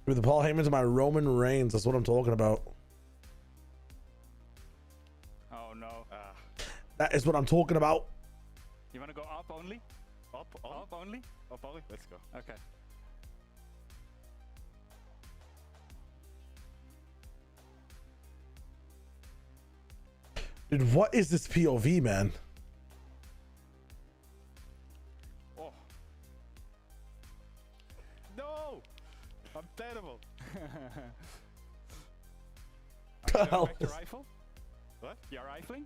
With the Paul Heyman's my Roman Reigns. That's what I'm talking about. Oh no. That is what I'm talking about. You want to go up only? Up only? Up only? Let's go. Okay. Dude, what is this POV, man? Oh. No! I'm terrible. Are you going back to rifle? What? You're rifling?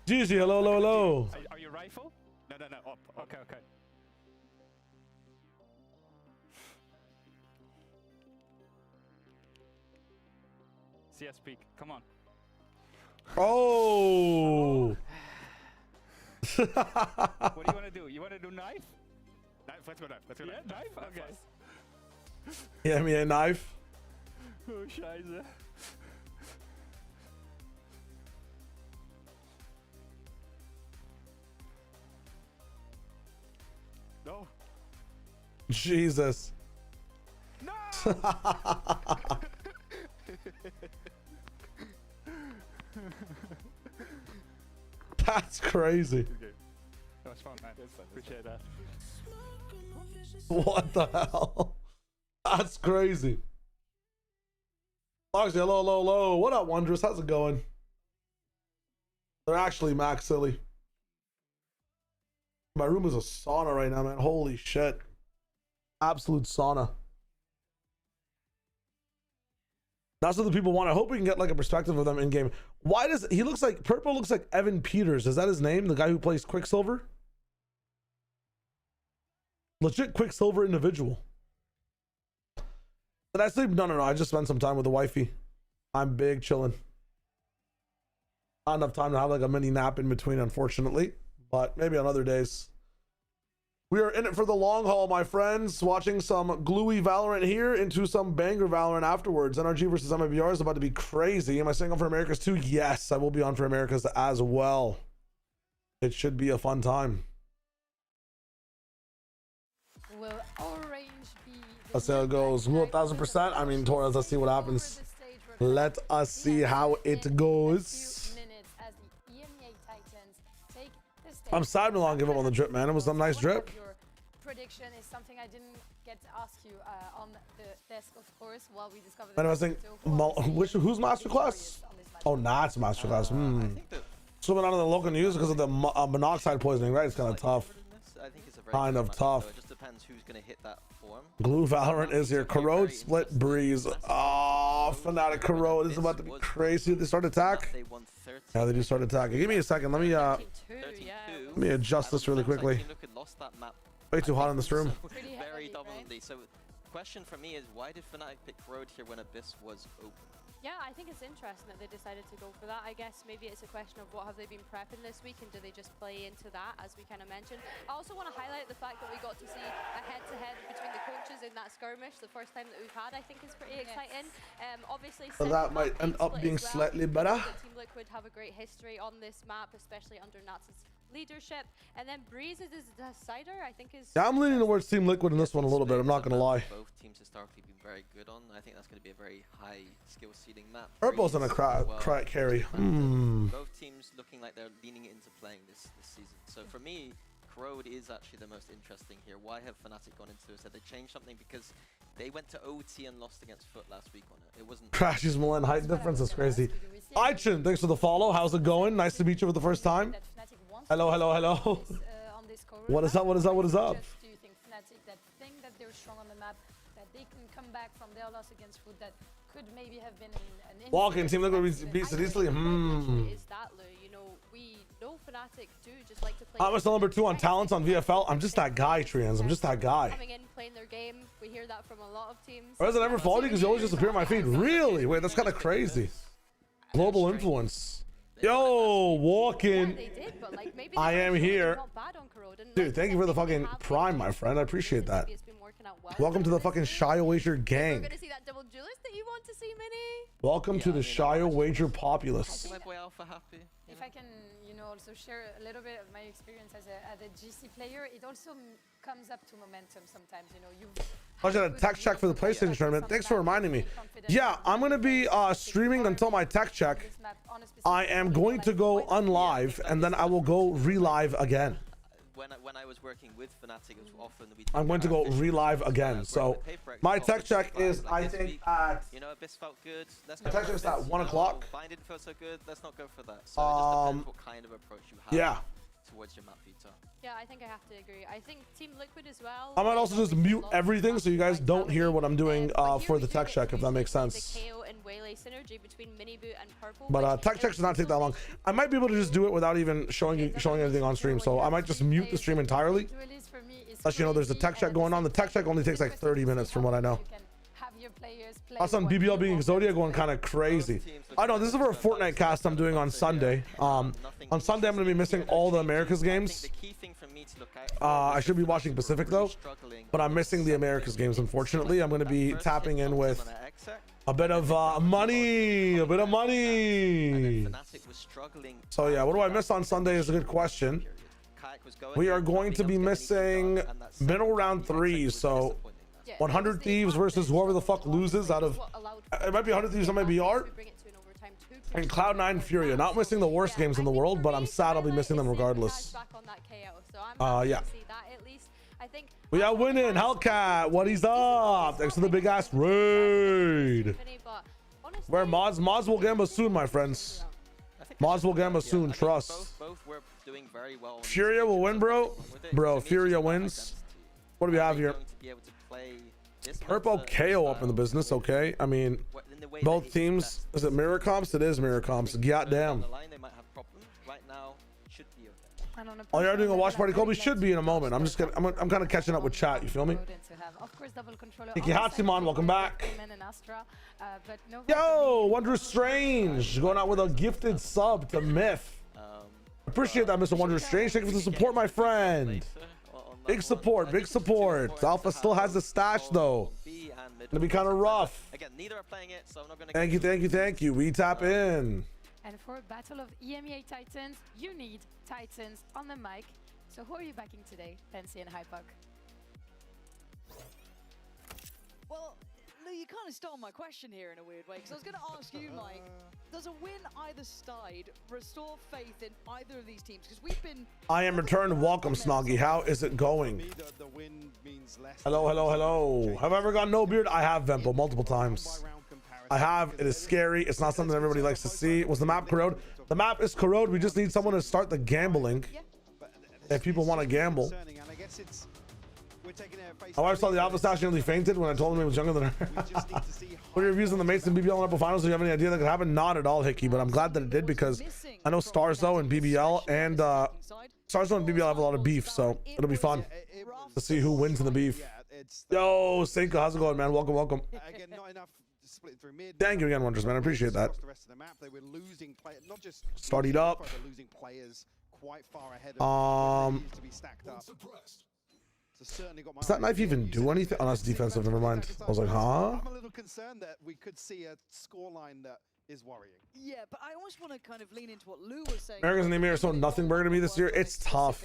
GG, hello, hello, hello. Are you rifle? No, up. Okay, okay. CS peak, come on. Oh. What do you want to do? You want to do knife? Let's go knife. Let's go Yeah, knife. knife? Okay. Yeah, me a knife. Oh, scheiße. No. Jesus. No! That's crazy. Good game. That was fun, man. That's fun. Appreciate that. What the hell? That's crazy. Foxy, hello, hello, hello. What up, Wondrous? How's it going? They're actually max silly. My room is a sauna right now, man. Holy shit. Absolute sauna. That's what the people want. I hope we can get like a perspective of them in game. Why does he looks like purple? Looks like Evan Peters. Is that his name? The guy who plays Quicksilver? Legit Quicksilver individual. Did I sleep? No. I just spent some time with the wifey. I'm big chilling. Not enough time to have like a mini nap in between, unfortunately. But maybe on other days. We are in it for the long haul, my friends. Watching some gluey Valorant here into some banger Valorant afterwards. NRG versus MIBR is about to be crazy. Am I staying on for Americas too? Yes, I will be on for Americas as well. It should be a fun time. Will orange be Let's see how it goes. Well, 1000%. I mean, Torres, let's see what happens. Let us see how it goes. I'm sad no longer give up on the drip, man. It was a nice drip. Your prediction is something I didn't get to ask you on the desk, of course, while we discovered. And I was thinking, who's masterclass? Oh, Nat's masterclass. Swimming out of the local news because of the monoxide poisoning, right? It's kind of tough. I think it's a very Kind of tough. It just depends who's going to hit that form. Glue Valorant is here. Corrode, Split, Breeze. Oh, Fnatic Corrode is about to be crazy. They start attack. They won 30. Yeah, they do start attacking. Give me a second. Let me adjust this really quickly. Lost that map. Way too hot in this room. Very dominantly. So, question for me is, why did Fnatic pick Road here when Abyss was open? Yeah, I think it's interesting that they decided to go for that. I guess maybe it's a question of what have they been prepping this week and do they just play into that, as we kind of mentioned. I also want to highlight the fact that we got to see a head-to-head between the coaches in that skirmish, the first time that we've had, I think is pretty exciting. Obviously, So that might end up being slightly better. Team Liquid have a great history on this map, especially under Nats' leadership. And then Breeze is the decider, I think is... Yeah, I'm leaning towards Team Liquid in this one a little bit. I'm not going to lie. Both teams historically been very good on. I think that's going to be a very high skill seeding map. Urbal's in a carry. Both teams looking like they're leaning into playing this season. So for me, Corrode is actually the most interesting here. Why have Fnatic gone into this? Have they changed something? Because they went to OT and lost against Foot last week on it. It wasn't... Crashes Milan height difference is crazy. Aichin, thanks for the follow. How's it going? Nice to meet you for the first time. Hello. What is up? Do you think Fnatic that think that they're strong on the map, that they can come back from their loss against Foot, that could maybe have been an Walking Team Liquid beats it easily. Is that, you know, we know Fnatic do just like to play. I'm still number 2 on talents on VFL. I'm just that guy, Trians. I'm just that guy. Coming in, playing their game. We hear that from a lot of teams. Or does it ever follow you because you always just appear on my feed? Really? Wait, that's kind of crazy. Global influence. Yo, walking. I am here. Dude, thank you for the fucking prime, my friend. I appreciate that. working out well. Welcome to the fucking Shio Wager We're gang. going to see that double duelist that you want to see, Mini. Welcome to the Shio Wager populace. My boy Alpha happy. If I can, also share a little bit of my experience as a GC player, it also comes up to momentum sometimes. I should have a tech check for the PlayStation tournament. Thanks for reminding me. Yeah, I'm gonna be streaming until my tech check. I am going to go unlive and then I will go relive again. When I was working with Fnatic, it was often we. I'm going to go relive again. So my tech check is, I think, at. Abyss felt good. Let's My go tech check for is at Abyss. 1 o'clock. Bind didn't feel so good. Let's not go for that. So it just depends what kind of approach you have. Yeah. Towards your map, Vita. Yeah, I think I have to agree. I think Team Liquid as well. I might also just mute everything so you guys don't hear what I'm doing for the tech check, if that makes sense. The KO and Waylay synergy between Miniboot and Purple. But tech check should not take that long. I might be able to just do it without even showing anything on stream. So I might just mute the stream entirely. Unless there's a tech check going on. The tech check only takes like 30 minutes from what I know. I saw BBL being Exodia going kind of crazy. I know this is for a Fortnite cast I'm doing on Sunday. On Sunday I'm gonna be missing all the Americas games. I should be watching Pacific though, but I'm missing the Americas games. Unfortunately, I'm gonna be tapping in with a bit of money, So yeah, what do I miss on Sunday is a good question. We are going to be missing middle round 3, so 100 Thieves versus whoever the fuck loses out of, it might be 100 Thieves on my BR, and Cloud9 Furia. Not missing the worst games in the world, but I'm sad I'll be missing them regardless. Yeah. We are winning. Hellcat, what is up? Thanks for the big ass raid. Where mods will gamble soon, my friends. Mods will gamble soon, trust. Both were doing very well. Furia will win, bro. Bro, Furia wins. What do we have here? Purple KO up in the business, okay. I mean, both teams. Is it mirror comps? It is mirror comps. Goddamn. Oh, you're doing a watch party, Colby? Should be in a moment. I'm kind of catching up with chat. You feel me? Thank you, Hatsimon. Welcome back. Yo, Wondrous Strange going out with a gifted sub to Myth. Appreciate that, Mr. Wondrous Strange. Thank you for the support, my friend. Big support, big support. Alpha still has the stash though. Gonna be kind of rough. Again, neither are playing it, so I'm not gonna. Thank you. We tap in. And for a battle of Emea Titans, you need Titans on the mic. So who are you backing today, Fancy and Hypuck? Well, Lou, you kind of stole my question here in a weird way, because I was going to ask you, Mike, does a win either side restore faith in either of these teams? Because we've been... I am returned. Welcome, Snoggy. How is it going? Hello. Have I ever got no beard? I have, Vempo, multiple times. I have. It is scary. It's not something everybody likes to see. Was the map corrode? The map is corrode. We just need someone to start the gambling. If people want to gamble. My wife saw the Alpha stash nearly fainted when I told him he was younger than her. What are your views on the mates in BBL and Upper Finals? Do you have any idea that could happen? Not at all, Hickey, but I'm glad that it did because I know Starzo and BBL and Starzo and BBL have a lot of beef, so it'll be fun to see who wins in the beef. Yo, Senka, how's it going, man? Welcome. Thank you again, Wonders, man. I appreciate that. Start it up. Does that knife even do anything? Oh, that's defensive. Never mind. I was like, huh? I'm a little concerned that we could see a scoreline that is worrying. Yeah, but I almost want to kind of lean into what Lou was saying. America's and the Emea are so nothing burger to me this year. It's tough.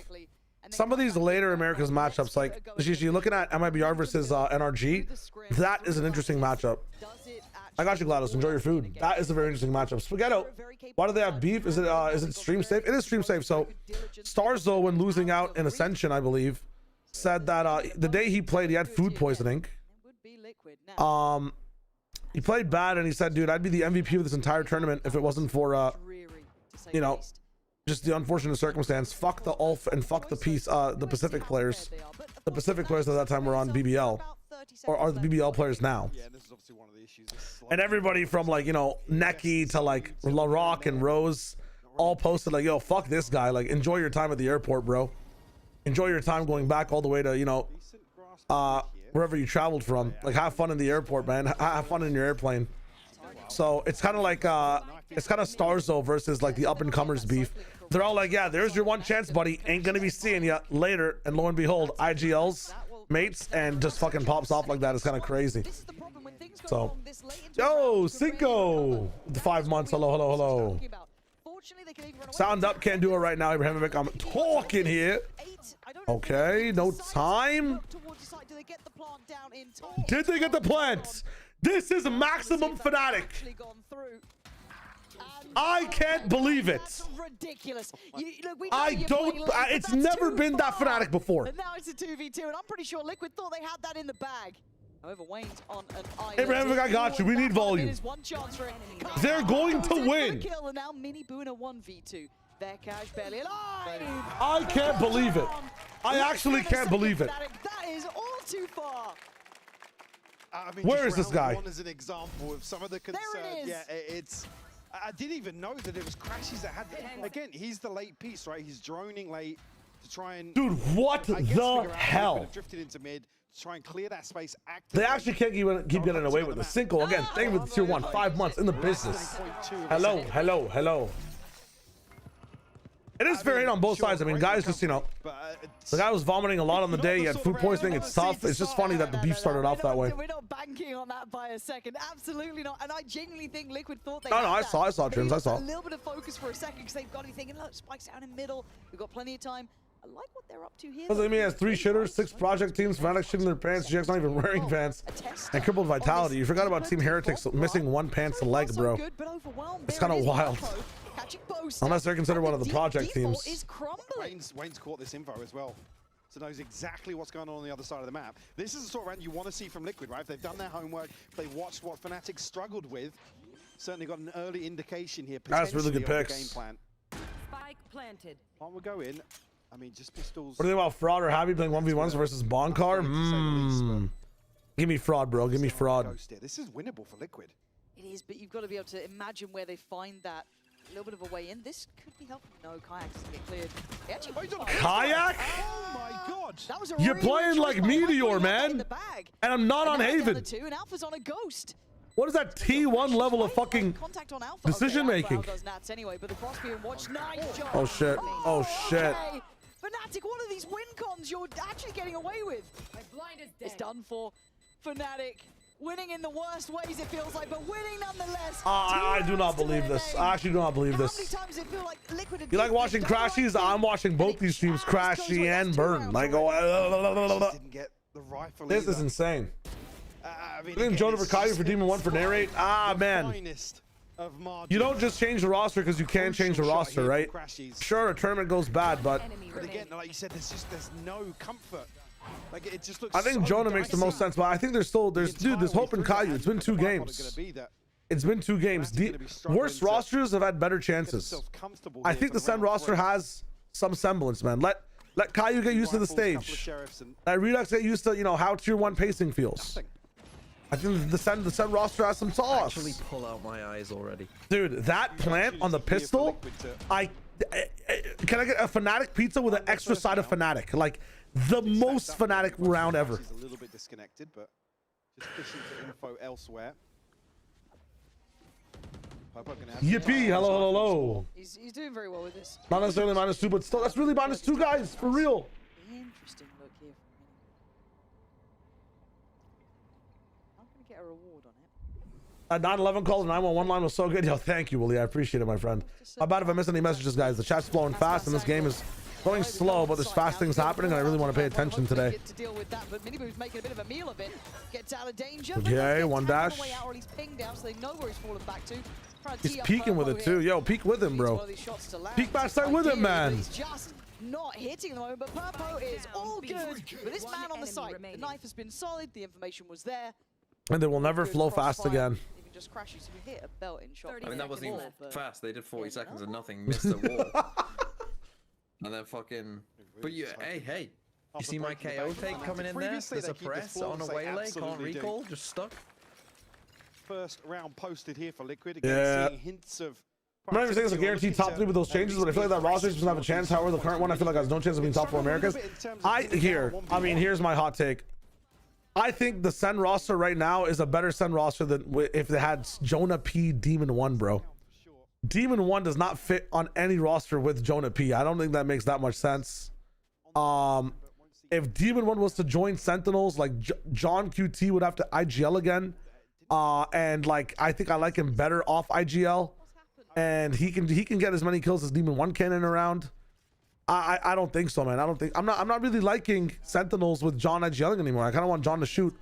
Some of these later America's matchups, like you're looking at MIBR versus NRG, that is an interesting matchup. I got you, GLaDOS. Enjoy your food. That is a very interesting matchup. Spaghetto, why do they have beef? Is it stream safe? It is stream safe. So Starzo, when losing out in Ascension, I believe, said that the day he played, he had food poisoning. He played bad, and he said, dude, I'd be the MVP of this entire tournament if it wasn't for just the unfortunate circumstance. Fuck the ULF and fuck the Pacific players. The Pacific players at that time were on BBL, or are the BBL players now. And everybody from like, Neki to like La Rock and Rose all posted like, yo, fuck this guy. Like, enjoy your time at the airport, bro. Enjoy your time going back all the way to, wherever you traveled from. Like, have fun in the airport, man. Have fun in your airplane. So it's kind of like, it's kind of Starzo versus like the up and comers beef. They're all like, yeah, there's your one chance, buddy. Ain't gonna be seeing you later. And lo and behold, IGLs mates and just fucking pops off like that is kind of crazy. This is the problem when things go So, wrong this late into a yo, round, you can Cinco, really the 5 months. Hello, hello, hello. talking about. Fortunately, they can even run away. Sound up, can't do it right now. Abrahamovic, I'm talking here. Okay, no time. Do they get the plant down in time? Did they get the plant? This is maximum Fnatic. Actually gone through. And I can't believe it. That's ridiculous. Look, we know I you're don't. playing late, but It's that's never too been that far. Fnatic before. And now it's a 2v2, and I'm pretty sure Liquid thought they had that in the bag. However, Wayne's on an island. Abrahamovic, I got you. We need volume. There's one chance for it. They're going to Goes in for the win. Kill, and now Mini Boo in a 1v2. Their Cash barely alive. I can't believe it. I actually can't believe it. That is all too far. I mean, Where just is this round guy? one as an example of some of the concern. There it is. Yeah, it's. I didn't even know that it was crashes that had. Again, he's the late piece, right? He's droning late to try and. Dude, what I guess, the figure out how he could hell? have drifted into mid to try and clear that space. Actively. They actually can't keep getting away with this. Cinco, again, thank you for the tier 1. 5 months in the business. Hello, hello, hello. It is fair hate on both sides. I mean, guys just, you know, the guy was vomiting a lot on the day. He had food poisoning. It's tough. It's just funny that the beef started off that way. We're not banking on that by a second. Absolutely not. And I genuinely think Liquid thought they No, had no, I that. saw, Trims, I saw. A little bit of focus for a second because they've got to be thinking, look, Spike's down in middle. We've got plenty of time. I like what they're up to here. Because Emea has 3 shitters, 6 project teams, Fnatic shitting their pants, GX not even wearing pants, and crippled vitality. You forgot about Team Heretics missing 1 pants leg, bro. It's kind of wild. Unless they're considered one of the project teams. Wayne's caught this info as well. So knows exactly what's going on the other side of the map. This is the sort of round you want to see from Liquid, right? If they've done their homework, if they watched what Fnatic struggled with, certainly got an early indication here. That's really good potentially, of picks. the game plan. Spike planted. While we go in, I mean, just pistols. What do you think about Fraud or Happy playing 1v1s versus Bonkar? Give me Fraud, bro. Give me Fraud. This is winnable for Liquid. It is, but you've got to be able to imagine where they find that little bit of a way in. This could be helpful. No, Kayak's gonna get cleared. They actually Kayak? Oh my god! That was a You're really playing good like choice by Meteor, Wayne. He had that man. in the bag. And I'm not on And now they're down Haven. to 2, and Alpha's on a ghost. What is that T1 level of fucking Contact on Alpha. decision Okay, making? Alpha outdoes Nats anyway, but the crossbeam and watch. Nice job. Oh shit. Oh shit. Okay. Fnatic, one of these win cons you're actually getting away with. My blind is dead. It's done for Fnatic. Winning in the worst ways, it feels like, but winning nonetheless. I do not believe this. I actually do not believe How many this. times it feel like Liquid You like watching crashies? I'm watching both these teams crashy and burn. Like, oh, Didn't get the rifle. this either. is insane. I mean, Then again, Jonah it's Verkayu just for Demon 1 for narrate. Ah, the man. finest of You margin. don't just change the roster because you can change the Crucial shot roster, here right? from Crashies. Sure, a tournament goes bad, but Enemy But again, remaining. like you said, there's no comfort. Like it just looks. I think so Jonah makes the dicey. most sense. But I think there's still, The dude, there's entire hope in way through Caillou. that, It's been the 2 byproduct games. gonna be that It's been 2 games. Fnatic gonna be struggling Worst to rosters have had better get chances. themselves comfortable I here think for the Sen round roster 3. has some semblance, man. Let Caillou get used to the Rifles, couple of stage. sheriffs, and Let Redux get used to, you know, how tier 1 pacing feels. nothing. I think the Sen roster has some sauce. Actually pull out my eyes already. Dude, that plant on the pistol, can I get a Fnatic pizza with an extra side of Fnatic? Like the most Fnatic round ever. He's a little bit disconnected, but just fishing for info elsewhere. Yippee, hello, hello. He's doing very well with this. Not necessarily -2, but still, that's really -2, guys, for real. Interesting look here from Mini. I'm going to get a reward on it. That 911 call, the 911 line was so good. Yo, thank you, Willie. I appreciate it, my friend. How about if I miss any messages, guys? The chat's flowing fast, and this game is going slow, but there's fast things happening, and I really want to pay attention today. To deal with that, but Miniboo's making a bit of a meal of it. Gets out of danger. Okay, one dash. Out, or he's pinged out, so they know where he's fallen back to. He's peeking with it, too. Yo, peek with him, bro. Peek backside with him, man. He's just not hitting at the moment, but Purpo is all good. But this man on the side, the knife has been solid, the information was there. And they will never Good flow fast crossfire. again. Even just crashes to hit a belt in shot. I I mean, that wasn't even But- fast. They did 40 seconds and nothing. Missed the wall. And then fucking... But you... Hey. You see my KO take coming in there? Previously, The they keep this suppress on a form, they waylay, can't absolutely do. recall, just stuck. First round posted here for Liquid. Again, Yeah. seeing hints of. I'm not even saying it's a guaranteed top 3 with those changes, but I feel like that roster doesn't have a chance. However, the current one, I feel like has no chance of being top 4 Americas. Here's my hot take. I think the Sen roster right now is a better Sen roster than if they had Jonah P, Demon 1, bro. Demon 1 does not fit on any roster with Jonah P. I don't think that makes that much sense. If Demon One was to join Sentinels, like John QT would have to IGL again. And like I think I like him better off IGL. And he can get as many kills as Demon One can in a round. I don't think so, man. I'm not really liking Sentinels with John IGLing anymore. I kind of want John to shoot.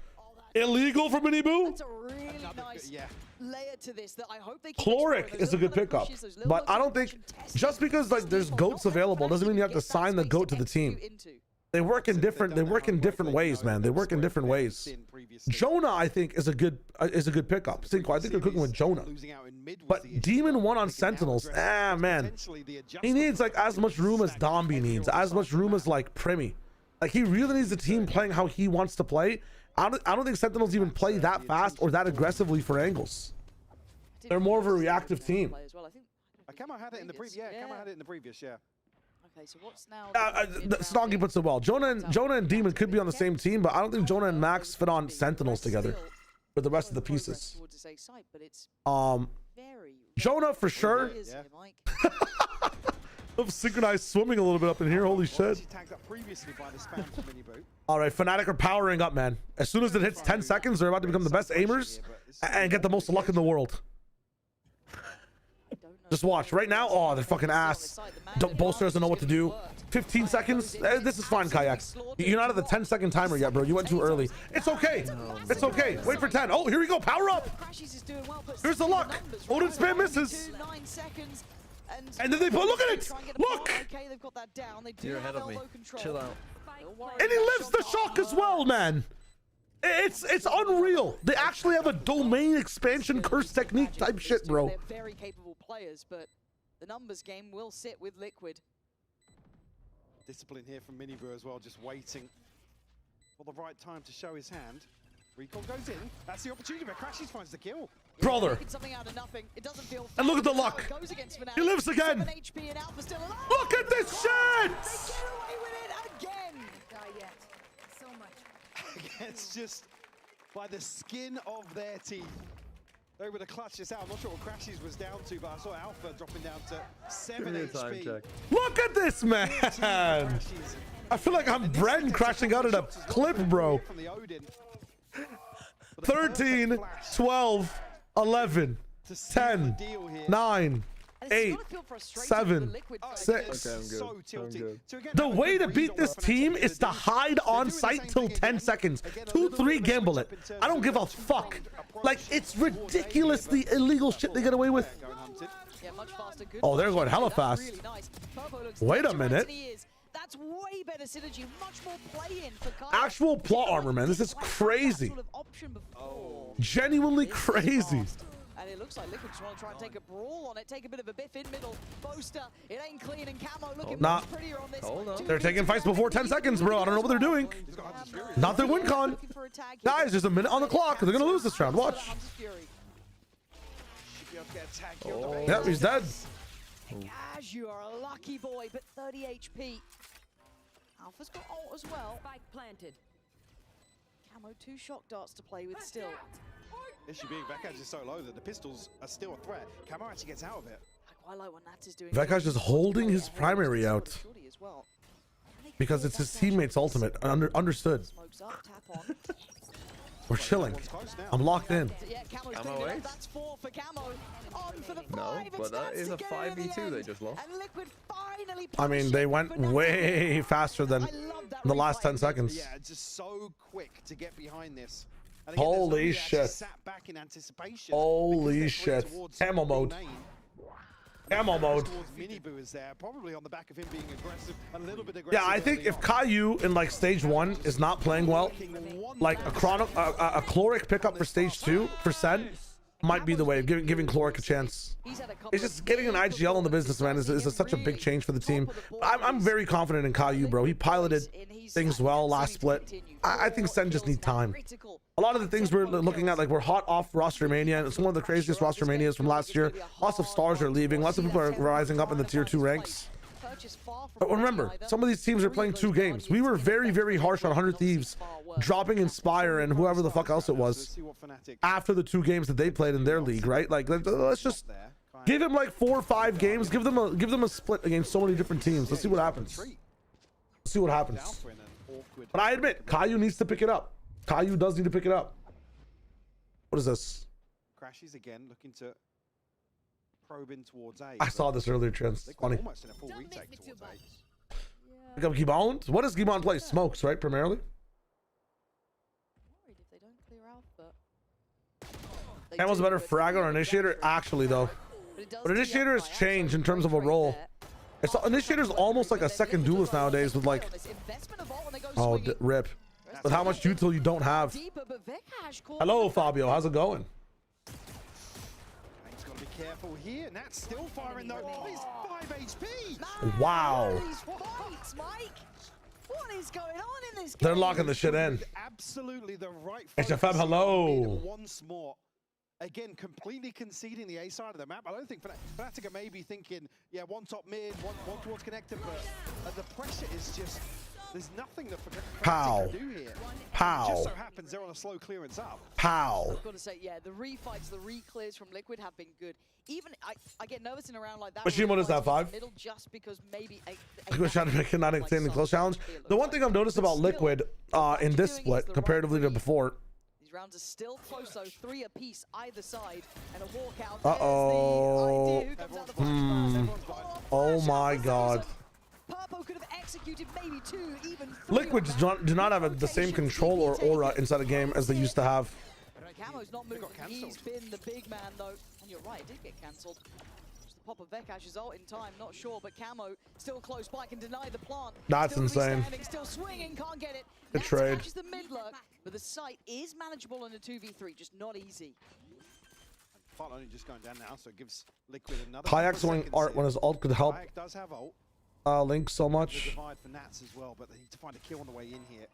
Illegal for Mibr. That's a really nice layer to this that I hope they keep Chloric exploring. is a good pickup, but I don't think just because like there's goats available doesn't mean you have to sign the goat to the team. They work in different ways, man. They work in different ways. Jonah, I think, is a good pickup. I think they're cooking with Jonah. But Demon One on Sentinels, man. He needs like as much room as Domby needs, as much room as like Primi. Like he really needs a team playing how he wants to play. I don't think Sentinels even play that fast or that aggressively for angles. They're more of a reactive team. Camo had it in the previous. Yeah, Camo had it in the previous. Yeah. Okay, so what's now? Snoggy puts it well. Jonah and Demon could be on the same team, but I don't think Jonah and Max fit on Sentinels together with the rest of the pieces. Jonah for sure. Of synchronized swimming a little bit up in here. Holy shit. All right, Fnatic are powering up, man. As soon as it hits 10 seconds, they're about to become the best aimers and get the most luck in the world. Just watch. Right now, oh, they're fucking ass. Bolster doesn't know what to do. 15 seconds. This is fine, Kayak. You're not at the 10-second timer yet, bro. You went too early. It's okay. It's okay. Wait for 10. Oh, here we go. Power up. Here's the luck. Odin spam misses. And then they put, look at it! Look! You're ahead of me. Chill out. And he lives the shock as well, man. It's unreal. They actually have a domain expansion curse technique type shit, bro. They're very capable players, but the numbers game will sit with Liquid. Discipline here from Mibr as well, just waiting for the right time to show his hand. Recall goes in. That's the opportunity, but Crashies finds the kill. Brother. And look at the luck. He lives again. Look at this shit. It's just by the skin of their teeth. They would have clutched this out. I'm not sure what Crashies was down to, but I saw Alpha dropping down to 7 HP. Look at this, man. I feel like I'm Bren crashing out at a clip, bro. 13, 12, 11, 10, 9, 8, 7, 6. The way to beat this team is to hide on site till 10 seconds. 2-3 gamble it. I don't give a fuck. Like, it's ridiculously illegal shit they get away with. Oh, they're going hella fast. Wait a minute. That's way better synergy, much more play-in for actual plot armor, man. This is crazy. Genuinely crazy. And it looks like Liquid just want to try and take a brawl on it, take a bit of a biff in middle. Boaster, it ain't clean, and Camo looking much prettier on this. They're taking fights before 10 seconds, bro. I don't know what they're doing. Not their win con. Guys, there's a minute on the clock. They're going to lose this round. Watch. Yep, he's dead. As you are a lucky boy, but 30 HP. Alpha's got ult as well. Spike planted. Camo 2 shock darts to play with still. Issue being Vekaj is so low that the pistols are still a threat. Camo actually gets out of it. I quite like what Nats is doing. Vekaj is holding his primary out because it's his teammate's ultimate. Understood. We're chilling. I'm locked in. I'm away. No, but that is a 5v2 they just lost. I mean, they went way faster than the last 10 seconds. Yeah, just so quick to get behind this. Holy shit. Holy shit. Camel mode. Camel mode. Yeah, I think if Caillou in like stage 1 is not playing well, like a Chloric pickup for stage 2 for Sen might be the way of giving Chloric a chance. It's just getting an IGL in the business, man, is such a big change for the team. I'm very confident in Caillou, bro. He piloted things well last split. I think Sen just need time. A lot of the things we're looking at, like we're hot off roster mania. It's one of the craziest roster manias from last year. Lots of stars are leaving. Lots of people are rising up in the tier 2 ranks. But remember, some of these teams are playing 2 games. We were very, very harsh on 100 Thieves, dropping Inspire and whoever the fuck else it was after the 2 games that they played in their league, right? Like, let's just give them like 4 or 5 games. Give them a split against so many different teams. Let's see what happens. Let's see what happens. Liquid. But I admit, Caillou needs to pick it up. Caillou does need to pick it up. What is this? Crashes again, looking to probe in towards A. I saw this earlier, Trent. It's Liquid funny. almost in a full retake towards A. Pick up Gibbon? What does Gibbon play? Smokes, right? Primarily? Worried if they don't clear Alpha. Camel's a better frag or initiator? Actually, though. But initiator has changed in terms of a role. It's initiator's almost like a second duelist nowadays with like, oh, rip. With how much util you don't have. Hello, Fabio. How's it going? He's got to be careful here. Nat's still firing though. Oh, he's 5 HP. Wow. What is going on in this game? They're locking the shit in. Absolutely the right. HFM, hello. Once more. Again, completely conceding the A side of the map. I don't think Fnatic are maybe thinking, yeah, one top mid, one towards connector, but the pressure is just, there's nothing that Fnatic can do here. Pow. It just so happens they're on a slow clearance up. Pow. I've got to say, yeah, the refights, the re-clears from Liquid have been good. Even I get nervous in a round like that. Machine, what is that, 5? Middle just because maybe We're trying to make it not extending close challenge. The one thing I've noticed about Liquid in this split, comparatively to before, these rounds are still close, though. 3 apiece either side, and a walkout. Uh-oh. Who comes out the first? Oh my god. Purpo could have executed maybe 2, even 3. Liquid do not have the same control or aura inside a game as they used to have. Camo's not moving. He's been the big man, though. And you're right, it did get cancelled. Just the pop of Vekash's ult in time, not sure, but Camo still close by, can deny the plant. That's still insane. Standing, still swinging, can't get it. Good trade. Catches the mid lurk, but the site is manageable in a 2v3, just not easy. Part only just going down now, so it gives Liquid another. Kayak swing art when his ult could help. Kayak does have ult. Link so The much. divide for Nats as well, but they need to find a kill on the way in here.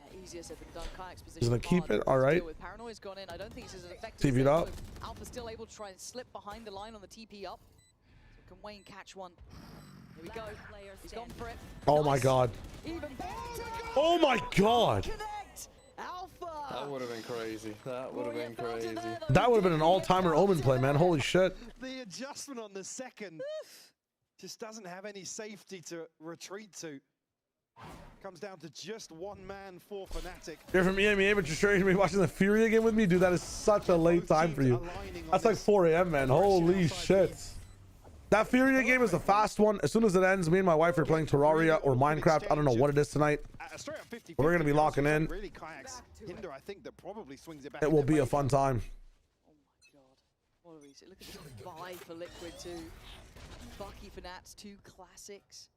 Yeah, easier said than done. Kayak's position. He's gonna keep it, all right. With Paranoia's gone in. I don't think he's as effective. TV'd up. Alpha still able to try and slip behind the line on the TP up. So can Wayne catch one? Here we go. He's gone for it. Oh my god. Even better. Oh my god. Connect. Alpha. That would have been crazy. That would have been crazy. That would have been an all-timer Omen play, man. Holy shit. The adjustment on the second just doesn't have any safety to retreat to. Comes down to just one man for Fnatic. You're from Emea, but you're sure you're gonna be watching the Fury again with me? Dude, that is such a late time for you. That's like 4 a.m., man. Holy shit. That Fury game is a fast one. As soon as it ends, me and my wife are playing Terraria or Minecraft. I don't know what it is tonight. We're gonna be locking in. Really, Kayak's hinder, I think, that probably swings it back. It will be a fun time. Oh my god. What a reset. Look at this buy for Liquid too. Bucky for Nats, 2 classics.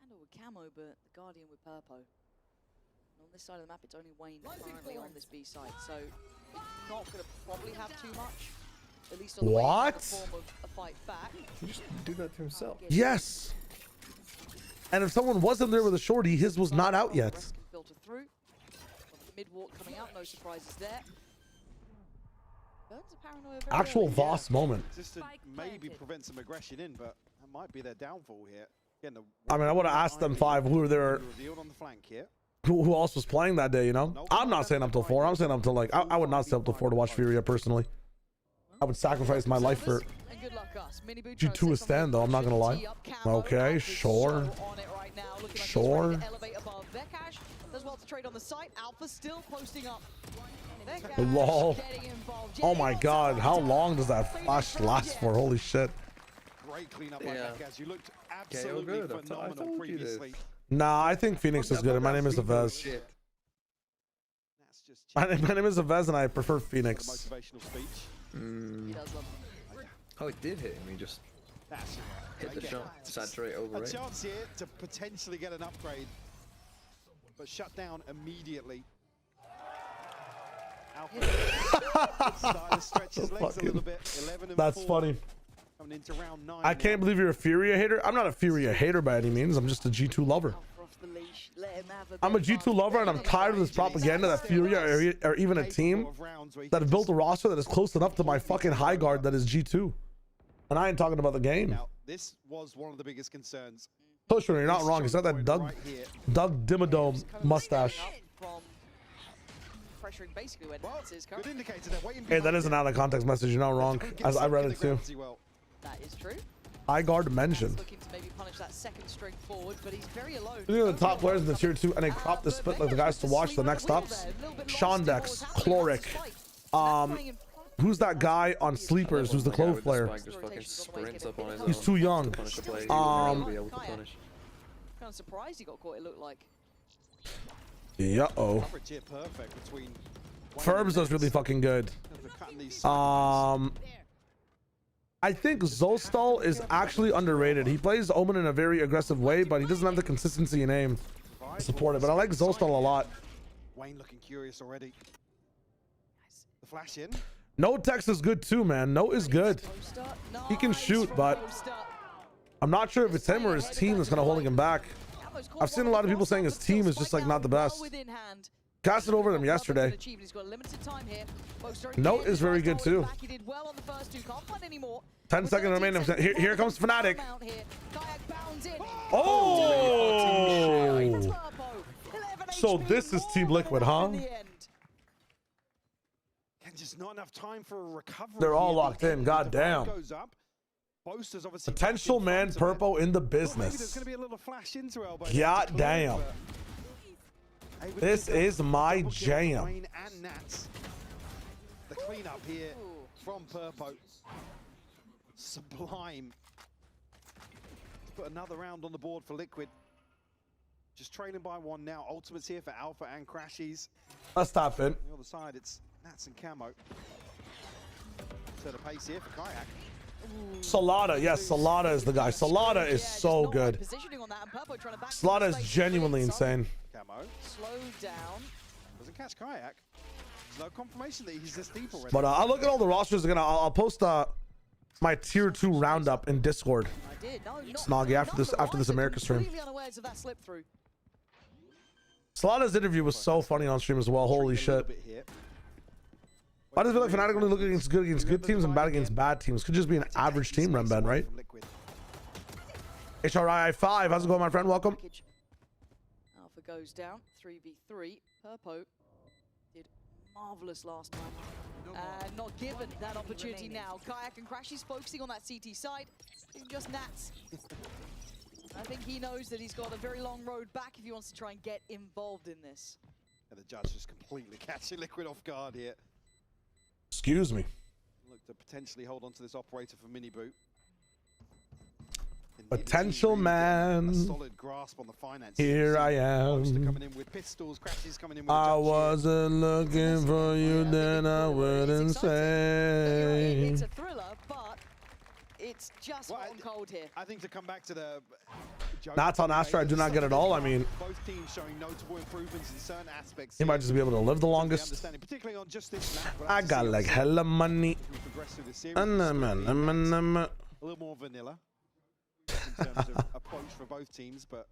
Handle with Camo, but the Guardian with Purpo. And on this side of the map, it's only Wayne currently on this B side, so it's not going to probably have too much. At least on the way in the form of a fight back. He just do that to himself. Yes. And if someone wasn't there with a shorty, his was not out yet. Filter through. Mid walk coming out, no surprises there. Burns a Paranoia very Actual early. Voss moment. Just to maybe prevent some aggression in, but that might be their downfall here. Again, I mean, I would have asked them 5 who were there, revealed on the flank here. who else was playing that day, you know? I'm not staying up till 4. I'm staying up till like, I would not stay up till 4 to watch Furia personally. I would sacrifice my life for And good luck, us. G2 to stand though, I'm not gonna lie. Okay, sure. Sure. Does well to trade on the site. Alpha still posting up. Lol. Oh my god, how long does that flash last for? Holy shit. Great cleanup by Vekaz. You looked KO absolutely good. I phenomenal told you previously. Nah, I think Phoenix is good, and my name is Avez. That's just My name is Avez, and I prefer Phoenix. motivational speech. He does love Oh, it did hit him. He just That's hit the shot. Saturate over a it. chance here to potentially get an upgrade, but shut down immediately. Alpha starting to stretch his legs a little bit. 11 and That's 4. funny. Coming into round 9. I can't believe you're a Furia hater. I'm not a Furia hater by any means. I'm just a G2 lover. I'm a G2 lover, and I'm tired of this propaganda that Furia are even a team that have built a roster that is close enough to my fucking high guard that is G2. And I ain't talking about the game. Now, this was one of the biggest concerns. Pusher, you're not wrong. He's got that Doug Dimmadome mustache. pressuring basically where Well, Nats is good currently. indicator. They're waiting Hey, that behind is an it. out of context message. You're not wrong. As I read it too. Well. That is true. High guard mentioned. Looking to maybe punish that second string forward, but he's very alone. These are the top players in the tier 2, and they crop the split like the guys to watch. The next ups, Shondex, Chloric. Who's that guy on Sleepers? Who's the Clove player? He's too young. Kind of surprised he got caught, it looked like. Yeah-oh. Coverage here perfect between Ferbs does really fucking good. I think Zolstal is actually underrated. He plays Omen in a very aggressive way, but he doesn't have the consistency in aim to support it. But I like Zolstal a lot. Wayne looking curious already. The flash in. No Tex is good too, man. No is good. He can shoot, but I'm not sure if it's him or his team that's kind of holding him back. I've seen a lot of people saying his team is just like not the best. Casted over them yesterday. Note is very good too. 10 seconds remaining. Here comes Fnatic. Oh! So this is Team Liquid, huh? Just not enough time for a recovery. They're all locked in. God damn. Boasters obviously Potential man Purpo in the business. God damn. This is my jam. Wayne and Nats. The cleanup here from Purpo. Sublime. Put another round on the board for Liquid. Just trailing by one now. Ultimates here for Alpha and Crashies. Let's stop it. On the other side, it's Nats and Camo. So the pace here for Kayak. Salada, yes, Salada is the guy. Salada is so good. Salada is genuinely insane. Camo. Slow down. Doesn't catch Kayak. There's no confirmation that he's this deep already. But I'll look at all the rosters again. I'll post my tier 2 roundup in Discord. Snoggy after this America stream. Salada's interview was so funny on stream as well. Holy shit. Why does it feel like Fnatic only look against good teams and bad against bad teams? Could just be an average team, Remben, right? HRI5, how's it going, my friend? Welcome. Alpha goes down, 3v3. Purpo did marvelous last time. Not given that opportunity now. Kayak and Crashies focusing on that CT side. Just Nats. I think he knows that he's got a very long road back if he wants to try and get involved in this. And the judge just completely catching Liquid off guard here. Excuse me. Look to potentially hold on to this operator for Mibr. Potential man. A solid grasp on the finances. Here I am. Coming in with pistols, Crashies coming in with I wasn't looking for you, then I wouldn't say. It's a thriller, but it's just hot and cold here. I think to come back to the Nats on Astra, I do not get it all. I mean, both teams showing notable improvements in certain aspects. he might just be able to live the longest. Particularly on just this map. I got like hella money. A little more vanilla in terms of approach for both teams, but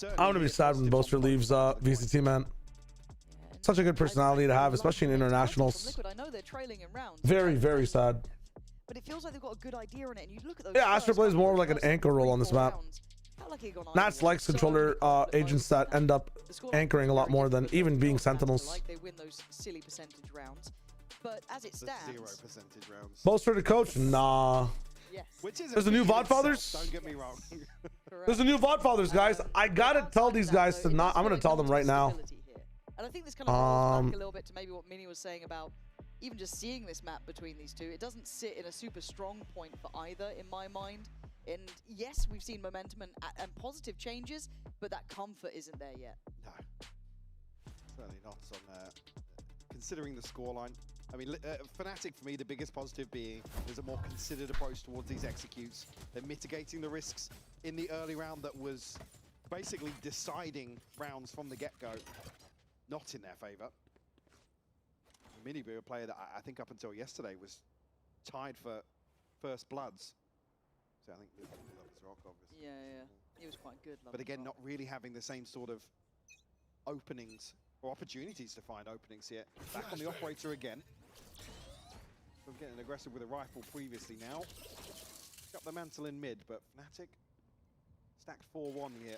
I'm gonna be sad when Boaster leaves VCT, man. Such a good personality to have, especially in internationals. Very, very sad. But it feels like they've got a good idea on it, and you look at those. Yeah, Astra plays more like an anchor role on this map. Nats likes controller agents that end up anchoring a lot more than even being sentinels. Like they win those silly percentage rounds, but as it stands, 0% rounds. Boaster to coach? Nah. Yes. There's a new VODfathers? Don't get me wrong. There's a new VODfathers, guys. I gotta tell these guys to not. I'm gonna tell them right now. And I think this kind of goes back a little bit to maybe what Mini was saying about even just seeing this map between these two. It doesn't sit in a super strong point for either, in my mind. And yes, we've seen momentum and positive changes, but that comfort isn't there yet. No, certainly not on considering the scoreline. I mean, Fnatic for me, the biggest positive being there's a more considered approach towards these executes. They're mitigating the risks in the early round that was basically deciding rounds from the get-go, not in their favor. Mibr, a player that I think up until yesterday was tied for first bloods. So I think Lover's Rock, obviously. Yeah. He was quite good. But again, not really having the same sort of openings or opportunities to find openings here. Back on the operator again. From getting aggressive with a rifle previously now. Got the mantle in mid, but Fnatic stacked 4-1 here.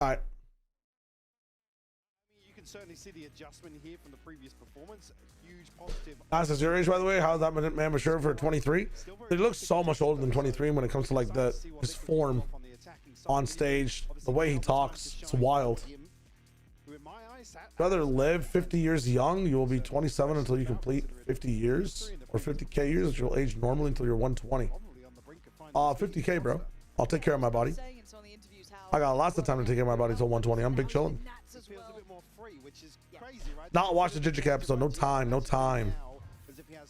All right. You can certainly see the adjustment here from the previous performance. A huge positive. That's your age, by the way. How's that man mature for 23? He looks so much older than 23 when it comes to like his form on stage, the way he talks. It's wild. Rather live 50 years young, you will be 27 until you complete 50 years, or 50k years, which you'll age normally until you're 120. 50k, bro. I'll take care of my body. I got lots of time to take care of my body until 120. I'm big chilling. Not watch the Jijik episode. No time. No time.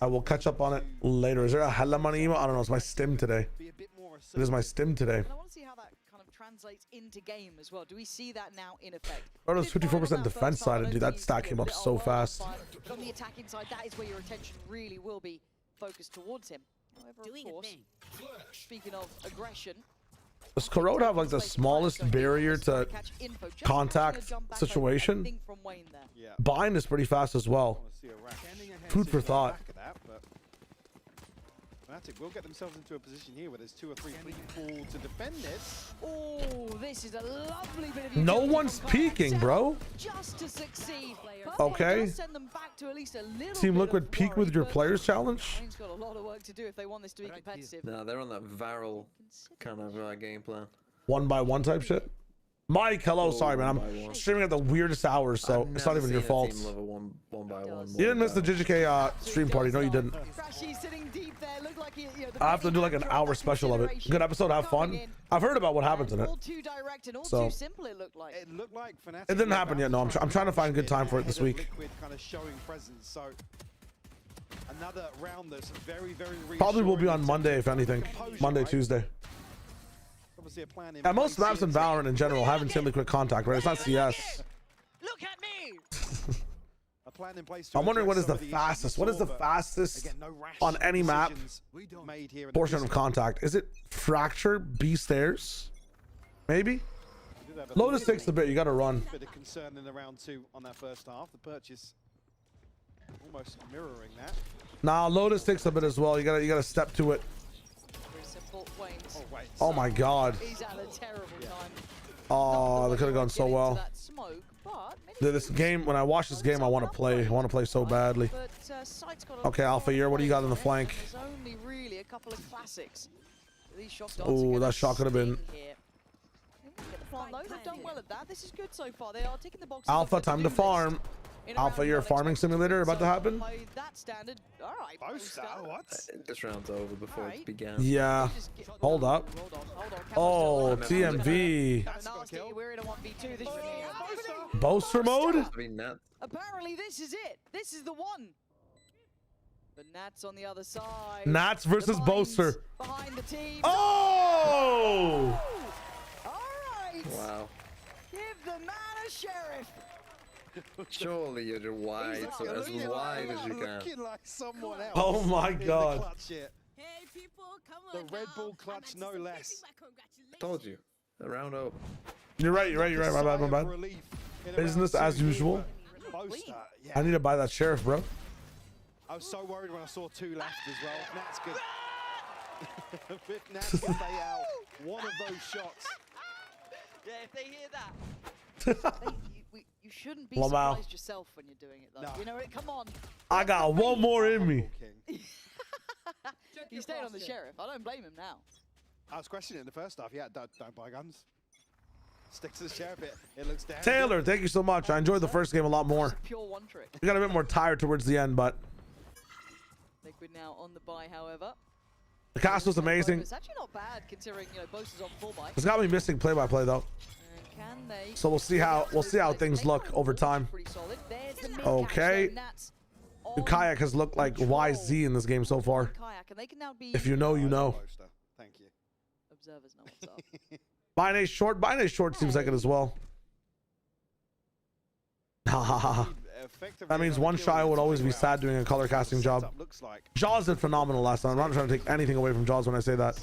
I will catch up on it later. Is there a hella money email? I don't know. It's my stim today. It is my stim today. I want to see how that kind of translates into game as well. Do we see that now in effect? Bro, it's 54% defense side, and dude, that stat came up so fast. But on the attacking side, that is where your attention really will be focused towards him. However, of course, speaking of aggression, Does Corrode have like the smallest barrier to contact situation? Bind is pretty fast as well. Food for thought. Fnatic will get themselves into a position here where there's 2 or 3 people to defend it. Oh, this is a lovely bit of No one's peeking, bro. Just to succeed. Okay. Send them back to at least a little Team Liquid peak with your players challenge. Team's got a lot of work to do if they want this to be competitive. No, they're on that Varel kind of game plan. 1-by-1 type shit. Mike, hello. Sorry, man. I'm streaming at the weirdest hours, so it's not even your fault. One by one. You didn't miss the JJK stream party. No, you didn't. I have to do like an hour special of it. Good episode. Have fun. I've heard about what happens in it. So It looked like Fnatic it didn't happen yet. No, I'm trying to find a good time for it this week. Liquid kind of showing presence. So another round that's very, very Probably will be on Monday, if anything. Monday, Tuesday. Obviously a plan in Yeah, most place maps in here. Valorant in general haven't seen Liquid Contact, right? It's not CS. Look at me! A plan in place to I'm wondering what is address the some of the issues fastest? we What is saw, the but fastest again, no rash on any map decisions made here in the portion of recent- contact? Is it Fracture, B stairs? Maybe? We did have a Lotus little takes a bit. You got to run. bit of concern in the round 2 on that first half. The purchase almost mirroring that. Nah, Lotus takes a bit as well. You gotta step to it. Very simple. Wayne's. Oh wait. Oh my god. He's had a terrible time. Oh, they could have gone so well. That smoke, but This game, when I watch this game, I want to play. I want to play so badly. but, Sight's got a Okay, Alpha Year, what do you got on the flank? There's only really a couple of classics. These shots Ooh, that shot could have been. They've done well at that. This is good so far. They are ticking the boxes. Alpha, time to farm. Alpha Year farming simulator about to happen? That standard. All right. Boaster, what? This round's over before it began. Yeah. Hold up. Oh, TMV. Nasty. We're in a 1v2. This Boaster mode? I mean, that. Apparently, this is it. This is the one. But Nats on the other side. Nats versus The Boaster. Behind the team. Oh! All right. Wow. Give the man a sheriff. Surely you're just wide, so as wide as you can. Looking like someone else. Oh my in the god. clutch here. Hey people, come The on Red now. Bull clutch, no less. Told you. The round over. You're right. My bad. Sigh of relief in a Business round as 2 here, usual. but Boaster, yeah. I need to buy that sheriff, bro. I was so worried when I saw 2 left as well. Nats could. If Nats can stay out one of those shots. Yeah, if they hear that. You shouldn't be Lamau. surprised yourself when you're doing it, though. No. You know, come on. I got one more in me. King. He stayed on the sheriff. I don't blame him now. I was questioning in the first half. Yeah, don't buy guns. Stick to the sheriff. It looks down. Taylor, thank you so much. I enjoyed the first game a lot more. Pure one trick. We got a bit more tired towards the end, but Liquid now on the buy, however. the cast was amazing. It's actually not bad considering, you know, Boaster's on full buy. It's got me missing play-by-play though. And can they? So we'll see how things look over time. Pretty solid. There's the mid Okay. catch, though. Nats The on Kayak has looked like YZ in this game so far. Kayak, and they can now be If you know, you know. Boaster. Thank you. observers know what's up. Binary short. Binary short seems like it as well. Ha ha ha. That means one shy would always be sad doing a color casting job. Looks like Jaws did phenomenal last time. I'm not trying to take anything away from Jaws when I say that.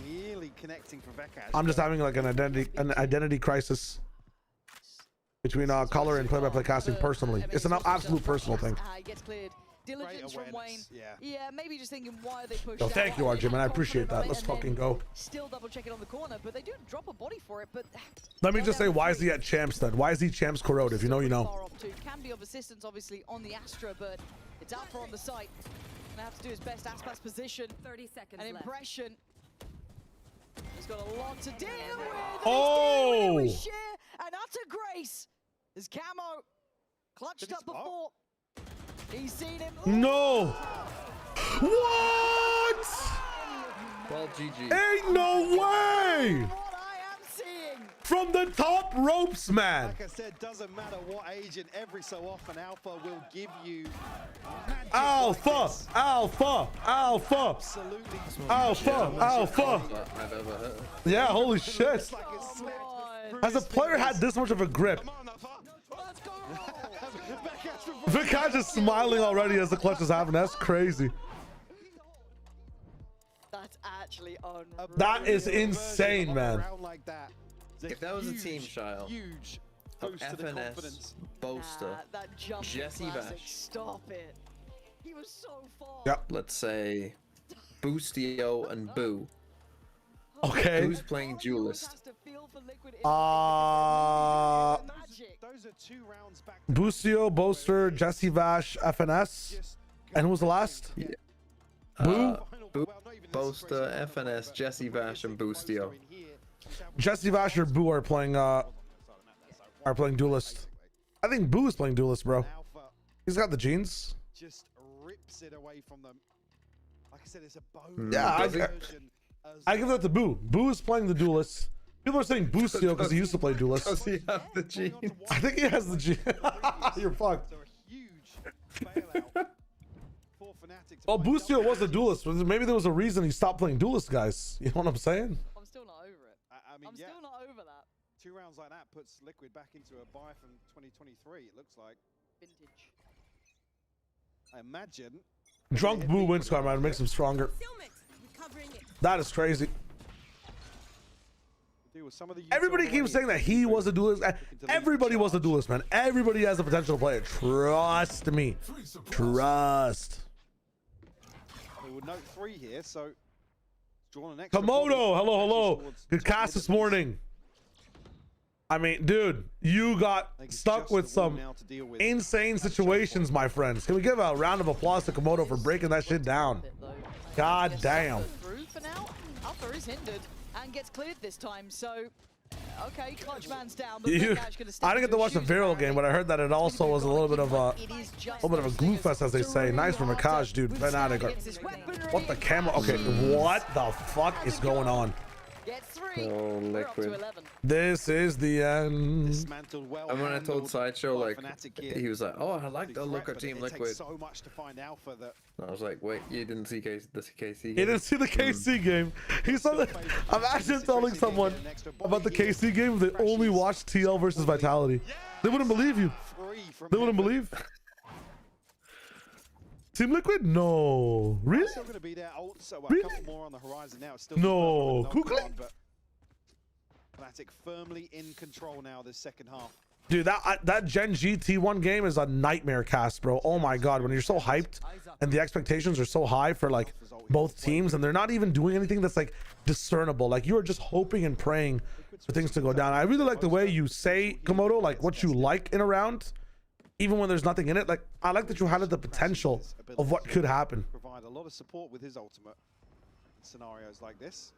really connecting for Vekash. I'm just having like an identity crisis between color and play-by-play casting personally. It's an absolute personal thing. He gets cleared diligence from Wayne. awareness, yeah. Yeah, maybe just thinking, why are they pushed Yo, out? thank you, Why are RJ, they man. I not appreciate confident that. Let's and then fucking go. Still double check it on the corner, but they do drop a body for it. But Let me just say, why is he at champs then? Why is he champs corrode? If you know, you know. Far off too. Can be of assistance, obviously, on the Astra, but it's Alpha on the site. Gonna have to do his best. Aspas position 30 seconds and left. impression. He's got a lot to deal with. Oh! With sheer and utter grace. His camo clutched up before. He's seen him. No! What? Well, GG. Ain't no way! What I am seeing. From the top ropes, man. Like I said, doesn't matter what agent, every so often Alpha will give you magic Alpha, like this. alpha, alpha, Absolutely. alpha, alpha. I've ever heard. Yeah, holy shit. It's like it's slipped through Has a his player had fingers. this much of a grip? Come on, Alpha. Let's go. Vikas is smiling already as the clutch is happening. That's crazy. That's actually unreal. That is insane, man. Like that. If that was a team trial Huge of boost to the FNS, confidence. Boaster, Nah, that jump Jesse classic. Vash. Stop it. He was so far. Yep. let's say Boostio and Boo. Okay. Who's playing Duelist? Uh, Those are 2 rounds back. Busio, Boaster, Jesse Vash, FNS. And who was the last? Boo? Boo, Boaster, FNS, Jesse Vash, and Boostio. Jesse Vash or Boo are playing Duelist. I think Boo is playing Duelist, bro. Alpha He's got the genes. just rips it away from them. Like I said, it's a bone. Yeah, version as I give that to Boo. Boo is playing the Duelist. People are saying Boostio because he used to play Duelist. Does he have the genes? I think he has the gene. You're fucked. So a huge bailout for Fnatic. Well, Boostio was a Duelist. Maybe there was a reason he stopped playing Duelist, guys. You know what I'm saying? I'm still not over it. I mean, I'm yeah, still not over that. 2 rounds like that puts Liquid back into a buy from 2023. It looks like. Vintage. I imagine. Drunk Boo wins card, man. Makes him stronger. That is crazy. Do with some of the Everybody keeps saying that he was a Duelist. Everybody was a Duelist, man. Everybody has the potential to play it. Trust me. Trust. We would note 3 here, so drawn an extra Komodo, 40, hello, hello. towards Good cast this morning. I mean, dude, you got I think it's stuck just with the wall some now to deal with. insane situations, my friends. Can we give a round of applause to Komodo for breaking that shit down? God Gets damn. Alpha through for now. Alpha is hindered and gets cleared this time. So, okay, clutch man's down. But I gonna didn't step get to into watch the his viral shoes, game, but I heard that it also was a little bit of a It is just little bit of a glue fest, as they say. Nice from Akaj, dude. Fnatic. What the camera? Okay, what the fuck is going on? Gets 3. Oh, We're up to Liquid. 11. This is the end. Dismantled well. And when I told handled Sideshow, by like, Fnatic here. he was like, oh, I like Big the threat, look of but Team it Liquid. takes so much to find Alpha that I was like, wait, you didn't see the KC game? He didn't see the KC game. He saw the. Imagine telling someone about the KC game if they only watched TL versus Vitality. They wouldn't believe you. 3 from They wouldn't believe. Team Liquid? No. Really? Still going to be there. Also, a Really? couple more on the horizon now. It's still No. just Kukli? but Fnatic firmly in control now this second half. Dude, that Gen G T1 game is a nightmare cast, bro. Oh my god, when you're so hyped and the expectations are so high for like both teams and they're not even doing anything that's like discernible. Like you are just hoping and praying for things to go down. I really like the way you say, Komodo, like what you like in a round, even when there's nothing in it. Like I like that you highlight the potential of what could happen. Provide a lot of support with his ultimate in scenarios like this.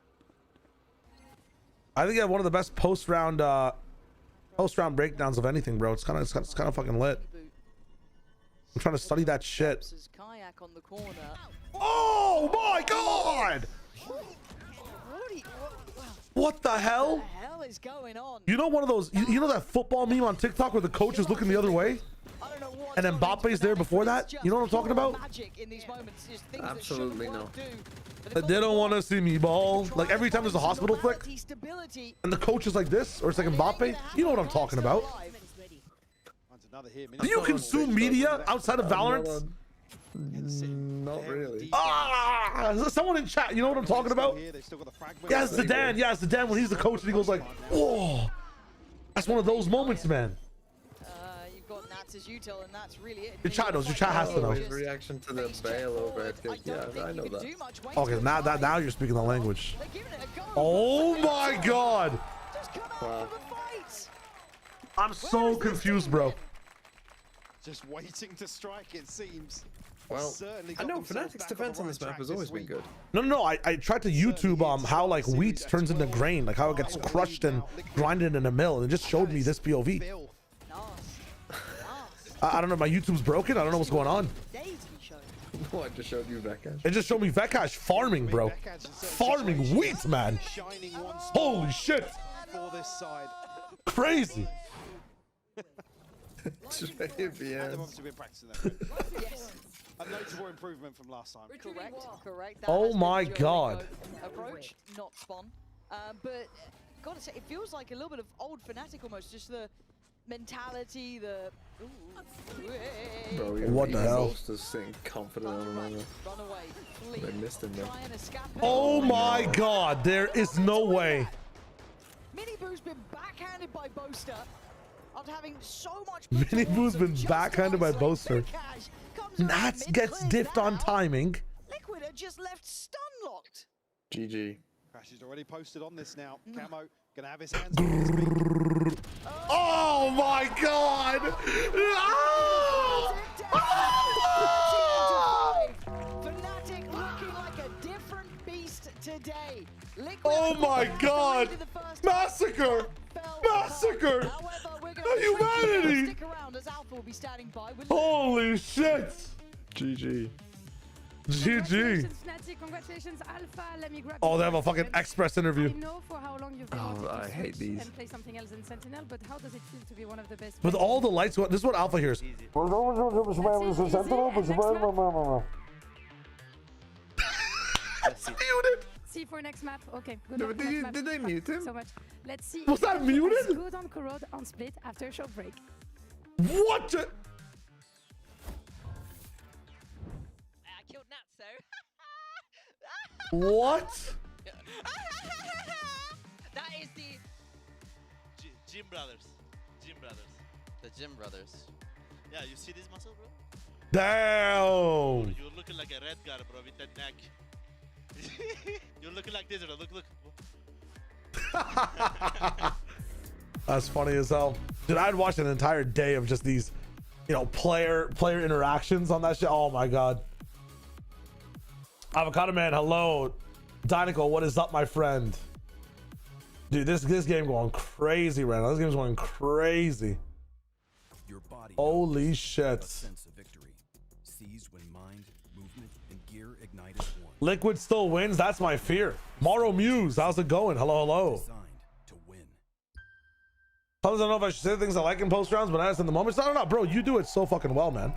I think you have one of the best post-round breakdowns of anything, bro. It's kind of fucking lit. I'm trying to study that shit. Kayak on the corner. Oh my god! What the hell? What the hell is going on? You know one of those, you know that football meme on TikTok where the coach is looking the other way? I don't know what And Mbappe's there before that? You know what I'm talking about? Magic in these moments, just things that Absolutely shouldn't no. work do. They don't want to see me ball. Like every time there's a hospital flick Stability. and the coach is like this, or it's like Mbappe. You know what I'm talking about. Finds another here. Do you consume media outside of Valorant? Not really. Ah! Someone in chat, you know what I'm talking about? Yes, Zidane. Yes, Zidane when he's the coach and he goes like, whoa. That's one of those moments, man. You've got Nats as util, and that's really it. Your chat knows. Your chat has to know. His reaction to the bail over it. Yeah, I know that. Okay, now you're speaking the language. Oh my god! Wow. I'm so confused, bro. Just waiting to strike, it seems. Well, Certainly I got know themselves Fnatic's back on the defense on right this map track has this always been week. good. No, I tried to YouTube how like wheat turns into grain, like how it gets crushed and grinded in a mill, and it just showed me this POV. I don't know, my YouTube's broken. I don't know what's going on. Oh, I just showed you Vekash. It just showed me Vekash farming, bro. Farming wheat, man. Holy shit. For this side. Crazy. And they've obviously been practicing that. Yes. A notable improvement from last time. Correct. That Oh has been my during God. the approach, not spawn. But gotta say, it feels like a little bit of old Fnatic almost. Just the mentality, the. Bro, What the hell? Just sitting confident on another. Run away, flee. They missed him though. Try and escape. Oh my god, there is no way. Miniboo's been backhanded by Boaster. After having so much. Miniboo's been backhanded by Boaster. Nats gets diffed on timing. Liquid are just left stun locked. GG. Crash is already posted on this now. Camo gonna have his hands on his Oh my god! Fnatic looking like a different beast today. Liquid Oh my god! Massacre! Massacre! Humanity! Stick around as Alpha will be standing by with Holy shit! GG. GG. Fnatic, congratulations, Alpha. Let me grab Oh, they have a fucking express interview. I know for how long you've been Oh, wanting to I hate switch these. and play something else in Sentinel, but how does it feel to be one of the best? With all the lights going, this is what Alpha hears. Muted. See for next map. Okay, good No, luck. but next map. did they mute him? So much. Let's see. Was that muted? Good on Corrode on split after a short break. What? I killed Nats though. What? That is the Gym Brothers. Gym Brothers. The Gym Brothers. Yeah, you see this muscle, bro? Damn. You're looking like a red guy, bro, with that neck. You're looking like this, bro. Look. That's funny as hell. Dude, I'd watch an entire day of just these, you know, player interactions on that shit. Oh my god. Avocado Man, hello. Dynaco, what is up, my friend? Dude, this game going crazy right now. This game's going crazy. Your body Holy knows shit. a sense of victory. Seized when mind, movement, and gear ignite as one. Liquid still wins. That's my fear. Morrow Muse, how's it going? Hello. Designed to win. Sometimes I don't know if I should say things I like in post rounds, but as in the moments, I don't know, bro. You do it so fucking well, man.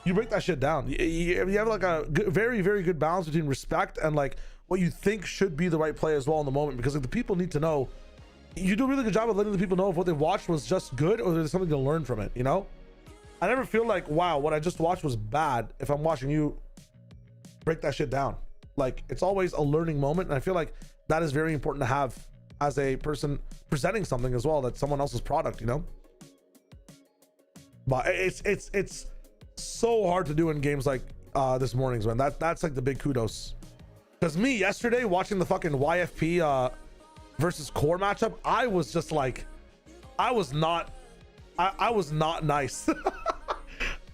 You break that shit down. You have like a good, very, very good balance between respect and like what you think should be the right play as well in the moment, because like the people need to know. You do a really good job of letting the people know if what they watched was just good or there's something to learn from it, you know? I never feel like, wow, what I just watched was bad if I'm watching you break that shit down. Like, it's always a learning moment, and I feel like that is very important to have as a person presenting something as well, that's someone else's product, you know? But it's so hard to do in games like this morning's, man. That's like the big kudos. Because me yesterday watching the fucking YFP versus core matchup, I was just like, I was not nice.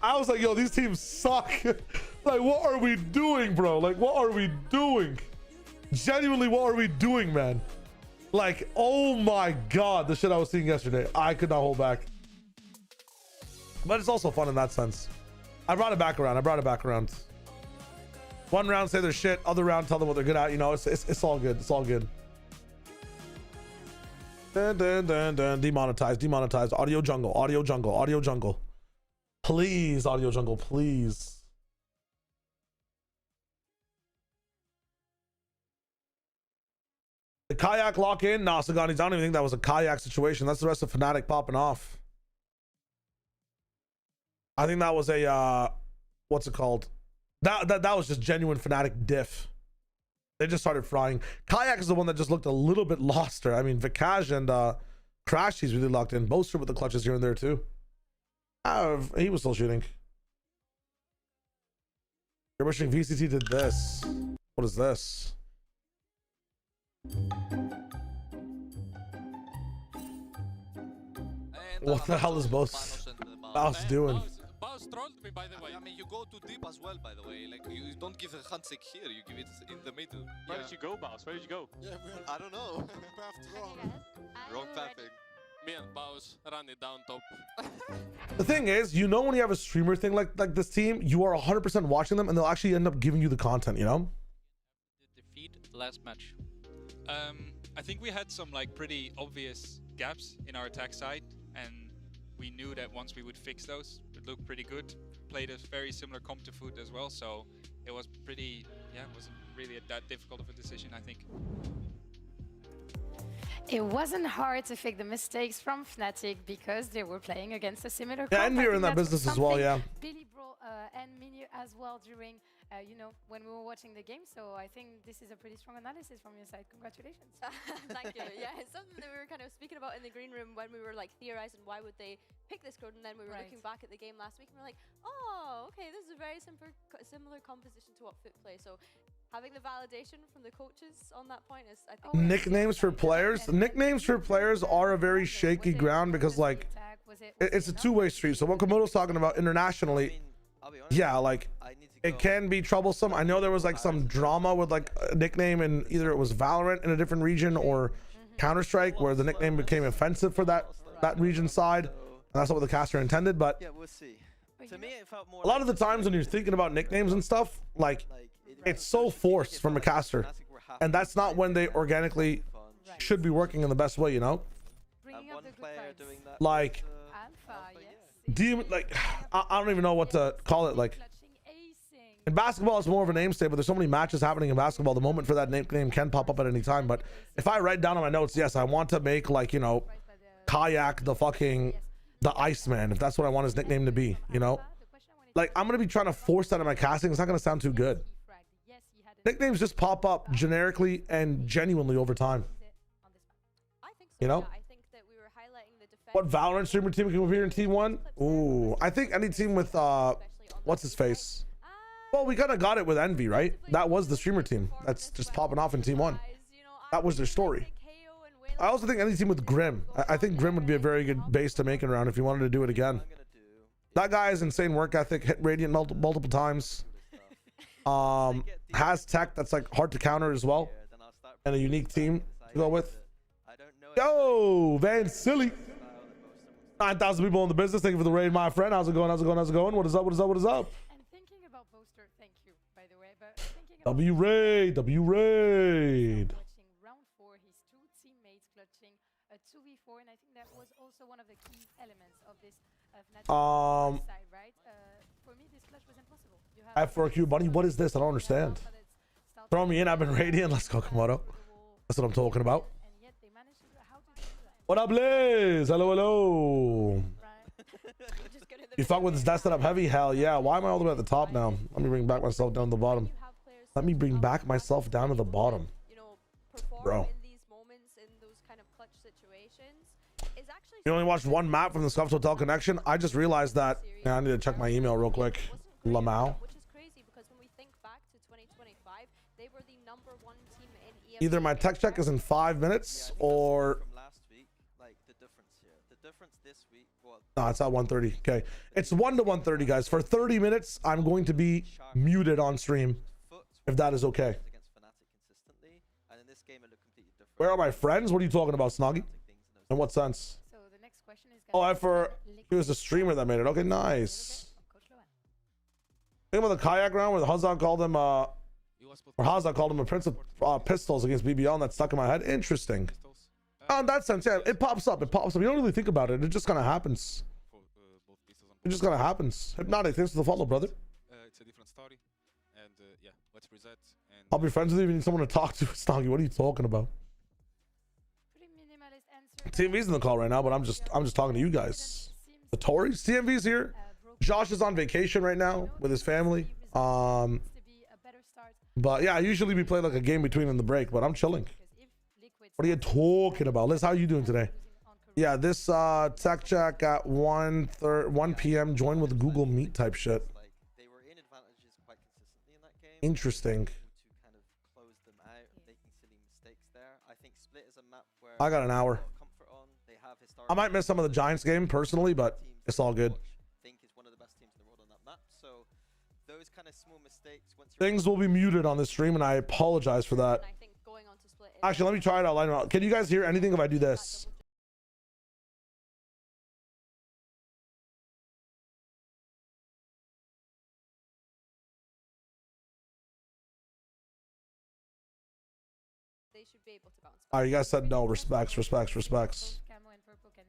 I was like, yo, these teams suck. Like, what are we doing, bro? Like, what are we doing? Genuinely, what are we doing, man? Like, oh my god, the shit I was seeing yesterday, I could not hold back. But it's also fun in that sense. I brought it back around. One round say their shit, other round tell them what they're good at. You know, it's all good. It's all good. Dun. Demonetized. Audio jungle. Please, audio jungle, please. The kayak lock in? Nah, Sagani, I don't even think that was a kayak situation. That's the rest of Fnatic popping off. I think that was a what's it called? That was just genuine Fnatic diff. They just started frying. Kayak is the one that just looked a little bit loster. I mean, Vikaj and Crash, he's really locked in. Boaster with the clutches here and there too. He was still shooting. You're wishing VCT did this. What is this? What the hell is Boss doing? Boss trolled me, by the way. I mean, you go too deep as well, by the way. Like, you don't give a handshake here, you give it in the middle. Where did you go, Baus? Where did you go? Yeah, I don't know. Path wrong. Wrong pathing. Me and Baus ran it down top. The thing is, you know, when you have a streamer thing like this team, you are 100% watching them and they'll actually end up giving you the content, you know? Defeat last match. I think we had some like pretty obvious gaps in our attack side, and we knew that once we would fix those, it looked pretty good. Played a very similar comp to Foot as well, so it was pretty, yeah, it wasn't really that difficult of a decision, I think. It wasn't hard to fix the mistakes from Fnatic because they were playing against a similar Yeah, comp. and we were in that business as well, yeah. Billy Bro and Minu as well during, you know, when we were watching the game. So I think this is a pretty strong analysis from your side. Congratulations. Thank you. Yeah, it's something that we were kind of speaking about in the green room when we were like theorizing why would they pick this code, and then we were looking back at the game last week and we're like, oh, okay, this is a very similar composition to what Foot play. So having the validation from the coaches on that point is, I think, Nicknames for players. Nicknames for players are a very shaky ground because, like, it's a two-way street. So what Komodo's talking about internationally, yeah, like, it can be troublesome. I know there was like some drama with like a nickname, and either it was Valorant in a different region or Counter-Strike, where the nickname became offensive for that region side. And that's not what the caster intended, but Yeah, we'll see. To me, it felt more a lot of the times when you're thinking about nicknames and stuff, like, it's so forced from a caster, and that's not when they organically should be working in the best way, you know? Like, demon, like, I don't even know what to call it. Like, in basketball, it's more of a namesake, but there's so many matches happening in basketball. The moment for that nickname can pop up at any time. But if I write down on my notes, yes, I want to make, like, you know, Kayak the Iceman, if that's what I want his nickname to be, you know? Like, I'm gonna be trying to force that in my casting. It's not gonna sound too good. Nicknames just pop up generically and genuinely over time. You know? What Valorant streamer team can appear in T1? Ooh, I think any team with what's his face? Well, we kind of got it with Envy, right? That was the streamer team that's just popping off in T1. That was their story. I also think any team with Grim. I think Grim would be a very good base to make it around if you wanted to do it again. That guy has insane work ethic, hit Radiant multiple times. Has tech that's like hard to counter as well, and a unique team to go with. Yo, Van Silly, 9,000 people in the business. Thank you for the raid, my friend. How's it going? How's it going? How's it going? What is up? What is up? What is up? And thinking about Boaster, thank you, by the way. But thinking about W raid, W raid. clutching round 4, his two teammates clutching a 2v4, and I think that was also one of the key elements of this Fnatic side, right? For me, this clutch was impossible. F4Q, buddy. What is this? I don't understand. Throw me in. I've been radiant. Let's go, Komodo. That's what I'm talking about. What up, Liz? Hello, hello. You fuck with this desk setup heavy? Hell yeah. Why am I all the way at the top now? Let me bring back myself down to the bottom. Let me bring back myself down to the bottom. Bro. You only watched one map from the Scuffs Hotel Connection? I just realized that. Yeah, I need to check my email real quick. Lamau. Either my tech check is in 5 minutes or no, it's at 1:30. Okay, it's 1 to 1:30, guys. For 30 minutes, I'm going to be muted on stream, if that is okay. Where are my friends? What are you talking about, Snoggy? In what sense? Oh, he was a streamer that made it. Okay, nice. Think about the kayak round where Hazard called him or Hazard called him a prince of pistols against BBL, and that stuck in my head. Interesting. In that sense, yeah, it pops up. It pops up. You don't really think about it. It just kind of happens. It just kind of happens. Hypnotic, thanks for the follow, brother. It's a different story, and yeah, let's reset. And I'll be friends with you if you need someone to talk to. Snoggy, what are you talking about? TMV's in the call right now, but I'm just talking to you guys. The Tories, TMV's here. Josh is on vacation right now with his family. But yeah, I usually we play like a game between in the break, but I'm chilling. What are you talking about? Liz, how are you doing today? Yeah, this tech check at 1 p.m. Join with Google Meet type shit. Like they were in advantages quite consistently in that game. Interesting. To kind of close them out, making silly mistakes there. I think Split is a map where I got an hour. comfort on. They have I might miss some of the Giants game personally, but it's all good. Think is one of the best teams in the world on that map. So those kind of small mistakes. Once Things will be muted on this stream, and I apologize for that. I think going on to Split. Actually, let me try it out. Can you guys hear anything if I do this? They should be able to bounce back. All right, you guys said no. Respects.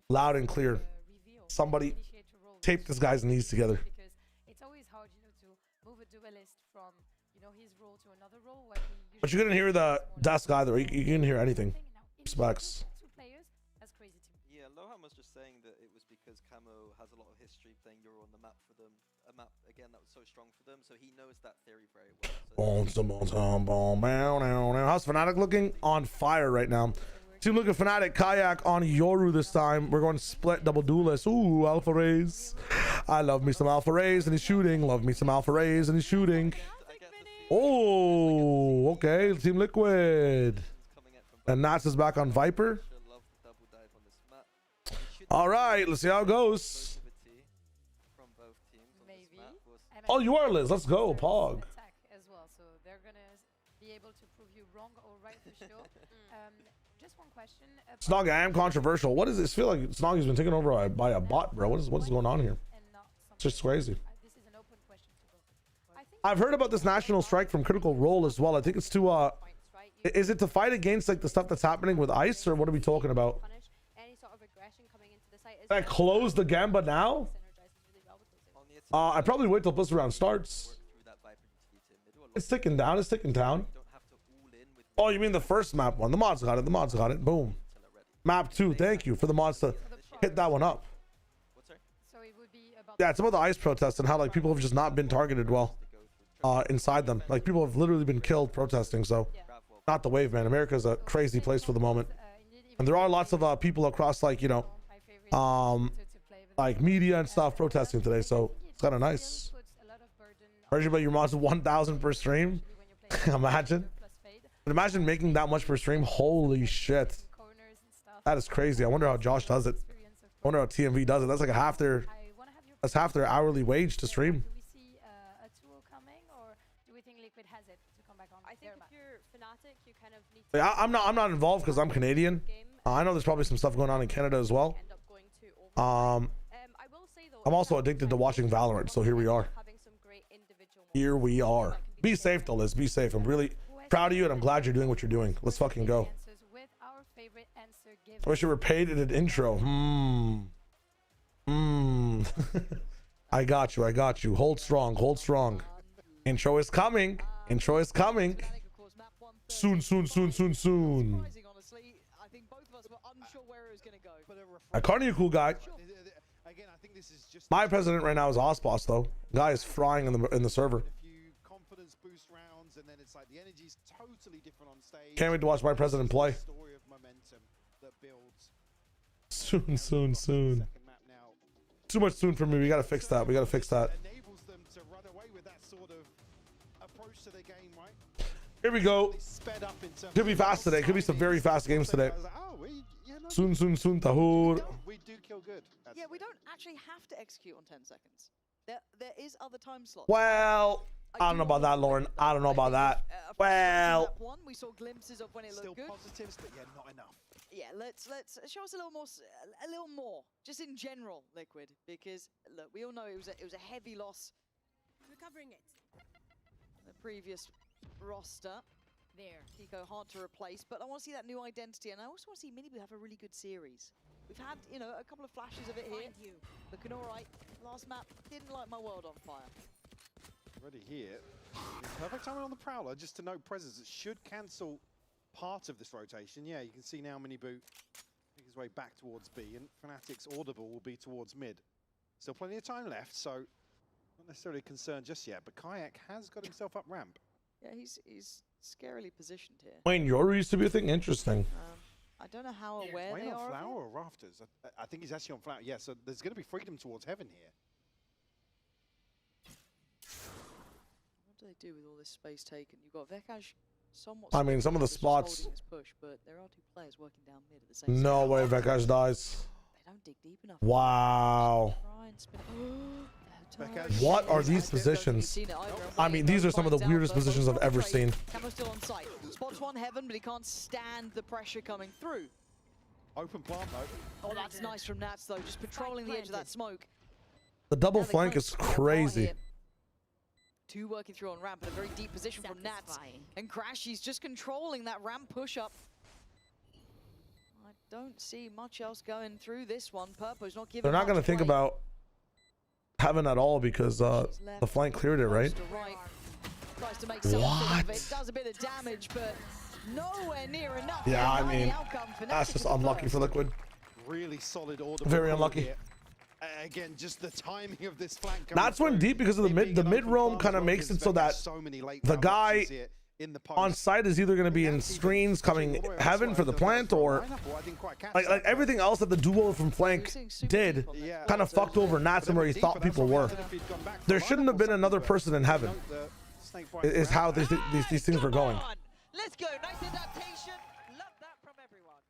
Loud and clear. Somebody tape this guy's knees together. Because it's always hard, to move a duelist from, his role to another role. Where he But you couldn't hear the desk either. You couldn't hear anything. Respects. Two players, that's crazy to me. Yeah, Loham was just saying that it was because Camo has a lot of history playing Euro on the map for them. A map, again, that was so strong for them. So he knows that theory very well. How's Fnatic looking? On fire right now. Team looking Fnatic, Kayak on Yoru this time. We're going split double duelist. Ooh, Alpha Rays. I love me some Alpha Rays and he's shooting. Love me some Alpha Rays and he's shooting. Oh, okay. Team Liquid. And Nats is back on Viper. All right, let's see how it goes. Oh, you are Liz. Let's go, Pog. As well, so they're gonna be able to prove you wrong or right for sure. Just one question. Snog, I am controversial. What is this? I feel like Snoggy's been taken over by a bot, bro. What is going on here? It's just crazy. This is an open question to go. I've heard about this national strike from Critical Role as well. I think it's to is it to fight against like the stuff that's happening with ICE, or what are we talking about? That close the Gamba now? I probably wait till this round starts. It's ticking down. It's ticking down. Oh, you mean the first map one? The mods got it. The mods got it. Boom. Map 2. Thank you for the mods to hit that one up. Yeah, it's about the ICE protests and how like people have just not been targeted well inside them. Like people have literally been killed protesting. So not the wave, man. America's a crazy place for the moment, and there are lots of people across like like media and stuff protesting today. So it's kind of nice. Heard about your mods 1,000 per stream. Imagine making that much per stream. Holy shit, that is crazy. I wonder how Josh does it. I wonder how TMV does it. That's like half their hourly wage to stream. Do we see a tool coming, or do we think Liquid has it to come back on? I think if you're Fnatic, you kind of need to Yeah, I'm not involved because I'm Canadian. I know there's probably some stuff going on in Canada as well. I'm also addicted to watching Valorant, so here we are. Here we are. Be safe though, Liz. Be safe. I'm really proud of you, and I'm glad you're doing what you're doing. Let's fucking go. I wish you were paid in an intro. I got you. I got you. Hold strong. Hold strong. Intro is coming. Intro is coming. Soon, soon, soon, soon, soon. Carney, a cool guy. My president right now is Osboss though. Guy is frying in the server. Confidence boost rounds, and then it's like the energy's totally different on stage. Can't wait to watch my president play. Story of momentum that builds. Soon, soon, soon. Too much soon for me. We gotta fix that. We gotta fix that. Enables them to run away with that sort of approach to the game, right? Here we go. Could be fast today. Could be some very fast games today. Soon, soon, soon, Tahur. We do kill good. Yeah, we don't actually have to execute on 10 seconds. There is other time slots. Well, I don't know about that, Lauren. I don't know about that. Well, we saw glimpses of when it looked good. Still positives, but yeah, not enough. Yeah, let's show us a little more, just in general, Liquid, because look, we all know it was a heavy loss. Recovering it. The previous roster. There. Kiko hard to replace, but I want to see that new identity, and I also want to see Mibr have a really good series. We've had, a couple of flashes of it here. Looking all right. Last map didn't light my world on fire. Ready here. Perfect timing on the Prowler, just to note presence. It should cancel part of this rotation. Yeah, you can see now Mini Boot make his way back towards B, and Fnatic's audible will be towards mid. Still plenty of time left, so not necessarily concerned just yet, but Kayak has got himself up ramp. Yeah, he's scarily positioned here. Wayne Yoru used to be a thing. Interesting. I don't know how aware Wayne they on are flower of or rafters? I think he's actually on flower. Yeah, so there's going to be freedom towards heaven here. What do they do with all this space taken? You've got Vekaj somewhat... I mean, some of the just spots- holding his push, but there are 2 players working down mid at the same No time. way Vekaj dies. They don't dig deep enough. Wow. Try and spin it. What are these positions? I mean, these are some of the weirdest positions I've ever seen. Camo's still on site. Spots one heaven, but he can't stand the pressure coming through. Open plant though. Oh, that's nice from Nats though, just patrolling the edge of that smoke. The double Now they flank can't is spot crazy. here. 2 working through on ramp, but a very deep position from Nats. And Crash, he's just controlling that ramp push up. I don't see much else going through this one. Purpo's not giving. They're not going to think about heaven at all because the flank cleared it, right? Tries to make something of it. What? Does a bit of damage, but nowhere near enough. Yeah, I mean, Outcome, that's just Fnatic with the unlucky for Liquid. Really solid order. Very unlucky. Again, just the timing of this flank. That's when deep because of the mid roam kind of makes it so that the guy on site is either going to be in screens coming heaven for the plant or like everything else that the duo from flank did kind of fucked over Nats and where he thought people were. There shouldn't have been another person in heaven is how these things were going. Let's go. Nice adaptation. Love that from everyone.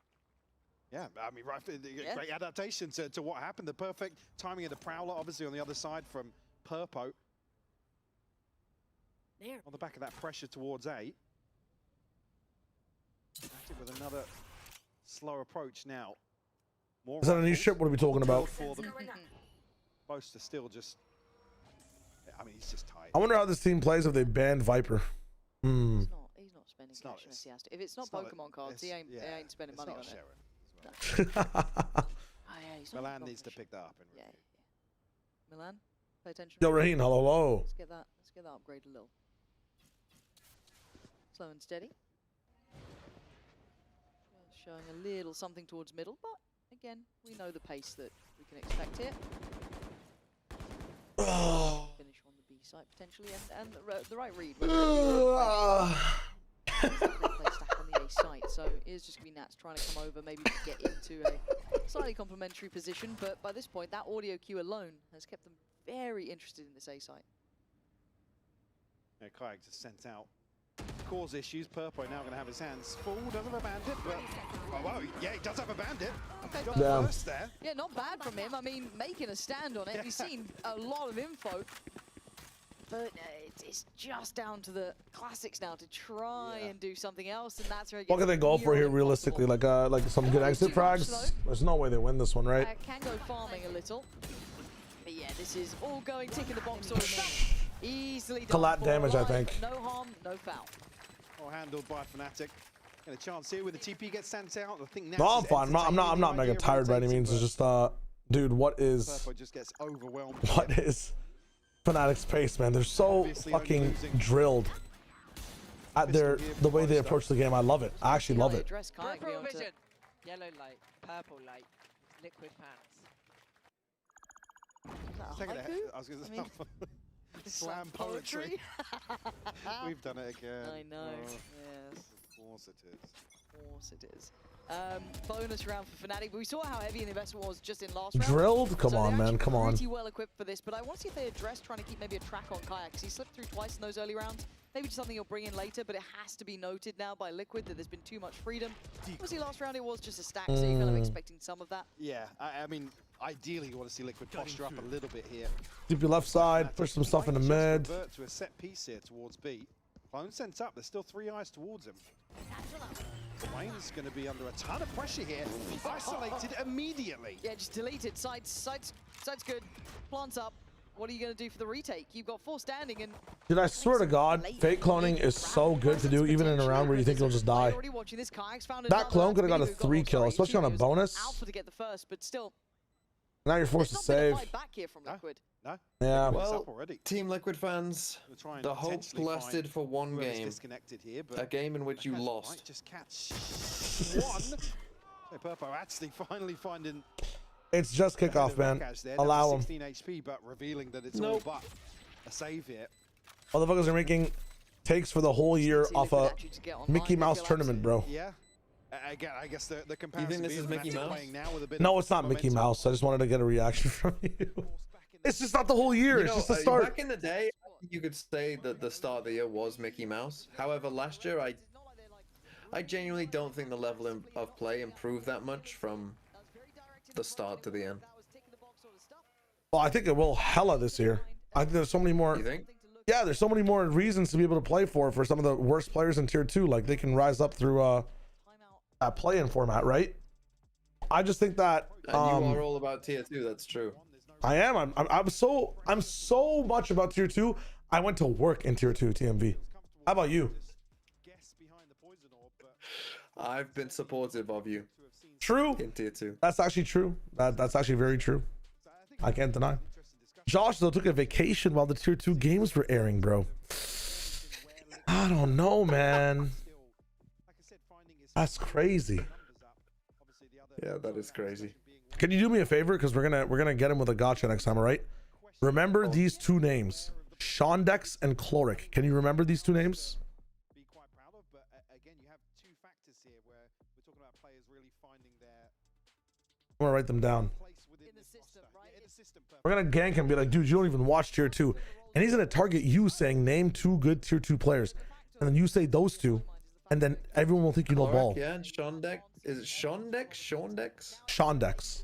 Yeah, I mean, right, great adaptation to what happened. The perfect timing of the Prowler, obviously, on the other side from Purpo. There. On the back of that pressure towards A. With another slow approach now. More Is that a new ship? What are we talking about? Most are still just... I mean, he's just tight. I wonder how this team plays if they banned Viper. He's not spending cash unless he has to. If it's not it's not Pokemon cards, he ain't spending money on it. Milan needs to pick that up. Yeah. Milan, pay attention. Yo, Raheen, hello. Let's get that upgrade a little. Slow and steady. Showing a little something towards middle, but again, we know the pace that we can expect here. Finish on the B site potentially, and the right read. They play stack on the A site, so it is just gonna be Nats trying to come over, maybe get into a slightly complementary position. But by this point, that audio cue alone has kept them very interested in this A site. Yeah, Kayak just sent out. Cause issues. Purpo now going to have his hands full. Doesn't have a bandit, but oh wow, yeah, he does have a bandit. Okay, got the first there. Yeah, not bad from him. I mean, making a stand on it. We've seen a lot of info, but it's just down to the classics now to try and do something else, and that's where it What gets can they go for here realistically? Like some good exit frags? There's no way they win this one, right? Can go farming a little. But yeah, this is all going tick in the box sort of thing. Easily done. Collat damage, I think. No harm, no foul. Well handled by Fnatic. Get a chance here with the TP gets sent out. I think No, I'm fine. I'm not mega tired by any means. It's just dude, what is Purpo just gets overwhelmed. what is Fnatic's pace, man? They're so fucking drilled at the way they approach the game. I love it. I actually love it. Purple vision, yellow light, purple light, liquid pants. I was going to say slam poetry. We've done it again. I know. Oh, Yes. of course it is. Of course it is. Bonus round for Fnatic, but we saw how heavy the investment was just in last round. Drilled? Come so on, man. Come on. Pretty well equipped for this, but I want to see if they address trying to keep maybe a track on Kayak, because he slipped through twice in those early rounds. Maybe just something you'll bring in later, but it has to be noted now by Liquid that there's been too much freedom. Obviously, last round it was just a stack, so you're kind of expecting some of that. Yeah, I mean, ideally you want to see Liquid posture up a little bit here. Deep your left side, push some stuff in the mid. Revert to a set piece here towards B. Clone sent up, there's still 3 eyes towards him. Wayne's going to be under a ton of pressure here. Isolated immediately. Yeah, just deleted. Side's good. Plants up. What are you going to do for the retake? You've got 4 standing and... Dude, I swear to God, fake cloning is so good to do even in a round where you think you'll just die. That clone could have got a 3 kill, especially on a bonus. Alpha to get the first, but still. Now you're forced to save. Back here from Liquid. No. Yeah. Well, Team Liquid fans, the hope lasted for one game. Here, a game in which you lost. Just catch one. So Purpo actually finally finding... It's just kickoff, man. Allow him. 16 HP, but revealing that it's all but a save here. Motherfuckers are making takes for the whole year off a Mickey Mouse tournament, bro. Yeah. Again, I guess the You comparison think this is being Mickey Fnatic Mouse? playing now with a bit No, of it's not Mickey momentum. Mouse. I just wanted to get a reaction from you. It's just not the whole year. You It's know, just the start. back in the day, you could say that the start of the year was Mickey Mouse. However, last year, I genuinely don't think the level of play improved that much from the start to the end. Well, I think it will hella this year. I think there's so many more. You think? Yeah, there's so many more reasons to be able to play for some of the worst players in tier 2. Like they can rise up through that play-in format, right? I just think that And you are all about tier 2. That's true. I am. I'm so much about tier 2. I went to work in tier 2 TMV. How about you? I've been supportive of you. True. In tier 2. That's actually true. That's actually very true. I can't deny. Josh though took a vacation while the tier 2 games were airing, bro. I don't know, man. That's crazy. Yeah, that is crazy. Can you do me a favor? Because we're gonna get him with a gotcha next time, all right? Remember these two names, Shondex and Chloric. Can you remember these two names? I'm gonna write them down. We're gonna gank him and be like, dude, you don't even watch tier 2. And he's gonna target you saying name 2 good tier 2 players. And then you say those 2. And then everyone will think you know ball. Yeah, and Shondex. Is it Shondex? Shondex? Shondex.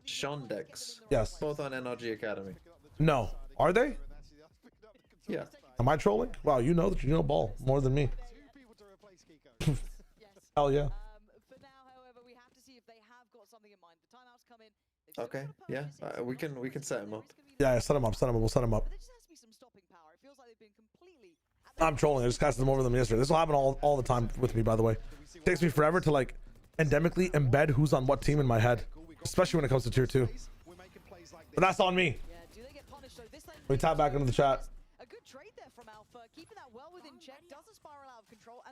Shondex. Yes. Both on NRG Academy. No. Are they? Yeah. Am I trolling? Wow, you know that you know ball more than me. Hell yeah. Okay. Yeah. We can set him up. Yeah, set him up. We'll set him up. I'm trolling. I just casted them over them yesterday. This will happen all the time with me, by the way. It takes me forever to like endemically embed who's on what team in my head, especially when it comes to tier 2. But that's on me. Let me tap back into the chat.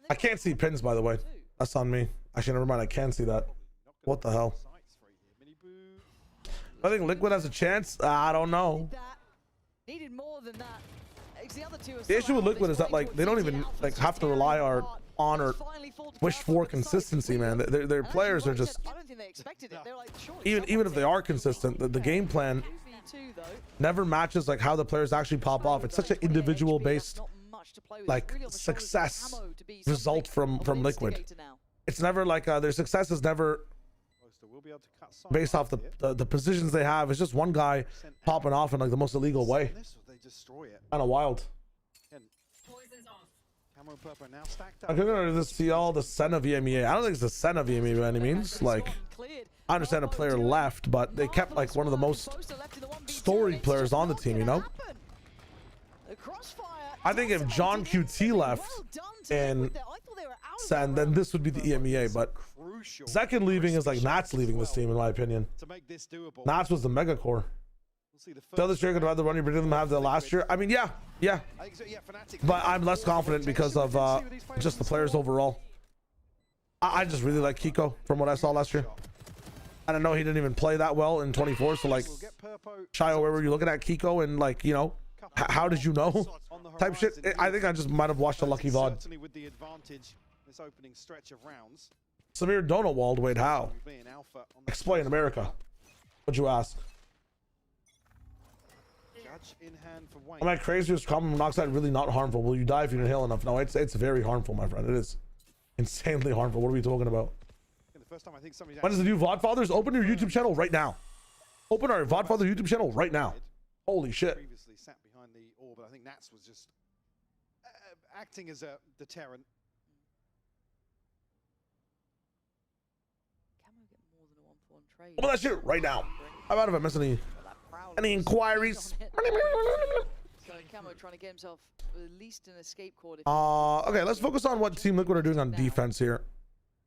I can't see pins, by the way. That's on me. Actually, never mind. I can see that. What the hell? I think Liquid has a chance. I don't know. Needed more than that. The issue with Liquid is that like they don't even like have to rely on or wish for consistency, man. Their players are just even if they are consistent, the game plan never matches like how the players actually pop off. It's such an individual based like success result from Liquid. It's never like their success is never based off the positions they have. It's just one guy popping off in like the most illegal way. Kind of wild. I'm gonna just see all the Sen of Emea. I don't think it's the Sen of Emea by any means. Like, I understand a player left, but they kept like one of the most storied players on the team, you know? I think if John QT left in Sen, then this would be the EMEA, but Second leaving is like Nats leaving this team, in my opinion. Nats was the mega core. So this year could rather run your them have the last year. I mean, yeah. But I'm less confident because of just the players overall. I just really like Kiko from what I saw last year. And I know he didn't even play that well in 24. So like, Shio, where were you looking at Kiko and like, you know, how did you know? Type shit. I think I just might have watched a lucky VOD. Samir Donowald, wait, how? Explain, America. What'd you ask? Am I crazy? Is carbon monoxide really not harmful? Will you die if you inhale enough? No, it's very harmful, my friend. It is insanely harmful. What are we talking about? When is the new VOD Fathers? Open your YouTube channel right now. Open our VOD Father YouTube channel right now. Holy shit. Previously sat behind the orb, but I think Nats was just acting as a deterrent. Open that shit right now. How about if I miss any inquiries? Camo trying to get himself at least an escape cord. Okay, let's focus on what Team Liquid are doing on defense here.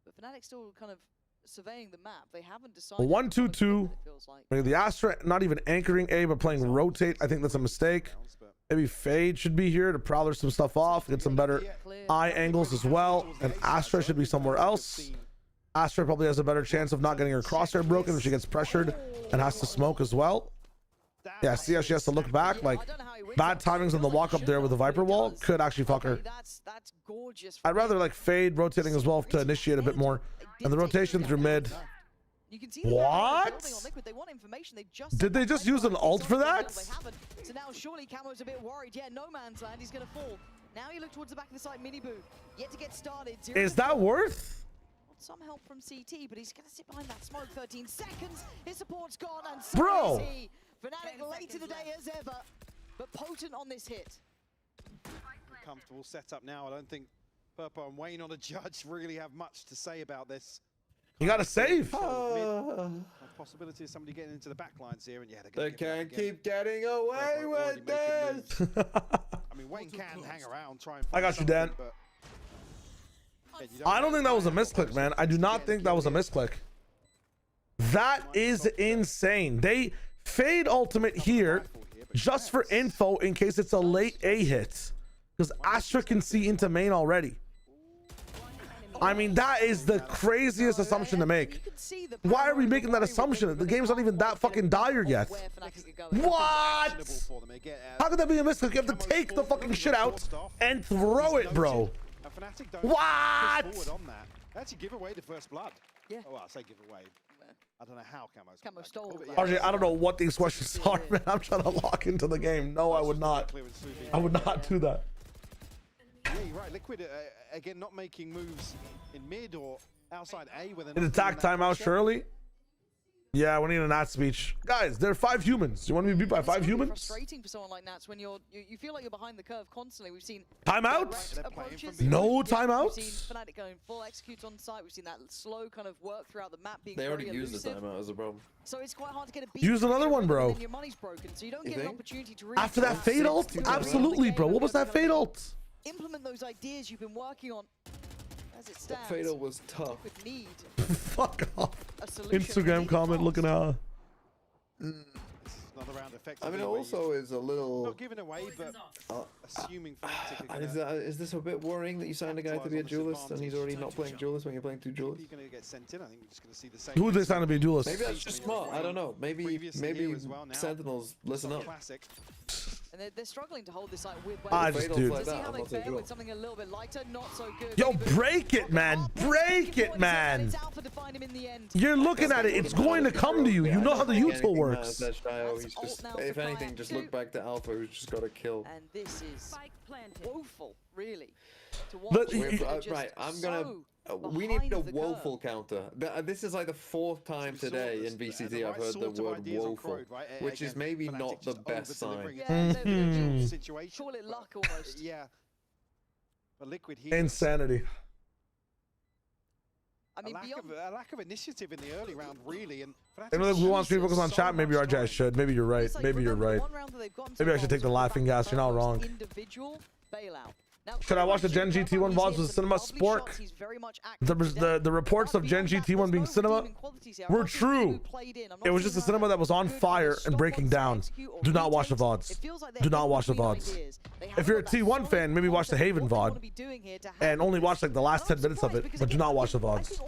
But Fnatic still kind of surveying the map. They haven't decided. 1-2-2. Maybe the Astra not even anchoring A, but playing rotate. I think that's a mistake. Maybe Fade should be here to prowler some stuff off, get some better eye angles as well. And Astra should be somewhere else. Astra probably has a better chance of not getting her crosshair broken if she gets pressured and has to smoke as well. Yeah, see how she has to look back? Like, bad timings on the walk up there with the Viper wall could actually fuck her. I'd rather like Fade rotating as well to initiate a bit more And the rotation through mid. You can see What? They want information. They just Did they just use an ult for that? They haven't. So now surely Camo's a bit worried. Yeah, no man's land. He's going to fall. Now you look towards the back of the site. Mibr yet to get started. Is that worth? Some help from CT, but he's going to sit behind that smoke. 13 seconds. His support's gone. And so Bro. is he. Fnatic late in the day as ever, but potent on this hit. Comfortable setup now. I don't think Purpo and Wayne on a judge really have much to say about this. You got to save. A possibility of somebody getting into the back lines here, and yeah, They can't keep getting away with this. I mean, Wayne can hang around, try and I got you, Dan. but, yeah, I don't think that was a misclick, man. I do not think that was a misclick. That is insane. They fade ultimate here just for info in case it's a late A hit. Because Astra can see into main already. I mean, that is the craziest assumption to make. Why are we making that assumption? The game's not even that fucking dire yet. What? How could that be a misclick? You have to take the fucking shit out and throw it, bro. What? Actually give away the first blood. Yeah. Oh, well, I say give away. I don't know how Camo stole. RJ, I don't know what these questions are, man. I'm trying to lock into the game. No, I would not. I would not do that. Yeah, you're right. Liquid, again, not making moves in mid or outside A. An attack timeout, Shirley. Yeah, we need an Nat speech. Guys, there are 5 humans. You want me to beat by 5 humans? Frustrating for someone like Nats when you feel like you're behind the curve constantly. We've seen timeouts. No timeouts. We've seen Fnatic going full executes on site. We've seen that slow kind of work throughout the map being They already very used the elusive. timeout as a problem. So it's quite hard to get a beat. Use another one, bro. Your money's broken, so you don't get an opportunity to really After that fade ult? Absolutely, bro. What was that fade ult? Implement those ideas you've been working on. As it stands, That fatal was tough. Liquid need Fuck off. a solution. Instagram comment looking out. Another round I mean, it also is a little. Not giving away, but assuming Fnatic is this a bit worrying that you signed a guy to be a duelist and he's already not playing duelist when you're playing 2 duelists? He's going to get sent in. I think we're just going to see the same. Who they signed to be a duelist? Maybe that's just smart. I don't know. Maybe Sentinels listen up. Classic. And they're struggling to hold this site with I just do. to see how they fare with something a little bit lighter, not so good. Yo, break it, man. Break it, man. You're looking at it. It's going to come to you. You know how the util works. If anything, just look back to Alpha, who's just got a kill. And this is woeful, really. To watch. Right, I'm gonna. We need a woeful counter. This is like the 4th time today in VCT I've heard the word woeful, which is maybe not the best sign. Call it luck almost. Yeah. But Liquid here. Insanity. I mean, a lack of initiative in the early round, really. And Who wants me to focus on chat? Maybe RJ I should. Maybe you're right. Maybe you're right. Maybe I should take the laughing gas. You're not wrong. Individual bailout. Should I watch the Gen G T1 VODs with Cinema Spork? The reports of Gen G T1 being cinema were true. It was just a cinema that was on fire and breaking down. Do not watch the VODs. Do not watch the VODs. If you're a T1 fan, maybe watch the Haven VOD and only watch like the last 10 minutes of it, but do not watch the VODs.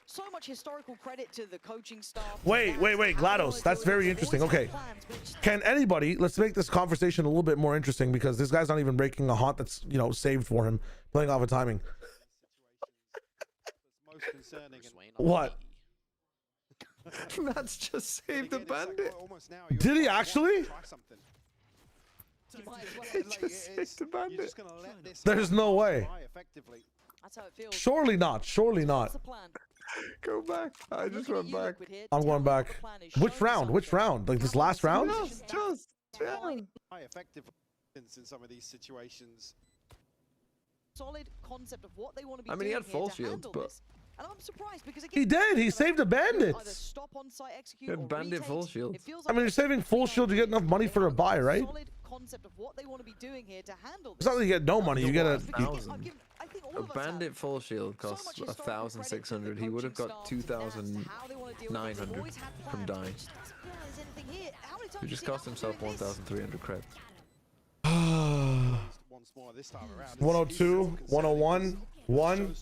So much historical credit to the coaching staff. Wait, GLaDOS. That's very interesting. Okay. Can anybody, let's make this conversation a little bit more interesting because this guy's not even breaking a haunt that's, you know, saved for him, playing off of timing. What? That's just saved the bandit. Did he actually? There's no way. That's how it feels. Surely not. Surely not. Go back. I just went back. I'm going back. Which round? Which round? Like this last round? Just high effective in some of these situations. Solid concept of what they want to be I mean, he had full shields, but and I'm surprised because he did. He saved a bandit. He had bandit full shield. I mean, you're saving full shield to get enough money for a buy, right? Concept of what they want to be doing here to handle it's not that you get no money. You get a. A bandit full shield costs 1,600. He would have got 2,900 from dying. He just cost himself 1,300 credits. 102, 101, 1,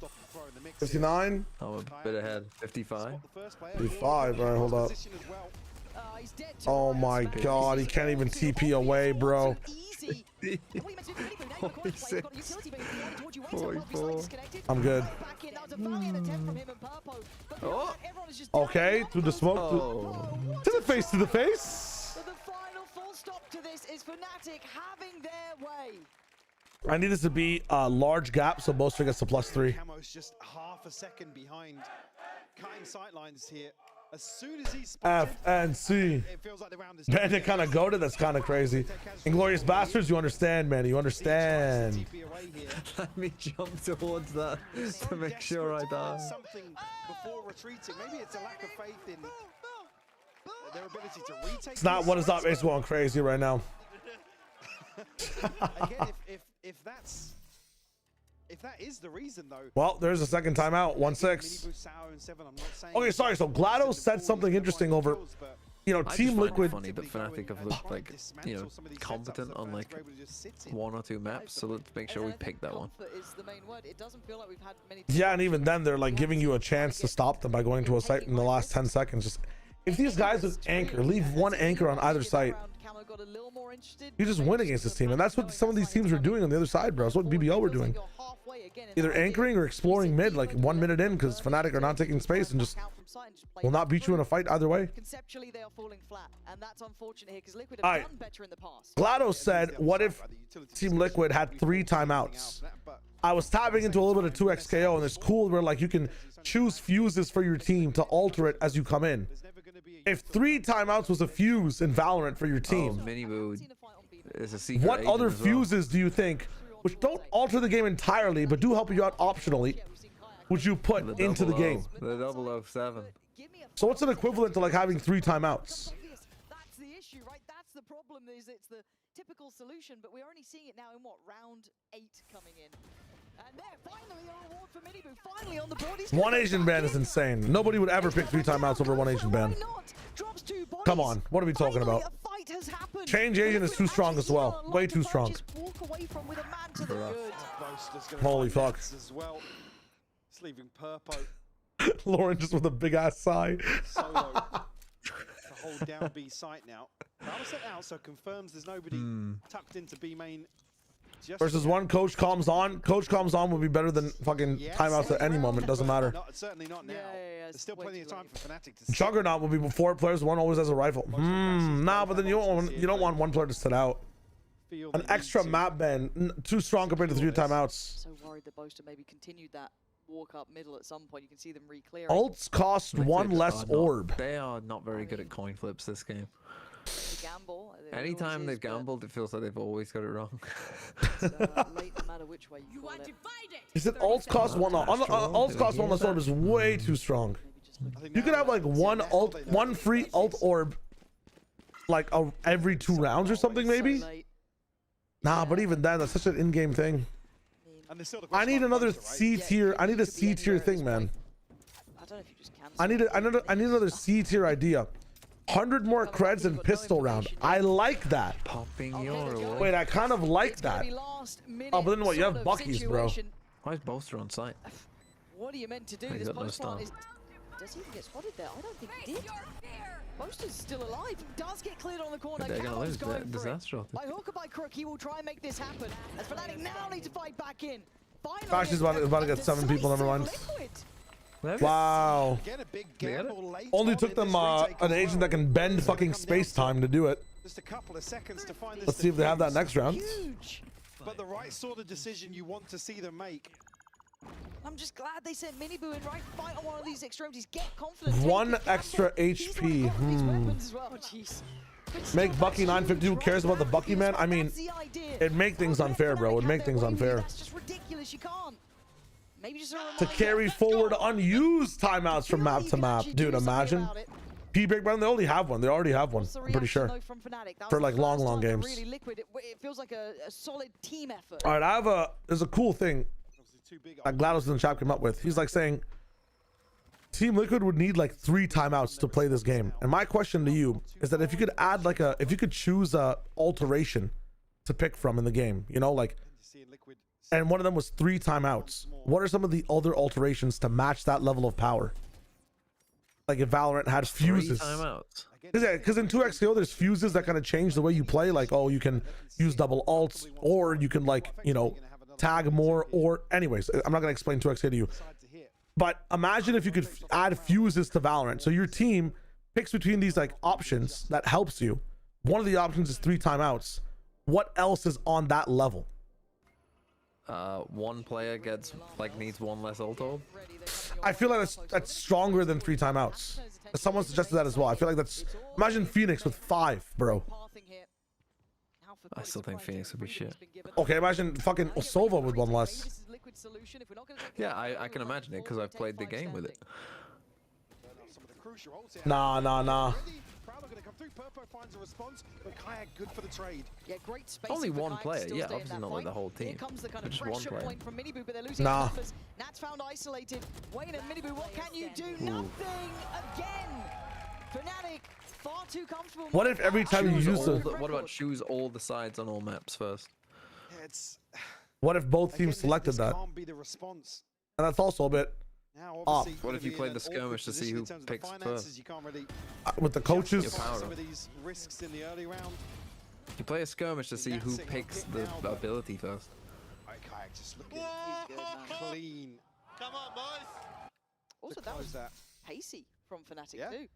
59. I'm a bit ahead. 55. 55. All right, hold up. Oh my God, he can't even TP away, bro. I'm good. Oh. Okay, to the smoke. To the face, to the face. But the final full stop to this is Fnatic having their way. I need this to be a large gap, so Boaster gets the +3. Camo's just half a second behind, cutting sightlines here. As soon as he's F and C. it feels like the round is Bandit kind of goaded. That's kind of crazy. Inglorious Bastards, you understand, man. You understand. Let me jump towards that to make sure I die. Something before retreating. Maybe it's a lack of faith in their ability to retake. It's not what is up. It's going crazy right now. Again, if that is the reason though. Well, there's a second timeout. 1-6. Okay, sorry. So GLaDOS said something interesting over, you know, I Team just find it Liquid. funny that Fnatic have looked like, you know, competent on like 1 or 2 maps. So let's make sure we pick that one. Yeah, and even then, they're like giving you a chance to stop them by going to a site in the last 10 seconds. Just if these guys with anchor, leave one anchor on either site, you just win against this team. And that's what some of these teams are doing on the other side, bro. That's what BBL were doing. Either anchoring or exploring mid, like 1 minute in, because Fnatic are not taking space and just will not beat you in a fight either way. Conceptually, they are falling flat, and that's unfortunate here because Liquid All have right. done better in the past. GLaDOS said, what if Team Liquid had 3 timeouts? I was tapping into a little bit of 2xKO, and it's cool where like you can choose fuses for your team to alter it as you come in. If 3 timeouts was a fuse in Valorant for your team, Mibr is a secret what agent other as well. fuses do you think, which don't alter the game entirely, but do help you out optionally, would you put into the game? The 007. So what's an equivalent to like having 3 timeouts? That's the issue, right? That's the problem. Is it's the typical solution, but we're only seeing it now in what, round 8 coming in. And there, finally a reward for Mibr. Finally on the board. He's 1 Asian ban is insane. Nobody would ever pick 3 timeouts over 1 Asian ban. Come on, what are we talking about? Change Asian is too strong as well. Way too strong. Holy fuck. As well. It's leaving Purpo Lauren just with a big ass sigh. solo to hold down B site now. Battle set out, so confirms there's nobody tucked into B main. Just Versus yet. 1 coach calms on. Coach calms on would be better than fucking timeouts at any moment. Doesn't matter. Certainly not now. There's still plenty of time for Fnatic to Juggernaut will be before players. 1 always has a rifle. Nah, but then you don't want 1 player to sit out. An extra map ban, too strong compared to 3 timeouts. So worried that Boaster maybe continued that walk up middle at some point. You can see them re-clearing. Ults cost 1 less orb. They are not very good at coin flips this game. Gamble. Anytime they've gambled, it feels like they've always got it wrong. Late, no matter which way you call it. Is it ults cost 1? Ults cost 1 less orb is way too strong. You could have like 1 free ult orb, like every 2 rounds or something maybe. Nah, but even then, that's such an in-game thing. I need another C tier. I need a C tier thing, man. I need another C tier idea. 100 more creds and pistol round. I like that. Popping your Wait, I kind of like that. Oh, but then what? You have Bucky's, bro. Why is Boaster on site? What are you meant to do? He's This got no post plant stun. is... Does he even get spotted there? I don't think he did. Boaster's still alive. Does get cleared on the corner. They're gonna Camo's lose. going for it. Disaster. By hook or by crook, he will try and make this happen. As Fnatic now need to fight back in. Finally, Gosh, he's about to get 7 people. Never mind. Wow. Again, a big gamble late Only on took in them this retake an as agent well. that can bend fucking space time to do it. Just a couple of seconds to find this. Let's see if they have that next round. Huge. But the right sort of decision you want to see them make. I'm just glad they sent Mibr in, right? Fight on one of these extremities. Get confident. 1 take the extra gamble. He's the one who got HP. these weapons as well. Jeez. But Make still, Bucky that's 950. Who huge, cares right? about the Bucky, man? I mean, That's the idea. it'd make things unfair, bro. It'd make things unfair. That's just ridiculous. You can't. Maybe just a To reminder. carry forward unused timeouts from map to map. Dude, imagine. P-Break, man, they only have one. They already have one. I'm pretty sure. For like long games. Really liquid. It feels like a solid team effort. All right, there's a cool thing that GLaDOS in the chat came up with. He's like saying, Team Liquid would need like 3 timeouts to play this game. And my question to you is that if you could add like if you could choose a alteration to pick from in the game, you know, like, and one of them was 3 timeouts. What are some of the other alterations to match that level of power? Like if Valorant had fuses. Timeouts. Because in 2XKO there's fuses that kind of change the way you play. Like, oh, you can use double ults, or you can, like, you know, tag more, or anyways, I'm not gonna explain 2XKO to you. But imagine if you could add fuses to Valorant. So your team picks between these like options that helps you. One of the options is 3 timeouts. What else is on that level? One player gets needs 1 less ulti. I feel like that's stronger than 3 timeouts. Someone suggested that as well. I feel like that's, imagine Phoenix with 5, bro. I still think Phoenix would be shit. Okay, imagine fucking Sova with 1 less. Yeah, I can imagine it because I've played the game with it. Nah. Only one player, yeah, obviously not like the whole team. But just one player. Nah. Nats found isolated. Wayne and Minibu, what can you do? Nothing again. Fnatic far too comfortable. What if every time you use the... What about choose all the sides on all maps first? What if both teams selected that? And that's also a bit off. What if you played the skirmish to see who picks first? With the coaches? You play a skirmish to see who picks the ability first. Clean. Come on, boys. Also, that was pacey from Fnatic too.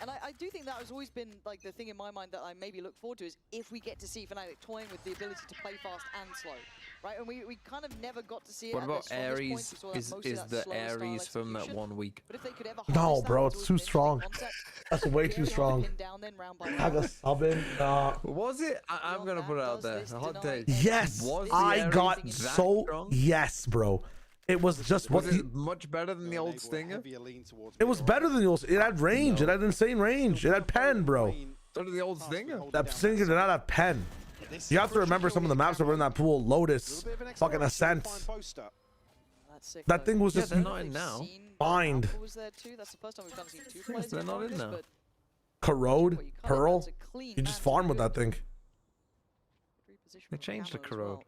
And I do think that has always been like the thing in my mind that I maybe look forward to, is if we get to see Fnatic toying with the ability to play fast and slow, right? And we kind of never got to see it. What about Ares? Is the Ares from that 1 week? No, bro, it's too strong. That's way too strong. I got subbing. Was it? I'm gonna put it out there. A hot take. Yes, I got so strong? Yes, bro. It was just was it much better than the old Stinger? It was better than the old. It had range. It had insane range. It had pen, bro. So did the old Stinger. That Stinger did not have pen. You have to remember some of the maps that were in that pool. Lotus, fucking Ascent. That thing was just they're not in now. Bind. Yes, they're not in now. Corrode, Pearl. You just farm with that thing. They changed the Corrode.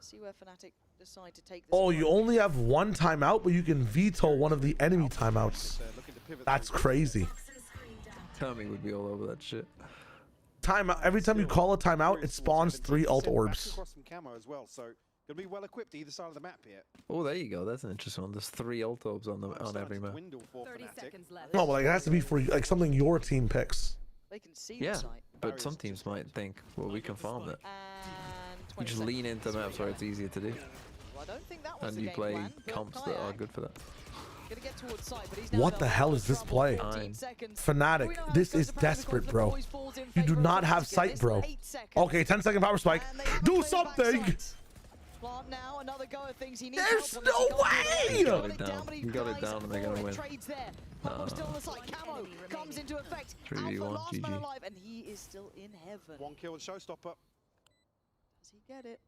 See where Fnatic decide to take this. Oh, you only have 1 timeout, but you can veto one of the enemy timeouts. That's crazy. Tommy would be all over that shit. Timeout. Every time you call a timeout, it spawns 3 ult orbs. Gonna be well equipped either side of the map here. Oh, there you go. That's an interesting one. There's 3 ult orbs on every map. 30 seconds left. No, but like it has to be for like something your team picks. They can see Yeah, the site. but some teams might think, well, we can farm that. You just lean into maps where it's easier to do. Well, I don't think that was And you play comps that are good for that. Gonna get towards site, but he's now What the done hell is this play? 15 seconds. Fnatic, this is desperate, bro. You do not have sight, bro. Okay, 10-second power spike. Do something! Plant now, another go at things. He needs There's help no on way! the goal. He got it down, but he You got it dies down and they're gonna win. Trades there. Purple still on the side. Camo comes into effect. 3v1, Alpha last man GG. alive, and he is still in heaven. 1 kill and showstopper. Does he get it?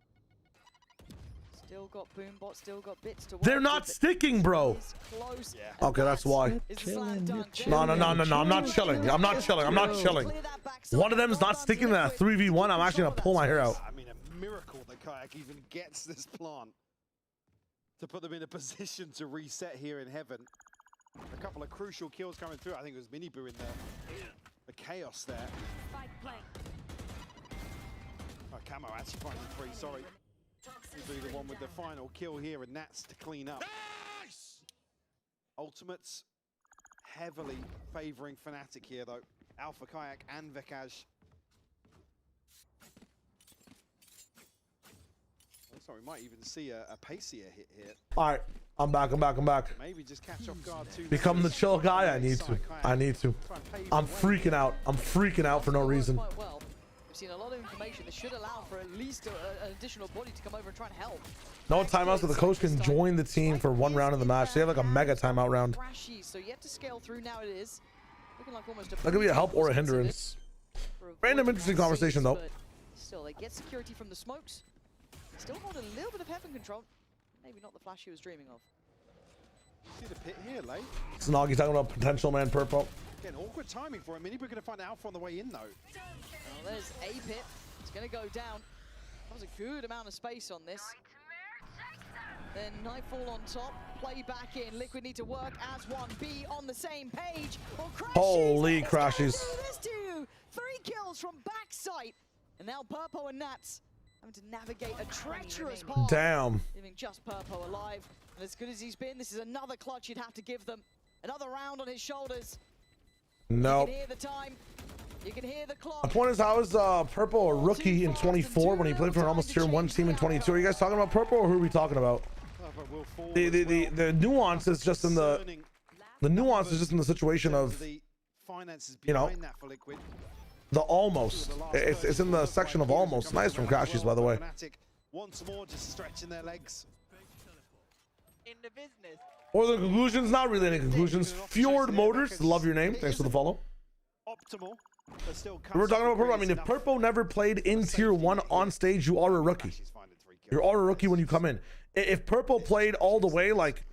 Still got Boombot, still got bits to work They're not with, sticking, bro. but close. Okay, that's why. Is the slam done? No, I'm not chilling. I'm not chilling. I'm not chilling. One of them is not sticking in that 3v1. I'm actually gonna pull my hair out. I mean, a miracle that Kayak even gets this plant to put them in a position to reset here in heaven. A couple of crucial kills coming through. I think it was Minibu in the chaos there. Oh, Camo actually finding 3, sorry. He'll be the one with the final kill here, and Nats to clean up. Nice! Ultimates heavily favouring Fnatic here, though. Alpha, Kayak, and Vekaj. Looks like we might even see a Pacier hit here. All right, I'm back. Maybe just catch off guard too. Become the chill guy. I need to. I'm freaking out. I'm freaking out for no reason. Quite well. We've seen a lot of information that should allow for at least an additional body to come over and try and help. No timeouts, but the coach can join the team for 1 round of the match. They have like a mega timeout round. So you have to scale through now. It is looking like almost a That could be a help or a hindrance. Random interesting conversation though. Still, they get security from the smokes. Still hold a little bit of heaven control. Maybe not the flash he was dreaming of. See the pit here, late. Snoggy talking about potential man purple. Again, awkward timing for him. We're going to find Alpha on the way in, though. Well, there's a pit. It's going to go down. That was a good amount of space on this. Then Nightfall on top, play back in. Liquid need to work as one, be on the same page. Or Holy crashes. This too. 3 kills from backside. And now Purpo and Nats having to navigate a treacherous path. Damn. Leaving just Purpo alive. And as good as he's been, this is another clutch you'd have to give them. Another round on his shoulders. No. You can hear the time. You can hear the clock. The point is, how is Purple a rookie in 24 when he played for an almost tier 1 team in 22? Are you guys talking about Purple, or who are we talking about? The nuance is just in the nuance is just in the situation of, you know, the almost. It's in the section of almost. Nice from Crashies, by the way. Once more, just stretching their legs. In the business. Or the conclusions, not really any conclusions. Fjord Motors, love your name. Thanks for the follow. Optimal, but still We're talking about Purple. I mean, if Purple never played in tier 1 on stage, you are a rookie. You're all a rookie when you come in. If Purple played all the way, like,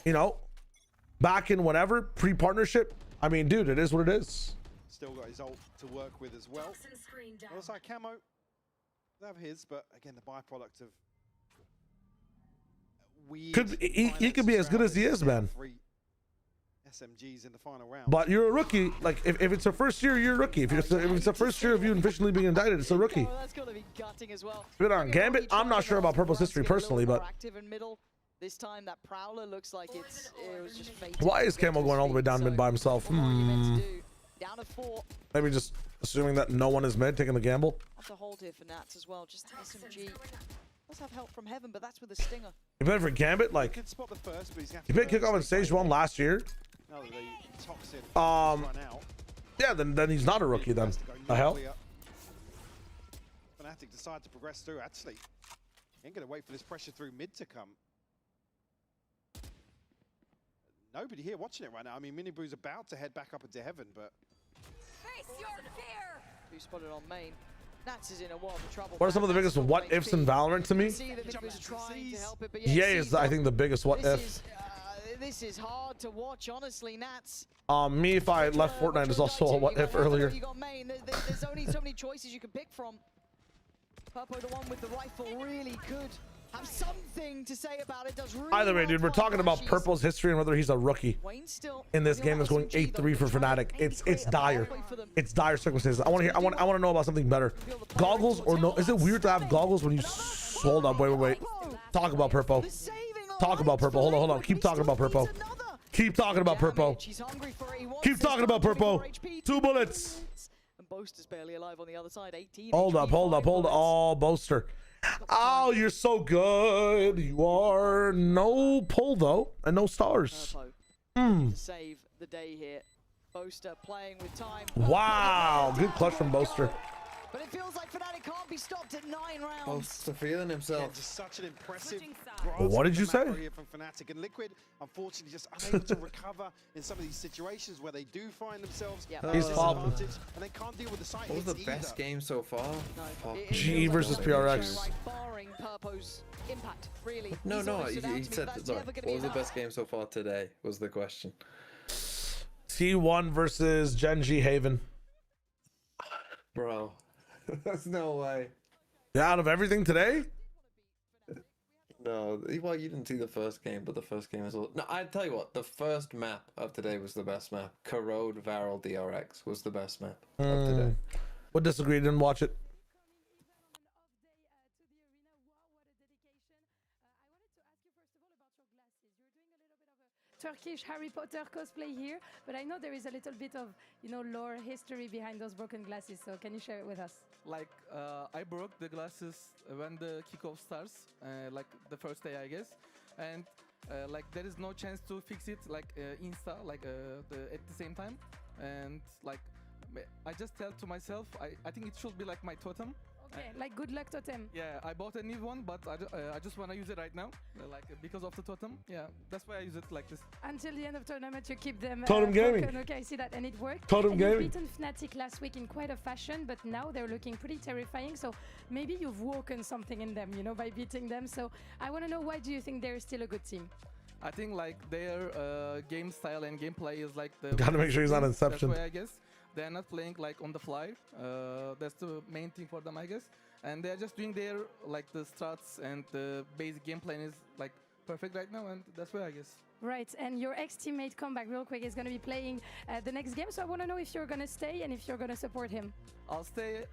you know, back in whatever, pre-partnership, I mean, dude, it is what it is. Still got his ult to work with as well. Also, Camo, they have his, but again, the byproduct of He could be as good as he is, man. SMGs in the final round. But you're a rookie. Like, if it's a first year, you're a rookie. If it's a first year of you officially being indicted, it's a rookie. That's gonna be gutting as well. But on Gambit, I'm not sure about Purple's history personally, but Active in middle. This time that Prowler looks like it was just fated. why is Camo going all the way down mid by himself? Down to 4. Maybe just assuming that no one is mid, taking the gamble. That's a hold here for Nats as well. Just SMG. Does have help from heaven, but that's with a stinger. You played for Gambit, like, he played kickoff on stage 1 last year. Yeah, then he's not a rookie then. The hell? Fnatic decide to progress through. Actually, ain't gonna wait for this pressure through mid to come. Nobody here watching it right now. I mean, Minibrew's about to head back up into heaven, but Face your fear. Who spotted on main? Nats is in a world of trouble. What are some of the biggest what ifs in Valorant to me? Yeah, is I think the biggest what if. This is hard to watch, honestly, Nats. Me if I left Fortnite is also a what if earlier. You got main. There's only so many choices you can pick from. Purpo, the one with the rifle, really could have something to say about it. Does really Either way, dude, we're talking about Purple's history and whether he's a rookie in this game that's going 8-3 for Fnatic. It's dire. It's dire circumstances. I want to hear. I want to know about something better. Goggles or no? Is it weird to have goggles when you? Hold up, wait. Talk about Purple. Talk about Purple. Hold on. Keep talking about Purple. Keep talking about Purple. Keep talking about Purple. 2 bullets. And Boaster's barely alive on the other side. 18. Hold up. Oh, Boaster. Oh, you're so good. You are. No pull though, and no stars. To save the day here. Boaster playing with time. Wow, good clutch from Boaster. But it feels like Fnatic can't be stopped at 9 rounds. Boaster feeling himself. Yeah, just such an impressive What did you say? From Fnatic and Liquid, unfortunately, just unable to recover in some of these situations where they do find themselves He's popping. and they can't deal with the site. What was the best game so far? GE versus PRX. Barring Purpo's impact, really. No, he said that. Sorry. What was the best game so far today? Was the question. T1 versus Genji Haven. Bro, there's no way. Yeah, out of everything today? No, well, you didn't see the first game, but the first game was all. No, I tell you what, the first map of today was the best map. Corrode Varel DRX was the best map of today. Would disagree, didn't watch it. Turkish Harry Potter cosplay here, but I know there is a little bit of, lore history behind those broken glasses, so can you share it with us? Like, I broke the glasses when the kickoff starts, like the first day, I guess, and like there is no chance to fix it, like insta, like at the same time, and like I just tell to myself, I think it should be like my totem. Okay, like good luck totem. Yeah, I bought a new one, but I just want to use it right now, like because of the totem. Yeah, that's why I use it like this. Until the end of tournament, you keep them Totem gaming. broken. Okay, I see that, and it worked. Totem and gaming. You've beaten Fnatic last week in quite a fashion, but now they're looking pretty terrifying. So maybe you've woken something in them, by beating them. So I want to know, why do you think they're still a good team? I think like their game style and gameplay is like the. Gotta make sure he's not Inception. That's why I guess they're not playing like on the fly. That's the main thing for them, I guess. and they are just doing their like the strats and the basic game plan is like perfect right now, and that's why I guess. Right, and your ex-teammate Comeback real quick is going to be playing the next game, so I want to know if you're going to stay and if you're going to support him. I'll stay.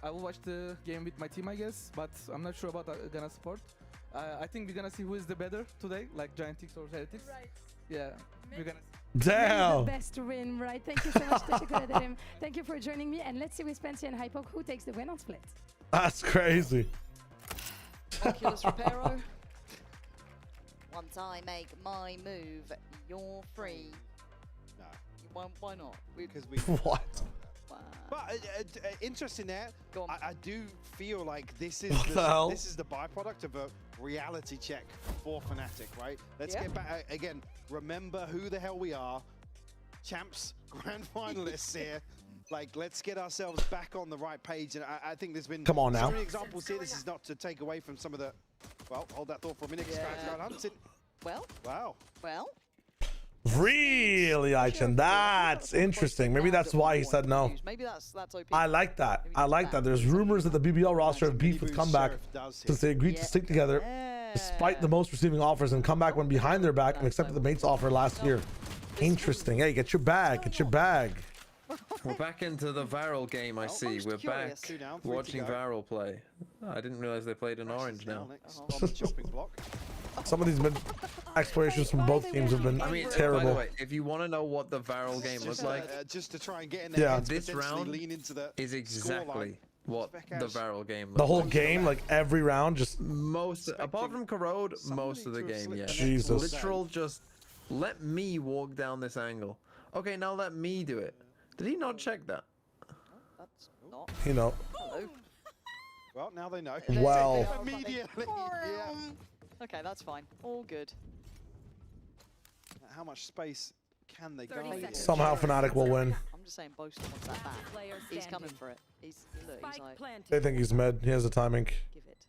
I will watch the game with my team, I guess, but I'm not sure about gonna support. I think we're gonna see who is the better today, like Giantix or Heretics. Right. Yeah, we're gonna. Damn. The best win, right? Thank you so much, Teshikuredim. Thank you for joining me, and let's see with Spencer and Hypoke who takes the win on Split. That's crazy. Oculus Reparo. Once I make my move, you're free. No. Why not? Because we. What? Wow. But interesting there. Go on. I do feel like this is What the hell? this is the byproduct of a reality check for Fnatic, right? Let's get back again. Remember who the hell we are. Champs, grand finalists here. Like, let's get ourselves back on the right page. And I think there's been Come on so now. many examples here. This is not to take away from some of the. Well, hold that thought for a minute. Yeah. Hunting. Well. Wow. Well. Really, Aichen? That's interesting. Maybe that's why he said no. Maybe that's OP. I like that. I like that. There's rumors that the BBL roster have beef with Comeback since they agreed to stick together despite the most receiving offers, and Comeback went behind their back and accepted the mate's offer last year. Interesting. Hey, get your bag. Get your bag. We're back into the Varel game, I see. We're back watching Varel play. I didn't realize they played in orange now. Some of these mid explorations from both teams have been terrible. By the way, if you want to know what the Varel game looks like, just to try and get in there, yeah, this round is exactly what the Varel game looks the whole like. game, like every round, just most, apart from Corrode, most of the game, yeah. Jesus. Literal, just let me walk down this angle. Okay, now let me do it. Did he not check that? That's not. You know. Hello. Well, now they know. Well. Immediately. Yeah. Okay, that's fine. All good. How much space can they go? Somehow Fnatic will win. I'm just saying, Boaston wants that back. He's coming for it. He's like. They think he's mid. He has the timing. Give it.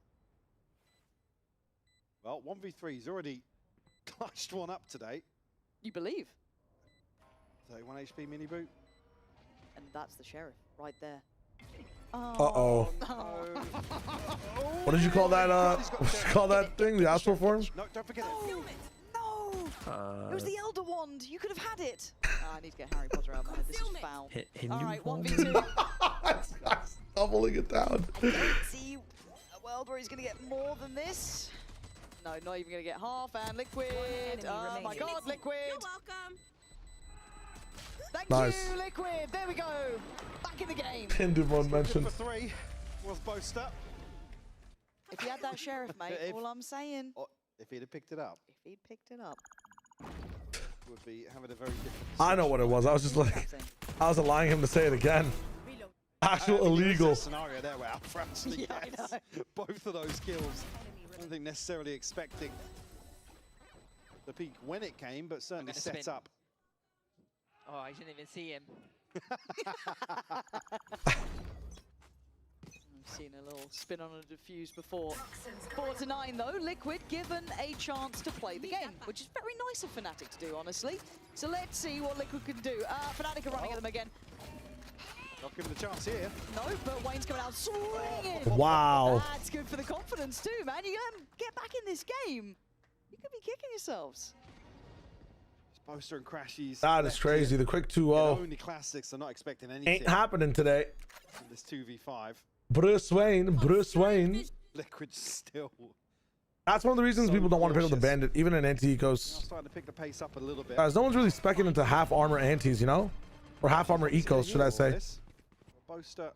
Well, 1v3. He's already clutched one up today. You believe? 31 HP mini boot. And that's the sheriff right there. Uh-oh. What did you call that? What did you call that thing? The astral form? No, don't forget it. No! It was the Elder Wand. You could have had it. I need to get Harry Potter out of my head. This is foul. All right, 1v2. Doubling it down. See a world where he's going to get more than this. No, not even going to get half. And Liquid. Oh my God, Liquid. You're welcome. Thank Nice. you, Liquid. There we go. Back in the game. Kindevon mentioned. For 3 was Boaster. If you had that sheriff, mate, all I'm saying. If he'd have picked it up. If he'd picked it up. Would be having a very different. I know what it was. I was just like, I was allowing him to say it again. Actual illegal. Scenario there where Alpha actually gets both of those kills. I don't think necessarily expecting the peak when it came, but certainly set up. Oh, I didn't even see him. I've seen a little spin on a defuse before. 4-9 though, Liquid given a chance to play the game, which is very nice of Fnatic to do, honestly. So let's see what Liquid can do. Fnatic are running at them again. Not given a chance here. No, but Wayne's coming out swinging. Wow. That's good for the confidence too, man. You get back in this game. You could be kicking yourselves. Boaster and Crashies. That is crazy. The quick 2-0. Only classics. They're not expecting anything. Ain't happening today. In this 2v5. Bruce Wayne. Bruce Wayne. Liquid still. That's one of the reasons people don't want to pick up the bandit, even in anti-ecos. Starting to pick the pace up a little bit. Guys, no one's really specking into half armor antis, you know? Or half armor ecos, should I say? Boaster.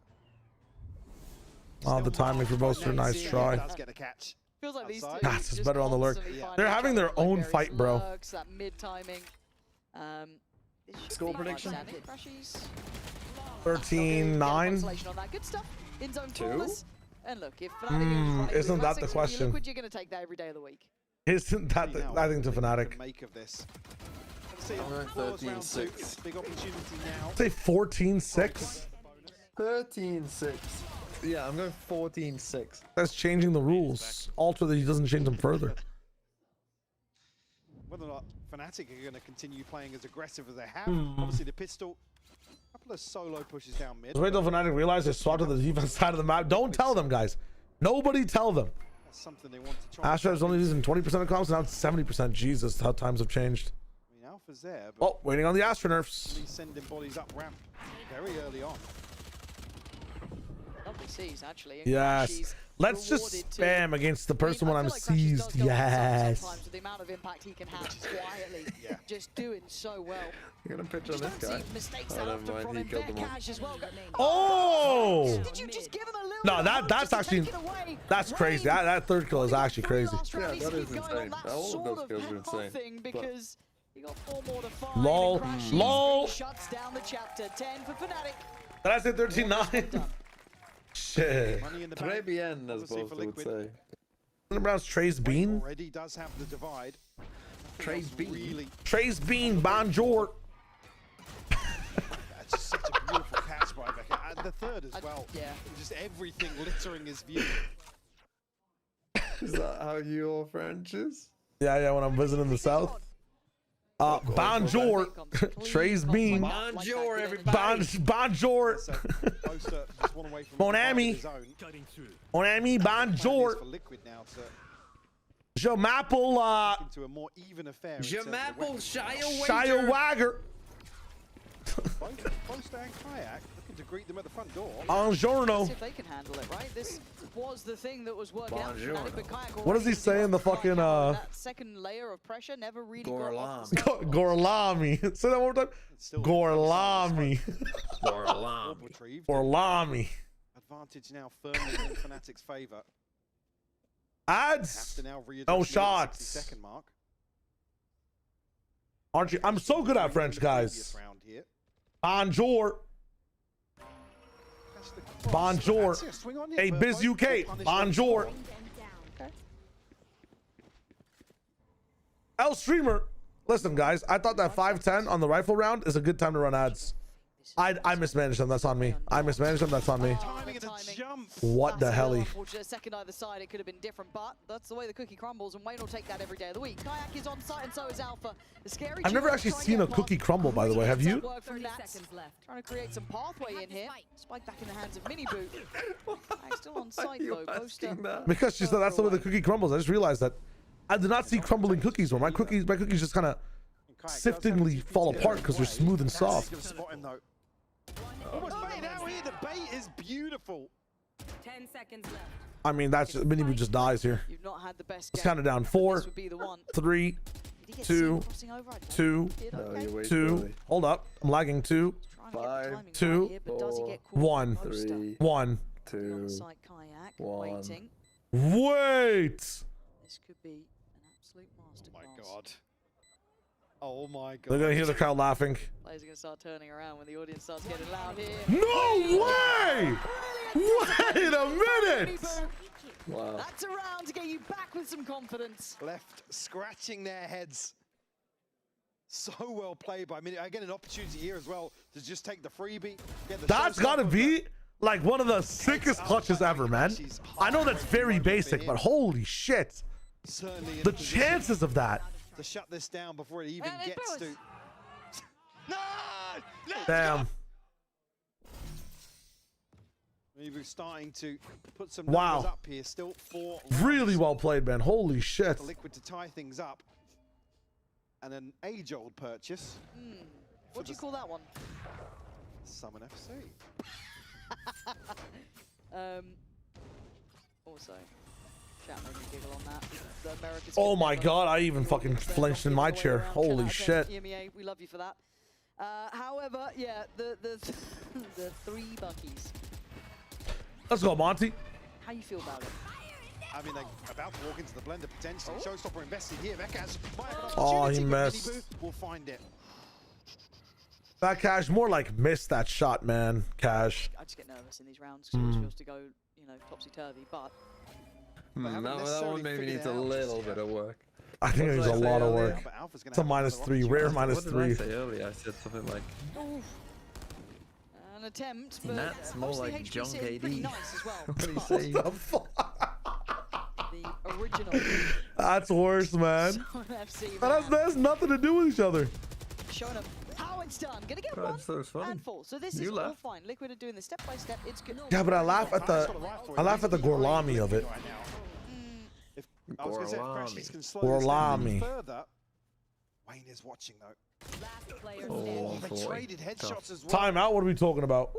Oh, the timing for Boaster. Nice try. Does get a catch. Feels like these two That's just better on the lurk. They're having their own fight, bro. Lurks, that mid timing. Score prediction? 13-9. On that. Good stuff. In zone 2? And look, if Isn't that the question? Liquid, you're going to take that every day of the week. Isn't that the, I think, to Fnatic? Make of this. I'm going 13-6. Big opportunity now. Say 14-6. 13-6. Yeah, I'm going 14-6. That's changing the rules. Alter that he doesn't change them further. Whether or not Fnatic are going to continue playing as aggressive as they have. Obviously, the pistol couple of solo pushes down mid. Wait till Fnatic realize they swapped to the defense side of the map. Don't tell them, guys. Nobody tell them. That's something they want to try. Astra is only using 20% of comms, now it's 70%. Jesus, how times have changed. I mean, Alpha's there, but Oh, waiting on the Astra nerfs. he's sending bodies up ramp very early on. Lovely sees, actually. And Yes. she's Let's just rewarded spam against the person when I I'm feel like Crashes does seized. go on Yes. sometimes with the amount of impact he can have quietly. Yeah. Just doing so well. You're gonna pitch on Just this don't guy. see mistakes Oh, that never often mind, from he him. killed them all. Cash as well. Oh! Did you just give him a little No, bit of that hope that's just to actually take it away? that's crazy. That third kill is actually crazy. Last round Yeah, needs that to is keep going on insane. that All of sort those of kills are insane, thing but- because you got 4 more to 5. Lol. and Crashes Lol. shuts down the chapter. 10 for Fnatic. Did I say 13-9? Shit. Money in the Très bank. bien, as Obviously both for would Liquid. say. Brown's Trey's Bean. Already does have the divide. Trey's Bean. Really, Trey's Bean, Bonjour. that's just such a beautiful catch by Becca. And the third as well. Yeah. Just everything littering his view. Is that how your French is? Yeah, when I'm visiting the south. Bonjour. Trey's Bean. Bonjour, everybody. Bonjour. Poster just one away from Mon the fire of ami. his own. Mon ami, bonjour. For Liquid now to Je m'appelle into a more even affair. Je m'appelle Shia Shia Wagger. Both Poster and Kayak looking to greet them at the front door. Buongiorno. See if they can handle it, right? This was the thing that was working out for Fnatic, but Kayak What does he already say in the fucking that second layer of pressure never really got off the start. Gorlami. Say that one more time. Gorlami. Orb retrieved. Gorlami. Advantage now firmly in Fnatic's favour. Have Ads. to now readjust No the shots. 60-second mark. Aren't you? I'm so good at French, guys. Round here. Bonjour. That's the cross. Bonjour. That's it, swing on you, Hey, Purpo. Biz They'll UK. punish Bonjour. them. L streamer. Listen, guys. I thought that 5-10 on the rifle round is a good time to run ads. I mismanaged them. That's on me. I mismanaged them. That's on me. Timing and a jump. What the hell? Unfortunate second either side, it could have been different, but that's the way the cookie crumbles, and Wayne will take that every day of the week. Kayak is on site, and so is Alpha. The scary I've never duo actually trying to seen get a cookie crumble, by the way. Have you? work from Nats. Trying to create some pathway in here. Spike back in the hands of Mini Boot. Still on site though. Poster. Because she said that's the way the cookie crumbles. I just realized that. I did not see crumbling cookies where my cookies just kind of siftingly fall apart because they're smooth and soft. Gonna spot him though. Almost bait now here. The bait is beautiful. 10 seconds left. I mean, that's Mini just dies here. You've not had the best Let's game. count it down. 4, This would be the one. 3, Did he get 2, seen crossing over? I don't 2, think he did. No, Okay. you're way 2. too early. Hold up. I'm lagging. 2, Trying to get the 5, timing 2, right here, but does he get caught? 1, Poster. 3, 1. 2, Onside Kayak, 1. waiting. Wait. This could be an absolute masterclass. Oh my god. Oh my god. They're gonna hear the crowd laughing. Players are going to start turning around when the audience starts getting loud here. No way! Wait a minute! Wow. That's a round to get you back with some confidence. Left scratching their heads. So well played by Mini. Again, an opportunity here as well to just take the freebie. Get the That's gotta showstopper. be like one of the sickest clutches ever, man. I know that's very basic, but holy shit. Certainly in The a position chances of that. to shut this down before it even gets to. No! Damn. We're starting to put some Wow. numbers up here. Still 4 Really rounds well played, man. Holy shit. for Liquid to tie things up. And an age-old purchase. What do you call that one? Summon FC. Also, chat made me giggle on that. The Americans Oh can my never god, I even fucking flinched in my the way chair. around. Holy Shout out to shit. Emea, we love you for that. However, yeah, the 3 Buckies. Let's go, Monty. How you feel about it? I mean, they're about to walk into the blender potentially. Showstopper invested here. Vekas might have an Oh, he opportunity, but missed. Mini Boo will find it. That Cash more like missed that shot, man. Cash. I just get nervous in these rounds because it always feels to go, you know, topsy-turvy, but... That one maybe needs a little bit of work. I think it needs a lot of work. It's a -3, rare What did I -3. say earlier? I said something like, An attempt, but Nats more obviously like HPC John pretty KD. nice as well. What do you but say? The fuck? The original That's worse, man. FC That has nothing to do with each other. showing them how it's done. Gonna get Bro, I one just thought it was funny. handful. So this You is all laugh. fine. Liquid are doing this step by step. It's good. Yeah, but I laugh at the Gorlami of it. I was going to say, if Crashies can slow this Gorlami. down further. Wayne is watching, though. Last player Oh, they boy. traded headshots as well. Timeout. What are we talking about?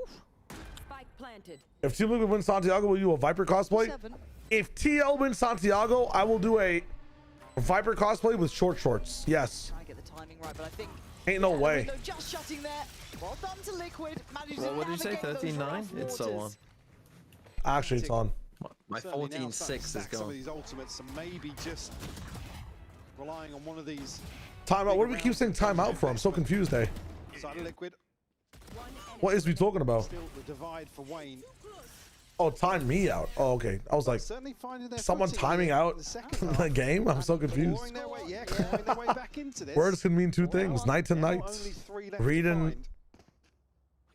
Spike planted. If Team Liquid wins Santiago, will you do a Viper cosplay? 7. If TL wins Santiago, I will do a Viper cosplay with short shorts. Yes. Try and get the timing right, but I think Ain't no way. window just shutting there. Well done to Liquid. Managed to What did you say? navigate those 13-9? rough It's so on. waters. Actually, it's on. My Certainly now 14-6 starting to is stack some of gone. these ultimates and maybe just relying on one of these. Timeout. What do we keep saying timeout for? I'm so confused, eh? Side of Liquid. What is we talking about? Still the divide for Wayne. Oh, time me out. Oh, okay. I was like, Certainly finding their someone footing timing here in the the second the game? I'm so confused. Clawing their way, clawing their way back into this. Words can mean two things. Night to Now night. only 3 left to Reading. find.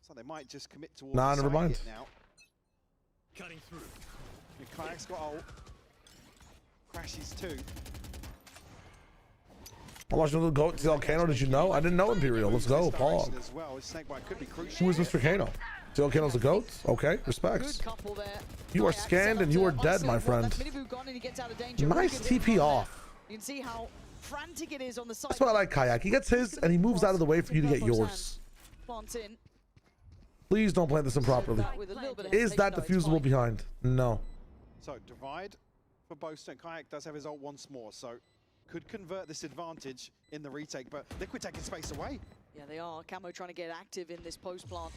So they might just commit towards Nah, the never side mind. hit now. Cutting through. And Kayak's got ult. Crashes too. I'm watching the GOAT TL Kano. Did you know? I didn't know Imperial. Let's go. Pog. As well. His snakebite could be crucial. Who is Mr. Kano? TL Kano's a GOAT? Okay. Respects. Good couple there. You are Kayak scanned set and up you to are dead, my isolate one. friend. That's Minibu gone and he gets out of danger. Nice Really good hit TP from off. there. You can see how frantic it is on the side. That's why I like Kayak. He gets his and he moves out of the way for you to get yours. Plants in. Please don't plant this improperly. With a little bit of Is that hesitation, though, it's defusable fine. behind? No. So divide for Boast, and Kayak does have his ult once more, so could convert this advantage in the retake, but Liquid taking space away. Yeah, they are. Camo trying to get active in this post plant,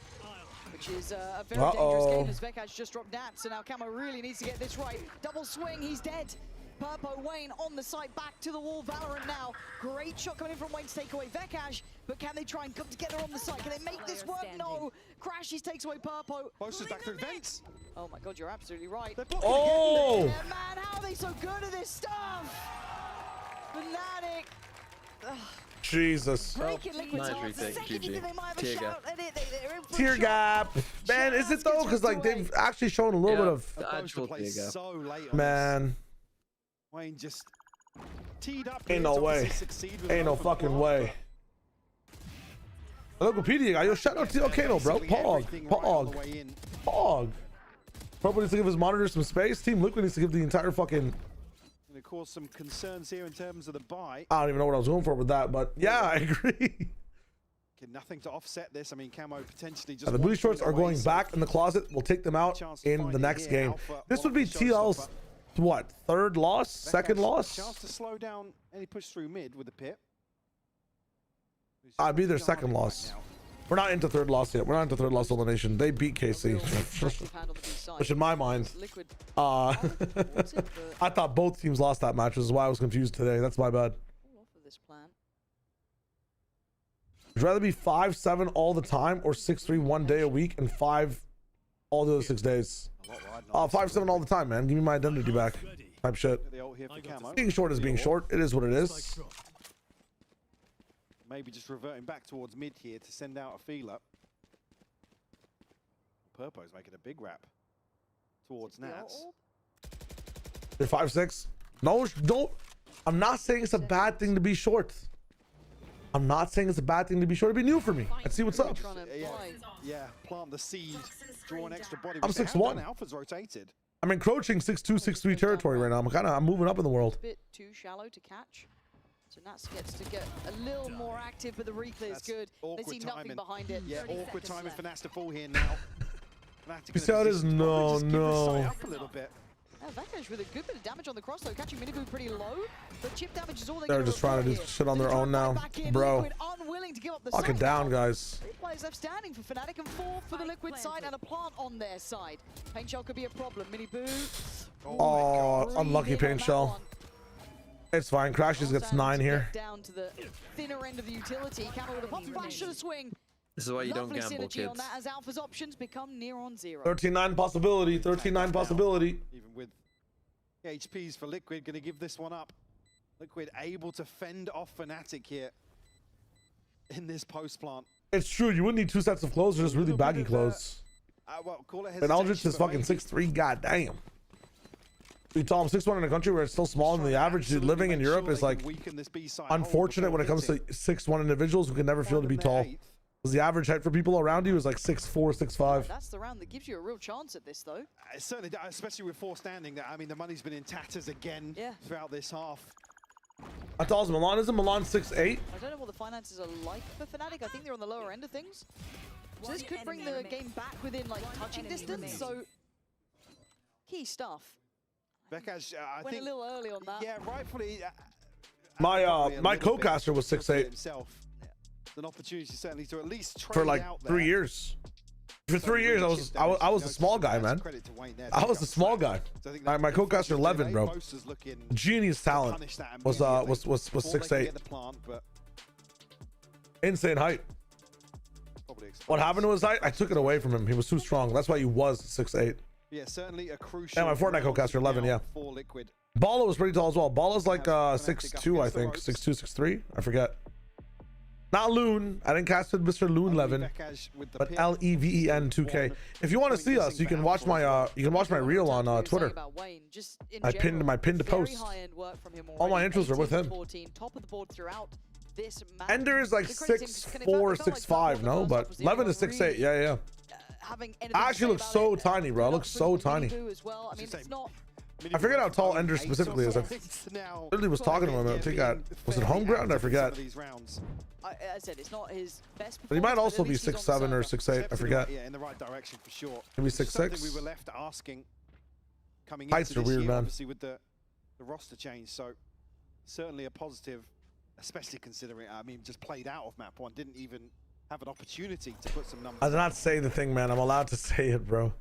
which is a very dangerous game as Vekaj just dropped that. So now Camo really needs to get this right. Double swing, he's dead. Purpo, Wayne on the site, back to the wall. Valorant now. Great shot coming in from Wayne to take away Vekaj, but can they try and come together on the site? Can they make this work? No. Crashes takes away Purpo. Boast is back through vents. Oh my god, you're absolutely right. Oh! Yeah, man, how are they so good at this stuff? Fnatic. Ugh. Jesus. Breaking Liquid's nice hearts. The retake, second you GG. think they might have a Tear shout gap. at it, they're in for a Tear shot. gap. Man, is it though? Because like they've actually shown a little bit of The actual tear gap. So late on man. Wayne just teed up. Ain't no way. Ain't no fucking way. Wikipedia guy, yo, shout out to TL Kano, bro. Pog. Purple needs to give his monitor some space. Team Liquid needs to give the entire fucking. Going to cause some concerns here in terms of the buy. I don't even know what I was going for with that, but yeah, I agree. Nothing to offset this. I mean, Camo potentially just. The booty shorts are going back in the closet. We'll take them out in the next game. This would be TL's what? Third loss? Second loss? Chance to slow down any push through mid with the pit. I'd be their second loss. We're not into third loss yet. We're not into third loss elimination. They beat KC. Which in my mind, I thought both teams lost that match, which is why I was confused today. That's my bad. Would you rather be 5-7 all the time or 6-3 one day a week and 5 all the other 6 days? 5-7 all the time, man. Give me my identity back. Type shit. Being short is being short. It is what it is. Maybe just reverting back towards mid here to send out a feeler. Purpo's making a big wrap towards Nats. They're 5-6. No, don't. I'm not saying it's a bad thing to be short. I'm not saying it's a bad thing to be short. It'd be new for me. Let's see what's up. Yeah, plant the seed, draw an extra body. I'm 6-1. Alpha's rotated. I'm encroaching 6-2, 6-3 territory right now. I'm moving up in the world. A bit too shallow to catch. So Nats gets to get a little more active, but the reclear is good. They see nothing behind it. Yeah, awkward timing for Nats to fall here now. You see how it is? No. Up a little bit. Vekaj with a good bit of damage on the cross, though, catching Minibu pretty low. But chip damage is all They're just trying to do shit on their own now. Bro. Unwilling to give up the Lock it down, guys. 3 players left standing for Fnatic and 4 for the Liquid side and a plant on their side. Paint Shell could be a problem. Minibu. Oh, unlucky Paint Shell. It's fine. Crashes gets 9 here. Down to the thinner end of the utility. Camo with a pop flash to the swing. This is why you don't gamble, synergy on kids. that as Alpha's options become near on 0. 13-9 possibility. 13-9 possibility. Even with HPs for Liquid, going to give this one up. Liquid able to fend off Fnatic here in this post plant. It's true. You wouldn't need 2 sets of clothes or just really baggy clothes. Well, call it And Aldrich is hesitation, fucking but 6'3". Goddamn. You tell him 6'1" in a country where it's still small and the average living in Europe is like unfortunate when it comes to 6'1" individuals who can never feel to be tall. Was the average height for people around you was like 6'4", 6'5"? That's the round that gives you a real chance at this, though. It certainly does, especially with 4 standing. I mean, the money's been in tatters again throughout this half. I told Milan, isn't Milan 6'8"? I don't know what the finances are like for Fnatic. I think they're on the lower end of things. So this could bring the game back within like touching distance. So key stuff. Bekaj, I went think a little early on that. Yeah, rightfully. My co-caster was 6'8". Himself. An opportunity certainly to at least trade For like out 3 years. For 3 years, I was a small guy, man. I was a small guy. My co-caster 11, bro. Genius talent was 6'8". Insane height. What happened to his height? I took it away from him. He was too strong. That's why he was 6'8". Yeah, certainly a crucial. And my Fortnite co-caster 11, yeah. For Liquid. Bala was pretty tall as well. Bala's like 6'2", I think. 6'2", 6'3", I forget. Not Loon. I didn't cast with Mr. Loon Levin, but LEVEN 2K. If you want to see us, you can watch my reel on Twitter. I pinned my pinned post. All my intros are with him. Ender is like 6'4", 6'5", no, but Levin is 6'8". Yeah. I actually look so tiny, bro. I look so tiny. I forget how tall Ender specifically is. I literally was talking to him. I think was it home ground? I forget. I said it's not his best. But he might also be 6'7" or 6'8". I forget. Yeah, in the right direction for sure. Maybe 6'6". We were left asking coming Heights into are this weird, year, man. obviously with the roster change. So certainly a positive, especially considering just played out of map 1, didn't even have an opportunity to put some numbers. I did not say the thing, man. I'm allowed to say it, bro.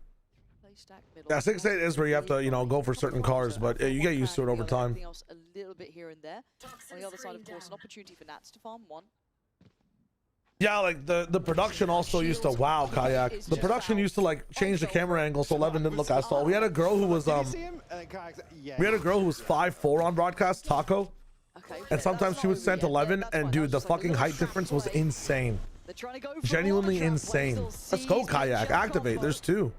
Yeah, 6'8" is where you have to, go for certain cars, but you get used to it over time. A little bit here and there. On the other side, of course, an opportunity for Nats to farm 1. Yeah, like the production also used to Kayak. The production used to like change the camera angle so Levin didn't look as tall. We had a girl who was 5'4" on broadcast, Taco. And sometimes she would send 11, and dude, the fucking height difference was insane. Genuinely insane. Let's go, Kayak. Activate. There's 2.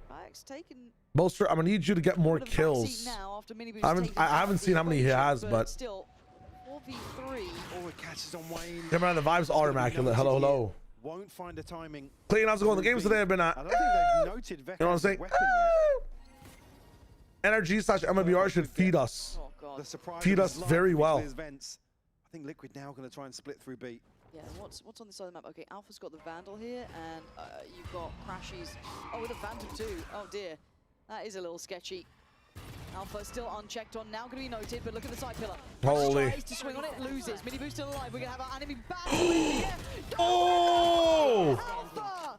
Bolster, I'm gonna need you to get more kills. I haven't seen how many he has, but never mind, the vibes are immaculate. Hello. Won't find a timing. Clayton, how's it going? The games today have been I don't think they've noted you know what I'm saying? NRG/MBR should feed us. Feed us very well. I think Liquid now going to try and split through B. Yeah, what's on this side of the map? Okay, Alpha's got the Vandal here, and you've got Crashies. Oh, with a Phantom too. Oh dear, that is a little sketchy. Alpha still unchecked on, now going to be noted, but look at the side pillar. Holy. Tries to swing on it, loses. Mini Boost still alive. We're going to have our enemy back. Oh! Alpha!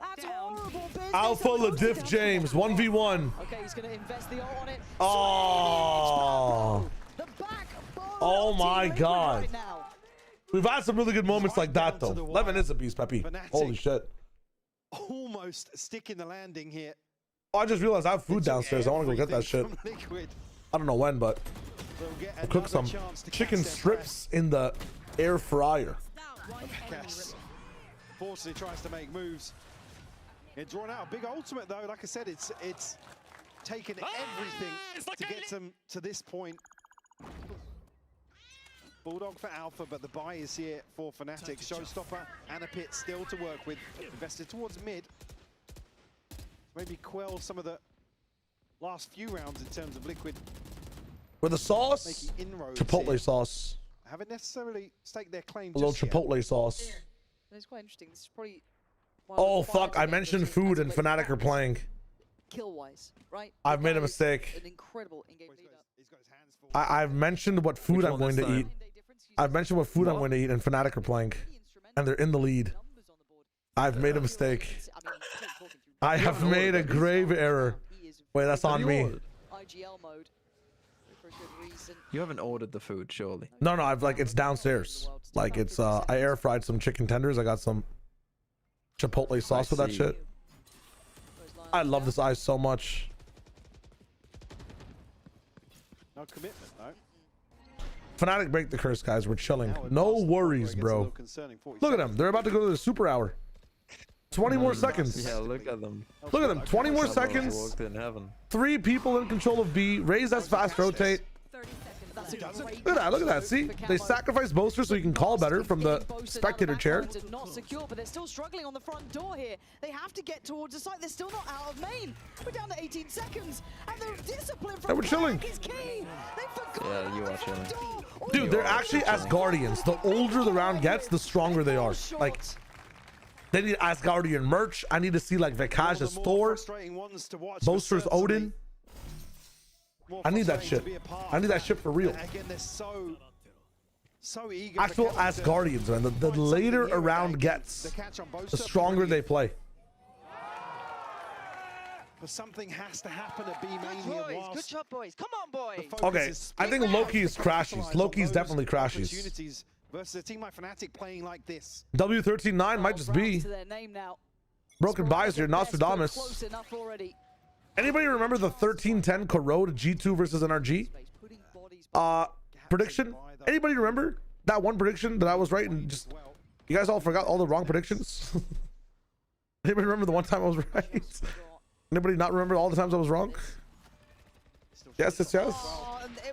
That's horrible business. Alpha Ladif James, 1v1. Okay, he's going to invest the ult on it. Oh. Oh my God. Right now. We've had some really good moments like that though. Levin is a beast, Peppy. Holy shit. Almost sticking the landing here. Oh, I just realized I have food downstairs. I want to go get that shit. I don't know when, but I'll cook some chicken strips in the air fryer. Yes. Fortunately tries to make moves. It's drawn out a big ultimate though. Like I said, it's taken everything to get them to this point. Bulldog for Alpha, but the buy is here for Fnatic. Showstopper and a pit still to work with. Invested towards mid. Maybe quell some of the last few rounds in terms of Liquid. With the sauce, Chipotle here. Sauce. Haven't necessarily staked their claim. A little just Chipotle yet. sauce. It's quite interesting. This is probably. Oh fuck! I mentioned food and Fnatic are playing. Kill-wise, right? I've made a mistake. An incredible in-game leader. I've mentioned what food I'm going to eat. I've mentioned what food I'm going to eat, and Fnatic are playing, and they're in the lead. I've made a mistake. I have made a grave error. Wait, that's on me. IGL mode. For a good reason. You haven't ordered the food, surely? No, I've it's downstairs. Like it's I air fried some chicken tenders. I got some Chipotle sauce with that shit. I love this ice so much. No commitment, though. Fnatic break the curse, guys. We're chilling. No worries, bro. Look at them. They're about to go to the super hour. 20 more seconds. Yeah, look at them. Look at them. 20 more seconds. Walked in heaven. 3 people in control of B. Raise that fast rotate. That's a great Look at that, look at that. See, they sacrifice Boaster so you can call better from the spectator chair. Not secure, but they're still struggling on the front door here. They have to get towards the site. They're still not out of main. We're down to 18 seconds, and the discipline from we're chilling. is key. Yeah, you are chilling. Dude, they're actually Asgardians. The older the round gets, the stronger they are. Like, they need Asgardian merch. I need to see like Vikaj as Thor, Boaster's Odin. I need that shit. I need that shit for real. Again, they're so eager. Actual Asgardians, man. The later a round gets, the stronger they play. But something has to happen at B main here. Good job, boys. Come on, boys. Okay, I think Loki's crashes. Loki's definitely crashes. Versus a team like Fnatic playing like this. W13-9 might just be Broken Visor, Nostradamus. Close enough already. Anybody remember the 13-10 Corrode G2 versus NRG prediction? Anybody remember that one prediction that I was right and just you guys all forgot all the wrong predictions? Anybody remember the one time I was right? Anybody not remember all the times I was wrong? Yes, yes, yes.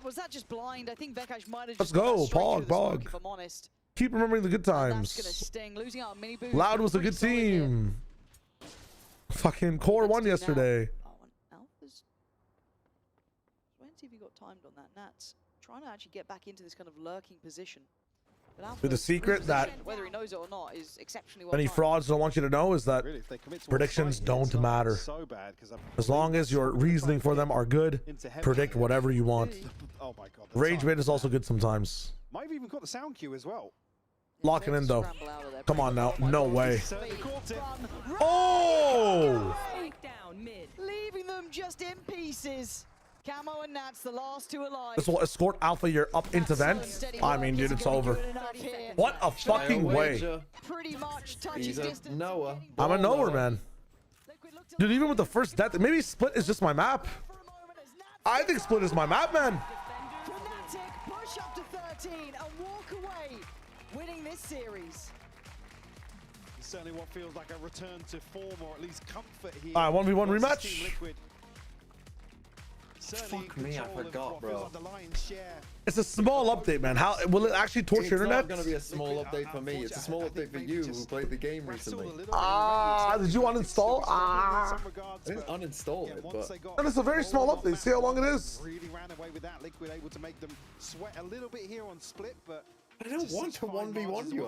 Was that just blind? I think Vikaj might have Let's just go, gone straight through the Pog. smoke, if I'm honest. Keep remembering the good times. That's gonna sting. Losing out on mini boost. Loud was a good team. Fucking Core won yesterday. Alpha's. When TV got timed on that, Nats trying to actually get back into this kind of lurking position. With the secret that whether he knows it or not is exceptionally well any timed. frauds don't want you to know is that predictions don't matter. As long as your reasoning for them are good, predict whatever you want. Oh my god. Rage bait is also good sometimes. Might have even got the sound cue as well. Locking in though. Come on now. No way. Oh! Leaving them just in pieces. Camo and Nats, the last two alive. This will escort Alpha here up into vent. I mean, dude, it's over. What a fucking way. Pretty much He's a Noah. I'm a knower, man. Dude, even with the first death, maybe Split is just my map. I think Split is my map, man. Fnatic push up to 13 and walk away, winning this series. Certainly what feels like a return to form or at least comfort here. 1v1 rematch. Fuck me, I forgot, bro. It's a small update, man. How will it actually torch your internet? It's not gonna be a small update for me. It's a small update for you who played the game recently. Did you uninstall? I didn't uninstall it, but and it's a very small update. See how long it is. Really ran away with that. Liquid able to make them sweat a little bit here on Split, but I don't want to 1v1 you.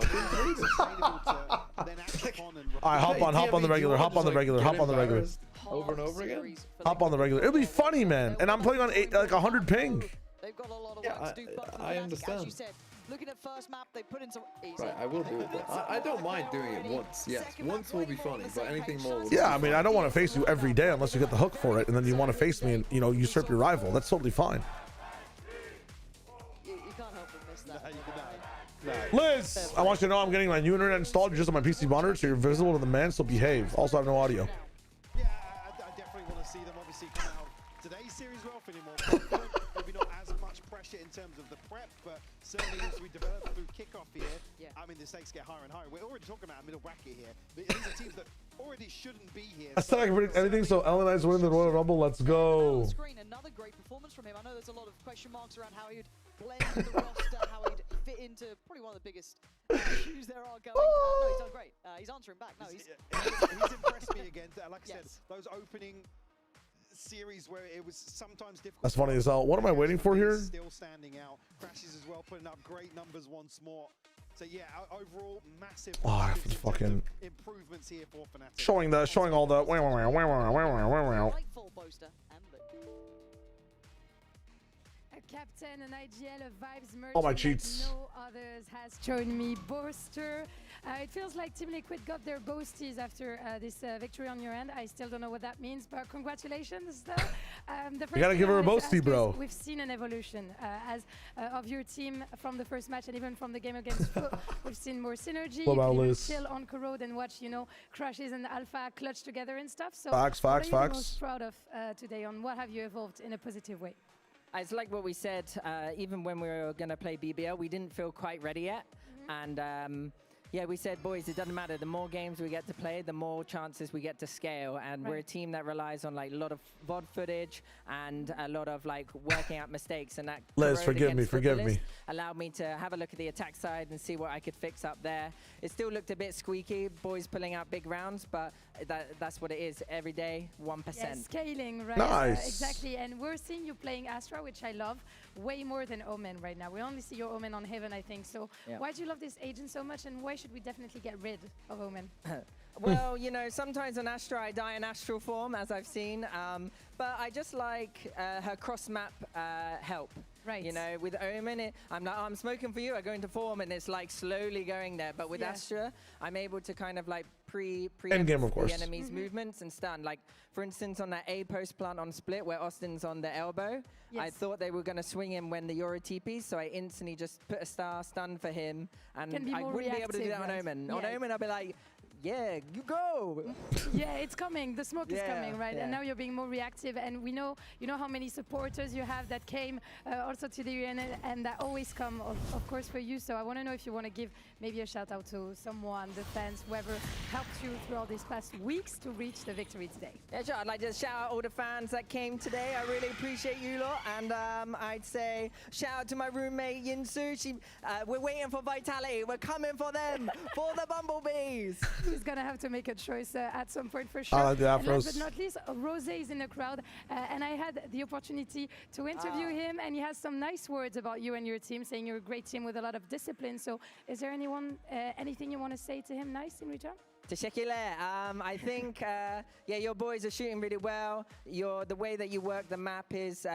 Alright, hop on the regular, hop on the regular, hop on the regular. Over and over again? Hop on the regular. It'll be funny, man. And I'm playing on like 100 ping. They've got a lot of work to do, but I understand. as you said, looking at first map, they put in some Right, I will do it. I don't mind doing it once. Yes, once will be funny, but anything more will Yeah, I mean, I don't want to face you every day unless you get the hook for it, and then you want to face me and, you know, usurp your rival. That's totally fine. You can't help but miss that. Liz, I want you to know I'm getting my new internet installed just on my PC monitor, so you're visible to the man, so behave. Also, I have no audio. Yeah, I definitely want to see them obviously come out today's series well, feeling more confident. Maybe not as much pressure in terms of the prep, but certainly as we develop through kickoff here, I mean, the stakes get higher and higher. We're already talking about a middle bracket here. These are teams that already shouldn't be here. I said I can predict anything, so LNI's winning the Royal Rumble. Let's go. Another great performance from him. I know there's a lot of question marks around how he'd blend with the roster, how he'd fit into probably one of the biggest issues there are going. No, he's done great. He's answering back. No, he's impressed me again. Like I said, those opening series where it was sometimes difficult. That's funny as hell. What am I waiting for here? Still standing out. Crashes as well, putting up great numbers once more. So yeah, overall massive fucking improvements here for Fnatic. Showing all the Captain and IGL of Vibes merch. All my cheats. No others has joined me. Boaster. It feels like Team Liquid got their boasties after this victory on your end. I still don't know what that means, but congratulations though. The first you gotta give her a boastie, bro. We've seen an evolution of your team from the first match and even from the game against Flo. We've seen more synergy. What about you can Liz? chill on Corrode and watch, you know, Crashes and Alpha clutch together and stuff. So facts. what are you most proud of today? On what have you evolved in a positive way? It's like what we said, even when we were going to play BBL, we didn't feel quite ready yet. And Yeah, we said, boys, it doesn't matter. The more games we get to play, the more chances we get to scale. And we're a team that relies on like a lot of VOD footage and a lot of like working out mistakes. And that Liz, forgive me. Allowed me to have a look at the attack side and see what I could fix up there. It still looked a bit squeaky, boys pulling out big rounds, but that's what it is. Every day, 1%. Yeah, scaling, right? Nice. Exactly. And we're seeing you playing Astra, which I love, way more than Omen right now. We only see your Omen on Heaven, I think. So why do you love this agent so much, and why should we definitely get rid of Omen? Well, you know, sometimes on Astra I die in astral form, as I've seen, but I just like her cross-map help. Right. You know, with Omen, I'm like, oh, I'm smoking for you, I go into form, and it's like slowly going there. But with Astra, I'm able to kind of like preempt the enemy's movements and stun. Like, for instance, on that A post plant on split where Austin's on the elbow, I thought they were going to swing him when the Yora TPs, so I instantly just put a star stun for him, and I wouldn't be able to do that on Omen. On Omen, I'd be like, yeah, you go. Yeah, it's coming. The smoke is coming, right? And now you're being more reactive. And we know, you know how many supporters you have that came also to the arena and that always come, of course, for you. So I want to know if you want to give maybe a shout out to someone, the fans, whoever helped you through all these past weeks to reach the victory today. Yeah, sure. I'd like to shout out all the fans that came today. I really appreciate you lot. And I'd say shout out to my roommate Yinsu. We're waiting for Vitality. We're coming for them, for the Bumblebees. He's gonna have to make a choice at some point for sure. I like the and afros. last but not least, Rose is in the crowd, and I had the opportunity to interview him, and he has some nice words about you and your team, saying you're a great team with a lot of discipline. So, is there anything you want to say to him nice in return? I think, yeah, your boys are shooting really well. The way that you work the map is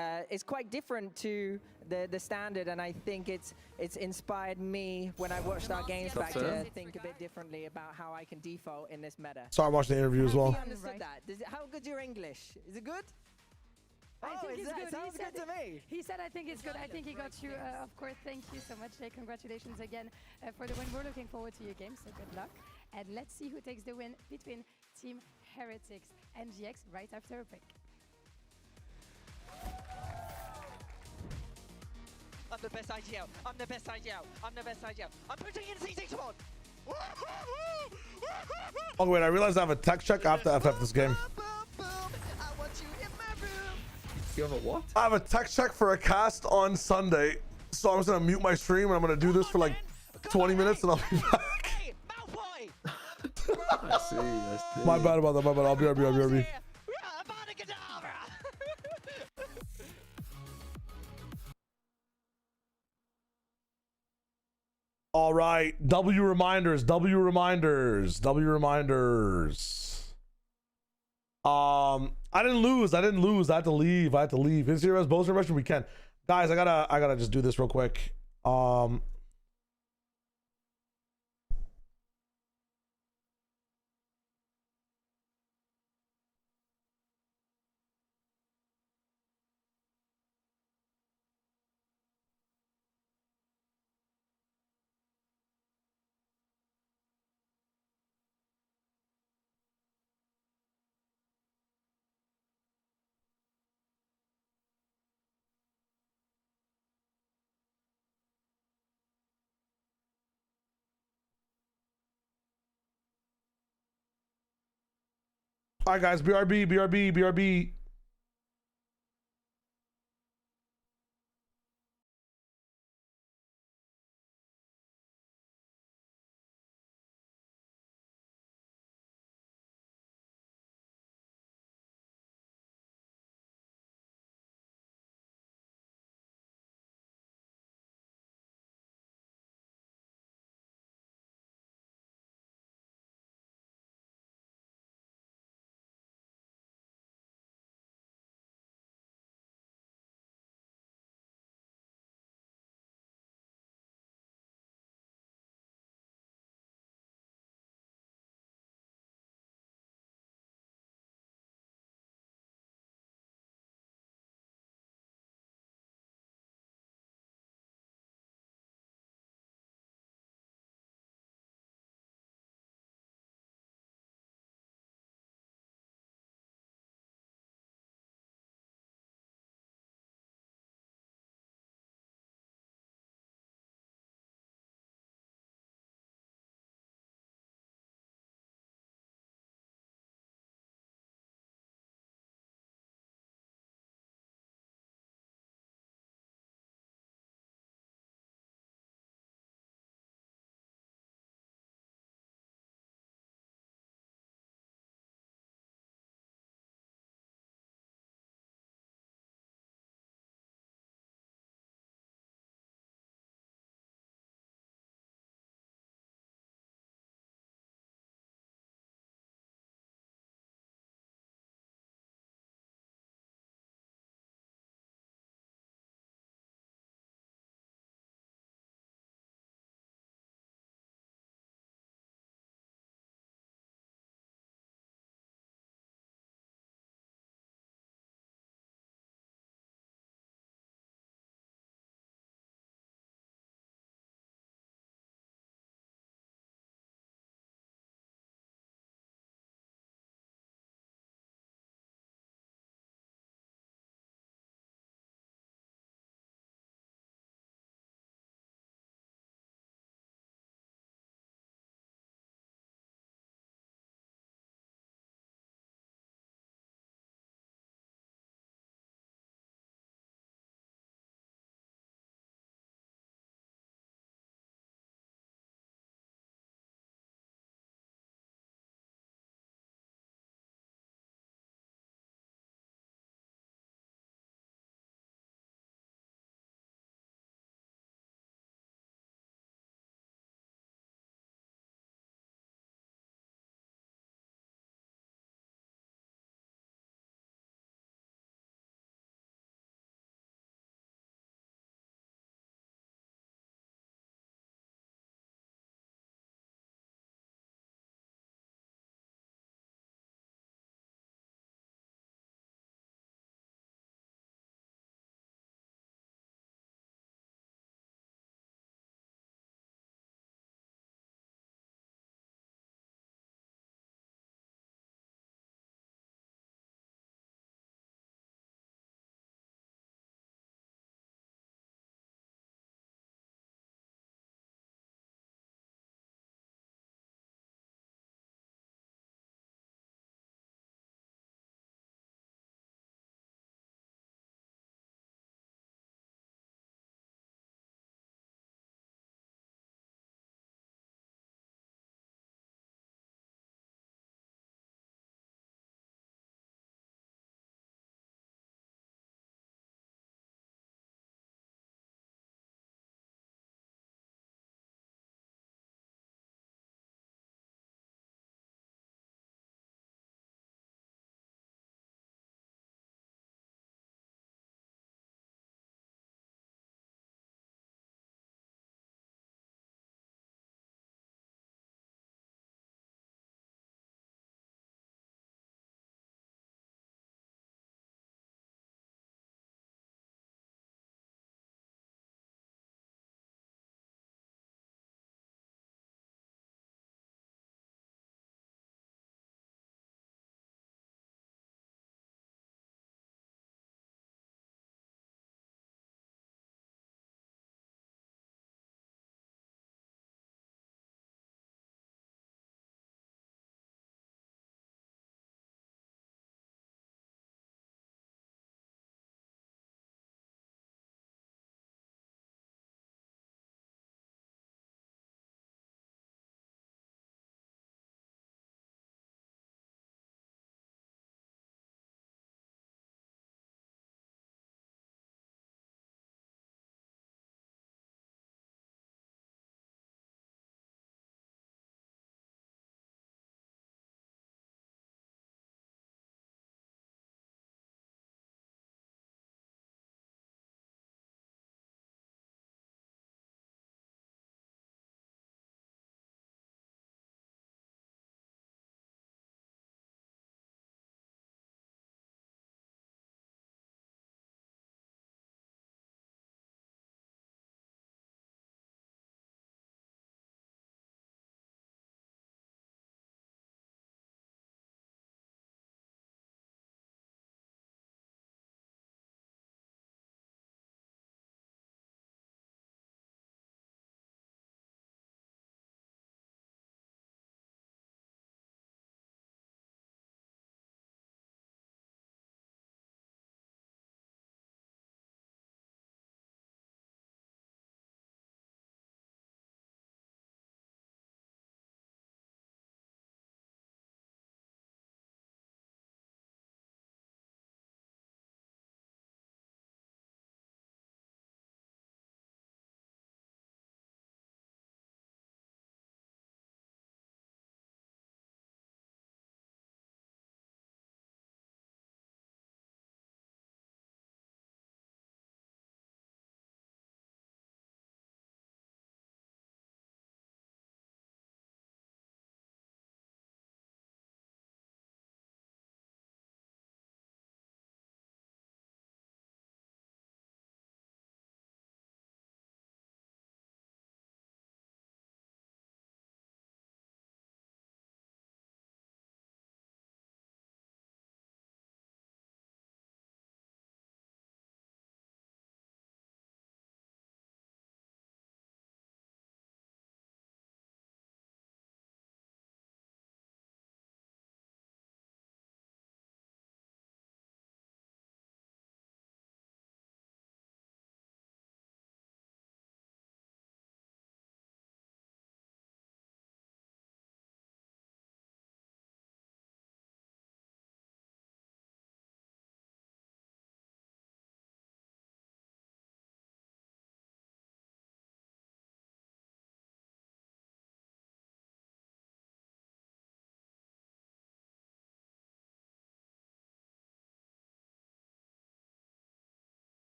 quite different to the standard, and I think it's inspired me when I watched our games back to think a bit differently about how I can default in this meta. Sorry, I watched the interview as well. I understood that. How good's your English? Is it good? I think it's good. Sounds good to me. He said, I think it's good. I think he got you, of course. Thank you so much, Jay. Congratulations again for the win. We're looking forward to your game, so good luck. And let's see who takes the win between Team Heretics and GX right after a break. I'm the best IGL. I'm the best IGL. I'm the best IGL. I'm putting in C6 one. Oh wait, I realized I have a tech check after FF this game. You have a what? I have a tech check for a cast on Sunday, so I'm just gonna mute my stream and I'm gonna do this for like 20 minutes and I'll be back. I see. My bad about that. My bad. I'll be RB. All right, W reminders. I didn't lose. I had to leave. Is here as Bozer Russian? We can. Guys, I gotta just do this real quick. All right, guys. BRB.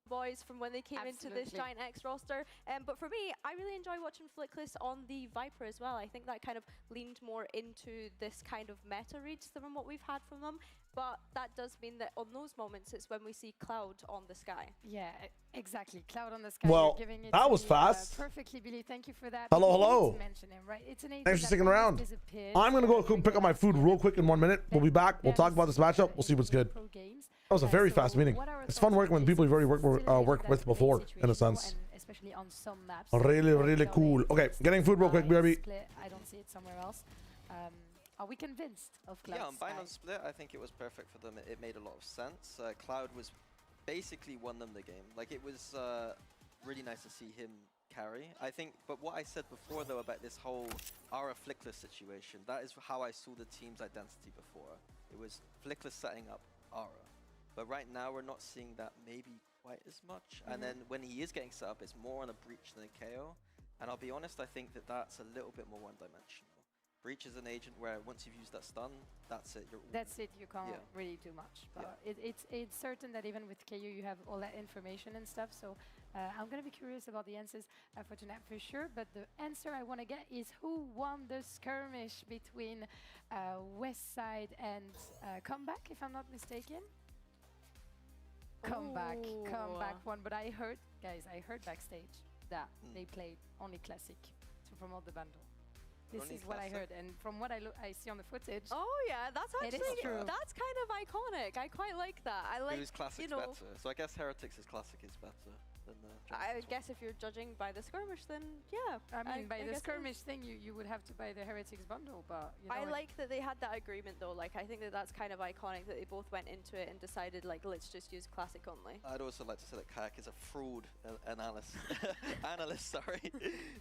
boys from when they came into this Giant X roster. But for me, I really enjoy watching Flickless on the Viper as well. I think that kind of leaned more into this kind of meta reads from what we've had from them. But that does mean that on those moments, it's when we see Cloud on the sky. Yeah, exactly. Cloud on the sky. Well, You're giving it that to was me, fast. Perfectly, Billy. Thank you for that. Hello, Because we hello. need to mention him, right? It's an agent Thanks for that sticking almost around. disappeared, I'm going to go pick up my food real quick in 1 minute. We'll be back. We'll talk about this matchup. We'll see what's good. That was a very fast meeting. It's fun working with people you've already worked with before, in a sense. Especially on some maps. Really, really cool. Okay, getting food real quick, BRB. I don't see it somewhere else. Are we convinced of Cloud? Yeah, on Buying on Split, I think it was perfect for them. It made a lot of sense. Cloud was basically won them the game. Like, it was really nice to see him carry. I think, but what I said before, though, about this whole Aura Flickless situation, that is how I saw the team's identity before. It was Flickless setting up Aura. But right now, we're not seeing that maybe quite as much. And then when he is getting set up, it's more on a Breach than a KO. And I'll be honest, I think that that's a little bit more one-dimensional. Breach is an agent where once you've used that stun, that's it. That's it. You can't really do much. But it's certain that even with KU, you have all that information and stuff. So I'm going to be curious about the answers for tonight for sure. But the answer I want to get is who won the skirmish between Westside and Comeback, if I'm not mistaken. Comeback one. But I heard, guys, backstage that they played only Classic to promote the bundle. This is what I heard, and from what I see on the footage. Oh yeah, that's actually true. That's kind of iconic. I quite like that. I like, Whose Classic's better? So I guess Heretics' Classic is better than I guess if you're judging by the skirmish, then yeah. I mean, by the skirmish thing, you would have to buy the Heretics bundle, but you know, I like that they had that agreement though. Like, I think that that's kind of iconic that they both went into it and decided, like, let's just use Classic only. I'd also like to say that Kayak is a fraud analyst. Sorry.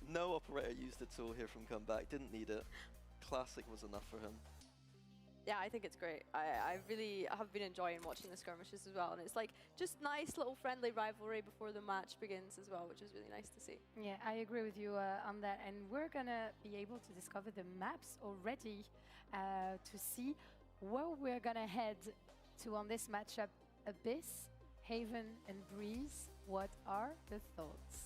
No operator used the tool here from Comeback. Didn't need it. Classic was enough for him. Yeah, I think it's great. I really have been enjoying watching the skirmishes as well. And it's like just nice little friendly rivalry before the match begins as well, which is really nice to see. Yeah, I agree with you on that. And we're going to be able to discover the maps already to see where we're going to head to on this matchup. Abyss, Haven, and Breeze. What are the thoughts?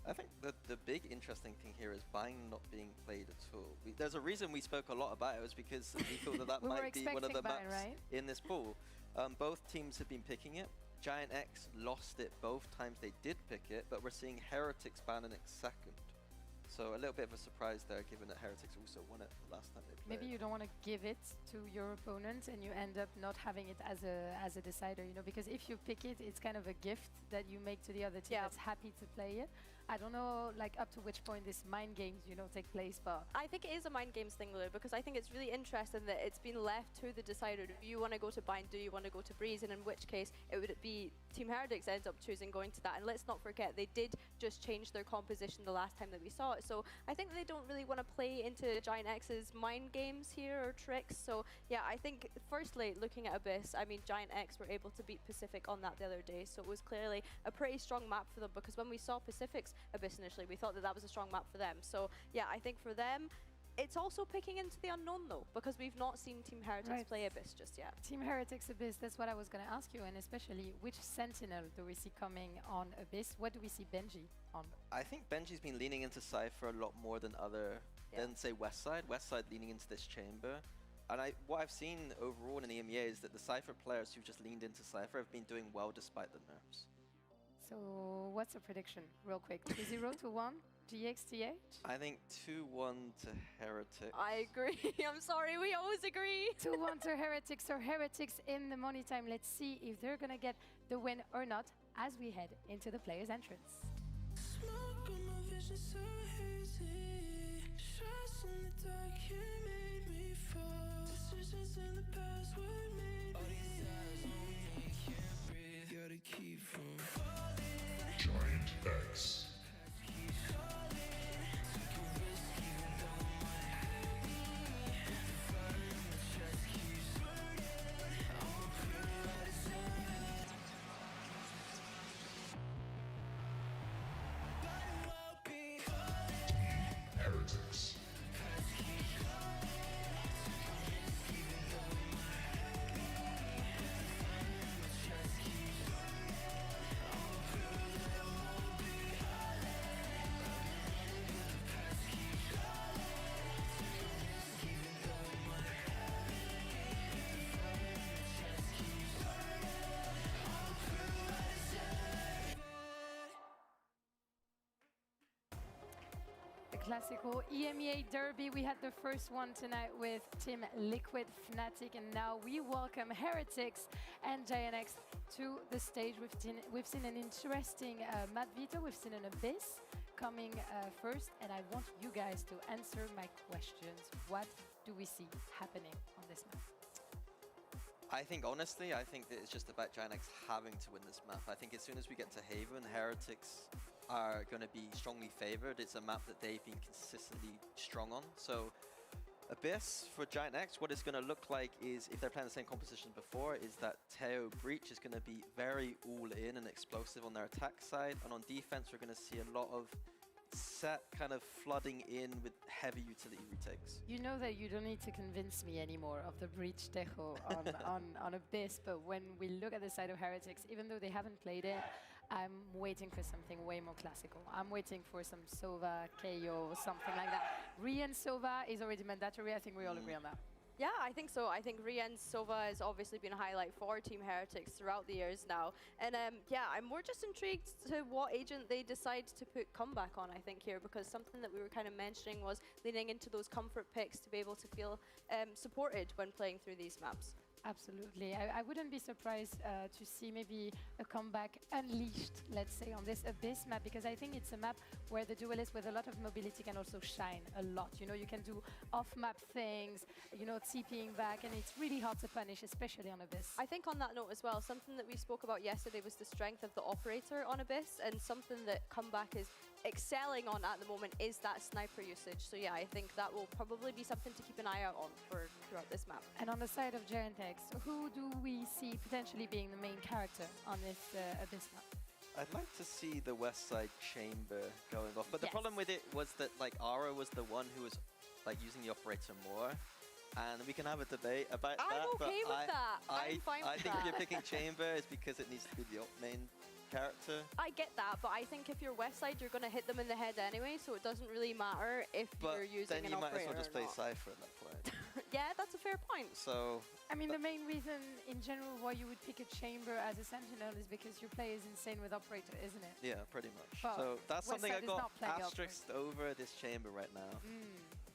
I think the big interesting thing here is Buying not being played at all. There's a reason we spoke a lot about it, was because we thought that might be one of the maps in this pool. Both teams have been picking it. Giant X lost it both times they did pick it, but we're seeing Heretics ban it second. So a little bit of a surprise there, given that Heretics also won it last time they played. Maybe you don't want to give it to your opponent and you end up not having it as a decider, you know, because if you pick it, it's kind of a gift that you make to the other team that's happy to play it. I don't know, like, up to which point this mind games, you know, take place, but I think it is a mind games thing, though, because I think it's really interesting that it's been left to the decider. Do you want to go to Bind? Do you want to go to Breeze? And in which case, it would be Team Heretics ends up choosing going to that. And let's not forget, they did just change their composition the last time that we saw it. So I think they don't really want to play into Giant X's mind games here or tricks. So yeah, I think firstly, looking at Abyss, I mean, Giant X were able to beat Pacific on that the other day. So it was clearly a pretty strong map for them, because when we saw Pacific's Abyss initially, we thought that that was a strong map for them. So yeah, I think for them, it's also picking into the unknown though, because we've not seen Team Heretics play Abyss just yet. Team Heretics Abyss, that's what I was going to ask you, and especially which Sentinel do we see coming on Abyss? What do we see Benji on? I think Benji's been leaning into Cypher a lot more than say Westside. Westside leaning into this chamber. And what I've seen overall in Emea is that the Cypher players who've just leaned into Cypher have been doing well despite the nerfs. So what's a prediction, real quick? 2-0 to 1, GXTH? I think 2-1 to Heretics. I agree. I'm sorry, we always agree. 2-1 to Heretics. So Heretics in the money time. Let's see if they're going to get the win or not as we head into the player's entrance. Smoke on my vision so hazy. Shots in the dark, you made me fall. Decisions in the past, what made me? All these eyes on me, can't breathe. Gotta keep from falling. Giant X. classical EMEA derby. We had the first one tonight with Team Liquid, Fnatic, and now we welcome Heretics and GNX to the stage. We've seen an interesting map veto. We've seen an Abyss coming first, and I want you guys to answer my questions. What do we see happening on this map? I think, honestly, I think that it's just about GNX having to win this map. I think as soon as we get to Haven, Heretics are going to be strongly favored. It's a map that they've been consistently strong on. So Abyss for GNX, what it's going to look like is, if they're playing the same composition before, is that Teo Breach is going to be very all in and explosive on their attack side. And on defense, we're going to see a lot of set kind of flooding in with heavy utility retakes. You know that you don't need to convince me anymore of the Breach Tejo on Abyss, but when we look at the side of Heretics, even though they haven't played it, I'm waiting for something way more classical. I'm waiting for some Sova, KO, something like that. Rian Sova is already mandatory. I think we all agree on that. Yeah, I think so. I think Rian Sova has obviously been a highlight for Team Heretics throughout the years now. And yeah, I'm more just intrigued to what agent they decide to put comeback on, I think, here, because something that we were kind of mentioning was leaning into those comfort picks to be able to feel supported when playing through these maps. Absolutely. I wouldn't be surprised to see maybe a comeback unleashed, let's say, on this Abyss map, because I think it's a map where the duelist with a lot of mobility can also shine a lot. You know, you can do off-map things, you know, TPing back, and it's really hard to punish, especially on Abyss. I think on that note as well, something that we spoke about yesterday was the strength of the operator on Abyss, and something that Comeback is excelling on at the moment is that sniper usage. So yeah, I think that will probably be something to keep an eye out on for throughout this map. And on the side of GNX, who do we see potentially being the main character on this Abyss map? I'd like to see the West Side Chamber going off, but the problem with it was that like Ara was the one who was like using the operator more, and we can have a debate about that. I'm okay with that. I'm fine with I think that. if you're picking Chamber, it's because it needs to be the main character. I get that, but I think if you're West Side, you're going to hit them in the head anyway, so it doesn't really matter if you're using an operator. But then you might as well just play Cypher at that point. Yeah, that's a fair point. So I mean, the main reason in general why you would pick a Chamber as a Sentinel is because your play is insane with operator, isn't it? yeah, pretty much. Well, so that's West something I Side is got not playing asterisked over this Chamber right now.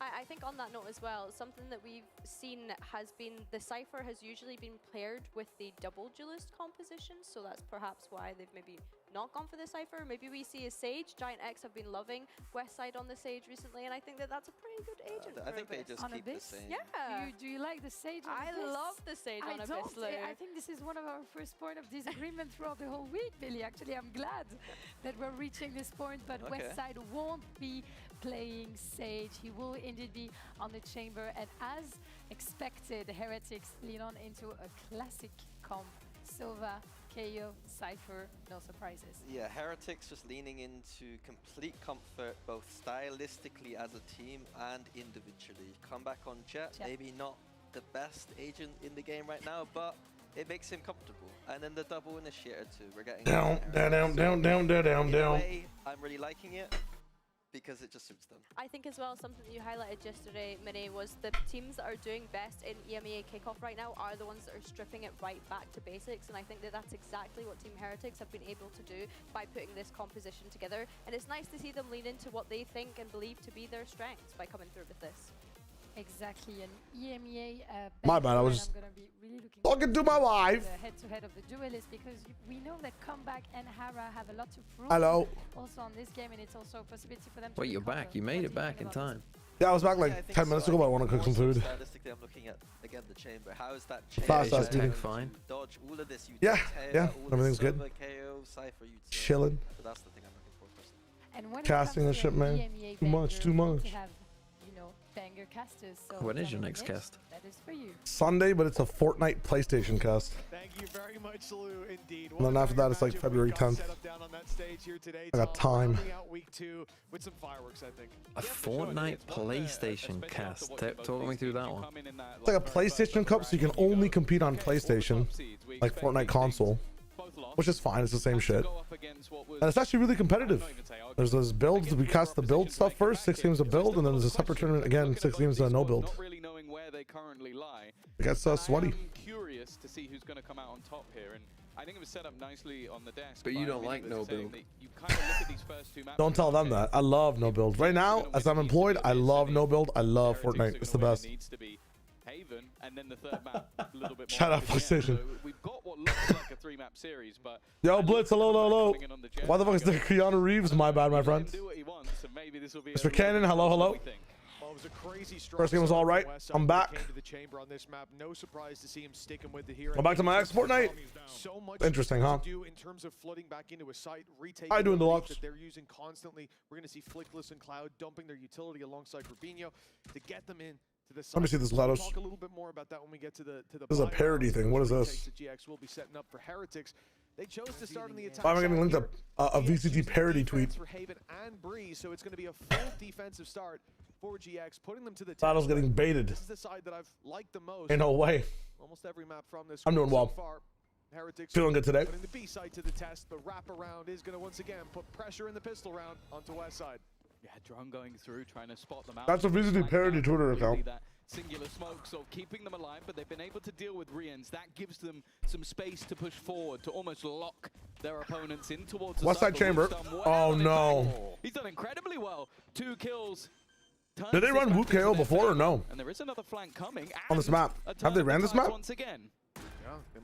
I think on that note as well, something that we've seen has been the Cypher has usually been paired with the double duelist composition, so that's perhaps why they've maybe not gone for the Cypher. Maybe we see a Sage. Giant X have been loving West Side on the Sage recently, and I think that that's a pretty good agent I think they just on keep the Abyss? same. Yeah. Do you like the Sage on I Abyss? love the Sage on Abyss, Lou. I think this is one of our first point of disagreement throughout the whole week, Billy. Actually, I'm glad that we're reaching this point, but West Side won't be playing Sage. He will indeed be on the Chamber, and as expected, Heretics lean on into a classic comp. Sova, KO, Cypher, no surprises. Yeah, Heretics just leaning into complete comfort, both stylistically as a team and individually. Comeback on Jet, maybe not the best agent in the game right now, but it makes him comfortable. And then the double initiator too. We're getting down. In a way, I'm really liking it, because it just suits them. I think as well, something that you highlighted yesterday, Mine, was the teams that are doing best in EMEA kickoff right now are the ones that are stripping it right back to basics, and I think that that's exactly what Team Heretics have been able to do by putting this composition together, and it's nice to see them lean into what they think and believe to be their strengths by coming through with this. Exactly, and EMEA. My bad, I was just I'm gonna be really looking talking to my wife. The head-to-head of the duelists, because we know that Comeback and Hara have a lot to prove. Hello. Also on this game, and it's also a possibility for them to. Wait, you're back. You made it back in time. Yeah, I was back like 10 minutes ago, but I want to cook some food. Stylistically, I'm looking at again the Chamber. How is that Chamber? Fast ass dude. Fine. Dodge all of this. You Yeah, all everything's this good. Sova, KO, Cypher, Chilling. So that's the thing I'm looking for personally. And when Casting and shit, man. Too much, too much. To have, you know, banger casters. So When is your next cast? That is for you. Sunday, but it's a Fortnite PlayStation cast. Thank you very much, Lou. Indeed. And then after that, it's like February 10th. I got time. Week 2 with some fireworks, I think. A Fortnite PlayStation cast. Talk me through that one. It's like a PlayStation Cup, so you can only compete on PlayStation, like Fortnite console, which is fine. It's the same shit, and it's actually really competitive. There's those builds. We cast the build stuff first, 6 games of build, and then there's a separate tournament again, 6 games of no build. Where they currently lie. It gets sweaty. I'm curious to see who's going to come out on top here, and I think it was set up nicely on the desk. But you don't like no build. You kind of look at these first two maps. Don't tell them that. I love no build. Right now, as I'm employed, I love no build. I love Fortnite. It's the best. Needs to be Haven, and then the third map a little bit more. Shout out PlayStation. So we've got what looks like a 3-map series, but Yo, Blitz, hello, hello. Why the fuck is there Keanu Reeves? My bad, my friends. Mr. Cannon, hello, hello. Well, it was a crazy First game was all right. I'm back. Came to the chamber on this map. No surprise to see him sticking with it here. I'm back to my ex Fortnite. So much interesting, huh? to do in terms of flooding back into a site, retaking How you doing, the lead Deluxe? that they're using constantly. We're going to see Flickless and Cloud dumping their utility alongside Rubinho to get them in. Let me see this, GLaDOS. We'll talk a little bit more about that when we get to the This is a parody thing. What is this? GX will be setting up for Heretics. They chose to start on the attack. Why am I getting linked to a VCT parody tweet? For Haven and Breeze, so it's going to be a full defensive start for GX, putting them to the GLaDOS getting baited. This is the side that I've liked the most. Ain't no way. Almost every map from this. I'm doing well. So far. Heretics Feeling good today. putting the B side to the test. The wraparound is going to once again put pressure in the pistol round onto West side. Yeah, drone going through, trying to spot them out. That's a VCT parody Twitter account. That singular smoke, so keeping them alive, but they've been able to deal with Rians. That gives them some space to push forward, to almost lock their opponents in towards the West side chamber. Oh no. He's done incredibly well. 2 kills. Did they run Woot KO before or no? And there is another flank coming. On this map. Have they ran this map? Once again.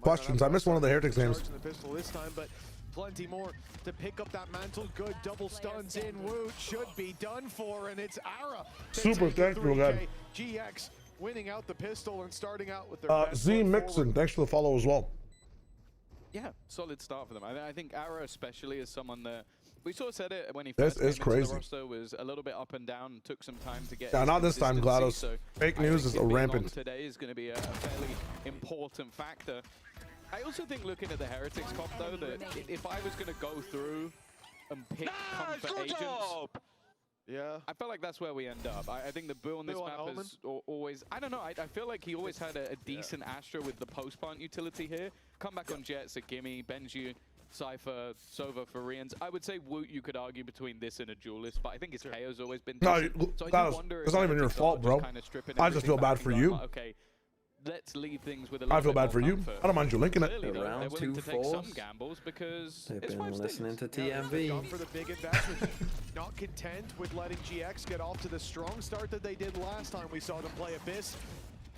Questions. I missed one of the Heretics games. The pistol this time, but plenty more to pick up that mantle. Good double stuns in. Woot should be done for, and it's Ara. Super thankful, again. GX winning out the pistol and starting out with their best Z foot Mixon, forward. thanks for the follow as well. Yeah, solid start for them. I think Ara especially is someone that we sort of said it when he This first came is into crazy. the roster, was a little bit up and down and took some time to get Yeah, his not this time, consistency. GLaDOS. So Fake I news think is him being on rampant. today is going to be a fairly important factor. I also think looking at the Heretics comp though, that if I was going to go through and pick comfort agents, yeah, I felt like that's where we end up. I think the Boo on this Boo on map Omen? is always, I don't know, I feel like he always had a decent Astra with the post-plant utility here. Come back on Jets, a Gimme, Benji, Cypher, Sova for Rians. I would say Woot you could argue between this and a Duelist, but I think his KO's always been No, decent. So I do GLaDOS, wonder it's if not even your Heretics are fault, just bro. kinda stripping I just everything feel back bad and for going, you. like, okay, let's leave things with a I little feel bit bad more for you. comfort. I don't mind you linking it. Clearly, though, they're Round willing 2 to take some fours. gambles because They've it's been 5 listening to They've TMV. gone for the big investment. Not content with letting GX get off to the strong start that they did last time we saw them play Abyss.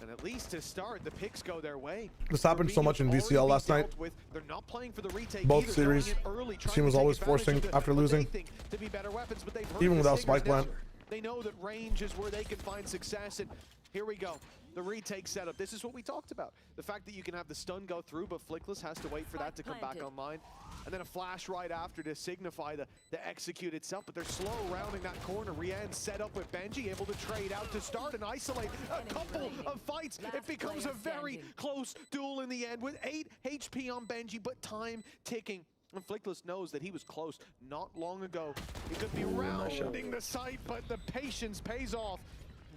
And at least to start, the picks go their way. This happened so much in Rubinho's VCL already last been night. dealt with. They're not playing for the retake Both either, series. going in early, trying Team was to take always advantage forcing of the- after what they losing. think to be better weapons, but they've heard Even the without singers Spike Plant. now. They know that range is where they can find success, and here we go. The retake setup. This is what we talked about. The fact that you can have the stun go through, but Flickless has to wait for that to come back online. And then a flash right after to signify the execute itself, but they're slow rounding that corner. Rian set up with Benji, able to trade out to start and isolate a couple of fights. It becomes a very close duel in the end with 8 HP on Benji, but time ticking. And Flickless knows that he was close not long ago. He could be rounding the site, but the patience pays off.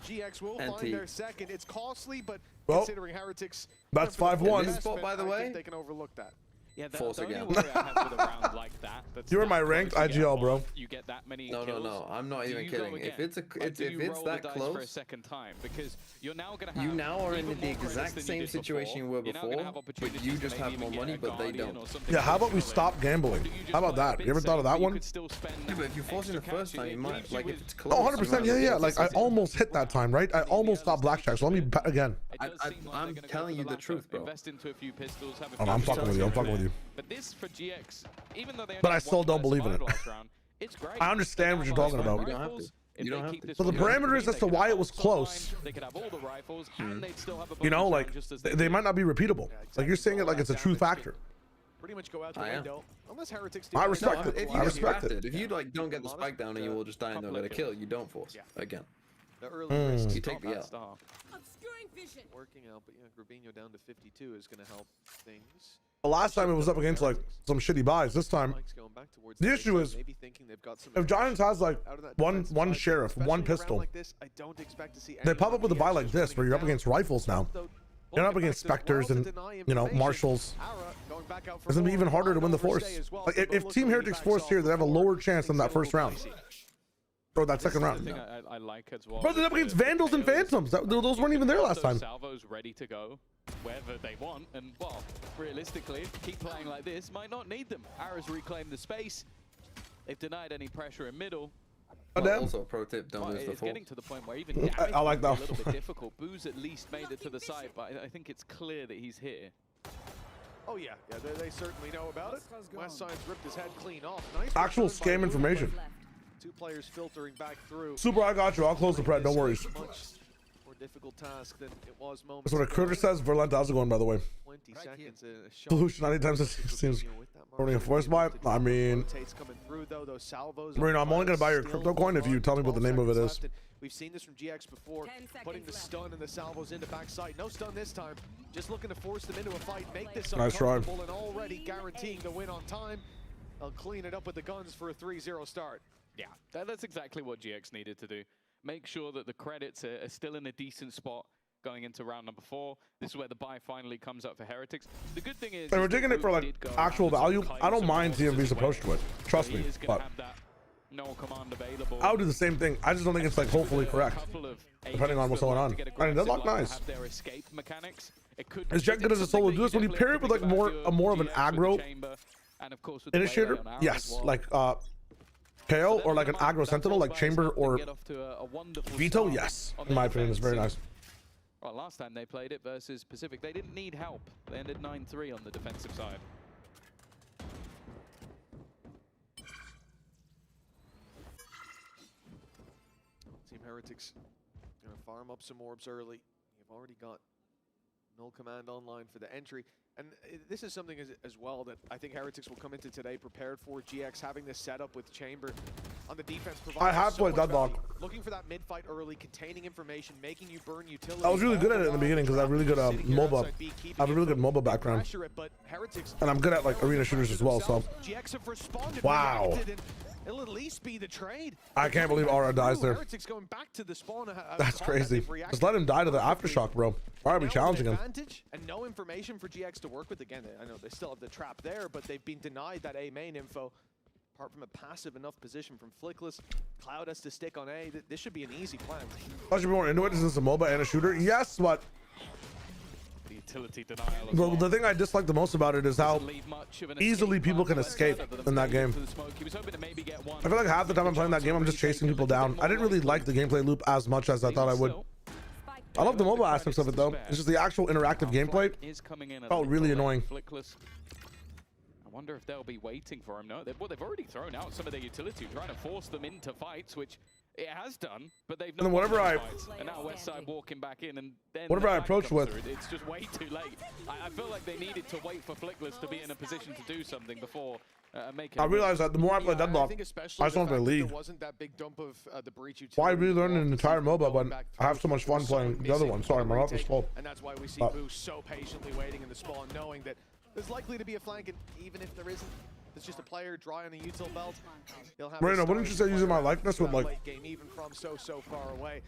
GX will find their second. It's costly, but considering Heretics, that's 5-1. This spot, by the way, they can overlook that. Yeah, False again. worry I have with a round like that. You were my ranked IGL, bro. You get that many No, kills. No, I'm not even Do you go kidding. If again? it's a, Like, if do you it's roll that the dice close, for a second time, because you're now going to have you now are in even the more credits exact than you same did situation you were before. You're now gonna have before, but opportunities you to just have maybe more even money, get a but they Guardian don't. or something Yeah, how about we additional stop in. gambling? Or do you just How about play a that? bit You ever thought of that safe, but one? you could still spend Yeah, but if you force in the extra first cash, time, it you might, leaves like, you if it's with- close. Oh, 100%. Yeah. Like, I almost hit that time, right? I almost stopped blackjack, so let me bet again. I'm telling you the truth, bro. Invest into a few pistols, have a Oh, few I'm fucking with you. I'm fucking with you. But this for GX, even though they But only I had still one don't player believe in survive it. last round, it's great. I understand what you're talking about. You don't have to. If You they don't have keep to. this So the one going, parameters as they to could why have it was all top close. line, they could have all the rifles, and they'd still have a You know, bonus like, round just as they might not be repeatable. Like, you're saying it like it's a true factor. Pretty much go out the I am. window. Unless Heretics I do respect anything. it. If I you get respect it. spatted, if you like don't get the spike down and you will just die and don't get a kill, you don't force again. The early risks, You take the L. Obscuring vision. working out, but yeah, Rubinho down to 52 is going to help things. The last time it was up against like some shitty buys. This time, Mike's going back towards the big issue side, is maybe thinking they've got some if Giants has like out of that one defensive side, sheriff, especially one in a round pistol, like this, I don't expect to see they any pop up with a buy like this where you're up down. against rifles now. You're up against specters and, you know, marshals. It's gonna be even harder to win the force. Like if Team Heretics forced here, they have a lower chance than that first round. Or that second round. Thing I like as well. Bro, they're up against Vandals and Phantoms. Those weren't even there last time. Salvos ready to go wherever they want, and well, realistically, keep playing like this, might not need them. Ara's reclaimed the space. They've denied any pressure in middle. Also, pro tip: don't lose the It's fall. getting to the point where even damage I like that. a little bit difficult. Boo's at least made it to the side, but I think it's clear that he's here. Oh yeah, they certainly know about it. Westside's ripped his head clean off. Nice Actual return by scam Blue, information. but 2 players filtering back through. Super, I got you. I'll close the pred. Don't worry. Much more difficult task than it was moments That's what a critter says. Verlent, how's it going, by the way? 20 seconds. Solution 90 times it seems only a force buy. I mean, Marino, I'm only gonna buy your crypto coin if you tell me what the name of it is. We've seen this from GX before, putting the stun and the salvos into backside. No stun this time, just looking to force them into a fight, make this Nice try. uncomfortable, and already guaranteeing the win on time. They'll clean it up with the guns for a 3-0 start. Yeah, that's exactly what GX needed to do. Make sure that the credits are still in a decent spot going into round number 4. This is where the buy finally comes up for Heretics. The good thing is... If we're taking it for like actual value, I don't mind TMV's approach to it. Trust me, but... No command available. I would do the same thing. I just don't think it's like hopefully correct, depending on what's going on. I mean, Deadlock nice. Is Jet good as a solo duelist? When you pair it with like more of an aggro initiator, yes, like KO or like an aggro sentinel, like Chamber or Veto, yes. In my opinion, it's very nice. Well, last time they played it versus Pacific, they didn't need help. They ended 9-3 on the defensive side. Team Heretics gonna farm up some orbs early. You've already got null command online for the entry. And this is something as well that I think Heretics will come into today prepared for. GX having this setup with Chamber on the defense. I have played Deadlock. Looking for that mid-fight early, containing information, making you burn utility. I was really good at it in the beginning because I have really good MOBA. I have a really good MOBA background. And I'm good at like arena shooters as well, so. GX have responded. Wow. It'll at least be the trade. I can't believe Aura dies there. Heretics going back to the spawn. That's crazy. Just let him die to the aftershock, bro. Why are we challenging him? And no information for GX to work with. Again, I know they still have the trap there, but they've been denied that A main info. Apart from a passive enough position from Flickless, Cloud has to stick on A. This should be an easy plan. I should be more into it. Is this a MOBA and a shooter? Yes, but The utility denial. well, the thing I dislike the most about it is how easily people can escape in that game. I feel like half the time I'm playing that game, I'm just chasing people down. I didn't really like the gameplay loop as much as I thought I would. I love the mobile aspects of it though. It's just the actual interactive gameplay felt really annoying. I wonder if they'll be waiting for him. No, they've already thrown out some of their utility, trying to force them into fights, which it has done, but they've not. And whatever and now Westside walking back in, and then whatever I approach with, it's just way too late. I feel like they needed to wait for Flickless to be in a position to do something before making. I realize that the more I play Deadlock, I just want to play League. Why relearn an entire MOBA when I have so much fun playing the other one? Sorry, my mouth is full. And that's why we see Boo so patiently waiting in the spawn, knowing that there's likely to be a flank, and even if there isn't, it's just a player dry on the util belt. Marino, wouldn't you say using my likeness would like? Game, even from so far away.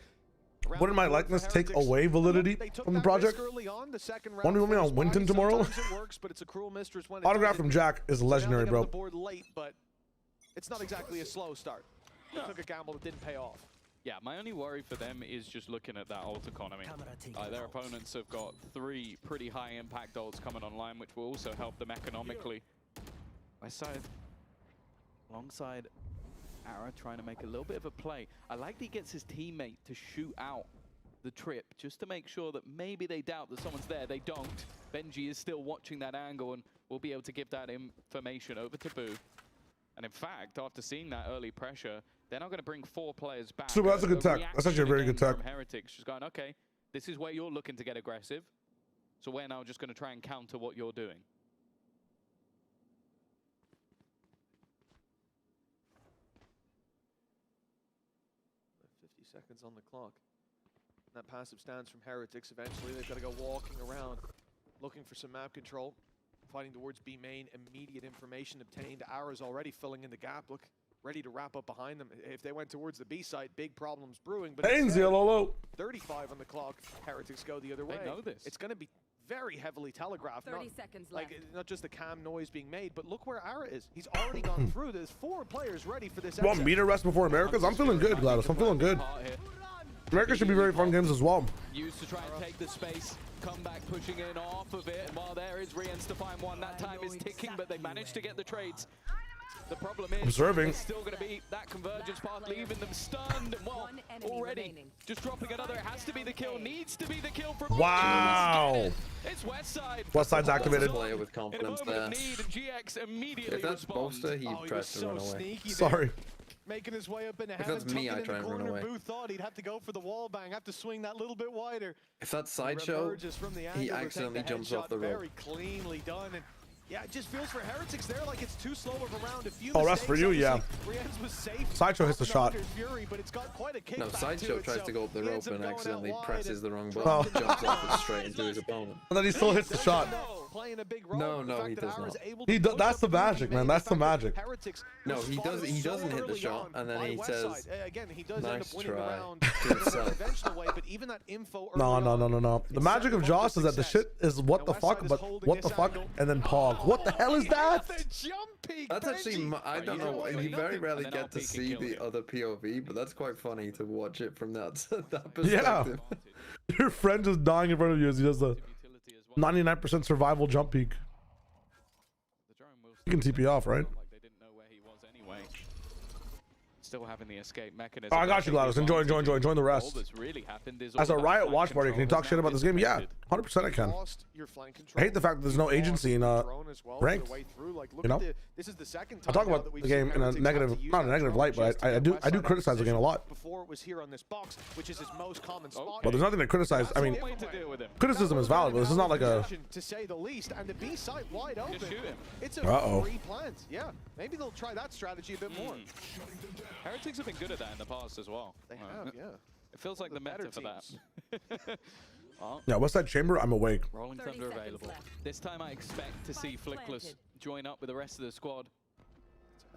Wouldn't my likeness take away validity from the project? Want to do me on Winton tomorrow? Autograph from Jack is legendary, bro. But it's not exactly a slow start. Took a gamble that didn't pay off. Yeah, my only worry for them is just looking at that ult economy. Their opponents have got 3 pretty high impact ults coming online, which will also help them economically. Westside, alongside Ara, trying to make a little bit of a play. I like that he gets his teammate to shoot out the trip, just to make sure that maybe they doubt that someone's there. They don't. Benji is still watching that angle and will be able to give that information over to Boo. And in fact, after seeing that early pressure, they're now going to bring 4 players back. Super, that's a good tech. That's actually a very good tech. From Heretics, just going, okay, this is where you're looking to get aggressive, so we're now just going to try and counter what you're doing. Seconds on the clock. And that passive stance from Heretics. Eventually, they've got to go walking around, looking for some map control, fighting towards B main. Immediate information obtained. Ara's already filling in the gap. Look, ready to wrap up behind them. If they went towards the B site, big problems brewing. But 35 on the clock. Heretics go the other way. They know this. It's going to be very heavily telegraphed. 30 seconds left. Like, not just the cam noise being made, but look where Ara is. He's already gone through. There's 4 players ready for this. Want me to rest before Americas? I'm feeling good, Gladys. I'm feeling good. America should be very fun games as well. Used to try and take the space, come back pushing in off of it, and while there is Rians to find one, that time is ticking, but they managed to get the trades. The problem is, observing. It's still going to be that convergence path, leaving them stunned, and well, already just dropping another. It has to be the kill, needs to be the kill from Wow. It's Westside. Westside's activated. Player with confidence there. GX immediately If that's Bolster, he tries to run away. Sorry. Making his way up into If heaven. that's me, I try and run away. Boo thought he'd have to go for the wall bang, have to swing that little bit wider. If that's Sideshow, he accidentally jumps off the rope. Very cleanly done. And yeah, it just feels for Heretics there like it's too slow of a round. A few Oh, that's for you, yeah. Rians was safe. Sideshow hits the shot. Fury, but it's got quite a No, Sideshow tries to go up the rope and accidentally presses the wrong button, Oh. jumps off it straight into his opponent. And then he still hits the shot. Playing a big role. No, he does not. That's the magic, man. That's the magic. No, he doesn't hit the shot, and then he says, again, he does nice end up winning the try round to himself. conventional way, but even that info No. The magic of Joss is that the shit is what the fuck, but what the fuck, and then Pog. What the hell is that? That's actually, I don't know, you very rarely get to see the other POV, but that's quite funny to watch it from that perspective. Yeah. Your friend is dying in front of you as he does the 99% survival jump peak. You can TP off, right? Still having the escape mechanism. Oh, I got you, Gladys. Enjoy the rest. As a Riot watch party, can you talk shit about this game? Yeah, 100% I can. I hate the fact that there's no agency in ranked. You know, I talk about the game in a negative, not a negative light, but I do criticize the game a lot. Before it was here on this box, which is his most common spot. But there's nothing to criticize. I mean, criticism is valid, but this is not like a. To say the least, and the B site wide open. It's a free plant. Yeah, maybe they'll try that strategy a bit more. Heretics have been good at that in the past as well. They have, yeah. It feels like the meta for that. Yeah, Westside Chamber, I'm awake. Rolling Thunder available. This time I expect to see Flickless join up with the rest of the squad.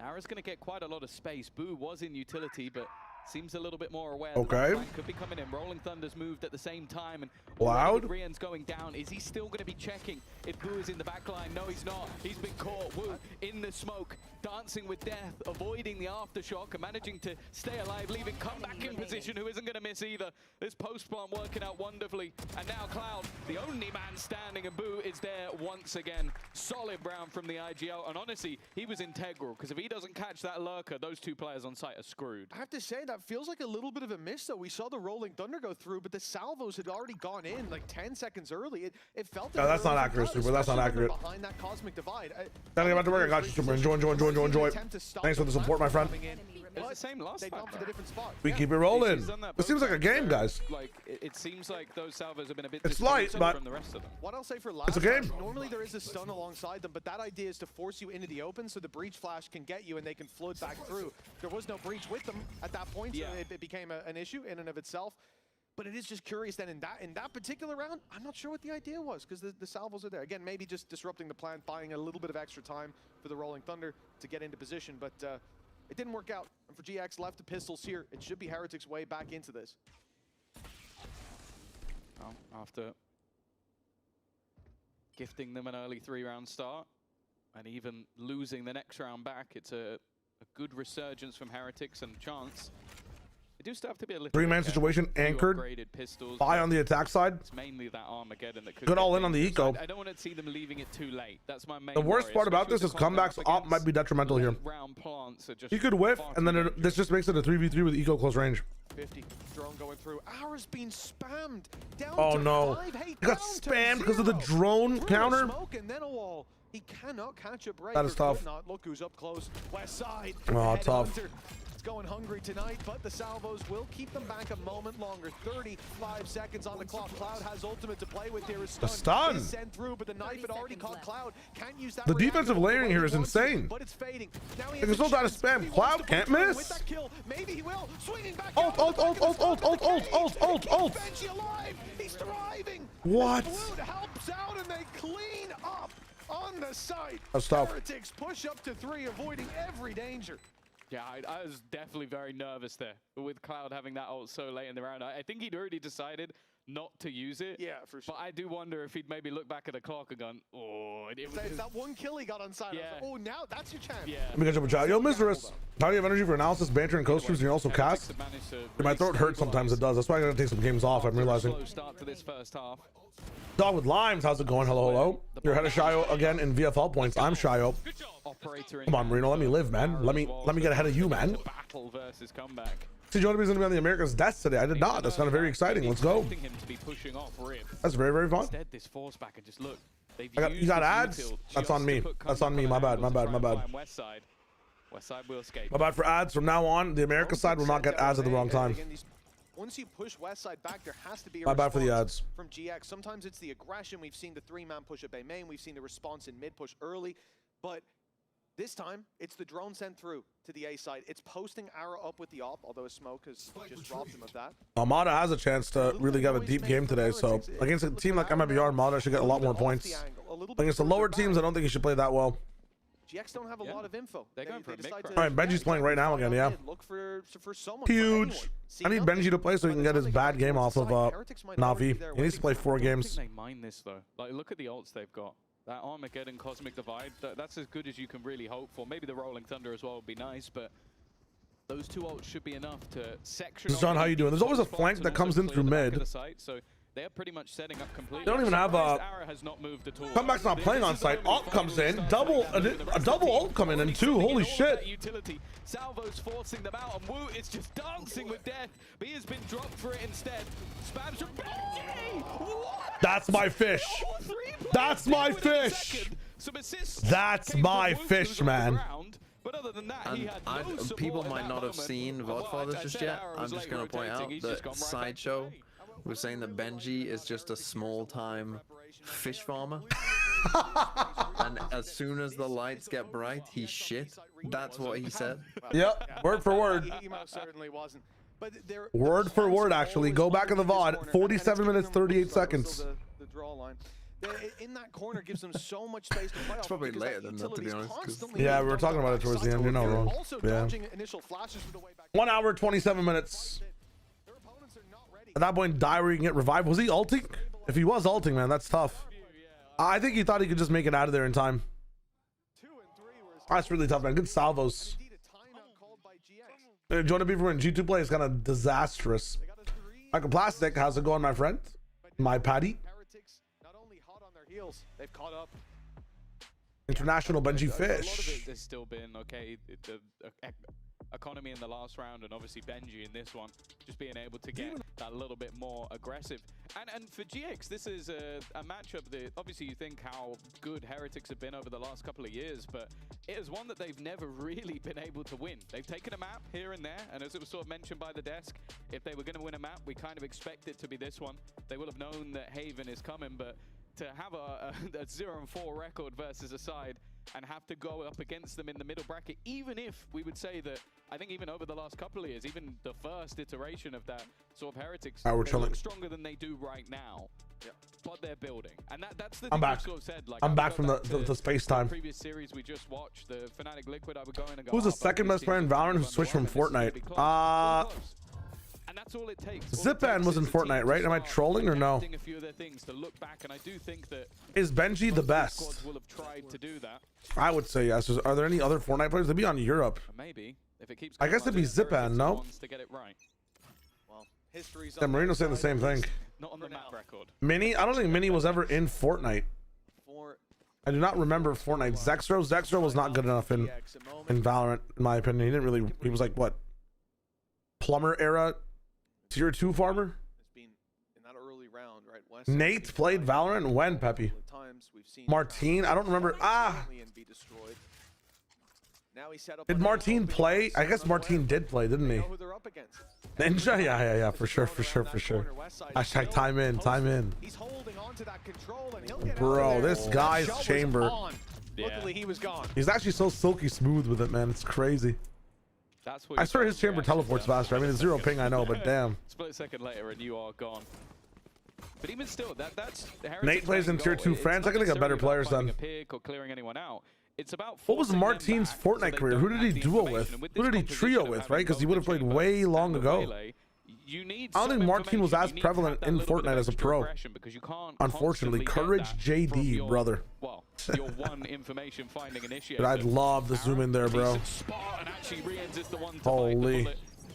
Ara's going to get quite a lot of space. Boo was in utility, but seems a little bit more aware. Okay. That could be coming in. Rolling Thunder's moved at the same time, and Loud. Rian's going down. Is he still going to be checking if Boo is in the back line? No, he's not. He's been caught. Woo in the smoke, dancing with death, avoiding the aftershock, and managing to stay alive, leaving Comeback in position, who isn't going to miss either. This post plant working out wonderfully, and now Cloud, the only man standing, and Boo is there once again. Solid round from the IGL, and honestly, he was integral, because if he doesn't catch that lurker, those two players on site are screwed. I have to say, that feels like a little bit of a miss, though. We saw the Rolling Thunder go through, but the salvos had already gone in like 10 seconds early. It felt. No, that's not accurate, Super. That's not accurate. Behind that cosmic divide. Gotta get back to work. I got you, Super. Enjoy. Thanks for the support, my friend. It's the same last time. We keep it rolling. It seems like a game, guys. Like it seems like those salvos have been a bit It's light, but from the rest of them. What I'll say for last it's a game. Normally there is a stun alongside them, but that idea is to force you into the open so the breach flash can get you and they can flood back through. There was no breach with them at that point, so it became an issue in and of itself. But it is just curious that in that particular round, I'm not sure what the idea was, because the salvos are there. Again, maybe just disrupting the plant, buying a little bit of extra time for the Rolling Thunder to get into position, but it didn't work out. And for GX, left the pistols here. It should be Heretics' way back into this. Well, after gifting them an early 3-round start, and even losing the next round back, it's a good resurgence from Heretics and chance. They do still have to be a little 3-man situation, anchored. Buy on the attack side. It's mainly that Armageddon that could good all in on the eco. I don't want to see them leaving it too late. That's my main The worst part about this is comebacks op might be detrimental here. He could whiff, and then this just makes it a 3v3 with eco close range. 50 drone going through. Ara's being spammed down oh to no! 5, He got spammed because of the drone counter. Smoke and then a wall. He cannot catch a break. That is tough. Look who's up close. West side. Oh, tough. Hunter. It's going hungry tonight, but the salvos will keep them back a moment longer. 35 seconds on the clock. Cloud has ultimate to play with here. A stun. Sent through, but the knife had already caught Cloud. Can't use that. The defensive layering here is insane. But it's fading. Now he can still try to spam. Cloud can't miss. With that kill, maybe he will. Swinging back. Ult. Benji alive. He's thriving. What? Blue helps out and they clean up on the site. That's tough. Heretics push up to 3, avoiding every danger. Yeah, I was definitely very nervous there with Cloud having that ult so late in the round. I think he'd already decided not to use it. Yeah, for sure. But I do wonder if he'd maybe look back at the clock and gone, oh, It's that one kill he got on side. Yeah. Like, oh, now that's your chance. Yeah. Let me catch up with chat. Yo, Miserous, how do you have energy for analysis, banter, and coasters, and you also cast? My throat hurts sometimes, it does. That's why I gotta take some games off, I'm realizing. Slow start to this first half. Dog with Limes, how's it going? Hello, hello. You're ahead of Shio again in VFL points. I'm Shio. Come on, Marino, let me live, man. Let me get ahead of you, man. Battle versus comeback. See, Jonaby's gonna be on the America's desk today. I did not. That's kind of very exciting. Let's go. Him to be pushing off Rip. That's very, very fun. Instead, this force back and just look. You got ads? That's on me. That's on me. My bad. My bad. My bad. West side will escape. My bad for ads. From now on, the America side will not get ads at the wrong time. Once you push West side back, there has to be a My bad for the ads. from GX. Sometimes it's the aggression. We've seen the 3-man push at Bay main. We've seen the response in mid push early. But this time, it's the drone sent through to the A side. It's posting arrow up with the op, although a smoke has just robbed him of that. Armada has a chance to really have a deep game today. So against a team like MIBR, Armada should get a lot more points. Against the lower teams, I don't think he should play that well. GX don't have a lot of info. They're going for a decide mid. to- All right, Benji's playing right now again, yeah. Look for someone. Huge. I need Benji to play so he can get his bad game off of Navi. He needs to play 4 I games. think they mind this though. Like, look at the ults they've got. That Armageddon Cosmic Divide, that's as good as you can really hope for. Maybe the Rolling Thunder as well would be nice, but those 2 ults should be enough to section. John, how you doing? There's always a flank that comes in through mid. So they're pretty much setting up completely. They don't even have a... Has not moved at all. Comeback's not playing on site. Ult comes in. A double ult coming in too. Holy shit. Utility. Salvo's forcing them out, and Wu is just dancing with death. But he has been dropped for it instead. Spams from Benji! What? That's my fish. That's my fish. That's my fish, man. But other than that, And he had no support people at might that not have moment. seen Godfathers just yet. I'm just going to point out that Sideshow was saying that Benji is just a small-time fish farmer. And as soon as the lights get bright, he's shit. That's what he said. Yep, word for word. He most certainly wasn't. But Word for word, actually. Go back in the VOD. 47 minutes, 38 seconds. The draw line. In that corner gives them so much space to play. It's probably later than that, to be honest. Yeah, we were talking about it towards the end. You're not wrong. Yeah. 1 hour, 27 minutes. At that point, Diary can get revived. Was he ulting? If he was ulting, man, that's tough. I think he thought he could just make it out of there in time. That's really tough, man. Good salvos. Jonah Beaver in G2 play is kind of disastrous. Michael Plastic, how's it going, my friend? My Patty. Heretics not only hot on their heels, they've caught up. International Benji A lot of Fish. it has still been okay. The economy in the last round, and obviously Benji in this one, just being able to get that little bit more aggressive. And for GX, this is a matchup that obviously you think how good Heretics have been over the last couple of years, but it is one that they've never really been able to win. They've taken a map here and there, and as it was sort of mentioned by the desk, if they were going to win a map, we kind of expect it to be this one. They will have known that Haven is coming, but to have a 0-4 record versus a side and have to go up against them in the middle bracket, even if we would say that, I think even over the last couple of years, even the first iteration of that sort of Heretics, we're they chilling. look stronger than they do right now. Yeah. But they're building, and that's the I'm thing back. we've sort of said. Like, I'm I back would from go the to space time. previous series we just watched, the Fnatic Liquid. I would go in and go. Who's the "Oh, both second these best player in teams are Valorant who gonna switched win, from and this is gonna be Fortnite? close." And that's all it takes. Zipan was in Fortnite, right? Am I trolling or no? A few of their things to look back, and I do think that Is Benji the best? squads will have tried to do that. I would say yes. Are there any other Fortnite players? They'd be on Europe. Maybe if it keeps. I guess it'd be Zipan, no? Wants to get it right. Well, history's Yeah, Marino's saying the same thing. Not on the map record. Mini? I don't think Mini was ever in Fortnite. I do not remember Fortnite. Zexro was not good enough in Valorant, in my opinion. He didn't really. He was like what? Plumber era, tier 2 farmer. It's been in that early round, right? West Nate played Valorant when, Peppy? Martine? I don't remember. Did Martine play? I guess Martine did play, didn't he? Ninja? Yeah, for sure. Hashtag time in. He's holding on to that control, and he'll Bro, this guy's chamber. Luckily, he was gone. He's actually so silky smooth with it, man. It's crazy. That's what I swear his chamber teleports faster. I mean, it's 0 ping, I know, but damn. Split second later, and you are gone. But even still, that's Nate plays in tier 2 France. I can think of better players than. A pick or clearing anyone out. It's about what was Martine's Fortnite career? Who did he duo with? Who did he trio with, right? Because he would have played way long ago. you need. I don't think Marquine was as prevalent in Fortnite as a pro. Because you can't Unfortunately, Courage JD, brother. Well, your one information finding initiator. But I'd love the zoom in there, bro. Holy.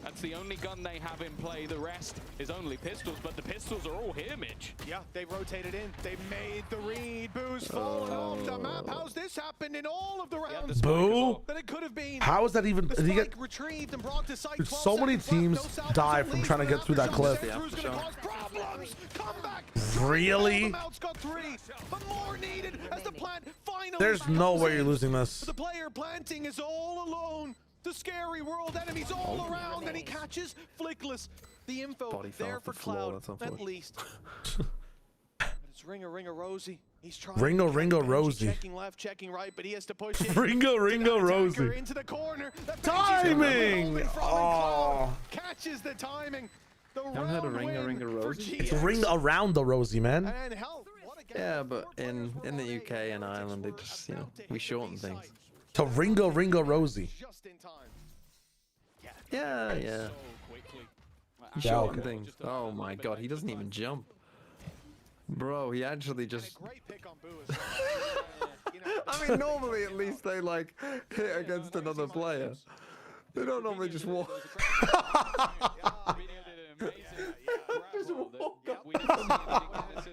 That's the only gun they have in play. The rest is only pistols, but the pistols are all here, Mitch. Yeah, they've rotated in. They've made the read. Boo's fallen off the map. How's this happened in all of the rounds? Boo? That it could have been. How is that even? The Did he get? spike retrieved and brought to site. Dude, so many teams die from trying to get through that cliff. Really? There's no way you're losing this. The player planting is all alone. The scary world enemies all around, and he catches Flickless. The info there for Cloud, at least. It's Ringo Rosie. He's trying. Ringo Rosie. Checking left, checking right, but he has to push it. Ringo Rosie. Into the corner. Timing. Oh. Catches the timing. The Haven't had a Ringo Rosie. It's ring around the Rosie, man. Yeah, but in the UK and Ireland, they just, you know, we shorten things. To Ringo Rosie. Yeah. We shorten things. Oh my god, he doesn't even jump. Bro, he actually just... I mean, normally at least they like hit against another player. They don't normally just walk.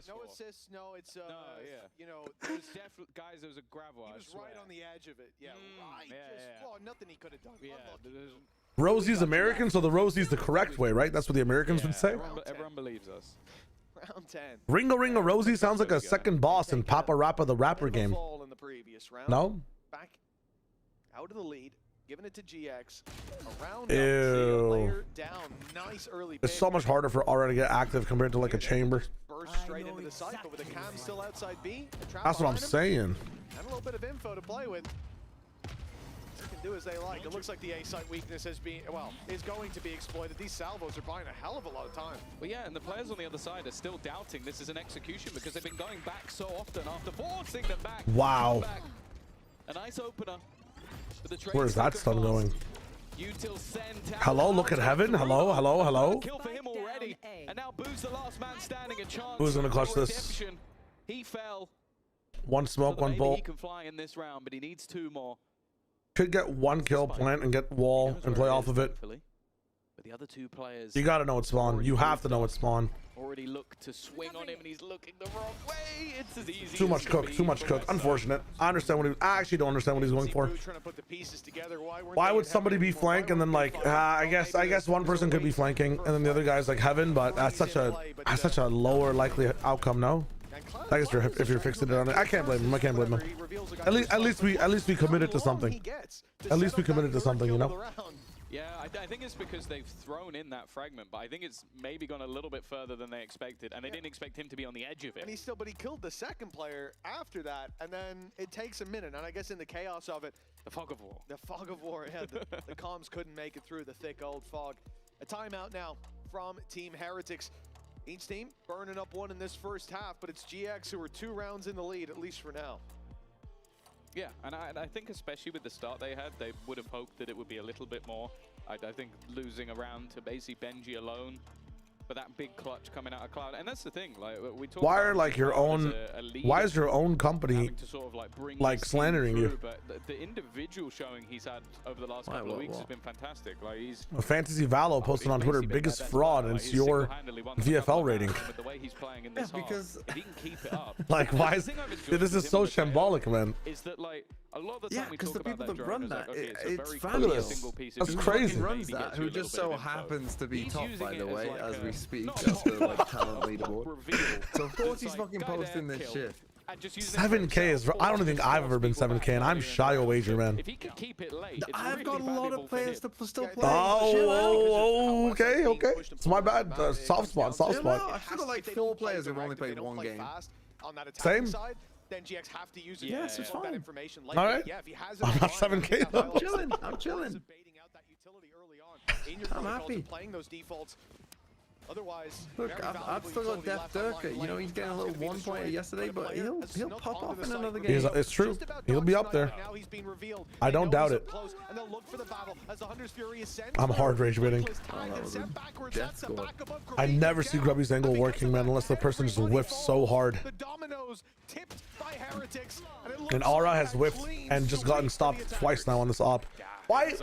No assists, no, it's you know, it was definitely, guys, there was a grab wire. He was right on the edge of it. Yeah, right. Oh, nothing he could have done. Yeah, Rosie's American, so the Rosie's the correct way, right? That's what the Americans would say. Everyone believes us. Round 10. Ringo Rosie sounds like a second boss in Papa Rappa the Rapper game. No? Back out of the lead, giving it to GX. Around Ew. down. Nice early It's so much harder for Aura to get active compared to like a chamber. Burst straight into the site, but with the cam still outside B. That's what I'm saying. And a little bit of info to play with. They can do as they like. It looks like the A site weakness has been, well, is going to be exploited. These salvos are buying a hell of a lot of time. Well, yeah, and the players on the other side are still doubting this is an execution because they've been going back so often after forcing them back. Wow. A nice opener. Where is that stun going? Hello, look at heaven. Hello. Kill for him already. And now Boo's the last man standing. A chance. Who's gonna clutch this? He fell. One smoke, one bolt. He can fly in this round, but he needs 2 more. Could get 1 kill, plant, and get wall and play off of it. But the other 2 players. You gotta know it's spawn. You have to know it's spawn. Already look to swing on him, and he's looking the wrong way. It's as easy. Too much cook. Too much cook. Unfortunate. I understand what he. I actually don't understand what he's going for. Why would somebody be flank and then like? I guess one person could be flanking and then the other guy's like heaven, but that's such a lower likely outcome. No. I guess if you're fixing it on it, I can't blame him. I can't blame him. At least we committed to something. At least we committed to something, you know. Yeah, I think it's because they've thrown in that fragment, but I think it's maybe gone a little bit further than they expected, and they didn't expect him to be on the edge of it. And but he killed the second player after that, and then it takes a minute, and I guess in the chaos of it, the fog of war. The fog of war, yeah, the comms couldn't make it through the thick old fog. A timeout now from Team Heretics. Each team burning up 1 in this first half, but it's GX who are 2 rounds in the lead, at least for now. Yeah, and I think especially with the start they had, they would have hoped that it would be a little bit more. I think losing around to basically Benji alone, but that big clutch coming out of Cloud, and that's the thing. Like we talk. Why are like your own? Why is your own company to sort of like slandering you? But the individual showing he's had over the last couple of weeks has been fantastic. Like he's Fantasy Valo posted on Twitter, biggest fraud, and it's your VFL rating. With the way he's playing in this because if he can keep it up. Like why is this is so shambolic, man? Is that like a lot of the time we talk the people about that run that, it's fabulous. That's crazy. Runs that, who just so happens to be top, by the way, as we speak, as the like talent leaderboard. So of course he's fucking posting this shit. 7K is. I don't think I've ever been 7K, and I'm shy of wager, man. If he can keep it late, I've got a lot of players to still play. Oh, okay. It's my bad. Soft spot. I've got like 4 players who've only played 1 game. Same. Then GX have to use it. Yes, it's fine. That information. All right. Yeah, if he has I'm not 7K though. I'm chilling. I'm happy. Playing those defaults. Otherwise, Look, I've still got Death Dirk. You know, he's getting a little 1-pointer yesterday, but he'll pop off in another game. It's true. He'll be up there. I don't doubt it. I'm hard rage waiting. I never see Grubby's angle working, man, unless the person just whiffs so hard. And Aura has whiffed and just gotten stopped twice now on this op. Why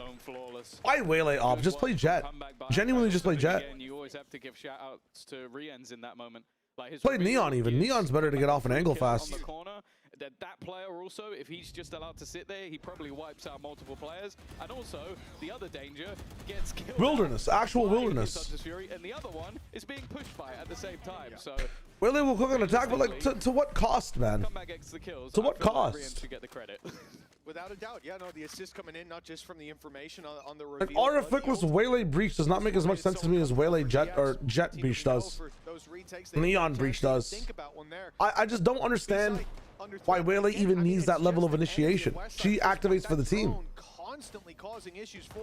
Waylay op? Just play Jet. Genuinely just play Jet. You always have to give shout outs to Riens in that moment. Like his play Neon even. Neon's better to get off an angle fast. On the corner, that player also, if he's just allowed to sit there, he probably wipes out multiple players. And also, the other danger gets killed. Wilderness, actual wilderness. And the other one is being pushed by at the same time. So Waylay will cook an attack, but like to what cost, man? comeback gets the kills. To what cost? Riens should get the credit. Without a doubt, yeah, no, the assist coming in, not just from the information on the Like reveal. Aura Flickless Waylay Breach does not make as much sense to me as Waylay Jet or Jet Breach does. Neon Breach does. I just don't understand why Waylay even needs that level of initiation. She activates for the team.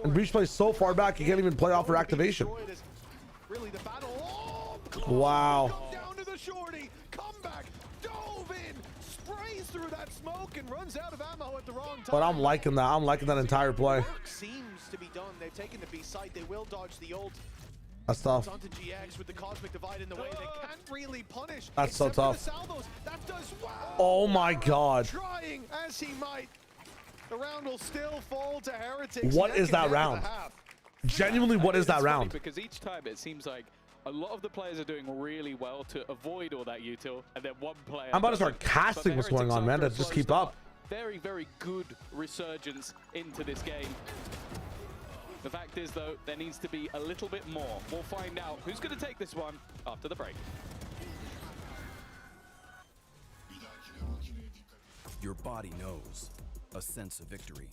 And Breach plays so far back, he can't even play off her activation. Wow. Through that smoke and runs out of ammo at the wrong time. But I'm liking that. I'm liking that entire play. Seems to be done. They've taken the B side. They will dodge the ult. That's tough. Onto GX with the cosmic divide in the way. They can't really punish. That's so tough. That does wow. Oh my god. Trying as he might. The round will still fall to Heretics. What is that round? Genuinely, what is that round? Because each time it seems like a lot of the players are doing really well to avoid all that util, and then one player. I'm about to start casting what's going on, man. To just keep up. Very, very good resurgence into this game. The fact is, though, there needs to be a little bit more. We'll find out who's going to take this one after the break. Your body knows. A sense of victory.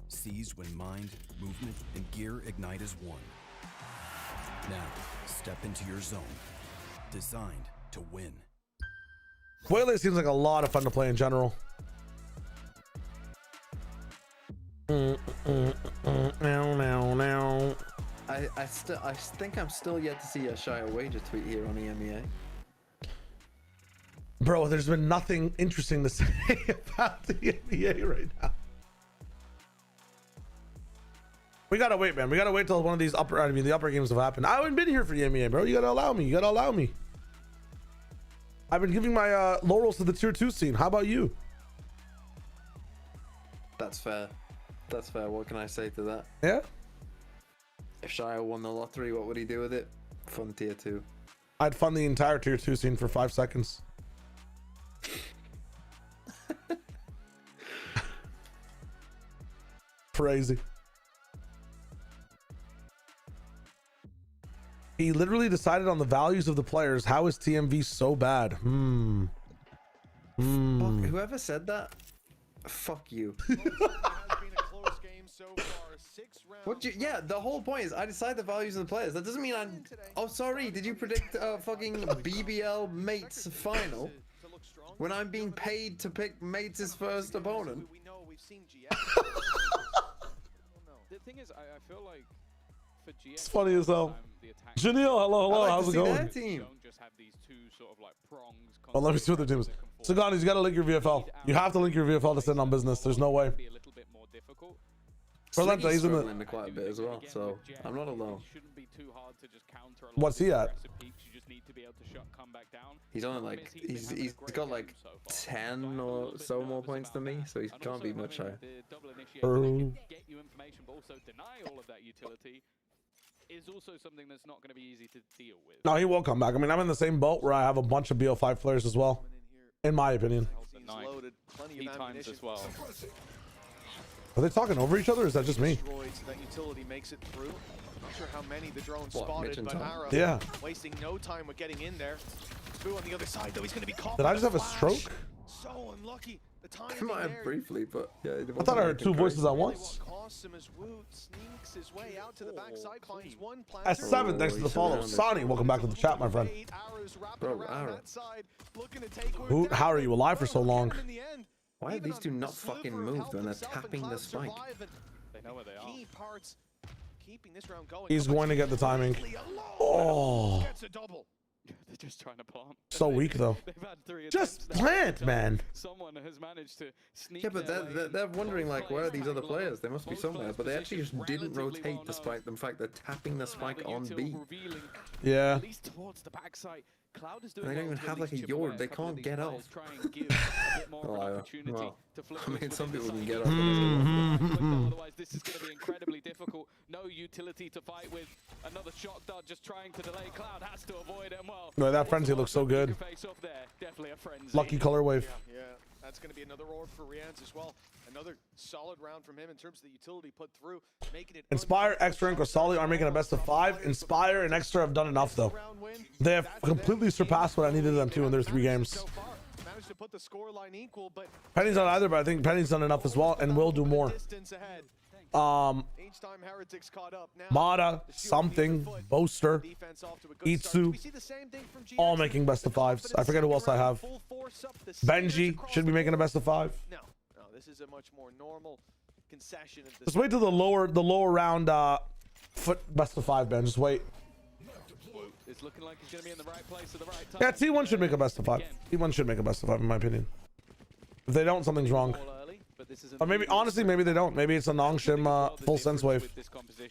Seized when mind, movement, and gear ignite as one. Now, step into your zone. Designed to win. Waylay seems like a lot of fun to play in general. I think I'm still yet to see a Shire Wager tweet here on the Emea. Bro, there's been nothing interesting to say about the NBA right now. We gotta wait, man. We gotta wait till one of these the upper games have happened. I haven't been here for the NBA, bro. You gotta allow me. You gotta allow me. I've been giving my laurels to the tier 2 scene. How about you? That's fair. That's fair. What can I say to that? Yeah? If Shire won the lottery, what would he do with it? Fun tier 2. I'd fund the entire tier 2 scene for 5 seconds. Crazy. He literally decided on the values of the players. How is TMV so bad? Fuck, whoever said that, fuck you. What you, yeah, the whole point is I decide the values of the players. That doesn't mean I'm... Oh, sorry, did you predict a fucking BBL Mates final? When I'm being paid to pick Mates' first opponent? The thing is, I feel like for GX, it's funny as hell. Janelle, hello, how's it going? Well, let me see what their team is. Sagani, you gotta link your VFL. You have to link your VFL to send on business. There's no way. Perlenta, he's in the quite a bit as well, so I'm not alone. What's he at? He's only like he's got like 10 or so more points than me, so he can't be much higher. Get you information, but also deny all of that utility is also something that's not going to be easy to deal with. No, he will come back. I mean, I'm in the same boat where I have a bunch of BO5 players as well, in my opinion. He times as well. Are they talking over each other, or is that just me? That utility makes it through. Not sure how many the drone spotted, but Ara yeah, wasting no time with getting in there. Spoo on the other side, though, he's going to be caught. Did I just have a stroke? So unlucky. The time I might have briefly, but yeah. I thought I heard two voices at once. S7, thanks to the follow. Sonny, welcome back to the chat, my friend. Bro, Ara. How are you alive for so long? Why are these two not fucking moved when they're tapping the spike? They know where they are. keeping this round going. He's going to get the timing. Oh. Gets a double. They're just trying to plant. So weak though. They've had 3 Just attempts now. plant, man. Someone has managed to sneak. Yeah, but their way. they're wondering like, where are these other Both players? They must be both somewhere. players' But they actually just positions didn't relatively rotate well despite the fact they're tapping the spike The on util B. revealing, Yeah. at least towards the backside. Cloud is doing They don't well even to have at like a least chip away yard. They couple of can't these get players, off. try and give a bit more of an opportunity well, to flip I mean, this some within people the can site. get off. Otherwise, this is going to be incredibly difficult. No utility to fight with. Another shock dart just trying to delay. Cloud has to avoid it. Well, No, that frenzy looks so good. face off there. Definitely a frenzy. Lucky color wave. Yeah, that's going to be another orb for Rianz as well. Another solid round from him in terms of the utility put through, making it. Inspire, Extra, and Crystalli are making a best of 5. Inspire and Extra have done enough though. They have completely surpassed what I needed them to in their 3 games. Managed to put the score line equal, but Penny's not either, but I think Penny's done enough as well and will do more. distance ahead. Each time Heretics caught up now. Mata, something, Boaster, Defense off to a good start. Itsu, We see the same thing from GX. all making best of 5s. I forget who else I have. Full force up the Benji stairs across should be the making a board. best of 5. No, this is a much more normal concession of the Just wait till the lower round foot best of 5, Ben. Just wait. It's looking like he's going to be in the right place at the right time. Yeah, T1 should make a best of 5. T1 should make a best of 5 in my opinion. If they don't, something's wrong. Or maybe, honestly, maybe they don't. Maybe it's a Nongshim full sense wave.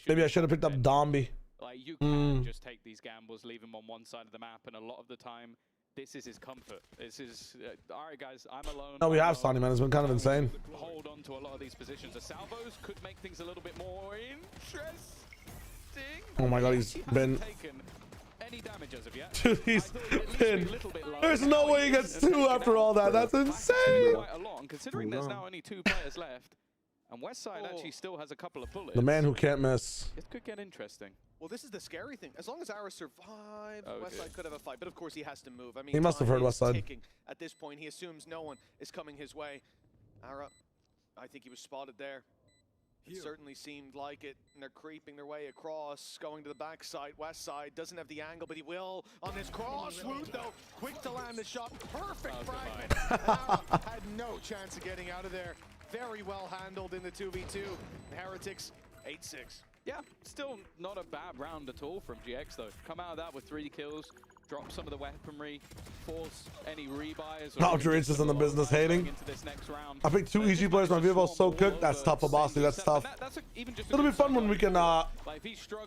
Maybe I should have picked up Dombi. Like, you can just take these gambles, leave him on one side of the map, and a lot of the time, this is his comfort. This is, all right, guys, I'm alone. No, we have Sonny, man. It's been kind of insane. Hold on to a lot of these positions. The salvos could make things a little bit more interesting. Oh my god, he's been... Taken any damage as of yet. Dude, he's been... There's no way he gets 2 after all that. That's insane. Quite a lot, and considering there's now only 2 players left, and Westside actually still has a couple of bullets. The man who can't miss. It could get interesting. Well, this is the scary thing. As long as Ara survives, Westside could have a fight. But of course, he has to move. I mean, He must have heard time is Westside. ticking. At this point, he assumes no one is coming his way. Ara, I think he was spotted there. It certainly seemed like it, and they're creeping their way across, going to the backside. Westside doesn't have the angle, but he will on this cross route, though. Quick to land the shot. Perfect fragment. Ara had no chance of getting out of there. Very well handled in the 2v2. The Heretics, 8-6. Yeah, still not a bad round at all from GX, though. Come out of that with 3 kills, drop some of the weaponry, force any rebuys. Outrage is in the business hating. I picked 2 EG players. My Vivo's so cooked. That's tough for Bossy. That's tough. It'll be fun when we can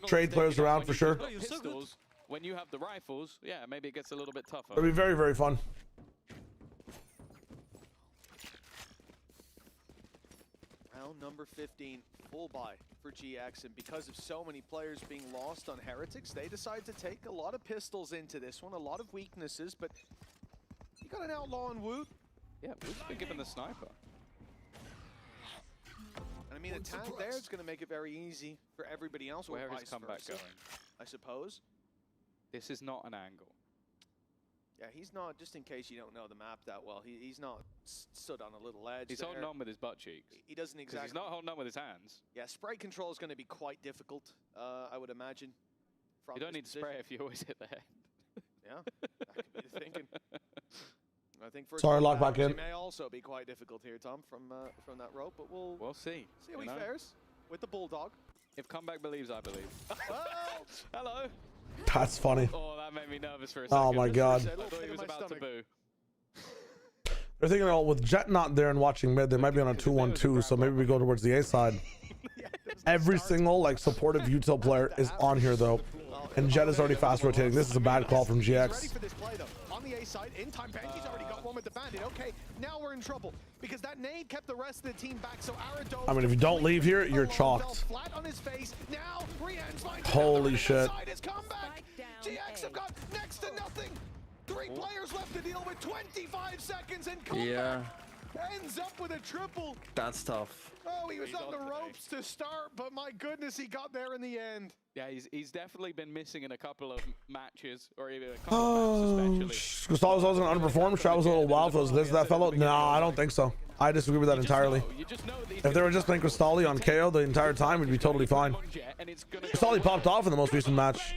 trade players around for sure. Pistols, when you have the rifles, yeah, maybe it gets a little bit tougher. It'll be very, very fun. Round number 15, full buy for GX, and because of so many players being lost on Heretics, they decide to take a lot of pistols into this one, a lot of weaknesses, but you got an outlaw on Woot. Yeah, Woot's been given the sniper. And I mean, a tank there is going to make it very easy for everybody else. Where or is comeback versa, going? I suppose. This is not an angle. Yeah, he's not, just in case you don't know the map that well, he's not stood on a little edge. He's holding on with his butt cheeks. He doesn't exactly. He's not holding on with his hands. Yeah, spray control is going to be quite difficult, I would imagine. You don't need to spray if you always hit the head. Yeah, that could be the thinking. I think for Sorry, lock back in. It may also be quite difficult here, Tom, from that rope, but we'll see. See how he fares with the bulldog. If comeback believes, I believe. Oh, hello. That's funny. Oh, that made me nervous for a second. Oh my god. I thought he was about to boo. They're thinking, oh, with Jet not there and watching mid, they might be on a 2-1-2, so maybe we go towards the A side. Every single like supportive util player is on here though, and Jet is already fast rotating. This is a bad call from GX. Ready for this play though. On the A side, in time, Benji's already got one with the bandit. Okay, now we're in trouble because that nade kept the rest of the team back. So I mean, if you don't leave here, you're chalked. Flat on his face. Now Rian's line. Holy shit. GX have got next to nothing. 3 players left to deal with. 25 seconds and comeback. Yeah. Ends up with a triple. That's tough. Oh, he was on the ropes to start, but my goodness, he got there in the end. Yeah, he's definitely been missing in a couple of matches, or even a couple of maps especially. Gustavus wasn't underperformed. Travis a little wild for his glitch that fellow. No, I don't think so. I disagree with that entirely. If they were just playing Cristalli on KO the entire time, we'd be totally fine. Cristalli popped off in the most recent match.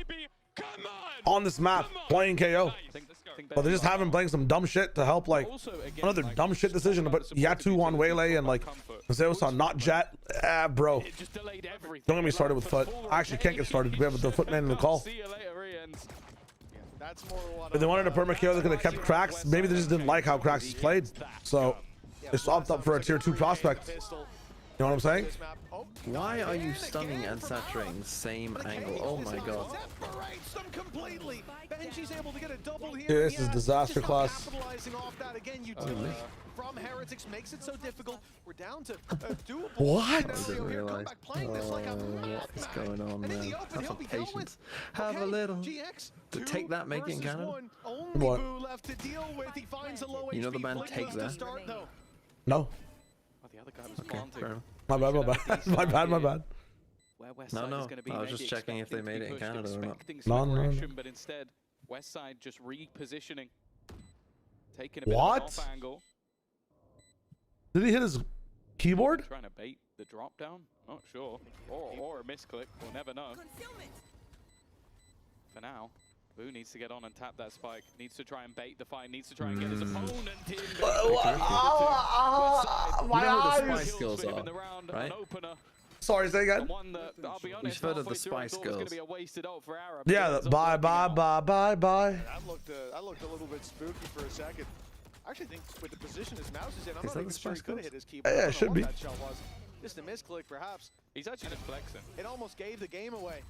On this map, playing KO. But they just have him playing some dumb shit to help, like, another dumb shit decision to put Yatu on Waylay and, like, Zeus on not Jet. Bro. Don't get me started with Foot. I actually can't get started. We have the Footman in the call. If they wanted a perma KO, they could have kept Cracks. Maybe they just didn't like how Cracks played. So they swapped up for a tier 2 prospect. You know what I'm saying? Why are you stunning and saturating same angle? Oh my god. This is disaster class. From Heretics makes it so difficult. We're down to doable. What? I didn't realize. What is going on, man? Have some patience. Have a little. To take that, make it in Canada. What? You know the band Take That? No. Okay, fair enough. My bad, my bad. My bad, my bad. No, I was just checking if they made it in Canada or No, not. no. But instead, Westside just repositioning. Taking a bit of an off angle. Did he hit his keyboard? Trying to bait the drop down? Not sure. Or a misclick. We'll never know. For now, Boo needs to get on and tap that spike. Needs to try and bait the fight. Needs to try and get his opponent in. You know who the Spice Girls are, right? Sorry, say again. You've heard of the Spice Girls. Yeah, bye, bye, bye, bye, bye. That looked a little bit spooky for a second. I actually think with the position his mouse is in, I'm not even sure he could have hit his keyboard. Yeah, it should be. That shot was. Just a misclick, perhaps. He's actually just flexing. It almost gave the game away.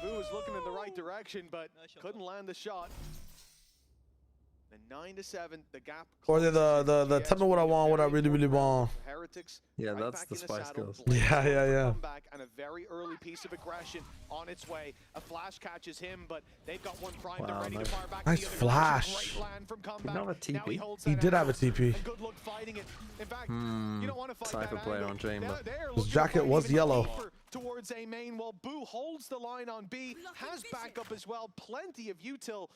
Boo was looking in the right direction, but couldn't land the shot. The 9-7, the gap. Or the tell me what I want, what I really, really want. Heretics. Yeah, that's the Spice Girls. Yeah. Back and a very early piece of aggression on its way. A flash catches him, but they've got one prime. They're ready to fire back. Nice flash. He didn't have a TP. He did have a TP. Good luck fighting it. In fact, you don't want to fight Cypher that played angle. on Chamber. His jacket was yellow. Towards A main, while Boo holds the line on B, has backup as well. Plenty of util.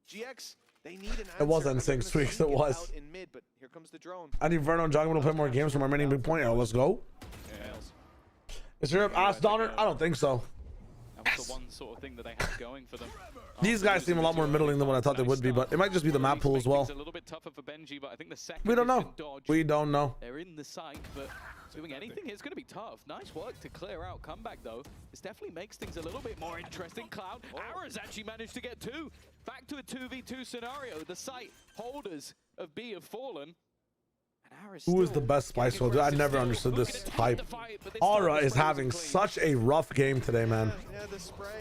GX. They need an answer. It was NSYNC Streaks, it was. In mid, but here comes the drone. I need Verno and Jogman to play more games from our remaining big point. Oh, let's go. Is Europe ass Donner? I don't think so. That was the one sort of thing that they had going for them. These guys seem a lot more middling than what I thought they would be, but it might just be the map pool as well. A little bit tougher for Benji, but I think the second We don't know. We don't know. They're in the site, but doing anything here is going to be tough. Nice work to clear out comeback, though. This definitely makes things a little bit more interesting. Cloud, Ara's actually managed to get 2. Back to a 2v2 scenario. The site holders of B have fallen. Who is the best Spice Girl? Dude, I never understood this hype. Aura is having such a rough game today, man.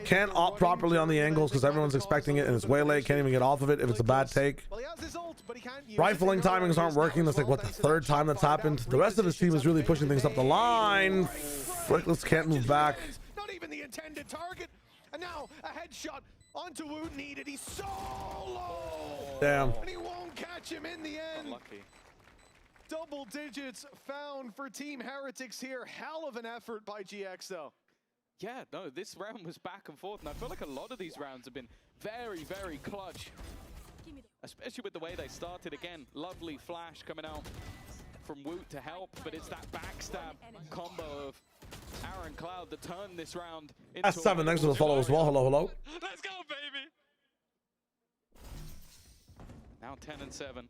Can't op properly on the angles because everyone's expecting it and it's way late. Can't even get off of it if it's a bad take. Rifling timings aren't working. That's like, what, the 3rd time that's happened? The rest of his team is really pushing things up the line. Frickless can't move back. Not even the intended target. And now a headshot onto Woot needed. He's so low. Damn. And he won't catch him in the end. Unlucky. Double digits found for Team Heretics here. Hell of an effort by GX, though. Yeah, no, this round was back and forth, and I feel like a lot of these rounds have been very, very clutch. Especially with the way they started again. Lovely flash coming out from Woot to help, but it's that backstab combo of Aaron Cloud that turned this round into S7, thanks for the follow as well. Hello, hello. Let's go, baby! Now 10-7.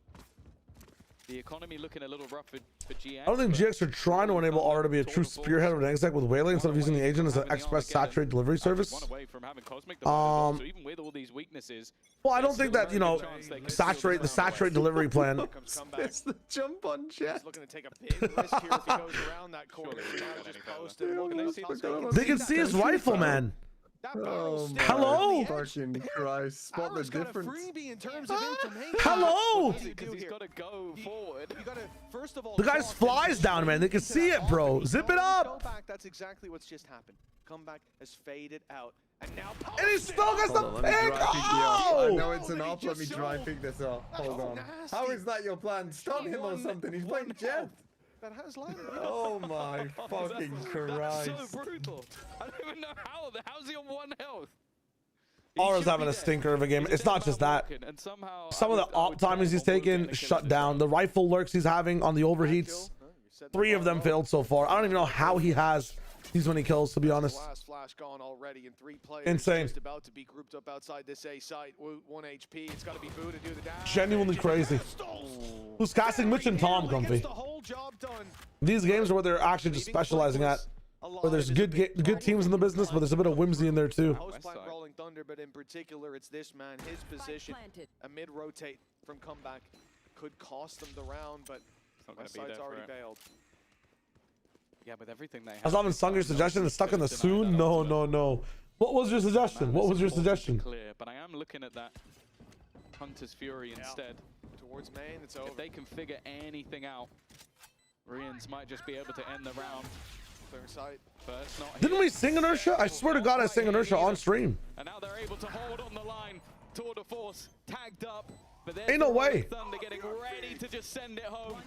The economy looking a little rough for GX. I don't think GX are trying to enable Aura to be a true spearhead of an exec with Waylay instead of using the agent as an express saturate delivery service. So even with all these weaknesses, well, I don't think that, you know, the saturate delivery plan. It's the jump on Jet. He's looking to take a big risk here if he goes around that corner. They can see his rifle, man. Hello. Fucking Christ! Spot the difference. Hello. He's got to go forward. First of all, the guy's flies down, man. They can see it, bro. Zip it up. That's exactly what's just happened. Comeback has faded out, and now. And he still gets the pick. I know it's an op. Let me try and pick this up. Hold on. How is that your plan? Stun him or something. He's playing Jet. That has landed. Oh my fucking Christ. That's so brutal. I don't even know how. How's he on 1 health? Aura's having a stinker of a game. It's not just that. Some of the op timings he's taken shut down. The rifle lurks he's having on the overheats. 3 of them failed so far. I don't even know how he has These many kills, to be honest. Last flash gone already, and 3 players Insane. just about to be grouped up outside this A site. 1 HP. It's got to be Boo to do the dash. Genuinely crazy. Who's casting Mitch and Tom comfy? The whole job done. These games are where they're actually just specializing at. Where there's good teams in the business, but there's a bit of whimsy in there too. Host plant Rolling Thunder, but in particular, it's this man, his position. A mid rotate from comeback could cost them the round, but West side's already bailed. Yeah, with everything they have. Has Alvin sung your suggestion and stuck in the soon? No, no, no. What was your suggestion? What was your suggestion? Clear, but I am looking at that Hunter's Fury instead. Towards main, it's over. If they can figure anything out, Rians might just be able to end the round. Clear sight. First, not Didn't we sing Inertia? I swear to God, I sang Inertia on stream. And now they're able to hold on the line. Tour de Force tagged up. But Ain't no way. Thunder getting ready to just send it home.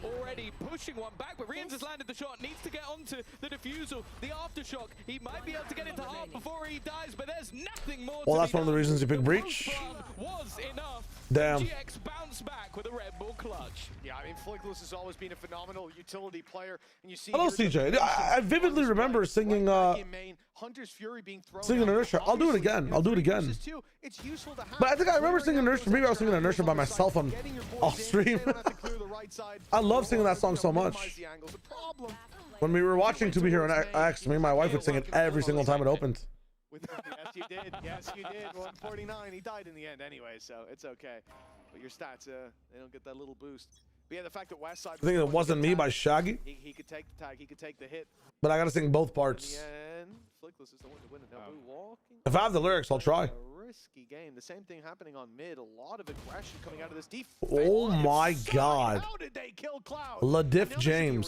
Already pushing one back, but Rians has landed the shot. Needs to get onto the defusal, the aftershock. He might be able to get into half before he dies, but there's nothing more. Well, that's one of the reasons you picked Breach. Was enough. Damn. GX bounced back with a Red Bull clutch. Yeah, I mean, Flickless has always been a phenomenal utility player, and you see. Hello, CJ. I vividly remember singing Hunter's Fury being thrown singing Inertia. I'll do it again. I'll do it again. It's useful to have. But I think I remember singing Inertia. Maybe I was singing Inertia by myself on off stream. I love singing that song so much. When we were watching To Be Here on X, me and my wife would sing it every single time it opened. Yes, you did. Yes, you did. 149. He died in the end anyway, so it's okay. But your stats, they don't get that little boost. But yeah, the fact that West Side. I think it wasn't me by Shaggy. He could take the tag. He could take the hit. But I gotta sing both parts. And Flickless is the one to win it. Now, Boo walking. If I have the lyrics, I'll try. A risky game. The same thing happening on mid. A lot of aggression coming out of this defense. Oh my God. How did they kill Cloud? LaDiff James.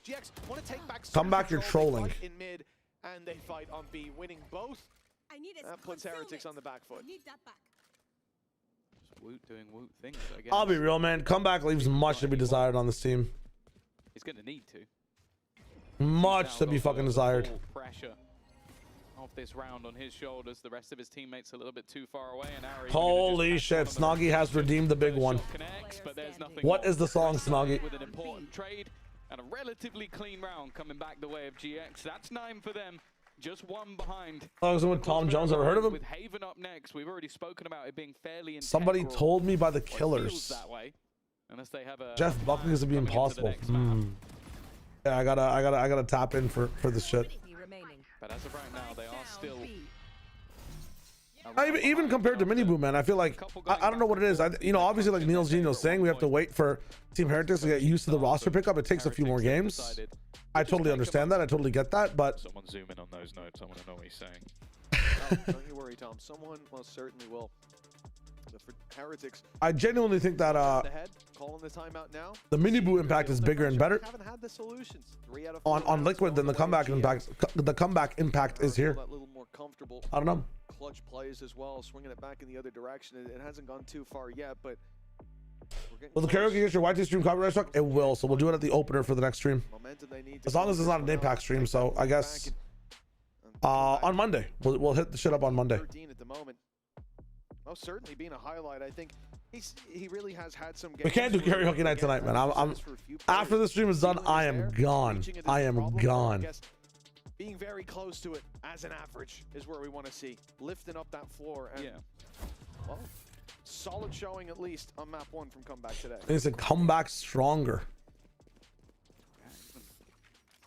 GX want to take back. Come back, you're trolling. In mid, and they fight on B, winning both. That puts Heretics on the back foot. Woot doing Woot things, I guess. I'll be real, man. Comeback leaves much to be desired on this team. He's going to need to. Much to be fucking desired. Pressure of this round on his shoulders. The rest of his teammates a little bit too far away. And holy shit, Snoggy has redeemed the big one. What is the song, Snoggy? With an important trade and a relatively clean round coming back the way of GX. That's 9 for them. Just 1 behind. I was with Tom Jones. Ever heard of him? With Haven up next, we've already spoken about it being fairly integral. Somebody told me by the Killers. That way, unless they have a Jeff Buckley is to be impossible. Yeah, I gotta tap in for this shit. But as of right now, they are still. Even compared to Mini Boom, man, I feel like I don't know what it is. Obviously, like Neil's Gino saying, we have to wait for Team Heretics to get used to the roster pickup. It takes a few more games. I totally understand that. I totally get that, but someone zoom in on those notes. I want to know what he's saying. Don't you worry, Tom. Someone most certainly will. But for Heretics, I genuinely think that calling the timeout now. The Mini Boo impact is bigger and better Haven't had the solutions. 3 out of 4 on Liquid than the comeback impact. The comeback impact is here. A little more comfortable. I don't know. Clutch plays as well, swinging it back in the other direction. It hasn't gone too far yet, but. Will the karaoke get your YT stream copyright struck? It will, so we'll do it at the opener for the next stream. As long as it's not an impact stream, so I guess on Monday we'll hit the shit up on Monday. 13 at the moment. Most certainly being a highlight. I think he really has had some games. We can't do karaoke night tonight, man. I'm after the stream is done, I am gone. I am gone. Being very close to it as an average is where we want to see. Lifting up that floor. And, well, solid showing at least on map 1 from Comeback today. He said comeback stronger.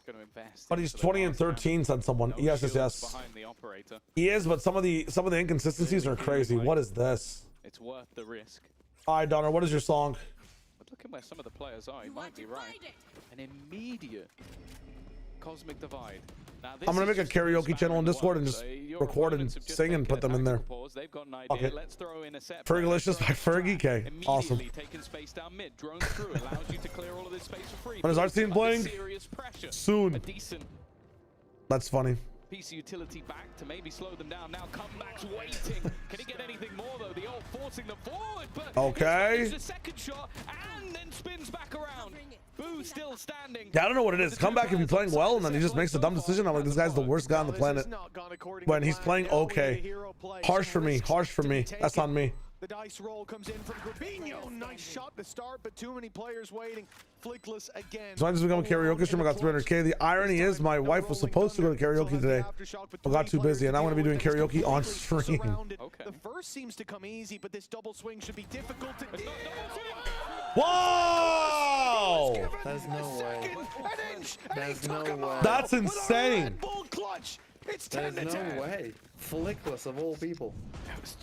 Going to invest. But he's 20 and 13, said someone. Yes. Behind the operator. He is, but some of the inconsistencies are crazy. What is this? It's worth the risk. All right, Donner, what is your song? But look at where some of the players are. He might be right. An immediate cosmic divide. Now, I'm gonna make a karaoke channel on Discord and just record and sing and put them in there. Okay. Fergalicious by Fergie K. Awesome. When is our team playing? Soon. That's funny. Piece of utility back to maybe slow them down. Now Comeback's waiting. Can he get anything more though? The ult forcing them forward, but okay. The second shot and then spins back around. Boo still standing. Yeah, I don't know what it is. Comeback if he's playing well and then he just makes a dumb decision. I'm like, this guy's the worst guy on the planet. When he's playing okay. Harsh for me. Harsh for me. That's on me. The dice roll comes in from Grabinho. Nice shot to start, but too many players waiting. Flickless again. So I just become a karaoke streamer. I got 300K. The irony is my wife was supposed to go to karaoke today, but got too busy, and I'm going to be doing karaoke on stream. The first seems to come easy, but this double swing should be difficult to do. Whoa! There's no way. There's no way. That's insane. It's There's no way. Flickless of all people. It was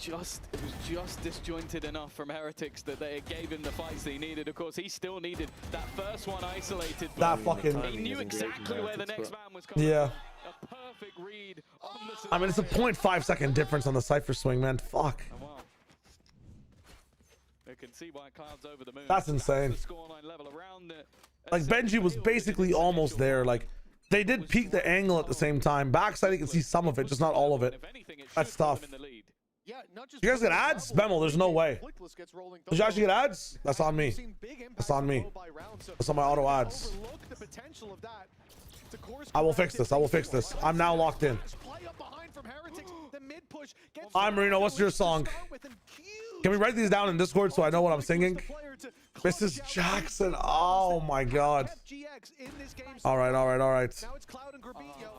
just disjointed enough from Heretics that they gave him the fights that he needed. Of course, he still needed that first one isolated. That fucking. He knew exactly where the next man was coming. Yeah. A perfect read on the. I mean, it's a 0.5 second difference on the Cypher swing, man. Fuck. Oh, wow. I can see why Cloud's over the moon. That's insane. The scoreline level around the, Like Benji was basically almost there. Like they did peak the angle at the same time. Backside, you can see some of it, just not all of it. That's tough. You guys get ads? Bemel, there's no way. Did you actually get ads? That's on me. That's on me. That's on my auto ads. I will fix this. I will fix this. I'm now locked in. I'm Marino. What's your song? Can we write these down in Discord so I know what I'm singing? Mrs. Jackson. Oh my God. All right. Now it's Cloud and Grabinho,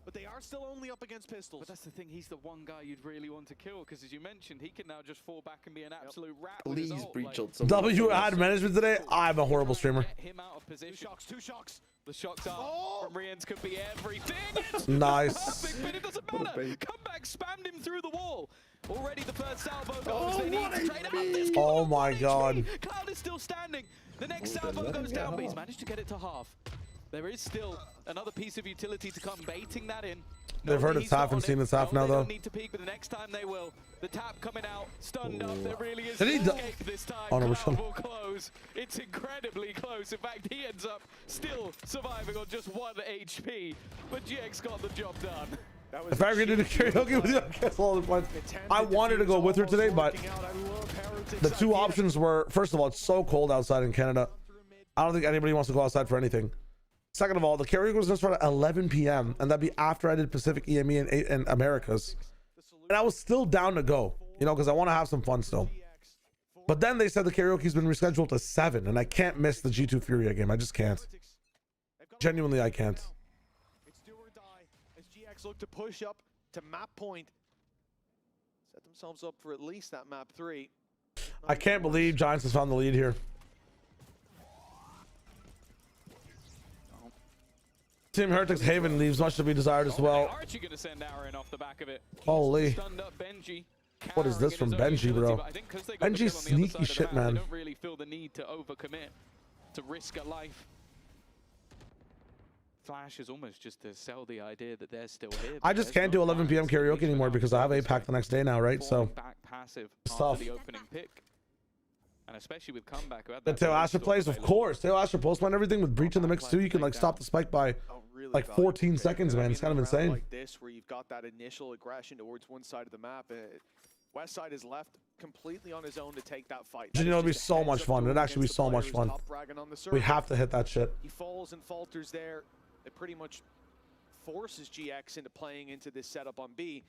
but they are still only up against pistols. But that's the thing. He's the one guy you'd really want to kill because, as you mentioned, he can now just fall back and be an absolute rat. Please breach out some. W had management today. I'm a horrible streamer. Him out of position. Two shocks. The shocks are from Rians could be everything. Nice. Perfect, but it doesn't matter. Come back, spammed him through the wall. Already the first salvo goes. They need to trade out this. Oh my God. Cloud is still standing. The next salvo goes down, but he's managed to get it to half. There is still another piece of utility to come, baiting that in. They've heard it's half and seen it's half now, They though. don't need to peek, but the next time they will. The tap coming out, stunned up. There really is Did he no escape this time. Oh, no, we're Cloud still- will close. It's incredibly close. In fact, he ends up still surviving on just 1 HP. But GX got the job done. If I were gonna do karaoke with you, I guess all the points. I wanted to go with her today, but the two options were: first of all, it's so cold outside in Canada. I don't think anybody wants to go outside for anything. Second of all, the karaoke was gonna start at 11 p.m. and that'd be after I did Pacific, EME, and Americas. And I was still down to go, you know, because I want to have some fun still. But then they said the karaoke's been rescheduled to 7, and I can't miss the G2 Furia game. I just can't. Genuinely, I can't. Look to push up to map point. Set themselves up for at least that map 3. I can't believe Giants has found the lead here. Team Heretics Haven leaves much to be desired as well. Archie gonna send Aaron off the back of it. Holy. Stunned up Benji. What is this from Benji, bro? Benji's sneaky shit, man. They don't really feel the need to overcommit, to risk a life. Flash is almost just to sell the idea that they're still here. I just can't do 11 p.m. karaoke anymore because I have APAC the next day now, right? So back passive it's after tough. the opening pick. And especially with comeback. The Tail Asher plays, of course. Tail Asher postman everything with breach in the mix too. You can like stop the spike by like 14 seconds, man. It's kind of insane. Like this, where you've got that initial aggression towards one side of the map. West side is left completely on his own to take that fight. You know, it'd be so much fun. It'd actually be so much fun. We have to hit that shit. He falls and falters there. It pretty much forces GX into playing into this setup on B.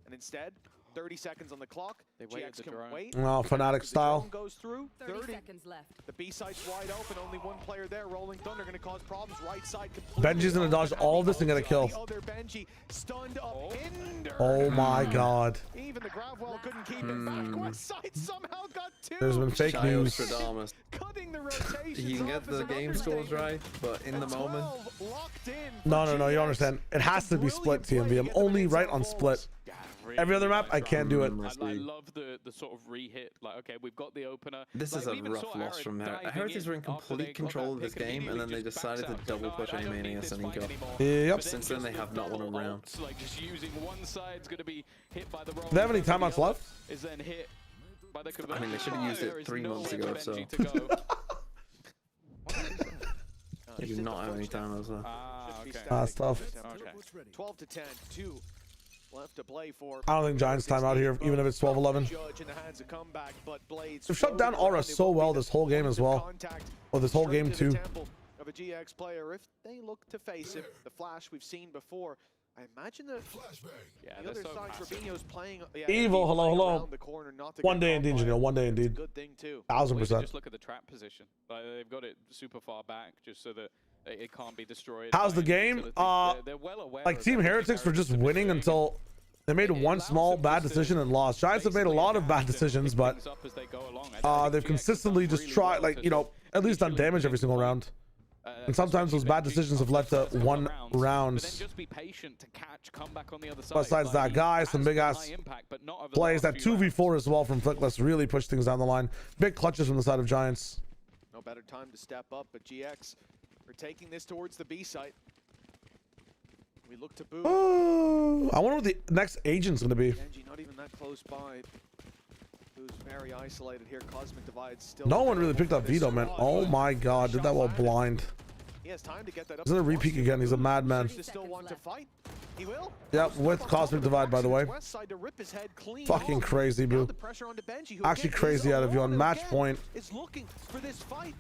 And instead, 30 seconds on the clock. GX can wait. Well, Fnatic style. Goes through. 30 seconds left. The B side's wide open. Only one player there. Rolling Thunder going to cause problems. Right side completely. Benji's gonna dodge all of this and get a kill. The other Benji stunned up Hinder. Oh my God. Even the Gravwell couldn't keep it back. West side somehow got 2. There's been fake news. Cutting the rotations. He can get the game scores right, but in the moment. No, you don't understand. It has to be split TMV. I'm only right on split. Every other map, I can't do it. I love the sort of re-hit. Like, okay, we've got the opener. This is a rough loss from Heretics. Heretics were in complete control of this game, and then they decided to double push Emea and Nico. Yep. Since then, they have not won a round. Like just using one side's going to be hit by the wrong. Do they have any timeouts left? Is then hit by the I mean, they should have used it 3 months ago, so. They do not have any timeouts left. That's tough. 12 to 10, 2 left to play for. I don't think Giants time out here, even if it's 12-11. They've shut down Aura so well this whole game as well. Or this whole game too. Of a GX player, if they look to face it, the flash we've seen before, I imagine that the other so side, Fabinho's playing. Evil, hello. Around the corner, not to One get day caught indeed, by you know. it. One day indeed. Good thing too. 1000%. Just look at the trap position. They've got it super far back just so that it can't be destroyed. How's the game? They're well aware Like of Team Heretics were just winning until they made one small bad decision and lost. Giants have made a lot of bad decisions, but they've consistently just tried, like, you know, at least done damage every single round. And sometimes those bad decisions have led to one rounds. Besides that guy, some big ass plays. That 2v4 as well from Flickless really pushed things down the line. Big clutches from the side of Giants. No better time to step up, but GX are taking this towards the B site. We look to boot. I wonder what the next agent's gonna be. Genji not even that close by. Who's very isolated here. Cosmic Divide still. No one really picked up Vito, man. Oh my god, did that well blind. He has time to get that up. He's gonna repeat again. He's a madman. Still want to fight. He will. Yep, with Cosmic Divide, by the way. Fucking crazy, boo. Actually crazy out of you on match point. Is looking for this fight.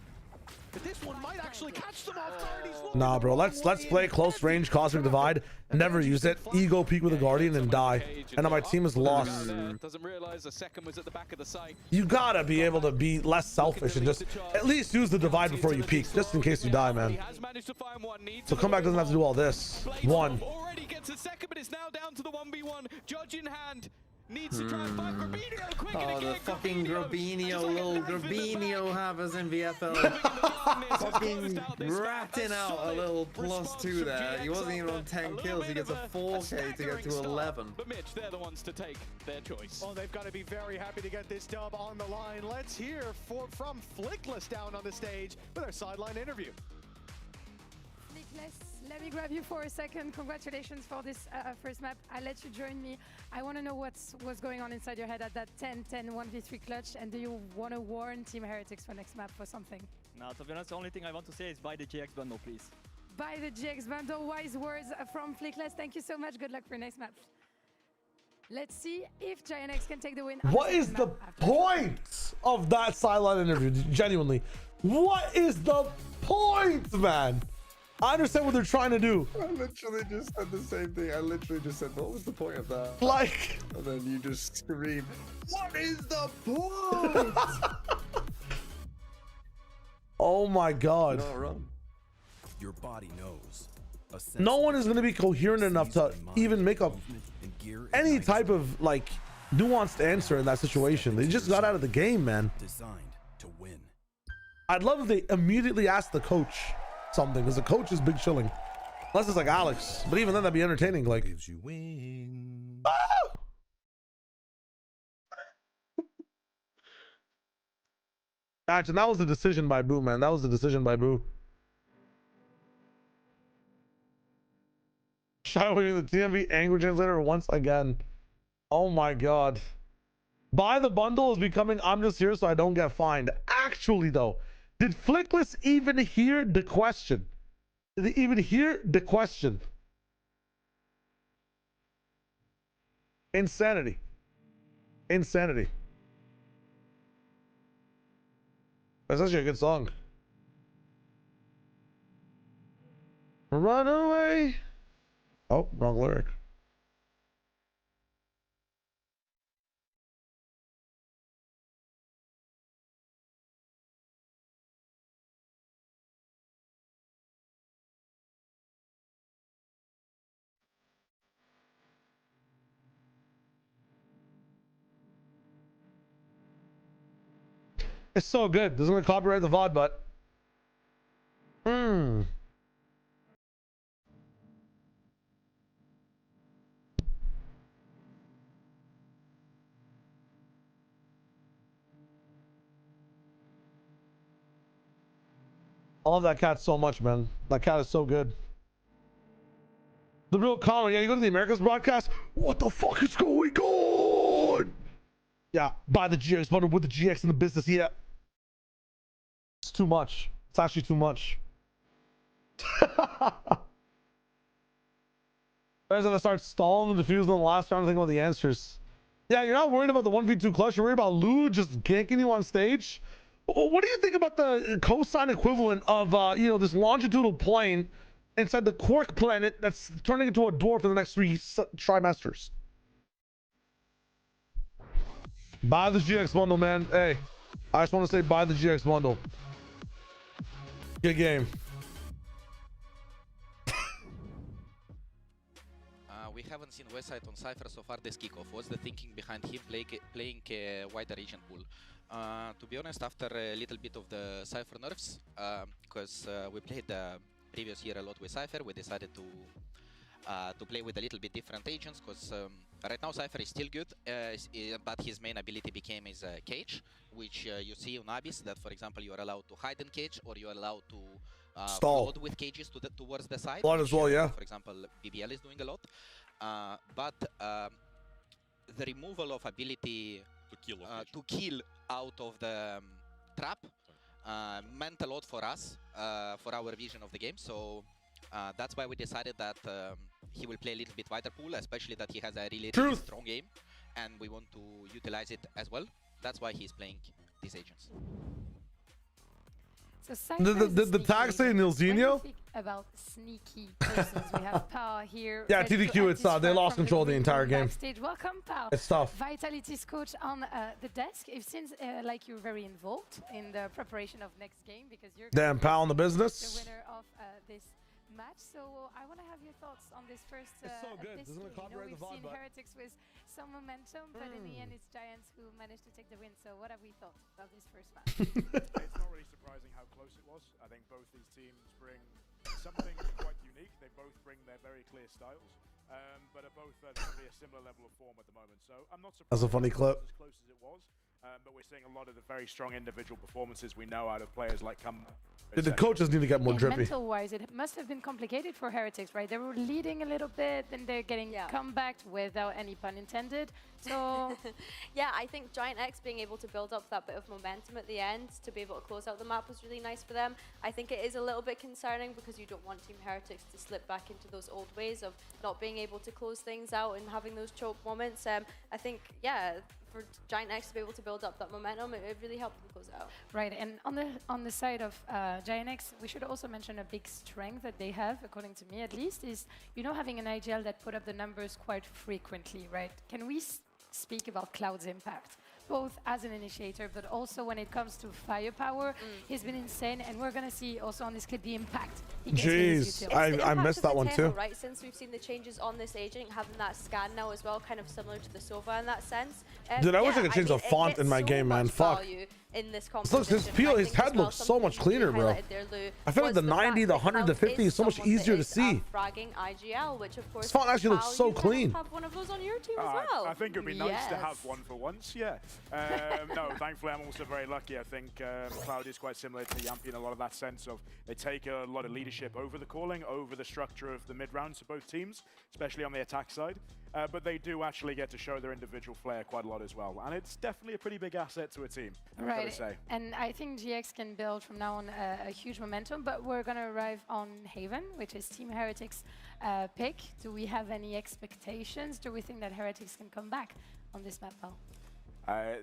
But this one might actually catch them off guard. Nah, bro. Let's play close range Cosmic Divide. Never use it. Ego peek with a Guardian and die. And now my team is lost. Doesn't realize a second was at the back of the site. You gotta be able to be less selfish and just at least use the Divide before you peek, just in case you die, man. So comeback doesn't have to do all this. One. Already gets a second, but it's now down to the 1v1. Judge in hand. Needs to try and find Grabinho quick and again. The fucking Grabinho, little Grabinho have us in VFL. Fucking ratting out a little +2 there. He wasn't even on 10 kills. He gets a 4K to get to 11. But Mitch, they're the ones to take their choice. Well, they've got to be very happy to get this dub on the line. Let's hear from Flickless down on the stage with our sideline interview. Flickless, let me grab you for a second. Congratulations for this first map. I'll let you join me. I want to know what's going on inside your head at that 10-10 1v3 clutch, and do you want to warn Team Heretics for next map for something? No, to be honest, the only thing I want to say is buy the GX bundle, please. Buy the GX bundle. Wise words from Flickless. Thank you so much. Good luck for next map. Let's see if Giant X can take the win. What is the point of that sideline interview? Genuinely, what is the point, man? I understand what they're trying to do. I literally just said the same thing. I literally just said, what was the point of that? Like, and then you just scream, what is the point? Oh my god. You're not wrong. Your body knows. No one is going to be coherent enough to even make up any type of like nuanced answer in that situation. They just got out of the game, man. Designed to win. I'd love if they immediately asked the coach something, because the coach is big chilling. Unless it's like Alex, but even then that'd be entertaining. Like, gives you wings. Actually, that was the decision by Boo, man. That was the decision by Boo. Showing the TMV Angry Translator once again. Oh my god. Buy the bundle is becoming I'm just here so I don't get fined. Actually, though, did Flickless even hear the question? Did they even hear the question? Insanity. Insanity. That's actually a good song. Run away. Oh, wrong lyric. It's so good. Doesn't want to copyright the VOD, but I love that cat so much, man. That cat is so good. The real comment, yeah, you go to the Americas broadcast, what the fuck is going on? Yeah, buy the GX bundle with the GX in the business, yeah. It's too much. It's actually too much. Guys, gonna start stalling the defuse in the last round and think about the answers. Yeah, you're not worried about the 1v2 clutch, you're worried about Lou just ganking you on stage? What do you think about the cosine equivalent of, you know, this longitudinal plane inside the Quark planet that's turning into a dwarf in the next 3 trimesters. Buy the GX bundle, man. Hey, I just want to say buy the GX bundle. Good game. We haven't seen Westside on Cypher so far this kickoff. What's the thinking behind him playing a wider region pool? To be honest, after a little bit of the Cypher nerfs, because we played the previous year a lot with Cypher, we decided to play with a little bit different agents, because right now Cypher is still good, but his main ability became his Cage, which you see on Abyss, that for example you are allowed to hide in Cage, or you are allowed to float with cages towards the side. Flood as well, yeah. For example, BBL is doing a lot. But the removal of ability to kill out of the trap meant a lot for us, for our vision of the game. So that's why we decided that he will play a little bit wider pool, especially that he has a really strong game, and we want to utilize it as well. That's why he's playing these agents. So the tag say Nilzinho? About sneaky persons, we have Power here. Yeah, TDQ, it's they lost control of the entire game. Backstage. Welcome, Power. It's tough. Vitality's coach on the desk. It seems like you're very involved in the preparation of next game, because you're damn Pal in the business. The winner of this match. So I want to have your thoughts on this first. It's so good. This Doesn't it copyright the we've seen VOD, Heretics with some momentum, but in the end, it's Giants who managed to take the win. So what have we thought of this first match? It's not really surprising how close it was. I think both these teams bring something quite unique. They both bring their very clear styles, but are both at probably a similar level of form at the moment. So I'm not surprised. That's a funny clip. As close as it was, but we're seeing a lot of the very strong individual performances we know out of players like The coaches need to get more drippy. Mental-wise, it must have been complicated for Heretics, right? They were leading a little bit, then they're getting comebacked without any pun intended. So, yeah, I think Giant X being able to build up that bit of momentum at the end to be able to close out the map was really nice for them. I think it is a little bit concerning because you don't want Team Heretics to slip back into those old ways of not being able to close things out and having those choke moments. I think, yeah, for Giant X to be able to build up that momentum, it really helped them close out. Right, and on the side of Giant X, we should also mention a big strength that they have, according to me at least, is having an IGL that put up the numbers quite frequently, right? Can we speak about Cloud's impact, both as an initiator, but also when it comes to firepower? He's been insane, and we're going to see also on this clip the impact. Jeez, I missed that one too. Right, since we've seen the changes on this agent, having that scan now as well, kind of similar to the Sova in that sense. Dude, I wish I could change the font in my game, man. Fuck. In this Look, his head looks so much cleaner, bro. I feel like the 90, the 100, the 50 is so much easier to see. Fragging IGL, which of course, this font actually looks so clean. Have one of those on your team as well. I think it would be nice to have one for once, yeah. No, thankfully I'm also very lucky. I think Cloud is quite similar to Yampy in a lot of that sense of they take a lot of leadership over the calling, over the structure of the mid-rounds of both teams, especially on the attack side. But they do actually get to show their individual flair quite a lot as well. And it's definitely a pretty big asset to a team, right. I've got to say. And I think GX can build from now on a huge momentum, but we're going to arrive on Haven, which is Team Heretics' pick. Do we have any expectations? Do we think that Heretics can come back on this map, Paul?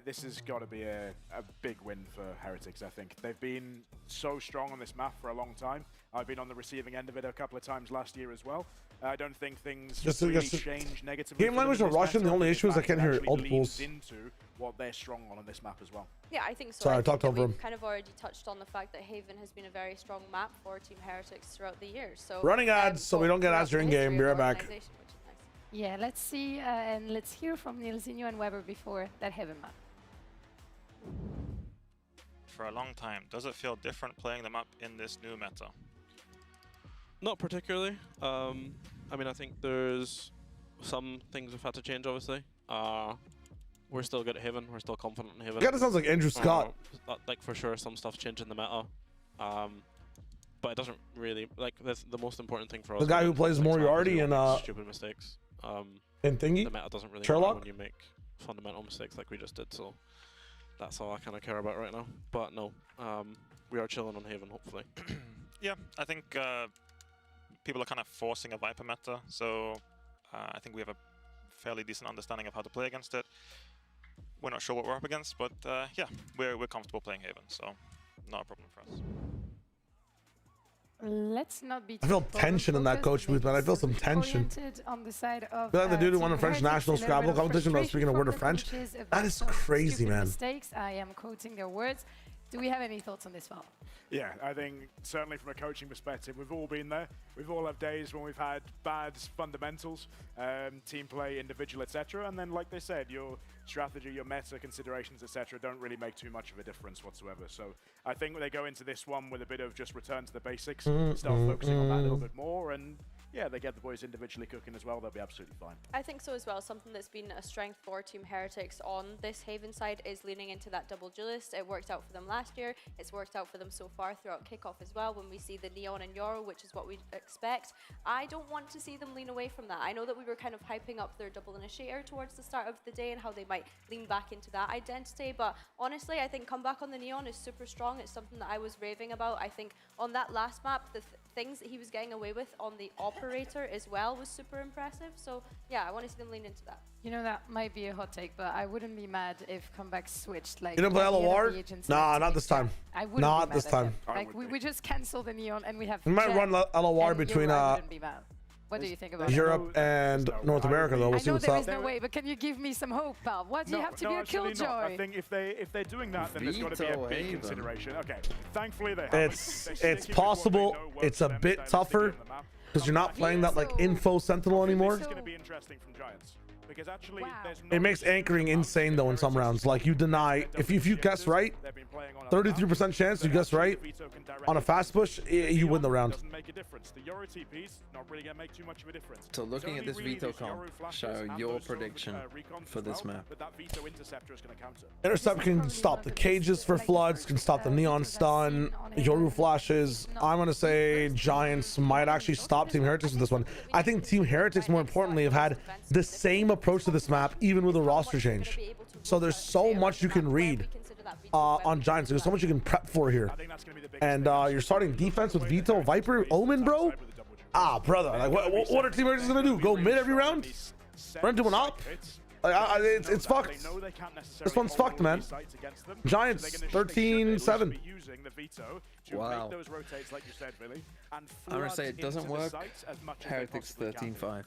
This has got to be a big win for Heretics, I think. They've been so strong on this map for a long time. I've been on the receiving end of it a couple of times last year as well. I don't think things really change negatively. Game language or Russian, the only issue is I can't hear old pools. Into what they're strong on this map as well. Yeah, I think so. Sorry, I talked over him. We've kind of already touched on the fact that Haven has been a very strong map for Team Heretics throughout the years. So running ads, so we don't get ads during game. Be right back. Yeah, let's see and let's hear from Nilzinho and Weber before that Haven map. For a long time, does it feel different playing the map in this new meta? Not particularly. I mean, I think there's some things we've had to change, obviously. We're still good at Haven. We're still confident in Haven. Kind of sounds like Andrew Scott. Like, for sure, some stuff's changed in the meta. But it doesn't really... Like, that's the most important thing for us. The guy who plays Moriarty in... stupid mistakes. In Thingy? The meta doesn't really Sherlock? matter when you make fundamental mistakes like we just did, so... That's all I kind of care about right now. But no, we are chilling on Haven, hopefully. Yeah, I think people are kind of forcing a Viper meta, so I think we have a fairly decent understanding of how to play against it. We're not sure what we're up against, but yeah, we're comfortable playing Haven, so not a problem for us. Let's not be. I feel tension in that coach booth, man. I feel some tension. On the side of, the dude who won the Team French national Heretics, a little Scrabble bit of competition. But speaking a word of frustration French, from the coaches that about is some crazy, stupid man. Mistakes. I am quoting their words. Do we have any thoughts on this, Val? Yeah, I think certainly from a coaching perspective, we've all been there. We've all had days when we've had bad fundamentals, team play, individual, etc. And then, like they said, your strategy, your meta considerations, etc., don't really make too much of a difference whatsoever. So I think they go into this one with a bit of just return to the basics, start focusing on that a little bit more, and yeah, they get the boys individually cooking as well. They'll be absolutely fine. I think so as well. Something that's been a strength for Team Heretics on this Haven side is leaning into that double duelist. It worked out for them last year. It's worked out for them so far throughout kickoff as well when we see the Neon and Yoro, which is what we expect. I don't want to see them lean away from that. I know that we were kind of hyping up their double initiator towards the start of the day and how they might lean back into that identity. But honestly, I think comeback on the Neon is super strong. It's something that I was raving about. I think on that last map, the things that he was getting away with on the operator as well was super impressive. So yeah, I want to see them lean into that. You know, that might be a hot take, but I wouldn't be mad if comeback switched. Like, You didn't play LOR? Nah, not this time. I wouldn't Not be mad this at time. them. Like, we just cancel the Neon and we have. We might Jet, run LOR and between you're right, I wouldn't be mad. What do you think about Europe and North America, though. We'll see I know what's there up. is no way, but can you give me some hope, pal? Why do you have to be a actually killjoy? not. I think if they're doing that, then there's got to be a Veto big Haven. consideration. Okay, thankfully they haven't. It's possible. It's a bit tougher because you're not playing that like info sentinel anymore. It's going to be interesting from Giants. Because actually, It makes anchoring insane though in some rounds. Like you deny if you guess right, 33% chance you guess right on a fast push, you win the round. Doesn't make a difference. The Yoro TP's not really going to make too much of a difference. So looking at this veto comp, show your prediction for this map. But that veto interceptor is going to counter. Intercept can stop the cages for floods, can stop the neon stun, Yoru flashes. I'm gonna say Giants might actually stop Team Heretics with this one. I think Team Heretics, more importantly, have had the same approach to this map, even with a roster change. So there's so much you can read on Giants. There's so much you can prep for here. And you're starting defense with Veto, Viper, Omen, bro. Ah, brother. Like, what are Team Heretics gonna do? Go mid every round? Run to an op? Like, it's fucked. This one's fucked, man. Giants 13-7. Wow. I'm gonna say it doesn't work. Heretics 13-5.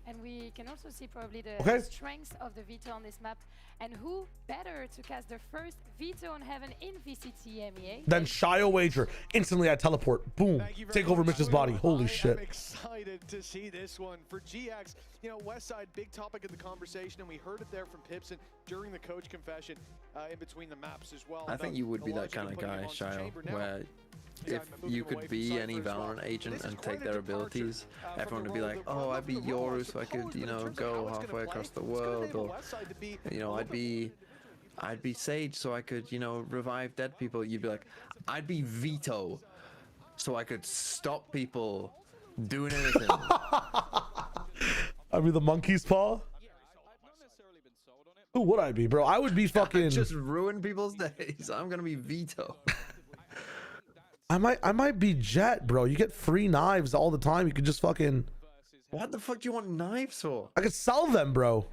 And we can also see probably the strengths of the veto on this map. And who better to cast their first veto on Heaven in VCT Emea? Then Shio Wager. Instantly I teleport. Boom. Take over Mitch's body. Holy shit. I'm excited to see this one. For GX, you know, Westside, big topic of the conversation, and we heard it there from Pipson during the coach confession in between the maps as well. I think you would be that kind of guy, Shio, where if you could be any Valorant agent and take their abilities, everyone would be like, oh, I'd be Yoru so I could, you know, go halfway across the world, or, you know, I'd be Sage so I could, you know, revive dead people. You'd be like, I'd be Veto so I could stop people doing anything. I'd be the monkey's paw. Who would I be, bro? I would be fucking just ruin people's days. I'm gonna be Veto. I might be Jet, bro. You get free knives all the time. You could just fucking. What the fuck do you want knives for? I could sell them, bro.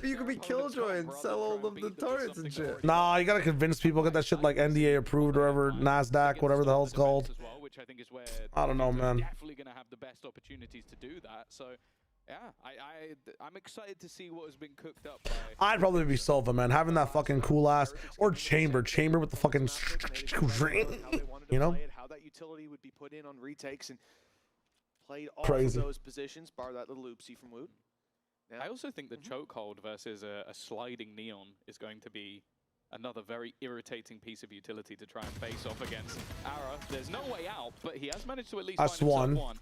You could be Killjoy and sell all of the turrets and shit. Nah, you gotta convince people, get that shit like NDA approved or whatever, NASDAQ, whatever the hell it's called. I don't know, man. Definitely gonna have the best opportunities to do that. So. Yeah, I'm excited to see what has been cooked up by... I'd probably be Silva, man. Having that fucking cool ass, or Chamber with the fucking, you know? How that utility would be put in on retakes and played all Crazy. of those positions, bar that little oopsie from Woot. Yeah. I also think the chokehold versus a sliding Neon is going to be another very irritating piece of utility to try and face off against Ara. There's no way out, but he has managed to at least find himself one.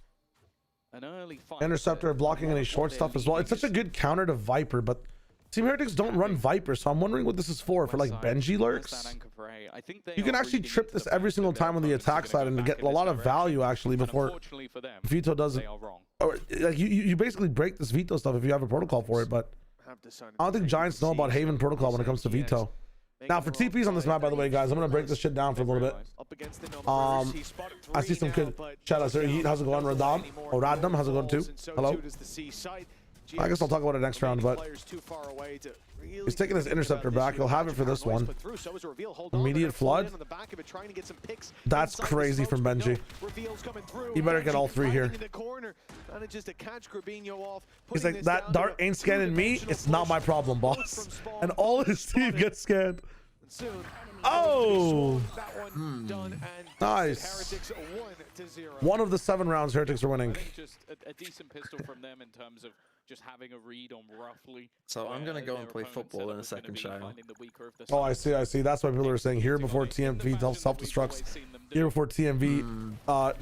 An early fight. Interceptor blocking any short stuff as well. It's such a good counter to Viper, but Team Heretics don't run Viper, so I'm wondering what this is for like Benji lurks. You can actually trip this every single time on the attack side and get a lot of value actually before Veto does it. Or like you basically break this Veto stuff if you have a protocol for it, but I don't think Giants know about Haven protocol when it comes to Veto. Now for TPs on this map, by the way, guys, I'm gonna break this shit down for a little bit. I see some good chat out there. How's it going, Radam? Or Radam, how's it going too? Hello. I guess I'll talk about it next round, but he's taking his interceptor back. He'll have it for this one. Immediate flood. That's crazy from Benji. He better get all three here. He's like, that dart ain't scanning me. It's not my problem, boss. And all his team gets scanned. Oh, nice. 1 of the 7 rounds Heretics are winning. Just a decent pistol from them in terms of just having a read on roughly. So I'm gonna go and play football in a second, Shio. Oh, I see, I see. That's why people are saying here before TMV self-destructs. Here before TMV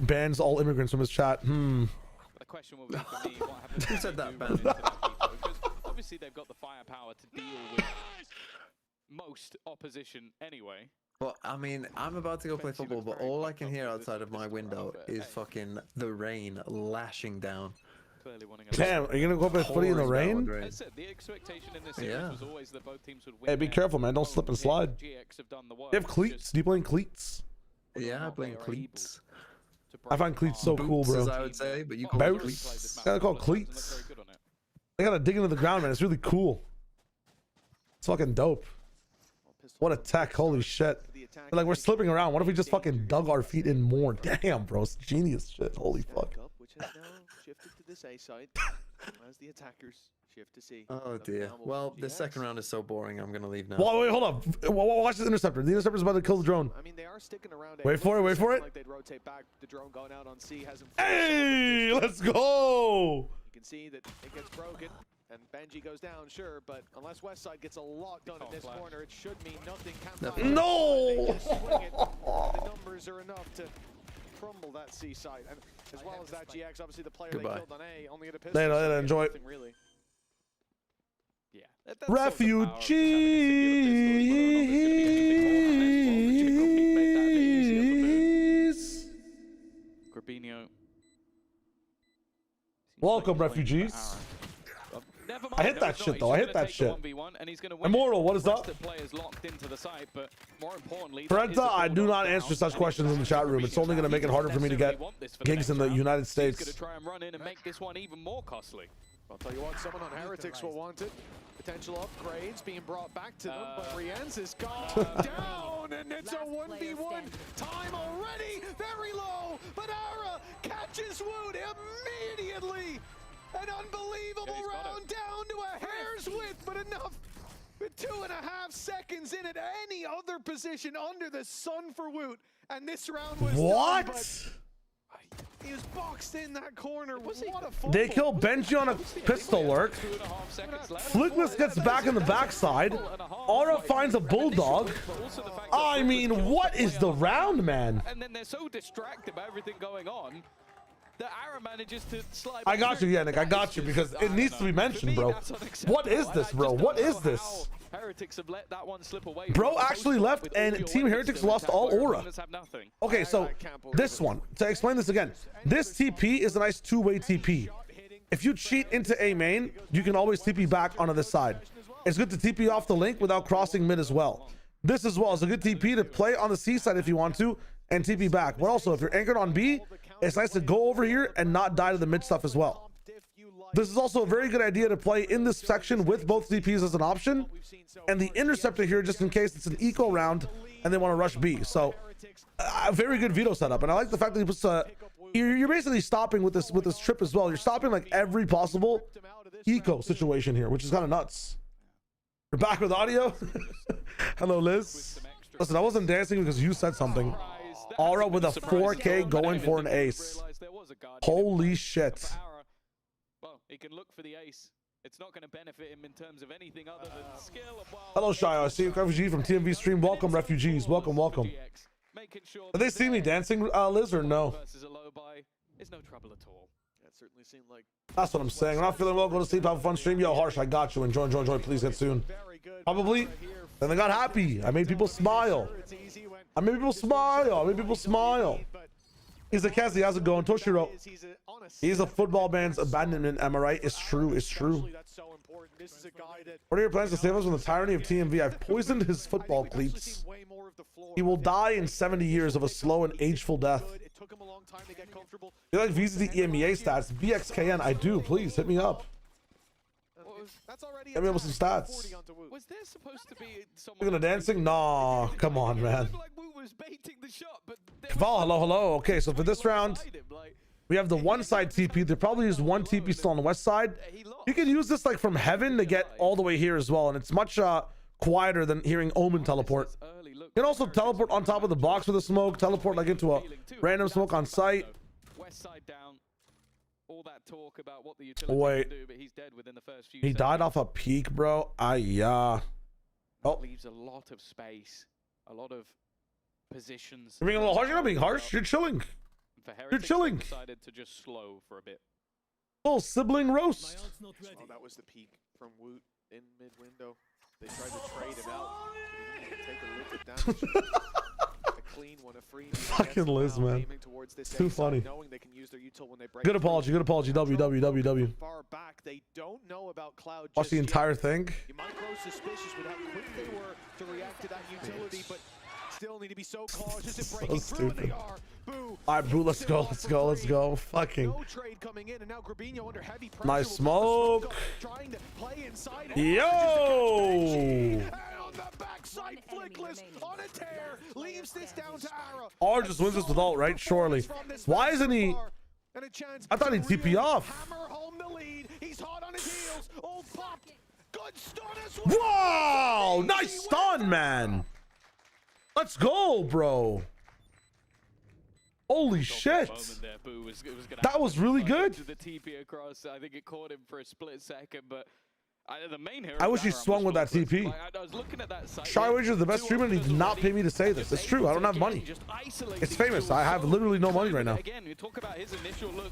bans all immigrants from his chat. The question will be for me, what happens? Who said that, Ben? Because obviously they've got the firepower to deal with most opposition anyway. Well, I mean, I'm about to go play football, but all I can hear outside of my window is fucking the rain lashing down. Damn, are you gonna go play footy in the rain? I said, the expectation in this series was always that both teams would win. Hey, be careful, man. Don't slip and slide. GX have done the work. You have cleats? Do you play cleats? Yeah, I play cleats. I find cleats so cool, bro. Boots, as I would say, but you call it Boots? cleats. Yeah, they're called cleats. They gotta dig into the ground, man. It's really cool. It's fucking dope. What a tech, holy shit. Like, we're slipping around. What if we just fucking dug our feet in more? Damn, bro, it's genius shit. Holy fuck. Which has now shifted to this A side as the attackers shift to C. Oh dear. Well, the second round is so boring. I'm gonna leave now. Wait, hold up. Watch this interceptor. The interceptor's about to kill the drone. I mean, they are sticking around. Wait for it, wait for it. Like they'd rotate back. The drone going out on C hasn't. Hey, let's go. You can see that it gets broken. And Benji goes down, sure, but unless Westside gets a lot done in this corner, it should mean nothing can. No! They just swing it. The numbers are enough to crumble that C side. And as well as that, GX, obviously the player they killed on A, only had a pistol. Later, enjoy it. Really. Yeah. Refugees. Grabinho. Welcome, refugees. I hit that shit though. I hit that shit. Immortal, what is up? Parenta, I do not answer such questions in the chat room. It's only going to make it harder for me to get gigs in the United States. Going to try and run in and make this one even more costly. I'll tell you what, someone on Heretics will want it. Potential upgrades being brought back to them, but Rienz is gone down, and it's a 1v1 time already. Very low, but Ara catches Wood immediately. An unbelievable round down to a hair's width, but enough. With 2.5 seconds in at any other position under the sun for Woot. And this round was what? Done, he was boxed in that corner. What a fumble. They kill Benji on a pistol lurk. Flickless gets back in the backside. Aura finds a bulldog. I mean, what is the round, man? And then they're so distracted by everything going on. Ara manages to slide. I got you, yeah, Nick. I got you because it needs to be mentioned, bro. What is this, bro? What is this? Heretics have let that one slip away. Bro actually left, and Team Heretics lost all aura. Okay, so this one, to explain this again, this TP is a nice two-way TP. If you cheat into A main, you can always TP back onto this side. It's good to TP off the link without crossing mid as well. This as well is a good TP to play on the C side if you want to, and TP back. But also, if you're anchored on B, it's nice to go over here and not die to the mid stuff as well. This is also a very good idea to play in this section with both DPs as an option, and the interceptor here just in case it's an eco round and they want to rush B. So a very good veto setup, and I like the fact that he puts you're basically stopping with this trip as well. You're stopping like every possible eco situation here, which is kind of nuts. We're back with audio. Hello, Liz. Listen, I wasn't dancing because you said something. Aura with a 4K going for an ace. Holy shit. Well, he can look for the ace. It's not going to benefit him in terms of anything other than skill. Hello, Shio. I see you, refugee from TMV stream. Welcome, refugees. Welcome, welcome. Did they see me dancing, Liz, or no? It's no trouble at all. That certainly seemed like. That's what I'm saying. I'm not feeling well. Go to sleep. Have a fun stream. Yo, Harsh, I got you. Enjoy, enjoy, enjoy. Please get soon. Probably. Then they got happy. I made people smile. I made people smile. I made people smile. He's a Cassie. How's it going? Toshiro. He's a football man's abandonment. Am I right? It's true. It's true. What are your plans to save us from the tyranny of TMV? I've poisoned his football cleats. He will die in 70 years of a slow and ageful death. You like VZD Emea stats? BXKN. I do. Please hit me up. Let me up with some stats. Was there supposed to be someone? You're gonna dancing? Nah, come on, man. Like Wu was baiting the shot, but Kaval, hello. Okay, so for this round, we have the one side TP. There probably is one TP still on the west side. You can use this like from heaven to get all the way here as well, and it's much quieter than hearing Omen teleport. You can also teleport on top of the box with a smoke, teleport like into a random smoke on site. West side down. All that talk about what the utility Wait, can do, but he's dead within the first few he seconds. died off a peak, bro. Oh, Leaves a lot of space, a lot of positions. you're being a little harsh. You're not being harsh. You're chilling. For Heretics, You're chilling. they decided to just slow for a bit. Little sibling roast. Oh, that was the peak from Woot in mid window. They tried to trade him out. He didn't take a look at damage. A clean one, a free. Fucking Liz, man. It's too funny. Knowing they can use their util when they break Good apology. Good apology. W. far back. They don't know about Cloud. Watch the entire thing. You might grow suspicious with how quick they were to react to that utility, but still need to be so cautious in breaking through. And they are. Boo. All right, Boo. Let's go. Fucking. No trade coming in, and now Grabinho under heavy pressure. Nice smoke. Trying to play inside. Yo. And on the backside, Flickless on a tear leaves this down to Ara. R just wins this with ult, right? Surely. Why isn't he? I thought he'd TP off. Hammer home the lead. He's hot on his heels. Ult popped. Good stun as well. Wow! Nice stun, man. Let's go, bro. Holy shit. That was really good. The TP across. I think it caught him for a split second, but the main hero. I wish he swung with that TP. Like, I was looking at that site. Shy Wager is the best streamer, and he did not pay me to say this. It's true. I don't have money. It's famous. I have literally no money right now. Again, we talk about his initial look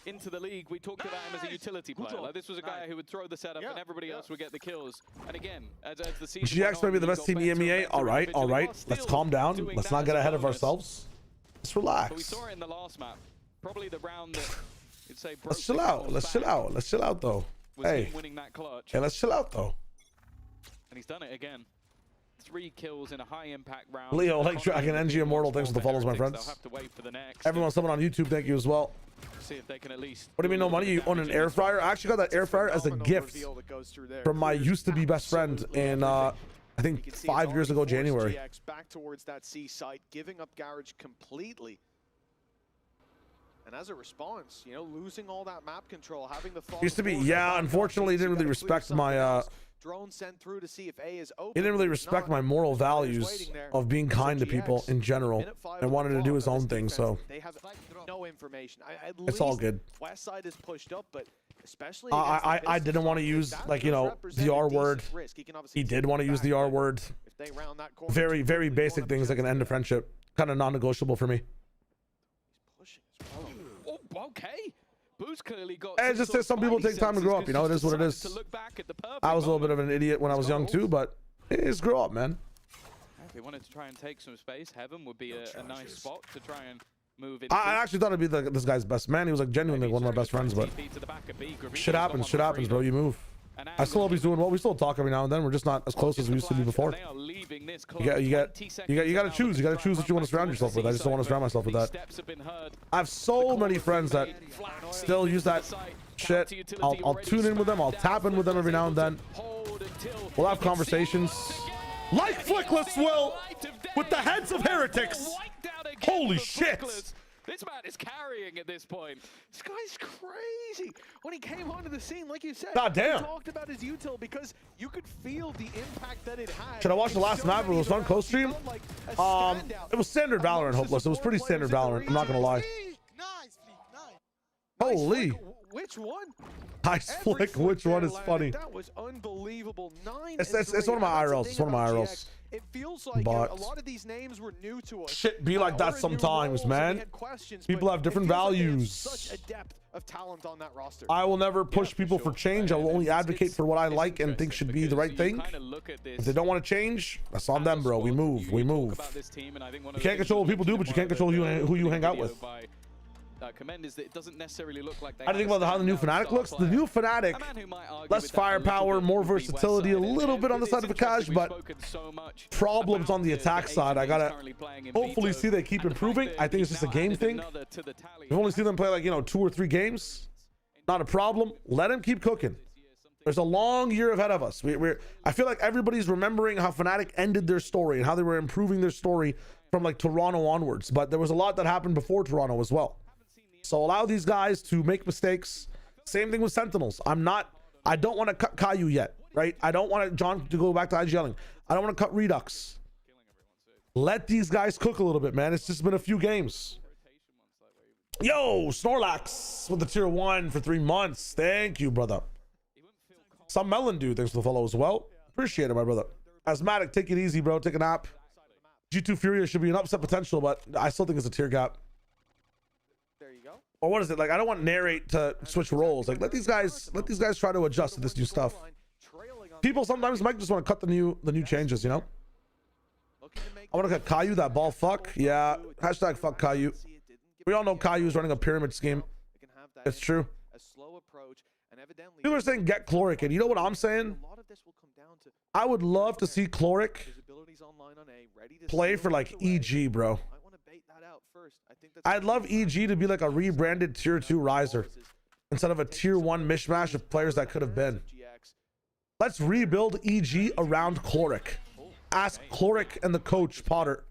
into the league. We talked about him as a utility player. Like, this was a guy who would throw the setup, and everybody else would get the kills. And again, as the season GX might be the best team in Emea. All right. Let's calm down. Let's not get ahead of ourselves. Let's relax. But we saw it in the last map. Probably the round that you'd say. Let's chill out. Let's chill out, though. Hey. Winning that clutch. Hey, let's chill out, though. And he's done it again. 3 kills in a high impact round. Leo, like Dragon, NG Immortal, thanks for the follows, my friends. Have to wait for the next. Everyone, someone on YouTube, thank you as well. See if they can at least. What do you mean no money? You own an air fryer? I actually got that air fryer as a gift from my used-to-be best friend in, I think 5 years ago, January. Back towards that C site, giving up Garage completely. And as a response, you know, losing all that map control, having the Used to be, yeah, unfortunately, he didn't really respect my, drone sent through to see if A is open. he didn't really respect my moral values of being kind to people in general and wanted to do his own thing, so they have no information. it's all good. West side is pushed up, but especially I didn't want to use, like, you know, the R word. He did want to use the R word. Very, very basic things that can end a friendship. Kind of non-negotiable for me. Oh, okay. Boo's clearly got. And just some people take time to grow up, you know. It is what it is. I was a little bit of an idiot when I was young too, but it's grow up, man. If they wanted to try and take some space, Heaven would be a nice spot to try and move in. I actually thought it'd be this guy's best man. He was like genuinely one of my best friends, but shit happens, bro. You move. I still hope he's doing well. We still talk every now and then. We're just not as close as we used to be before. You got to choose. You got to choose what you want to surround yourself with. I just don't want to surround myself with that. I have so many friends that still use that shit. I'll tune in with them. I'll tap in with them every now and then. We'll have conversations. Like Flickless will with the heads of Heretics. Holy shit. This man is carrying at this point. This guy's crazy. When he came onto the scene, like you said, God damn. he talked about his util because you could feel the impact that it had. Should I watch the last map? It was on co-stream. It was standard Valorant, Hopeless. It was pretty standard Valorant. I'm not gonna lie. Holy. Which one? Nice flick. Which one is funny? That was unbelievable. It's one of my IRLs. It's one of my IRLs. It feels like a lot of these names were new to us. Shit be like that sometimes, man. People have different values. Such a depth of talent on that roster. I will never push people for change. I will only advocate for what I like and think should be the right thing. If they don't want to change, that's on them, bro. We move. We move. You can't control what people do, but you can't control who you hang out with. Commend is that it doesn't necessarily look like I think about how the new Fnatic looks. The new Fnatic, less firepower, more versatility, a little bit on the side of Akash, but problems on the attack side. I gotta hopefully see they keep improving. I think it's just a game thing. We've only seen them play like, you know, 2 or 3 games. Not a problem. Let him keep cooking. There's a long year ahead of us. I feel like everybody's remembering how Fnatic ended their story and how they were improving their story from like Toronto onwards. But there was a lot that happened before Toronto as well. So allow these guys to make mistakes. Same thing with Sentinels. I don't want to cut Caillou yet, right? I don't want John to go back to IGLing. I don't want to cut Redux. Let these guys cook a little bit, man. It's just been a few games. Yo, Snorlax with the tier 1 for 3 months. Thank you, brother. Some Melon dude, thanks for the follow as well. Appreciate it, my brother. Asthmatic, take it easy, bro. Take a nap. G2 Furia should be an upset potential, but I still think it's a tier gap. There you go. Or what is it? Like, I don't want Narrate to switch roles. Like, let these guys try to adjust to this new stuff. People sometimes might just want to cut the new changes, you know? I want to cut Caillou, that ball fuck. Yeah, hashtag fuck Caillou. We all know Caillou's running a pyramid scheme. It's true. People are saying get Chloric, and you know what I'm saying? I would love to see Chloric play for like EG, bro. I'd love EG to be like a rebranded tier 2 riser instead of a tier 1 mishmash of players that could have been. Let's rebuild EG around Chloric. Ask Chloric and the coach Potter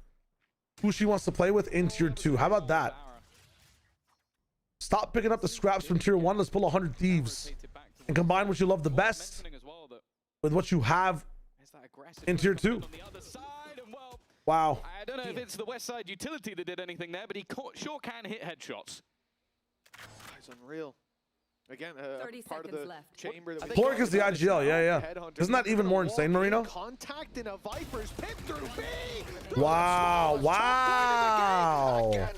who she wants to play with in tier 2. How about that? Stop picking up the scraps from tier 1. Let's pull 100 Thieves and combine what you love the best with what you have in tier 2. Wow. I don't know if it's the West Side utility that did anything there, but he sure can hit headshots. It's unreal. Again, part of the chamber. Chloric is the IGL, yeah. Isn't that even more insane, Marino? Contact in a Viper's pit through B. Wow, wow.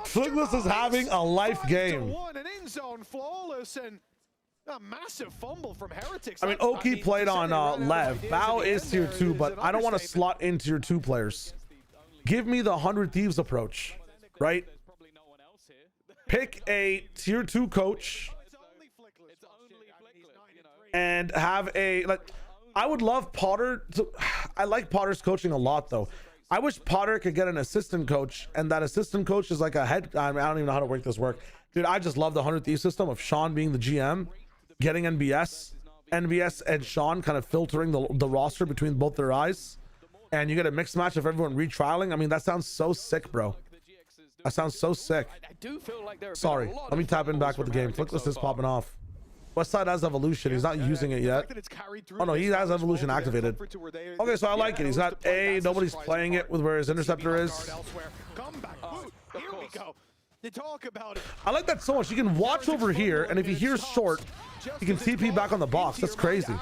Flickless is having a life game. An in zone flawless and a massive fumble from Heretics. I mean, Oki played on Lev. Bao is tier 2, but I don't want to slot in tier 2 players. Give me the 100 Thieves approach, right? Pick a tier 2 coach and have a, like, I would love Potter to, I like Potter's coaching a lot though. I wish Potter could get an assistant coach, and that assistant coach is like a head, I don't even know how to make this work. Dude, I just love the 100 Thieves system of Sean being the GM, getting NBS and Sean kind of filtering the roster between both their eyes, and you get a mixed match of everyone retrialing. I mean, that sounds so sick, bro. That sounds so sick. Sorry, let me tap in back with the game. Flickless is popping off. Westside has evolution. He's not using it yet. Oh no, he has evolution activated. Okay, so I like it. He's got A, nobody's playing it with where his interceptor is. I like that so much. You can watch over here, and if he hears short, you can TP back on the box. That's crazy.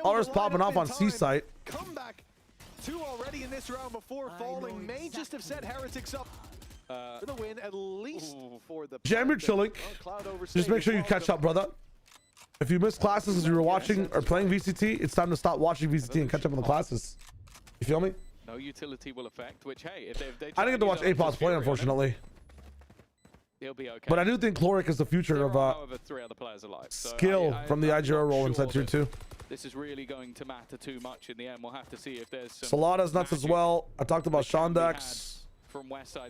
Ours popping off on C site. Two already in this round before falling. May just have set Heretics up for the win, at least for the... Jam your chilling. Just make sure you catch up, brother. If you missed classes as you were watching or playing VCT, it's time to stop watching VCT and catch up on the classes. You feel me? No utility will affect, which, hey, if they I didn't get to watch APOS play, unfortunately. He'll be okay. But I do think Chloric is the future of 3 other players alive. Skill from the IGR role inside tier 2. This is really going to matter too much in the end. We'll have to see if there's some... Salada's nuts as well. I talked about Shondax.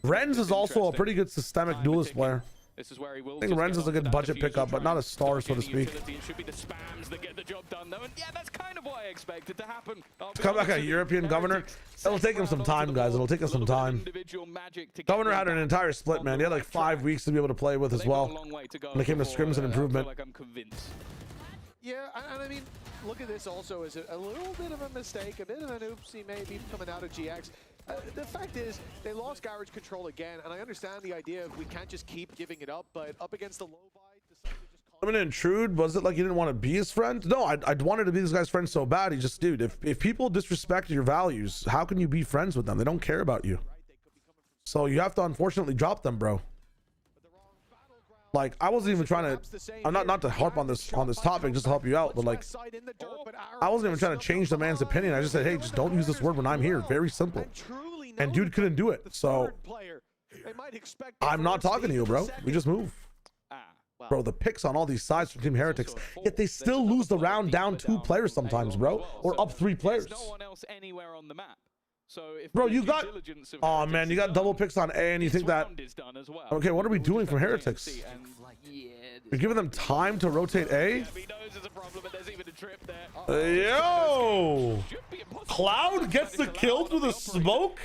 Renz is also a pretty good systemic duelist player. This is where he will I think Renz is a good budget pickup, but not a star, so to speak. It should be the spams that get the job done, though. And yeah, that's kind of what I expected to happen. To come back a European governor, it'll take him some time, guys. It'll take us some time. Governor had an entire split, man. He had like 5 weeks to be able to play with as well when it came to scrims and improvement. Yeah, and I mean, look at this also as a little bit of a mistake, a bit of an oopsie maybe coming out of GX. The fact is, they lost garage control again, and I understand the idea of we can't just keep giving it up, but up against the low buy, I'm gonna intrude. Was it like you didn't want to be his friend? No, I wanted to be this guy's friend so bad. He just, dude, if people disrespect your values, how can you be friends with them? They don't care about you. So you have to unfortunately drop them, bro. Like, I wasn't even trying to, I'm not to harp on this topic just to help you out, but like, I wasn't even trying to change the man's opinion. I just said, hey, just don't use this word when I'm here. Very simple. And dude couldn't do it. So I'm not talking to you, bro. We just move. Bro, the picks on all these sides from Team Heretics, yet they still lose the round down 2 players sometimes, bro, or up 3 players. There's no one else anywhere on the map. So if Bro, the you due got... diligence of Oh, Heretics man, you is got done, double picks on A and you think that... round is done as well. Okay, what are we doing from Just have Heretics? to wait and see, You're giving them time to rotate A? Yeah, he knows there's a problem, but there's even a trip there. Yo! Cloud gets the kill through the smoke?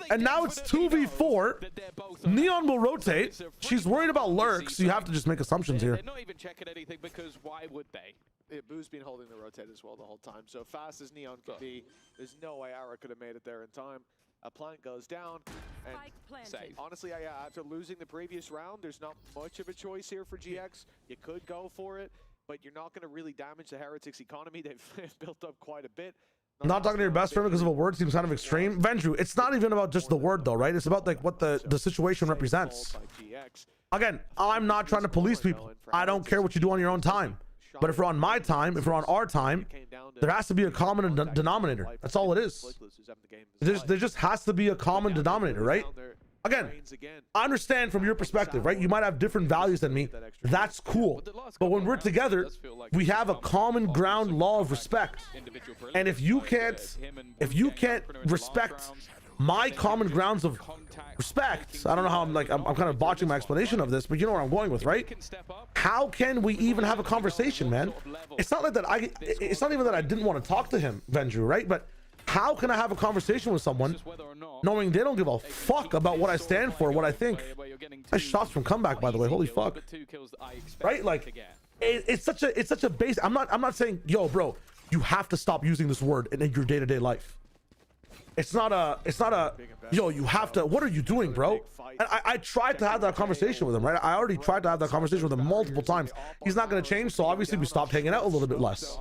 And now it's 2v4. Neon will rotate. She's worried about lurks, so you have to just make assumptions here. They're not even checking anything because why would they? Yeah, Boo's been holding the rotate as well the whole time. So fast as Neon could be, there's no way Ara could have made it there in time. A plant goes down, and honestly, after losing the previous round, there's not much of a choice here for GX. You could go for it, but you're not going to really damage the Heretics economy. They've built up quite a bit. Not talking to your best friend because of a word seems kind of extreme. Vendrew, it's not even about just the word though, right? It's about like what the situation represents. Again, I'm not trying to police people. I don't care what you do on your own time. But if we're on my time, if we're on our time, there has to be a common denominator. That's all it is. There just has to be a common denominator, right? Again, I understand from your perspective, right? You might have different values than me. That's cool. But when we're together, we have a common ground law of respect. And if you can't respect my common grounds of respect, I don't know how I'm kind of botching my explanation of this, but you know where I'm going with, right? How can we even have a conversation, man? It's not like that it's not even that I didn't want to talk to him, Vendrew, right? But how can I have a conversation with someone knowing they don't give a fuck about what I stand for, what I think? Nice shots from comeback, by the way. Holy fuck. Right? Like, it's such a basic. I'm not saying, yo, bro, you have to stop using this word in your day-to-day life. It's not a yo, you have to, what are you doing, bro? And I tried to have that conversation with him, right? I already tried to have that conversation with him multiple times. He's not going to change, so obviously we stopped hanging out a little bit less.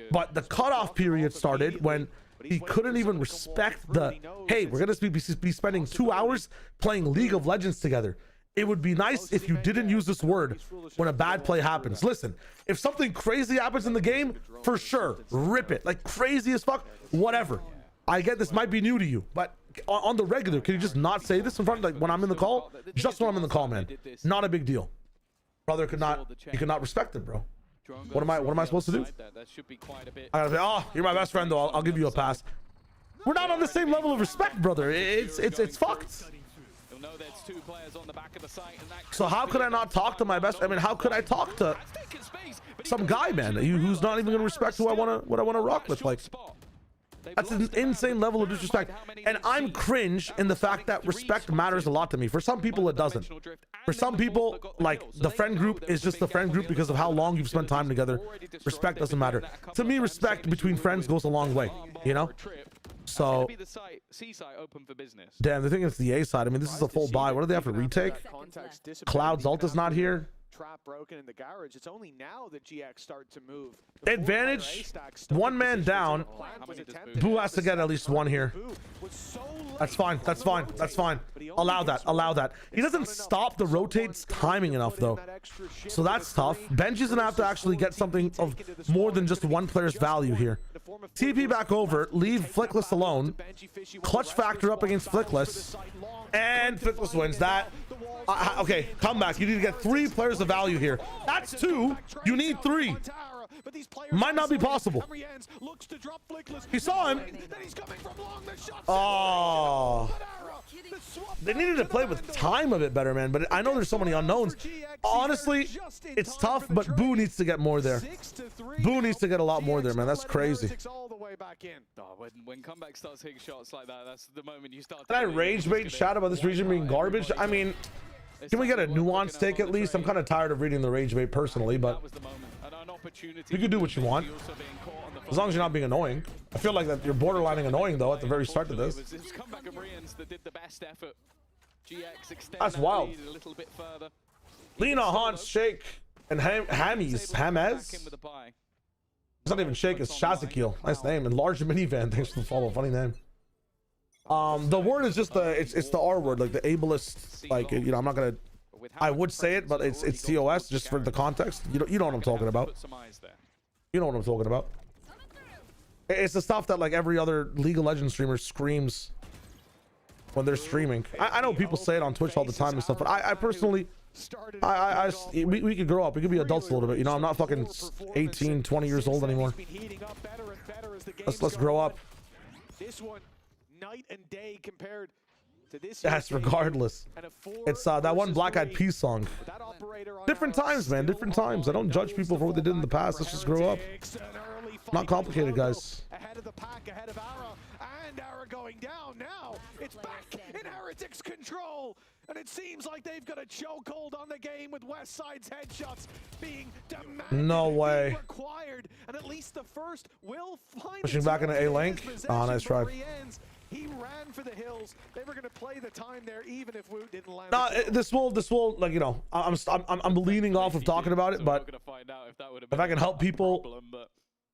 But the cutoff period started when he couldn't even respect the, hey, we're going to be spending 2 hours playing League of Legends together. It would be nice if you didn't use this word when a bad play happens. Listen, if something crazy happens in the game, for sure, rip it. Like crazy as fuck, whatever. I get this might be new to you, but on the regular, can you just not say this in front, like when I'm in the call? Just when I'm in the call, man. Not a big deal. Brother could not respect it, bro. What am I supposed to do? I gotta say, oh, you're my best friend though. I'll give you a pass. We're not on the same level of respect, brother. It's fucked. So how could I not talk to my best? I mean, how could I talk to some guy, man, who's not even gonna respect what I wanna rock with? Like, that's an insane level of disrespect. And I'm cringe in the fact that respect matters a lot to me. For some people, it doesn't. For some people, like, the friend group is just the friend group because of how long you've spent time together. Respect doesn't matter. To me, respect between friends goes a long way, you know? So, damn, the thing is the A side. I mean, this is a full buy. What do they have to retake? Cloud's ult is not here. Trap broken in the garage. It's only now that GX start to move. Advantage, one man down. Boo has to get at least one here. That's fine. That's fine. That's fine. Allow that. Allow that. He doesn't stop the rotates timing enough though. So that's tough. Benji's gonna have to actually get something of more than just one player's value here. TP back over. Leave Flickless alone. Clutch factor up against Flickless. And Flickless wins that. Okay, come back. You need to get 3 players of value here. That's 2. You need 3. Might not be possible. He saw him. Oh. They needed to play with time a bit better, man. But I know there's so many unknowns. Honestly, it's tough, but Boo needs to get more there. Boo needs to get a lot more there, man. That's crazy. When comeback starts hitting shots like that, that's the moment you start. Can I rage bait chat about this region being garbage? I mean, can we get a nuanced take at least? I'm kind of tired of reading the rage bait personally, but you can do what you want as long as you're not being annoying. I feel like that you're borderlining annoying though at the very start of this. That's wild. Lena, Hans, Shake, and Hammies. Hamez? It's not even Shake, it's Shazakil. Nice name. And Large Minivan. Thanks for the follow. Funny name. The word is just it's the R word, like the ableist, like, you know, I'm not gonna, I would say it, but it's TOS just for the context. You know what I'm talking about. You know what I'm talking about. It's the stuff that like every other League of Legends streamer screams when they're streaming. I know people say it on Twitch all the time and stuff, but I personally, we could grow up. We could be adults a little bit. You know, I'm not fucking 18, 20 years old anymore. Let's grow up. This one night and day compared to this. That's regardless. It's that one Black Eyed Peas song. Different times, man. Different times. I don't judge people for what they did in the past. Let's just grow up. Not complicated, guys. Ahead of the pack, ahead of Ara, and Ara going down now. It's back in Heretics control, and it seems like they've got a chokehold on the game with Westside's headshots being demanded. No way. Required, and at least the first will find. Pushing back into A link. Oh, nice try. He ran for the hills. They were going to play the time there, even if Woot didn't land. Nah, this will like, you know, I'm leaning off of talking about it, but if I can help people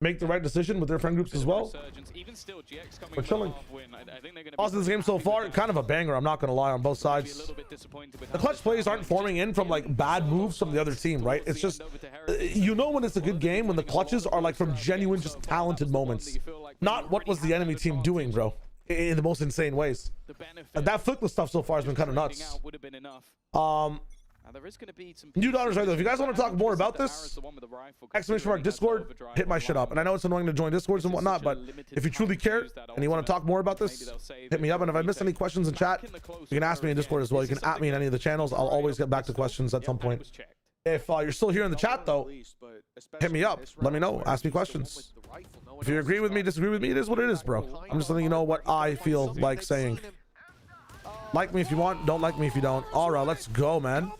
make the right decision with their friend groups as well, we're chilling. Also, this game so far, kind of a banger. I'm not gonna lie, on both sides. The clutch plays aren't forming in from like bad moves from the other team, right? It's just, you know, when it's a good game when the clutches are like from genuine, just talented moments, not what was the enemy team doing, bro. In the most insane ways. And that flickless stuff so far has been kind of nuts. New daughters right though. If you guys want to talk more about this, exclamation mark Discord, hit my shit up. And I know it's annoying to join Discords and whatnot, but if you truly care and you want to talk more about this, hit me up. And if I missed any questions in chat, you can ask me in Discord as well. You can at me in any of the channels. I'll always get back to questions at some point. If you're still here in the chat though, hit me up. Let me know. Ask me questions. If you agree with me, disagree with me, it is what it is, bro. I'm just letting you know what I feel like saying. Like me if you want, don't like me if you don't. Aura, let's go, man.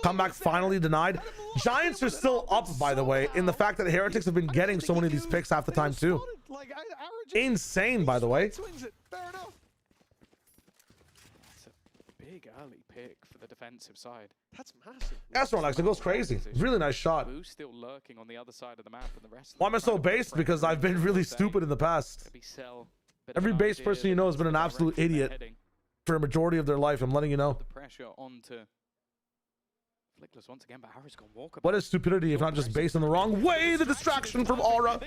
Comeback finally denied. Giants are still up, by the way, in the fact that Heretics have been getting so many of these picks half the time too. Insane, by the way. Big early pick for the defensive side. That's massive. Gastronax, it goes crazy. Really nice shot. Who's still lurking on the other side of the map, and the rest. Why am I so based? Because I've been really stupid in the past. Every base person you know has been an absolute idiot for a majority of their life. I'm letting you know. The pressure onto Flickless once again, but Ara's gone walk. What is stupidity if not just based in the wrong way? The distraction from Aura.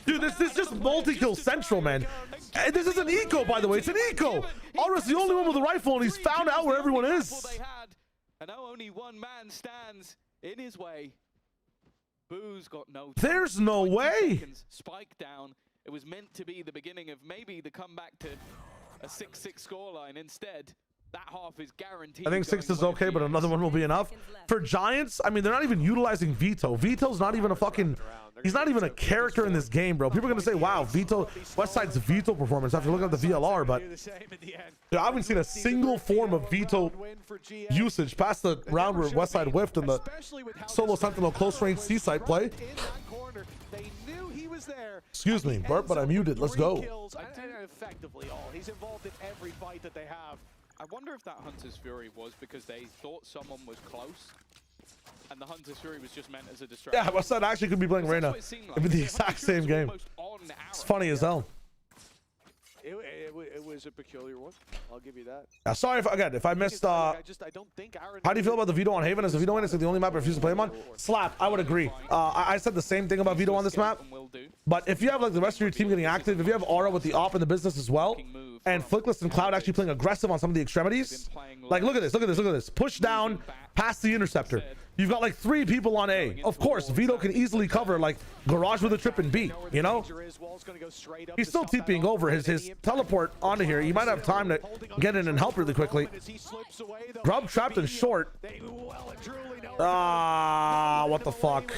Dude, this is just multi-kill central, man. And this is an eco, by the way. It's an eco. Aura's the only one with a rifle, and he's found out where everyone is. And now only one man stands in his way. Boo's got no time. There's no way. Spike down. It was meant to be the beginning of maybe the comeback to a 6-6 scoreline. Instead, that half is guaranteed. I think 6 is okay, but another one will be enough. For Giants, I mean, they're not even utilizing Vito. Vito's not even a fucking... He's not even a character in this game, bro. People are going to say, wow, Vito... Westside's Vito performance after looking at the VLR, but... Dude, I haven't seen a single form of Vito usage past the round where Westside whiffed in the solo Sentinel close-range C-side play. Excuse me, burp, but I muted. Let's go. Effectively all. He's involved in every fight that they have. I wonder if that Hunter's Fury was because they thought someone was close, and the Hunter's Fury was just meant as a distraction. Yeah, Westside actually could be playing Reyna. It'd be the exact same game. It's funny as hell. It was a peculiar one. I'll give you that. Yeah, sorry if I missed. How do you feel about the Vito on Haven? Is the Vito win? It's the only map I refuse to play him on. Slap. I would agree. I said the same thing about Vito on this map. But if you have like the rest of your team getting active, if you have Aura with the op in the business as well, and Flickless and Cloud actually playing aggressive on some of the extremities, like look at this, look at this, look at this. Push down past the interceptor. You've got like 3 people on A. Of course, Vito can easily cover like Garage with a trip and B, you know? He's still TPing over his teleport onto here. You might have time to get in and help really quickly. Grub trapped and short. Ah, what the fuck?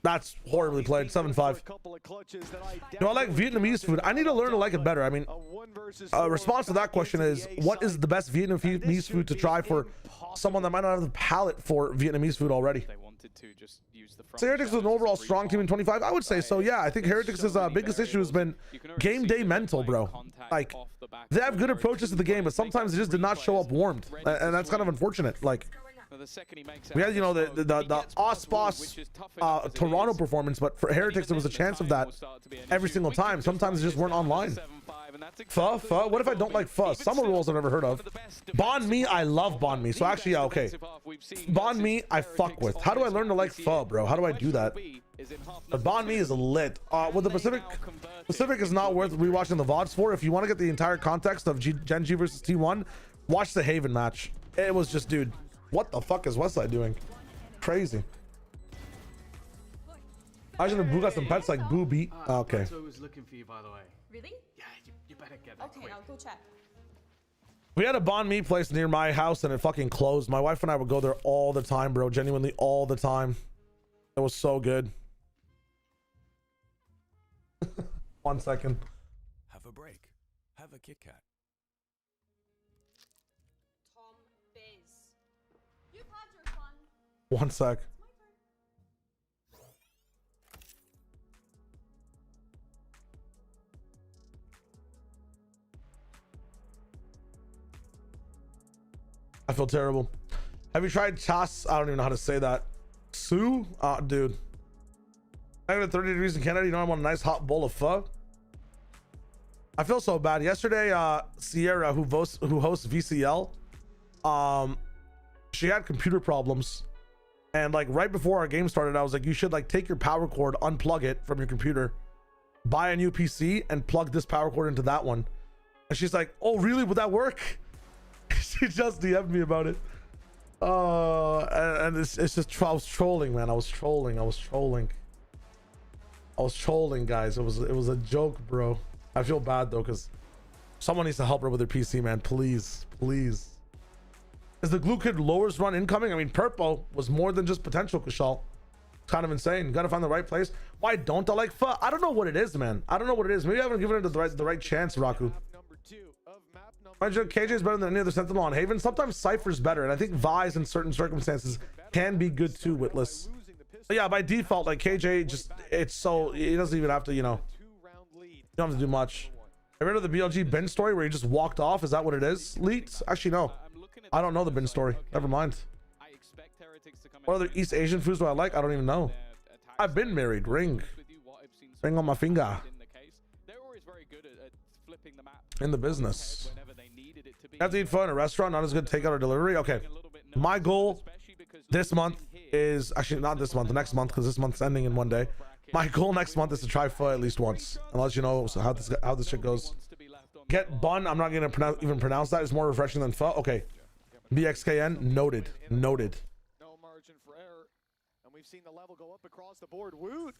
That's horribly played. 7-5. No, I like Vietnamese food. I need to learn to like it better. I mean, response to that question is, what is the best Vietnamese food to try for someone that might not have the palate for Vietnamese food already? So Heretics is an overall strong team in 25. I would say so. Yeah, I think Heretics' biggest issue has been game day mental, bro. Like, they have good approaches to the game, but sometimes they just did not show up warmed, and that's kind of unfortunate. Like, we had, you know, the Osboss Toronto performance, but for Heretics there was a chance of that every single time. Sometimes they just weren't online. Pho? What if I don't like pho? Summer rolls I've never heard of. Banh mi, I love banh mi. So actually, yeah, okay. Banh mi, I fuck with. How do I learn to like pho, bro? How do I do that? But banh mi is lit. Well, the Pacific is not worth rewatching the VODs for. If you want to get the entire context of Gen G versus T1, watch the Haven match. It was just, dude, what the fuck is Westside doing? Crazy. I should have got some pets like Booby. Okay. I was looking for you, by the way. Really? Yeah, you better get back Okay, quick. I'll go check. We had a banh mi place near my house and it fucking closed. My wife and I would go there all the time, bro. Genuinely all the time. It was so good. 1 second. Have a break. Have a Kit Kat. Tom Biz. You've had your fun. 1 sec. I feel terrible. Have you tried chas? I don't even know how to say that. Sue? Dude. Negative 30 degrees in Canada. You know I want a nice hot bowl of pho. I feel so bad. Yesterday, Sierra, who hosts VCL, she had computer problems. And like right before our game started, I was like, you should like take your power cord, unplug it from your computer, buy a new PC, and plug this power cord into that one. And she's like, oh, really? Would that work? She just DM'd me about it. And it's just, I was trolling, man. I was trolling, guys. It was a joke, bro. I feel bad though, because someone needs to help her with her PC, man. Please. Is the Glue Kid lowers run incoming? I mean, Purpo was more than just potential, Kushal. Kind of insane. You gotta find the right place. Why don't I like pho? I don't know what it is, man. I don't know what it is. Maybe I haven't given it the right chance, Raku. KJ is better than any other Sentinel on Haven. Sometimes Cypher's better, and I think Vi's in certain circumstances can be good too, Witless. But yeah, by default, like KJ, just it's so he doesn't even have to, you know, you don't have to do much. I read of the BLG Ben story where he just walked off. Is that what it is? Leaked? Actually, no. I don't know the Ben story. Never mind. What other East Asian foods do I like? I don't even know. I've been married. Ring on my finger. In the business. You have to eat pho in a restaurant, not as good takeout or delivery. Okay. My goal this month is actually not this month, the next month, because this month's ending in one day. My goal next month is to try pho at least once, and let you know how this shit goes. Get bun. I'm not gonna even pronounce that. It's more refreshing than pho. Okay. BXKN noted. No margin for error, and we've seen the level go up across the board. Woot.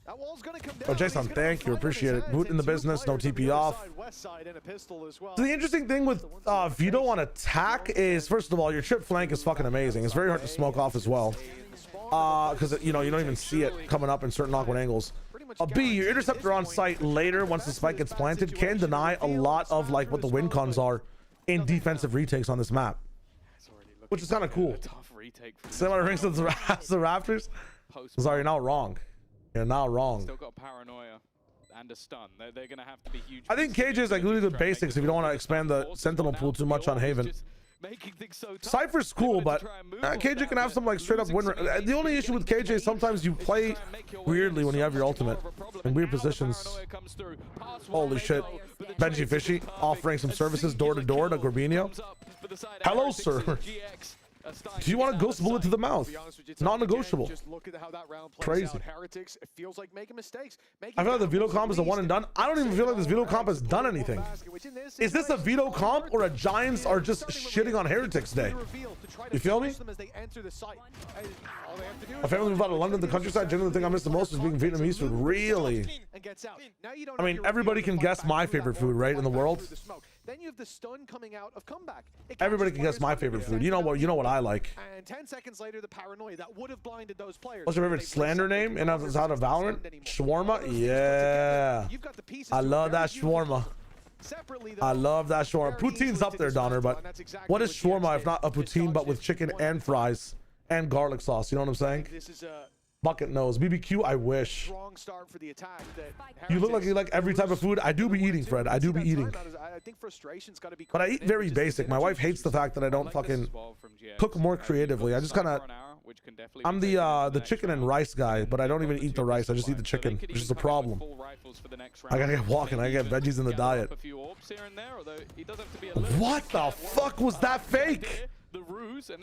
That wall's gonna come down. Oh, Jason, thank you. Appreciate it. Boot in the business. No TP off. So the interesting thing with Vito on attack is, first of all, your trip flank is fucking amazing. It's very hard to smoke off as well. Because, you know, you don't even see it coming up in certain awkward angles. B, your interceptor on site later, once the spike gets planted, can deny a lot of, like, what the win cons are in defensive retakes on this map. Which is kind of cool. Similar rings to the Raptors. Sorry, you're not wrong. You're not wrong. Still got paranoia and a stun. They're gonna have to be huge. I think KJ is like really good basics if you don't want to expand the Sentinel pool too much on Haven. Cypher's cool, but KJ can have some like straight up win. The only issue with KJ is sometimes you play weirdly when you have your ultimate in weird positions. Holy shit. Benji Fishy offering some services door to door to Gorbinio. Hello, sir. Do you want a ghost bullet to the mouth? Non-negotiable. Crazy. Heretics, it feels like making mistakes. I feel like the veto comp is a one and done. I don't even feel like this veto comp has done anything. Is this a veto comp or a Giants are just shitting on Heretics Day? You feel me? A family moved out of London, the countryside. Generally, the thing I miss the most is being Vietnamese food. Really? I mean, everybody can guess my favorite food, right, in the world. Then you have the stun coming out of comeback. Everybody can guess my favorite food. You know what I like. And 10 seconds later, the paranoia that would have blinded those players. What's your favorite slander name in outside of Valorant? Shawarma? Yeah. I love that shawarma. I love that shawarma. Poutine's up there, Donner, but what is shawarma if not a poutine but with chicken and fries and garlic sauce? You know what I'm saying? Bucket nose. BBQ, I wish. You look like you like every type of food. I do be eating, Fred. I do be eating. But I eat very basic. My wife hates the fact that I don't fucking cook more creatively. I just kind of... I'm the chicken and rice guy, but I don't even eat the rice. I just eat the chicken, which is a problem. I gotta get walking. I gotta get veggies in the diet. What the fuck was that fake?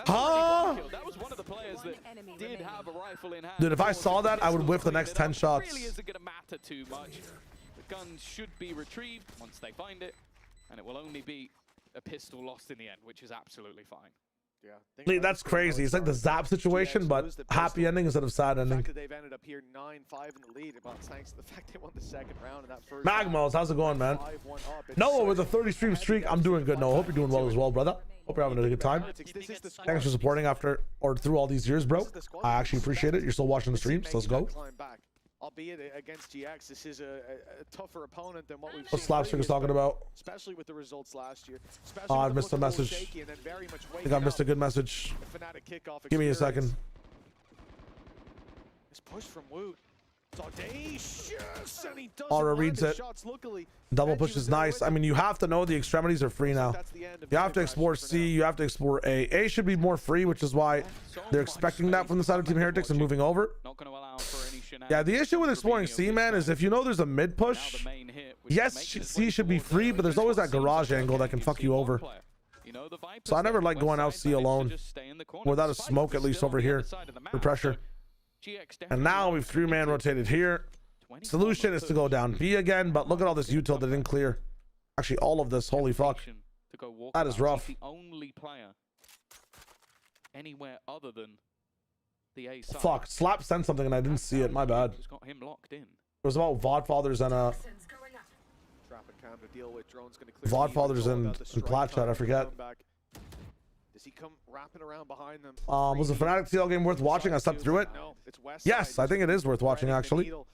Huh? That was one of the players that did have a rifle in hand. Dude, if I saw that, I would whiff the next 10 shots. Really isn't going to matter too much. The gun should be retrieved once they find it, and it will only be a pistol lost in the end, which is absolutely fine. Yeah, That's crazy. It's like the Zap situation, but happy ending instead of sad the ending. fact that they've ended up here 9-5 in the lead, well, thanks to the fact they won the second round in that first Magmos, how's it going, man? 5-1 up. It's Noah with a 30 stream streak. I'm doing good, Noah. Hope you're doing well as well, brother. Hope you're having a good time. This is the Thanks for supporting after or through all these years, bro. I actually appreciate it. You're still watching the streams. Let's go. climb back. Albeit against GX, this is a tougher opponent than what we've What seen Slapstick is talking about? especially with the results last year. Oh, I missed a message. I think I missed a good message. Give me a second. This push from Woot. It's audacious, and he doesn't Aura land reads his it. shots luckily. Double push is nice. I mean, you have to know the extremities are free now. You have to explore C. You have to explore A. A should be more free, which is why they're expecting that from the side of Team Heretics and moving over. Yeah, the issue with exploring C, man, is if you know there's a mid push, yes, C should be free, but there's always that garage angle that can fuck you over. So I never like going out C alone without a smoke at least over here for pressure. And now we've 3-man rotated here. Solution is to go down B again, but look at all this util that didn't clear. Actually, all of this. Holy fuck. That is rough. The only player anywhere other than the A side. Fuck. Slap sent something and I didn't see it. My bad. It's got him locked in. It was about Vodfathers and Vodfathers and Plat Chat, I forget. Does he come wrapping around behind them? Was the Fnatic TL game worth watching? I slept through it. No, it's West Yes, I think it is worth watching actually. Oh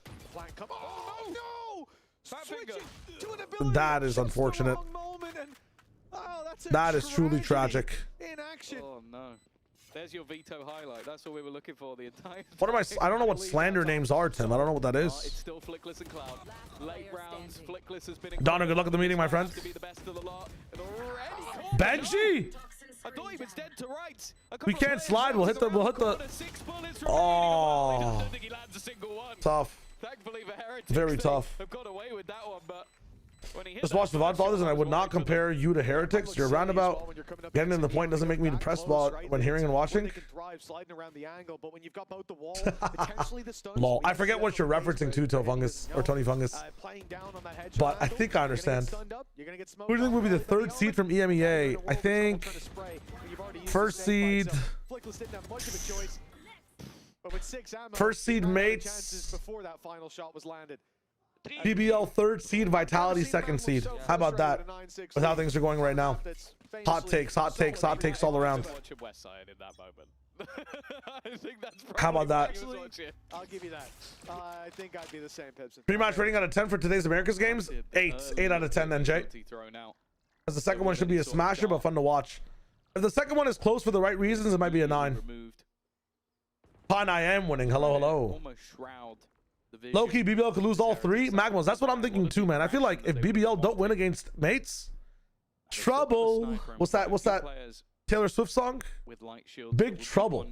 no! That is unfortunate. That is truly tragic. In action. Oh no. There's your veto highlight. That's what we were looking for the entire What am I don't know what slander names are, Tim. I don't know what that It's is. still Flickless and Cloud. Late rounds, Flickless has been Donna, good luck at the meeting, my friend. to be the best of the lot. And already Benji! I thought he was dead to rights. We can't slide. We'll hit the Oh, tough. Thankfully for Heretics, Very tough. have got away with that one, but when he hit Just watch the Vodfathers and I would not compare you to Heretics. Your roundabout getting in the point doesn't make me depressed about when hearing and watching. Lol. I forget what you're referencing to, Fungus or Tony Fungus. But I think I understand. Who do you think would be the 3rd seed from EMEA? I think first seed. First seed mates. Before that final shot was landed. BBL 3rd seed, Vitality 2nd seed. How about that? With how things are going right now. Hot takes, hot takes, hot takes all around. How about that? I'll give you that. I think I'd be the same, Pipson. Pre-match rating out of 10 for today's Americas games? 8. 8 out of 10 then, Jay. As the second one should be a smasher, but fun to watch. If the second one is close for the right reasons, it might be a 9. Pine, I am winning. Hello, hello. Low-key, BBL could lose all 3. Magmos, that's what I'm thinking too, man. I feel like if BBL don't win against mates, trouble. What's that Taylor Swift song? Big Trouble.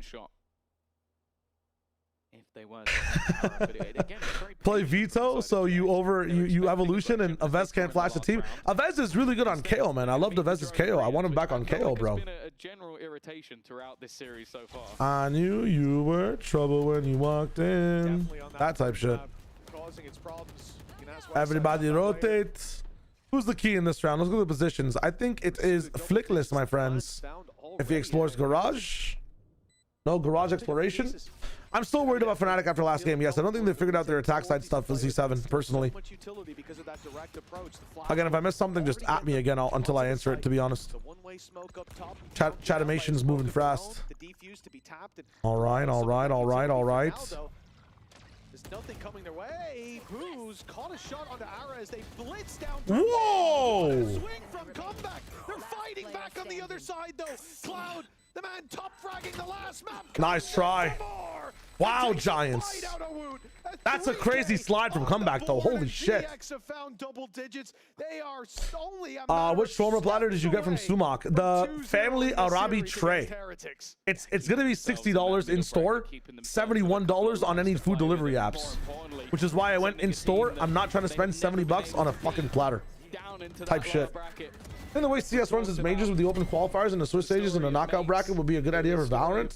Play veto, so you evolution and Avez can't flash the team. Avez is really good on KO, man. I love Avez's KO. I want him back on KO, bro. It's been a general irritation throughout this series so far. I knew you were trouble when you walked in. That type shit. Everybody rotate. Who's the key in this round? Let's go to the positions. I think it is Flickless, my friends. If he explores garage. No garage exploration. I'm still worried about Fnatic after last game. Yes, I don't think they figured out their attack side stuff for Z7, personally. Again, if I miss something, just at me again until I answer it, to be honest. Chatimation's moving fast. All right, all right, all right, all right. There's nothing coming their way. Booze caught a shot onto Ara as they blitz down. Whoa! Swing from comeback. They're fighting back on the other side though. Cloud, the man top fragging the last map. Nice try. Wow, Giants. That's a crazy slide from comeback though. Holy shit. Which shawarma platter did you get from Sumac? The family Arabi tray. It's gonna be $60 in store, $71 on any food delivery apps, which is why I went in store. I'm not trying to spend $70 on a fucking platter type shit. And the way CS runs its majors with the open qualifiers and the Swiss stages and the knockout bracket would be a good idea for Valorant.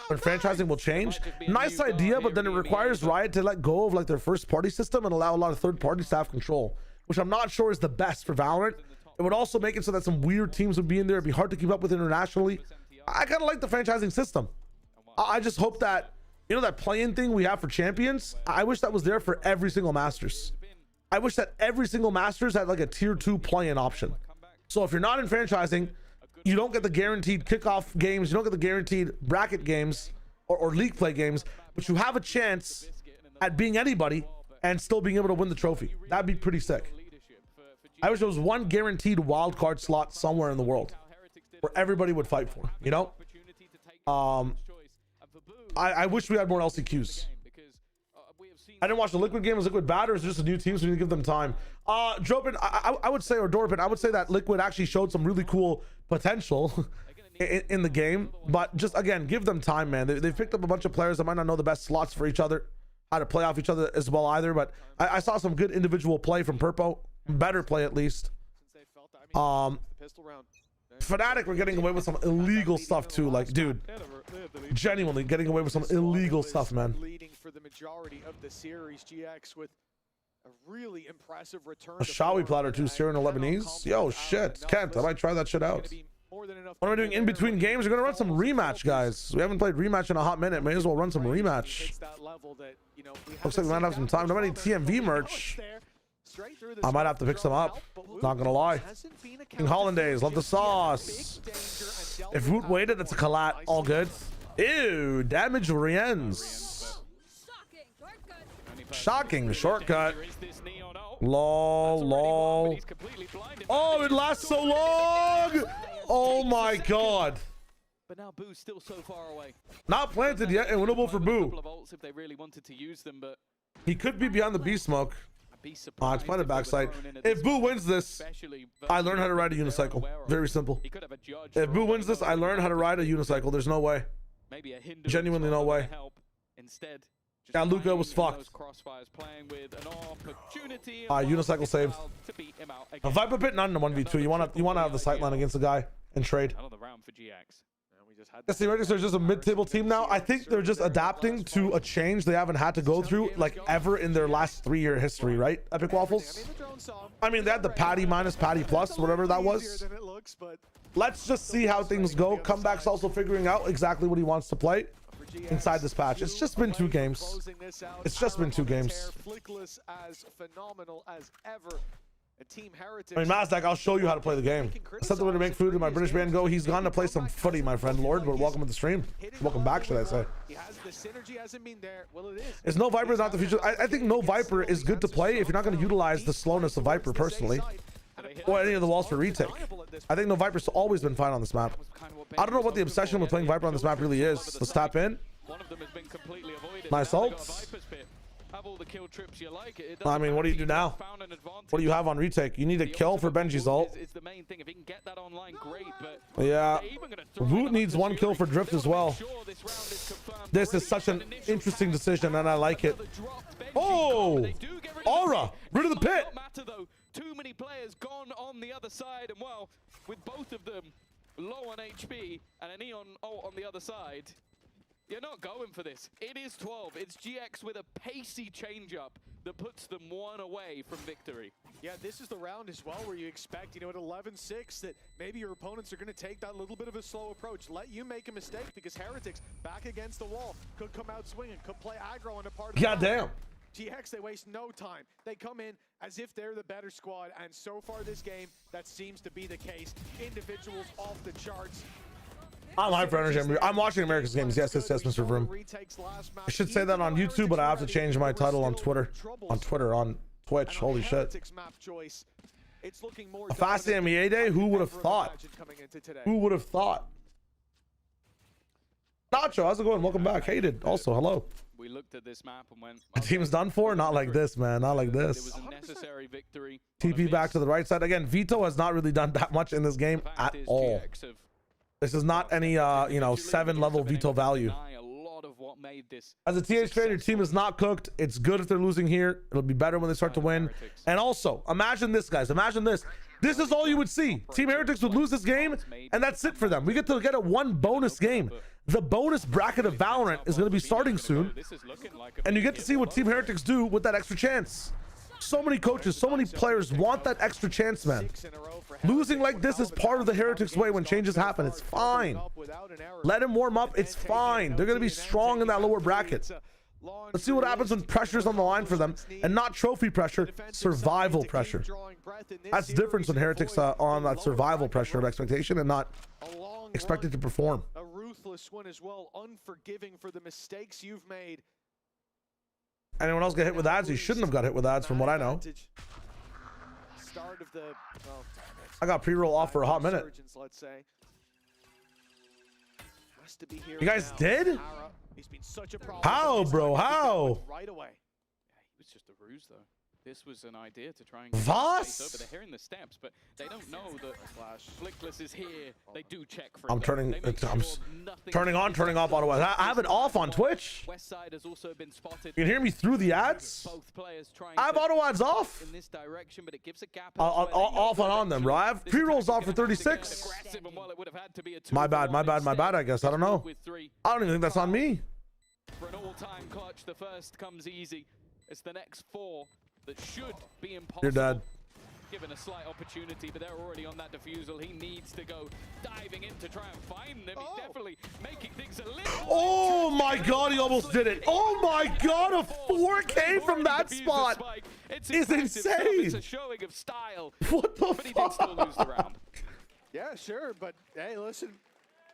But franchising will change. Nice idea, but then it requires Riot to let go of like their first party system and allow a lot of third party staff control, which I'm not sure is the best for Valorant. It would also make it so that some weird teams would be in there. It'd be hard to keep up with internationally. I kind of like the franchising system. I just hope that, you know, that play-in thing we have for champions, I wish that was there for every single Masters. I wish that every single Masters had like a tier 2 play-in option. So if you're not in franchising, you don't get the guaranteed kickoff games, you don't get the guaranteed bracket games or league play games, but you have a chance at being anybody and still being able to win the trophy. That'd be pretty sick. I wish there was one guaranteed wildcard slot somewhere in the world where everybody would fight for, you know? I wish we had more LCQs. I didn't watch the Liquid game. Was Liquid bad, or is it just a new team, so we need to give them time? Dropin, I would say, or Dorpin, I would say that Liquid actually showed some really cool potential in the game, but just, again, give them time, man. They've picked up a bunch of players that might not know the best slots for each other, how to play off each other as well either, but I saw some good individual play from Purpo, better play at least. Fnatic were getting away with some illegal stuff too, like, dude, genuinely getting away with some illegal stuff, man. Leading for the majority of the series, GX with a really impressive return. A Shawi platter too, Syrian and Lebanese. Yo, shit, Kent, I might try that shit out. What am I doing in between games? We're gonna run some rematch, guys. We haven't played rematch in a hot minute. May as well run some rematch. Looks like we might have some time. Don't have any TMV merch. I might have to pick some up. Not gonna lie. King Hollandaise, love the sauce. If Root waited, it's a collat. All good. Ew, damage Riens. Shocking shortcut. Lol. Oh, it lasts so long. Oh my god. But now Boo's still so far away. Not planted yet and winnable for Boo. If they really wanted to use them, but he could be beyond the beast smoke. It's planted backside. If Boo wins this, I learn how to ride a unicycle. Very simple. If Boo wins this, I learn how to ride a unicycle. There's no way. Genuinely no way. Yeah, Luca was fucked. Unicycle saved. A Viper Pit, not in the 1v2. You wanna have the sightline against the guy and trade. Yes, the Heretics are just a mid-table team now. I think they're just adapting to a change they haven't had to go through like ever in their last 3-year history, right? Epic Waffles. I mean, they had the Patty minus Patty plus, whatever that was. Let's just see how things go. Comeback's also figuring out exactly what he wants to play inside this patch. It's just been 2 games. It's just been 2 games. I mean, Mazdak, I'll show you how to play the game. I sent the way to make food in my British man go. He's gone to play some footy, my friend Lord, but welcome to the stream. Welcome back, should I say. Is no Viper not the future? I think no Viper is good to play if you're not going to utilize the slowness of Viper personally, or any of the walls for retake. I think no Viper's always been fine on this map. I don't know what the obsession with playing Viper on this map really is. Let's tap in. Nice ults. I mean, what do you do now? What do you have on retake? You need a kill for Benji's ult. Yeah. Woot needs 1 kill for Drift as well. This is such an interesting decision, and I like it. Oh! Aura! Rid of the pit! Too many players gone on the other side, and well, with both of them low on HP and an Neon ult on the other side, you're not going for this. It is 12. It's GX with a pacey change-up that puts them 1 away from victory. Yeah, this is the round as well where you expect, you know, at 11-6 that maybe your opponents are going to take that little bit of a slow approach. Let you make a mistake because Heretics back against the wall could come out swinging, could play aggro on a part of the goddamn. GX, they waste no time. They come in as if they're the better squad, and so far this game, that seems to be the case. Individuals off the charts. I'm hyped for energy. I'm watching America's games. Yes, Mr. Vroom. I should say that on YouTube, but I have to change my title on Twitter. On Twitch. Holy shit. A fast Emea day? Who would have thought? Who would have thought? Nacho, how's it going? Welcome back. Hated. Also, hello. We looked at this map and went, the team's done for? Not like this, man. Not like this. It was a necessary victory. TP back to the right side. Again, Vito has not really done that much in this game at all. This is not any, you know, 7-level Vito value. As a TH fan, your team is not cooked. It's good if they're losing here. It'll be better when they start to win. And also, imagine this, guys. Imagine this. This is all you would see. Team Heretics would lose this game, and that's it for them. We get to get a 1 bonus game. The bonus bracket of Valorant is going to be starting soon. And you get to see what Team Heretics do with that extra chance. so many coaches, so many players want that extra chance, man. Losing like this is part of the Heretics way when changes happen. It's fine. Let him warm up. It's fine. They're going to be strong in that lower bracket. Let's see what happens when pressure's on the line for them, and not trophy pressure, survival pressure. That's the difference when Heretics on that survival pressure of expectation and not expected to perform. A ruthless one as well, unforgiving for the mistakes you've made. Anyone else get hit with ads? He shouldn't have got hit with ads from what I know. Start of the, I got pre-roll off for a hot minute. Let's say. Has to be here You guys now. did? He's been such a problem. How, bro? How? Right away. Yeah, he was just a ruse, though. This was an idea to try and Voss? over. They're hearing the steps, but they don't know that Flickless is here. They do check for I'm turning on, turning off auto ads. I have it off on Twitch. West side has also been spotted. You can hear me through the ads. Both players trying I have auto ads off. in this direction, but it gives a gap. Off and on them, bro. I have pre-rolls off for 36. My bad, I guess. I don't know. I don't even think that's on me. For an all-time clutch, the first comes easy. It's the next 4 that should be impossible. You're dead. Given a slight opportunity, but they're already on that defusal. He needs to go diving in to try and find them. He's definitely making things a little. Oh my god, he almost did it. Oh my god, a 4K from that spot is insane. It's a showing of style. What the But he did still lose the round. Yeah, sure, but hey, listen.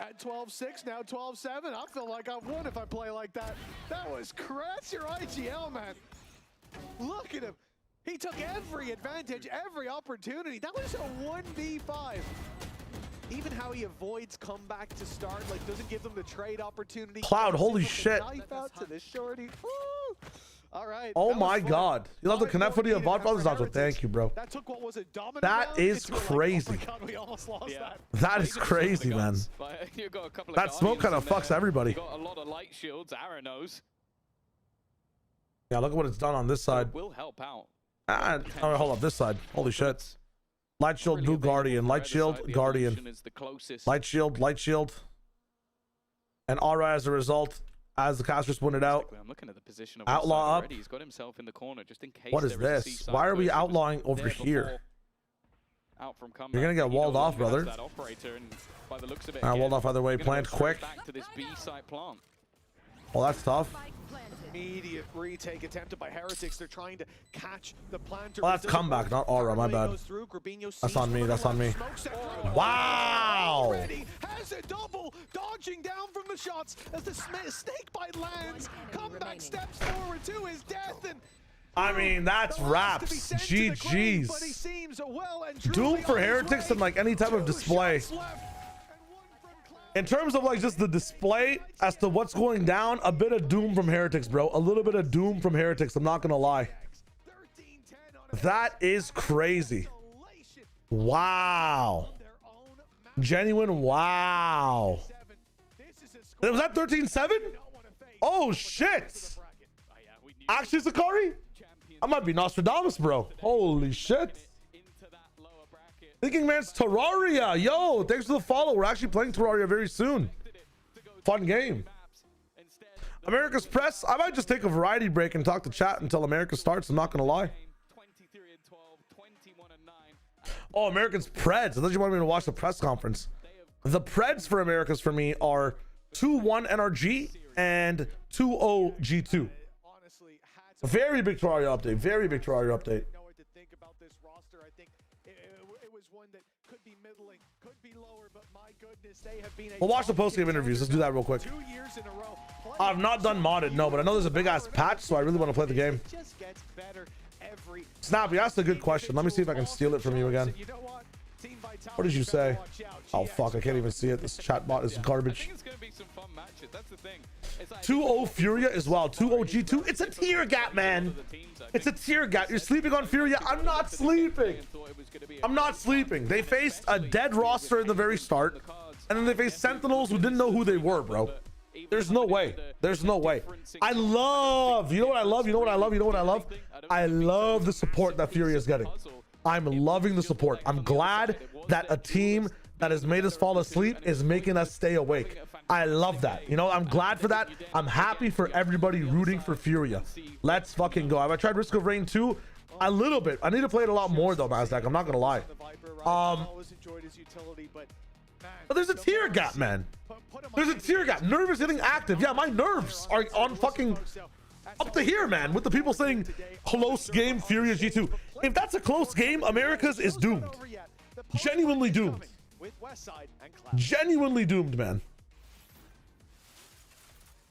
At 12-6, now 12-7. I feel like I've won if I play like that. That was that's your IGL, man. Look at him. He took every advantage, every opportunity. That was a 1v5. Even how he avoids comeback to start, like doesn't give them the trade opportunity. Cloud, holy shit. Knife out to the shorty. Woo! All right. Oh that my was fun. god. You love the connect footy of VOD Brothers also. Thank you, bro. That took what was a dominant That round is into a, crazy. Like, oh my god, we almost lost that. That is crazy, man. That smoke kind of fucks everybody. Got a lot of light shields. Arrow knows. Yeah, look at what it's done on this side. Will help out. All right, hold up, this side. Holy shit. Light shield, blue guardian. Light shield, guardian. Light shield. And aura as a result, as the casters pointed out. I'm looking at the position of Outlaw up. He's got himself in the corner just in case. What is this? Why are we outlawing over here? You're gonna get walled off, brother. Walled off either way. Plant quick. Back to this B site plant. Well, that's tough. Immediate retake attempted by Heretics. They're trying to catch the planter. Well, that's comeback, not aura. My bad. That's on me. That's on me. Wow. Has a double, dodging down from the shots as the snake bite lands. Comeback steps forward to his death, and I mean, that's raps. GG's. Doom for Heretics and like any type of display. In terms of like just the display as to what's going down, a bit of Doom from Heretics, bro. A little bit of Doom from Heretics. I'm not gonna lie. That is crazy. Wow. Genuine wow. Was that 13-7? Oh shit. Actually, Sakari? I might be Nostradamus, bro. Holy shit. Thinking Man's Terraria. Yo, thanks for the follow. We're actually playing Terraria very soon. Fun game. America's Press. I might just take a variety break and talk to chat until America starts. I'm not going to lie. Oh, America's Preds. I thought you wanted me to watch the press conference. The Preds for America's for me are 2-1 NRG and 2-0 G2. Very big Terraria update. Very big Terraria update. We'll watch the post-game interviews. Let's do that real quick. I've not done modded, no, but I know there's a big-ass patch, so I really want to play the game. Snap, you asked a good question. Let me see if I can steal it from you again. What did you say? Oh, fuck, I can't even see it. This chat bot is garbage. 2-0 Furia as well. 2-0 G2. It's a tier gap, man. It's a tier gap. You're sleeping on Furia. I'm not sleeping. I'm not sleeping. They faced a dead roster in the very start, and then they faced Sentinels who didn't know who they were, bro. There's no way. There's no way. I love, you know what I love? You know what I love? You know what I love? I love the support that Furia is getting. I'm loving the support. I'm glad that a team that has made us fall asleep is making us stay awake. I love that. You know, I'm glad for that. I'm happy for everybody rooting for Furia. Let's fucking go. Have I tried Risk of Rain 2? A little bit. I need to play it a lot more though, Mazdak. I'm not gonna lie. But there's a tier gap, man. There's a tier gap. Nervous hitting active. Yeah, my nerves are on fucking up to here, man. With the people saying close game, Furious G2. If that's a close game, America's is doomed. Genuinely doomed. Genuinely doomed, man.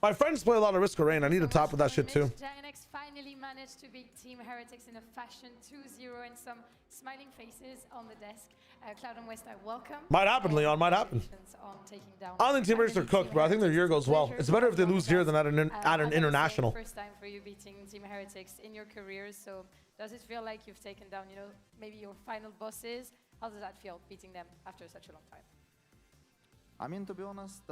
My friends play a lot of Risk of Rain. I need to top with that shit too. Gianx finally managed to beat Team Heretics in a fashion 2-0 and some smiling faces on the desk. Cloud and Westside, welcome. Might happen, Leon. Might happen. I don't think Team Heretics are cooked, but I think their year goes well. It's better if they lose here than at an international. First time for you beating Team Heretics in your career. So does it feel like you've taken down, you know, maybe your final bosses? How does that feel, beating them after such a long time? I mean, to be honest,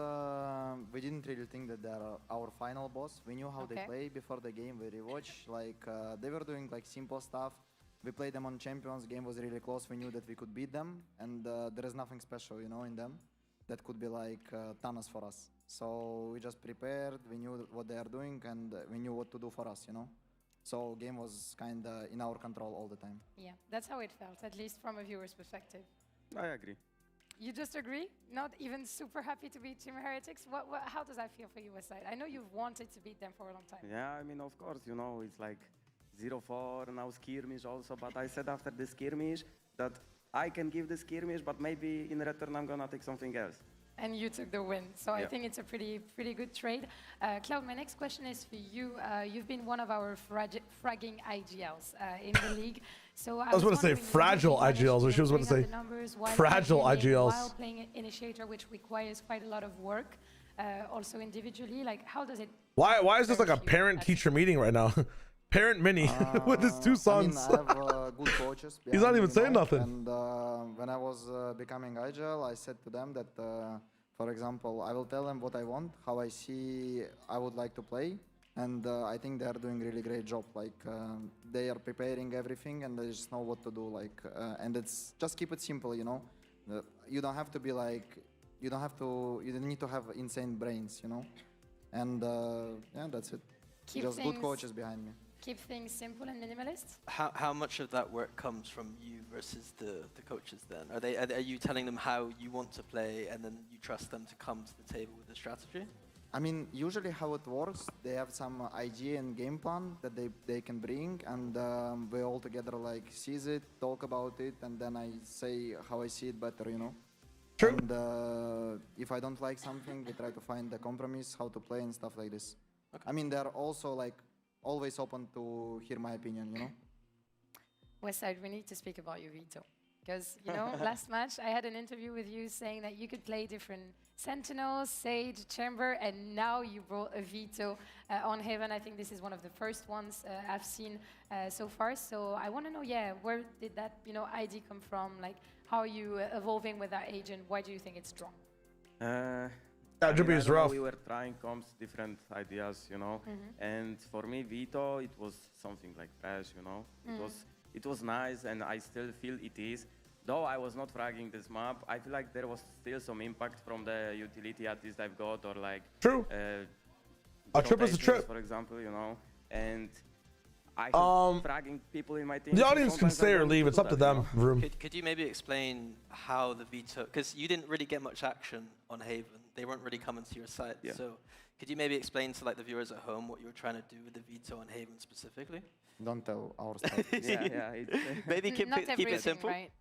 we didn't really think that they're our final boss. We knew how they play before the game. We rewatched, like, they were doing like simple stuff. We played them on Champions. Game was really close. We knew that we could beat them, and there is nothing special, you know, in them that could be like Thanos for us. So we just prepared. We knew what they are doing, and we knew what to do for us, you know. So game was kind of in our control all the time. Yeah, that's how it felt, at least from a viewer's perspective. I agree. You just agree? Not even super happy to beat Team Heretics? How does that feel for you, Westside? I know you've wanted to beat them for a long time. Yeah, I mean, of course, you know, it's like 0-4, now skirmish also, but I said after the skirmish that I can give the skirmish, but maybe in return I'm gonna take something else. And you took the win, so I think it's a pretty good trade. Cloud, my next question is for you. You've been one of our fragging IGLs in the league. So I was going to say fragile IGLs, or she was going to say fragile IGLs. While playing Initiator, which requires quite a lot of work, also individually, like how does it? Why is this like a parent-teacher meeting right now? Parent mini with his two sons. I mean, I have good coaches. He's not even saying nothing. And when I was becoming IGL, I said to them that, for example, I will tell them what I want, how I see I would like to play. And I think they are doing really great job. Like they are preparing everything and they just know what to do. Like and it's just keep it simple, you know. You don't have to be like, you don't need to have insane brains, you know. And yeah, that's it. Just good coaches behind me. Keep things simple and minimalist. How much of that work comes from you versus the coaches then? Are you telling them how you want to play and then you trust them to come to the table with the strategy? I mean, usually how it works, they have some idea and game plan that they can bring, and we all together like sees it, talk about it, and then I say how I see it better, you know. True. And if I don't like something, we try to find the compromise, how to play and stuff like this. Okay. I mean, they're also like always open to hear my opinion, you know. Westside, we need to speak about you, Vito. Because, you know, last match, I had an interview with you saying that you could play different Sentinels, Sage, Chamber, and now you brought a Vito on Heaven. I think this is one of the first ones I've seen so far. So I want to know, yeah, where did that, you know, ID come from? Like, how are you evolving with that agent? Why do you think it's strong? Is rough. We were trying different ideas, you know. And for me, Vito, it was something like fresh, you know. It was nice, and I still feel it is. Though I was not fragging this map, I feel like there was still some impact from the utility artist I've got, or like true. A trip is a trip, for example, you know. And I have fragging people in my team. The audience can stay or leave. It's up to them. Room. Could you maybe explain how the Vito? Because you didn't really get much action on Haven. They weren't really coming to your site. Yeah. So could you maybe explain to like the viewers at home what you were trying to do with the Vito on Haven specifically? Don't tell our stuff. Maybe keep it simple. Right?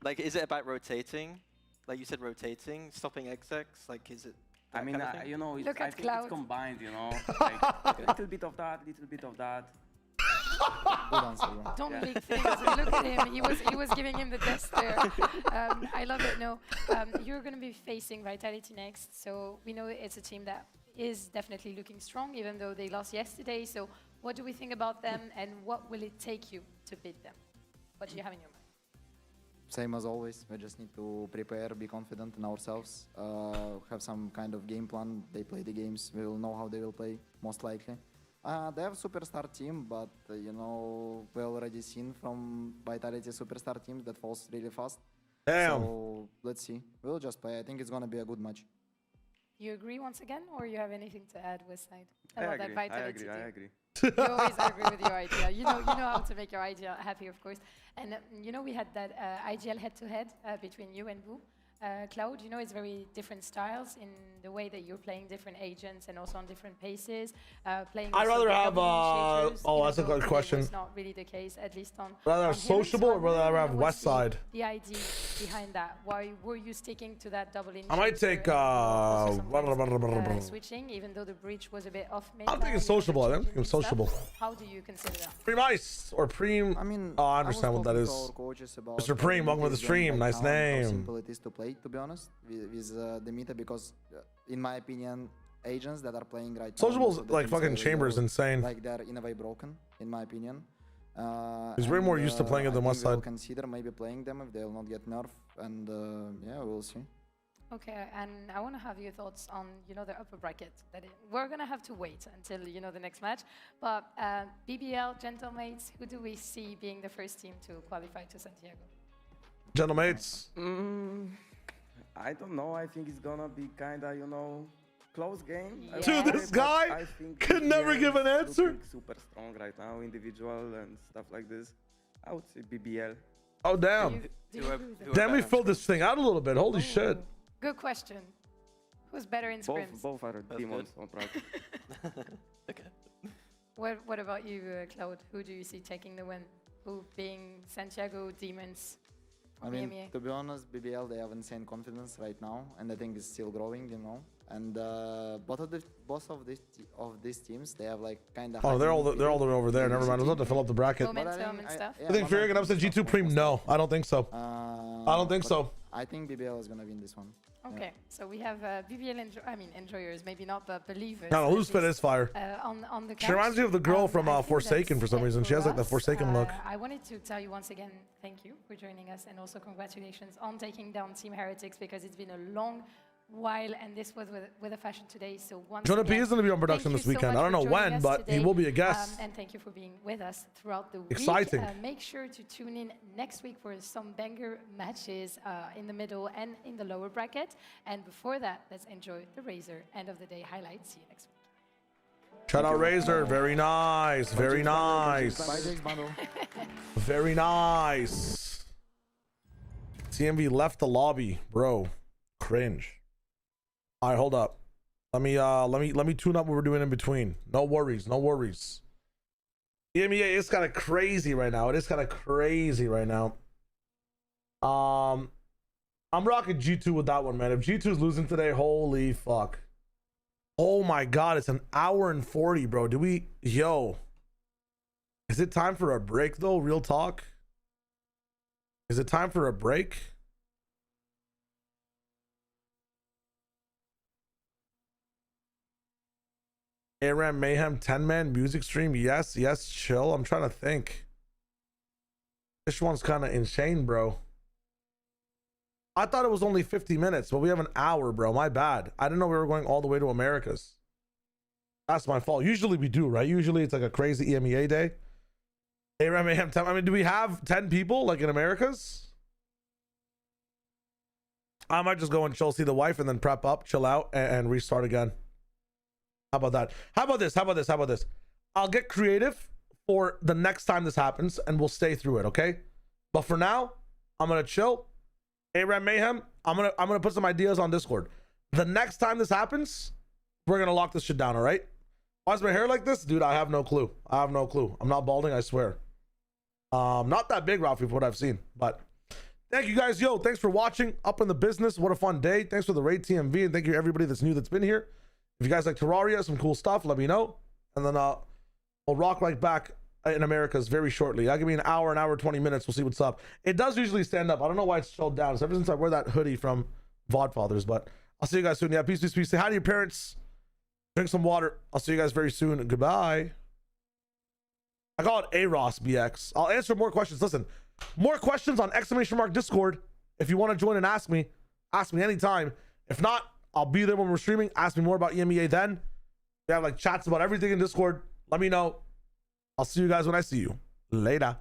Like, is it about rotating? Like you said, rotating, stopping execs? Like, is it? I mean, you know, I think it's combined, you know. Like, a little bit of that, little bit of that. Good answer. Don't leak things. Look at him. He was giving him the death stare. I love it. No, you're going to be facing Vitality next. So we know it's a team that is definitely looking strong, even though they lost yesterday. So what do we think about them, and what will it take you to beat them? What do you have in your mind? Same as always. We just need to prepare, be confident in ourselves, have some kind of game plan. They play the games. We will know how they will play, most likely. They have a superstar team, but you know, we already seen from Vitality superstar teams that falls really fast. Damn. So let's see. We'll just play. I think it's gonna be a good match. You agree once again, or you have anything to add, Westside? I agree. You always agree with your idea. You know how to make your idea happy, of course. And we had that IGL head-to-head between you and Boo. Cloud, it's very different styles in the way that you're playing different agents and also on different paces. Playing. I'd rather have. That's a good question. It's not really the case, at least on. Rather have sociable or rather have West Side? The idea behind that. Why were you sticking to that double initiator? I might take. Switching, even though the breach was a bit off. I'm thinking sociable. I'm thinking sociable. How do you consider that? Premice or Preem. I mean, I understand what that is. Mr. Preem, welcome to the stream. Nice name. How simple it is to play, to be honest, with the meta, because in my opinion, agents that are playing right now, Sociable's like fucking Chambers insane. Like they're in a way broken, in my opinion. He's way more used to playing it than West Side. We'll consider maybe playing them if they'll not get nerfed, and yeah, we'll see. Okay, and I want to have your thoughts on, the upper bracket. We're going to have to wait until, the next match. But BBL, Gentlemates, who do we see being the first team to qualify to Santiago? Gentlemates. I don't know. I think it's going to be kind of, close game. Yes. Dude, this guy can never give an answer. Super strong right now, individual and stuff like this. I would say BBL. Oh, damn. Damn, we filled this thing out a little bit. Holy shit. Good question. Who's better in sprints? Both are demons on track. Okay. What about you, Cloud? Who do you see taking the win? Who being Santiago, demons? I mean, to be honest, BBL, they have insane confidence right now, and I think it's still growing, And both of these teams, they have like kind of. Oh, they're all over there. Never mind. I was about to fill up the bracket. Momentum and stuff. I think Fury can upset G2 Preem. No, I don't think so. I don't think so. I think BBL is gonna win this one. Okay, so we have BBL enjoyers, maybe not, but believers. No, loose fit is fire. On the couch. She reminds me of the girl from Forsaken for some reason. She has like the Forsaken look. I wanted to tell you once again, thank you for joining us, and also congratulations on taking down Team Heretics, because it's been a long while, and this was with a fashion today. So once Jonah P again, is going to be on production this weekend. I don't know when, but he will be a guest. And thank you for being with us throughout the week. Exciting. Make sure to tune in next week for some banger matches in the middle and in the lower bracket. And before that, let's enjoy the Razor end of the day highlights. See you next week. Shout out Razor. Very nice. Very nice. Very nice. TMV left the lobby, bro. Cringe. All right, hold up. Let me tune up what we're doing in between. No worries, no worries. Emea is kind of crazy right now. It is kind of crazy right now. I'm rocking G2 with that one, man. If G2 is losing today, holy fuck. Oh my god, it's an hour and 40, bro. Is it time for a break though? Real talk. Is it time for a break? ARAM Mayhem 10-man music stream. Yes, chill. I'm trying to think. This one's kind of insane, bro. I thought it was only 50 minutes, but we have an hour, bro. My bad. I didn't know we were going all the way to Americas. That's my fault. Usually we do, right? Usually it's like a crazy EMEA day. ARAM Mayhem 10. I mean, do we have 10 people like in Americas? I might just go and chill, see the wife, and then prep up, chill out, and restart again. How about that? How about this? I'll get creative for the next time this happens, and we'll stay through it, okay? But for now, I'm gonna chill. ARAM Mayhem, I'm gonna put some ideas on Discord. The next time this happens, we're gonna lock this shit down, all right? Why is my hair like this? Dude, I have no clue. I'm not balding, I swear. Not that big, Ralphie, for what I've seen, but thank you guys. Yo, thanks for watching. Up in the business. What a fun day. Thanks for the raid TMV, and thank you everybody that's new that's been here. If you guys like Terraria, some cool stuff, let me know. And then we'll rock right back in Americas very shortly. I'll give me an hour, 20 minutes. We'll see what's up. It does usually stand up. I don't know why it's chilled down. So ever since I wear that hoodie from Vodfathers, but I'll see you guys soon. Yeah, peace. Say hi to your parents. Drink some water. I'll see you guys very soon. Goodbye. I call it AROS BX. I'll answer more questions. Listen, more questions on ! Discord. If you want to join and ask me anytime. If not, I'll be there when we're streaming. Ask me more about EMEA then. We have like chats about everything in Discord. Let me know. I'll see you guys when I see you. Later.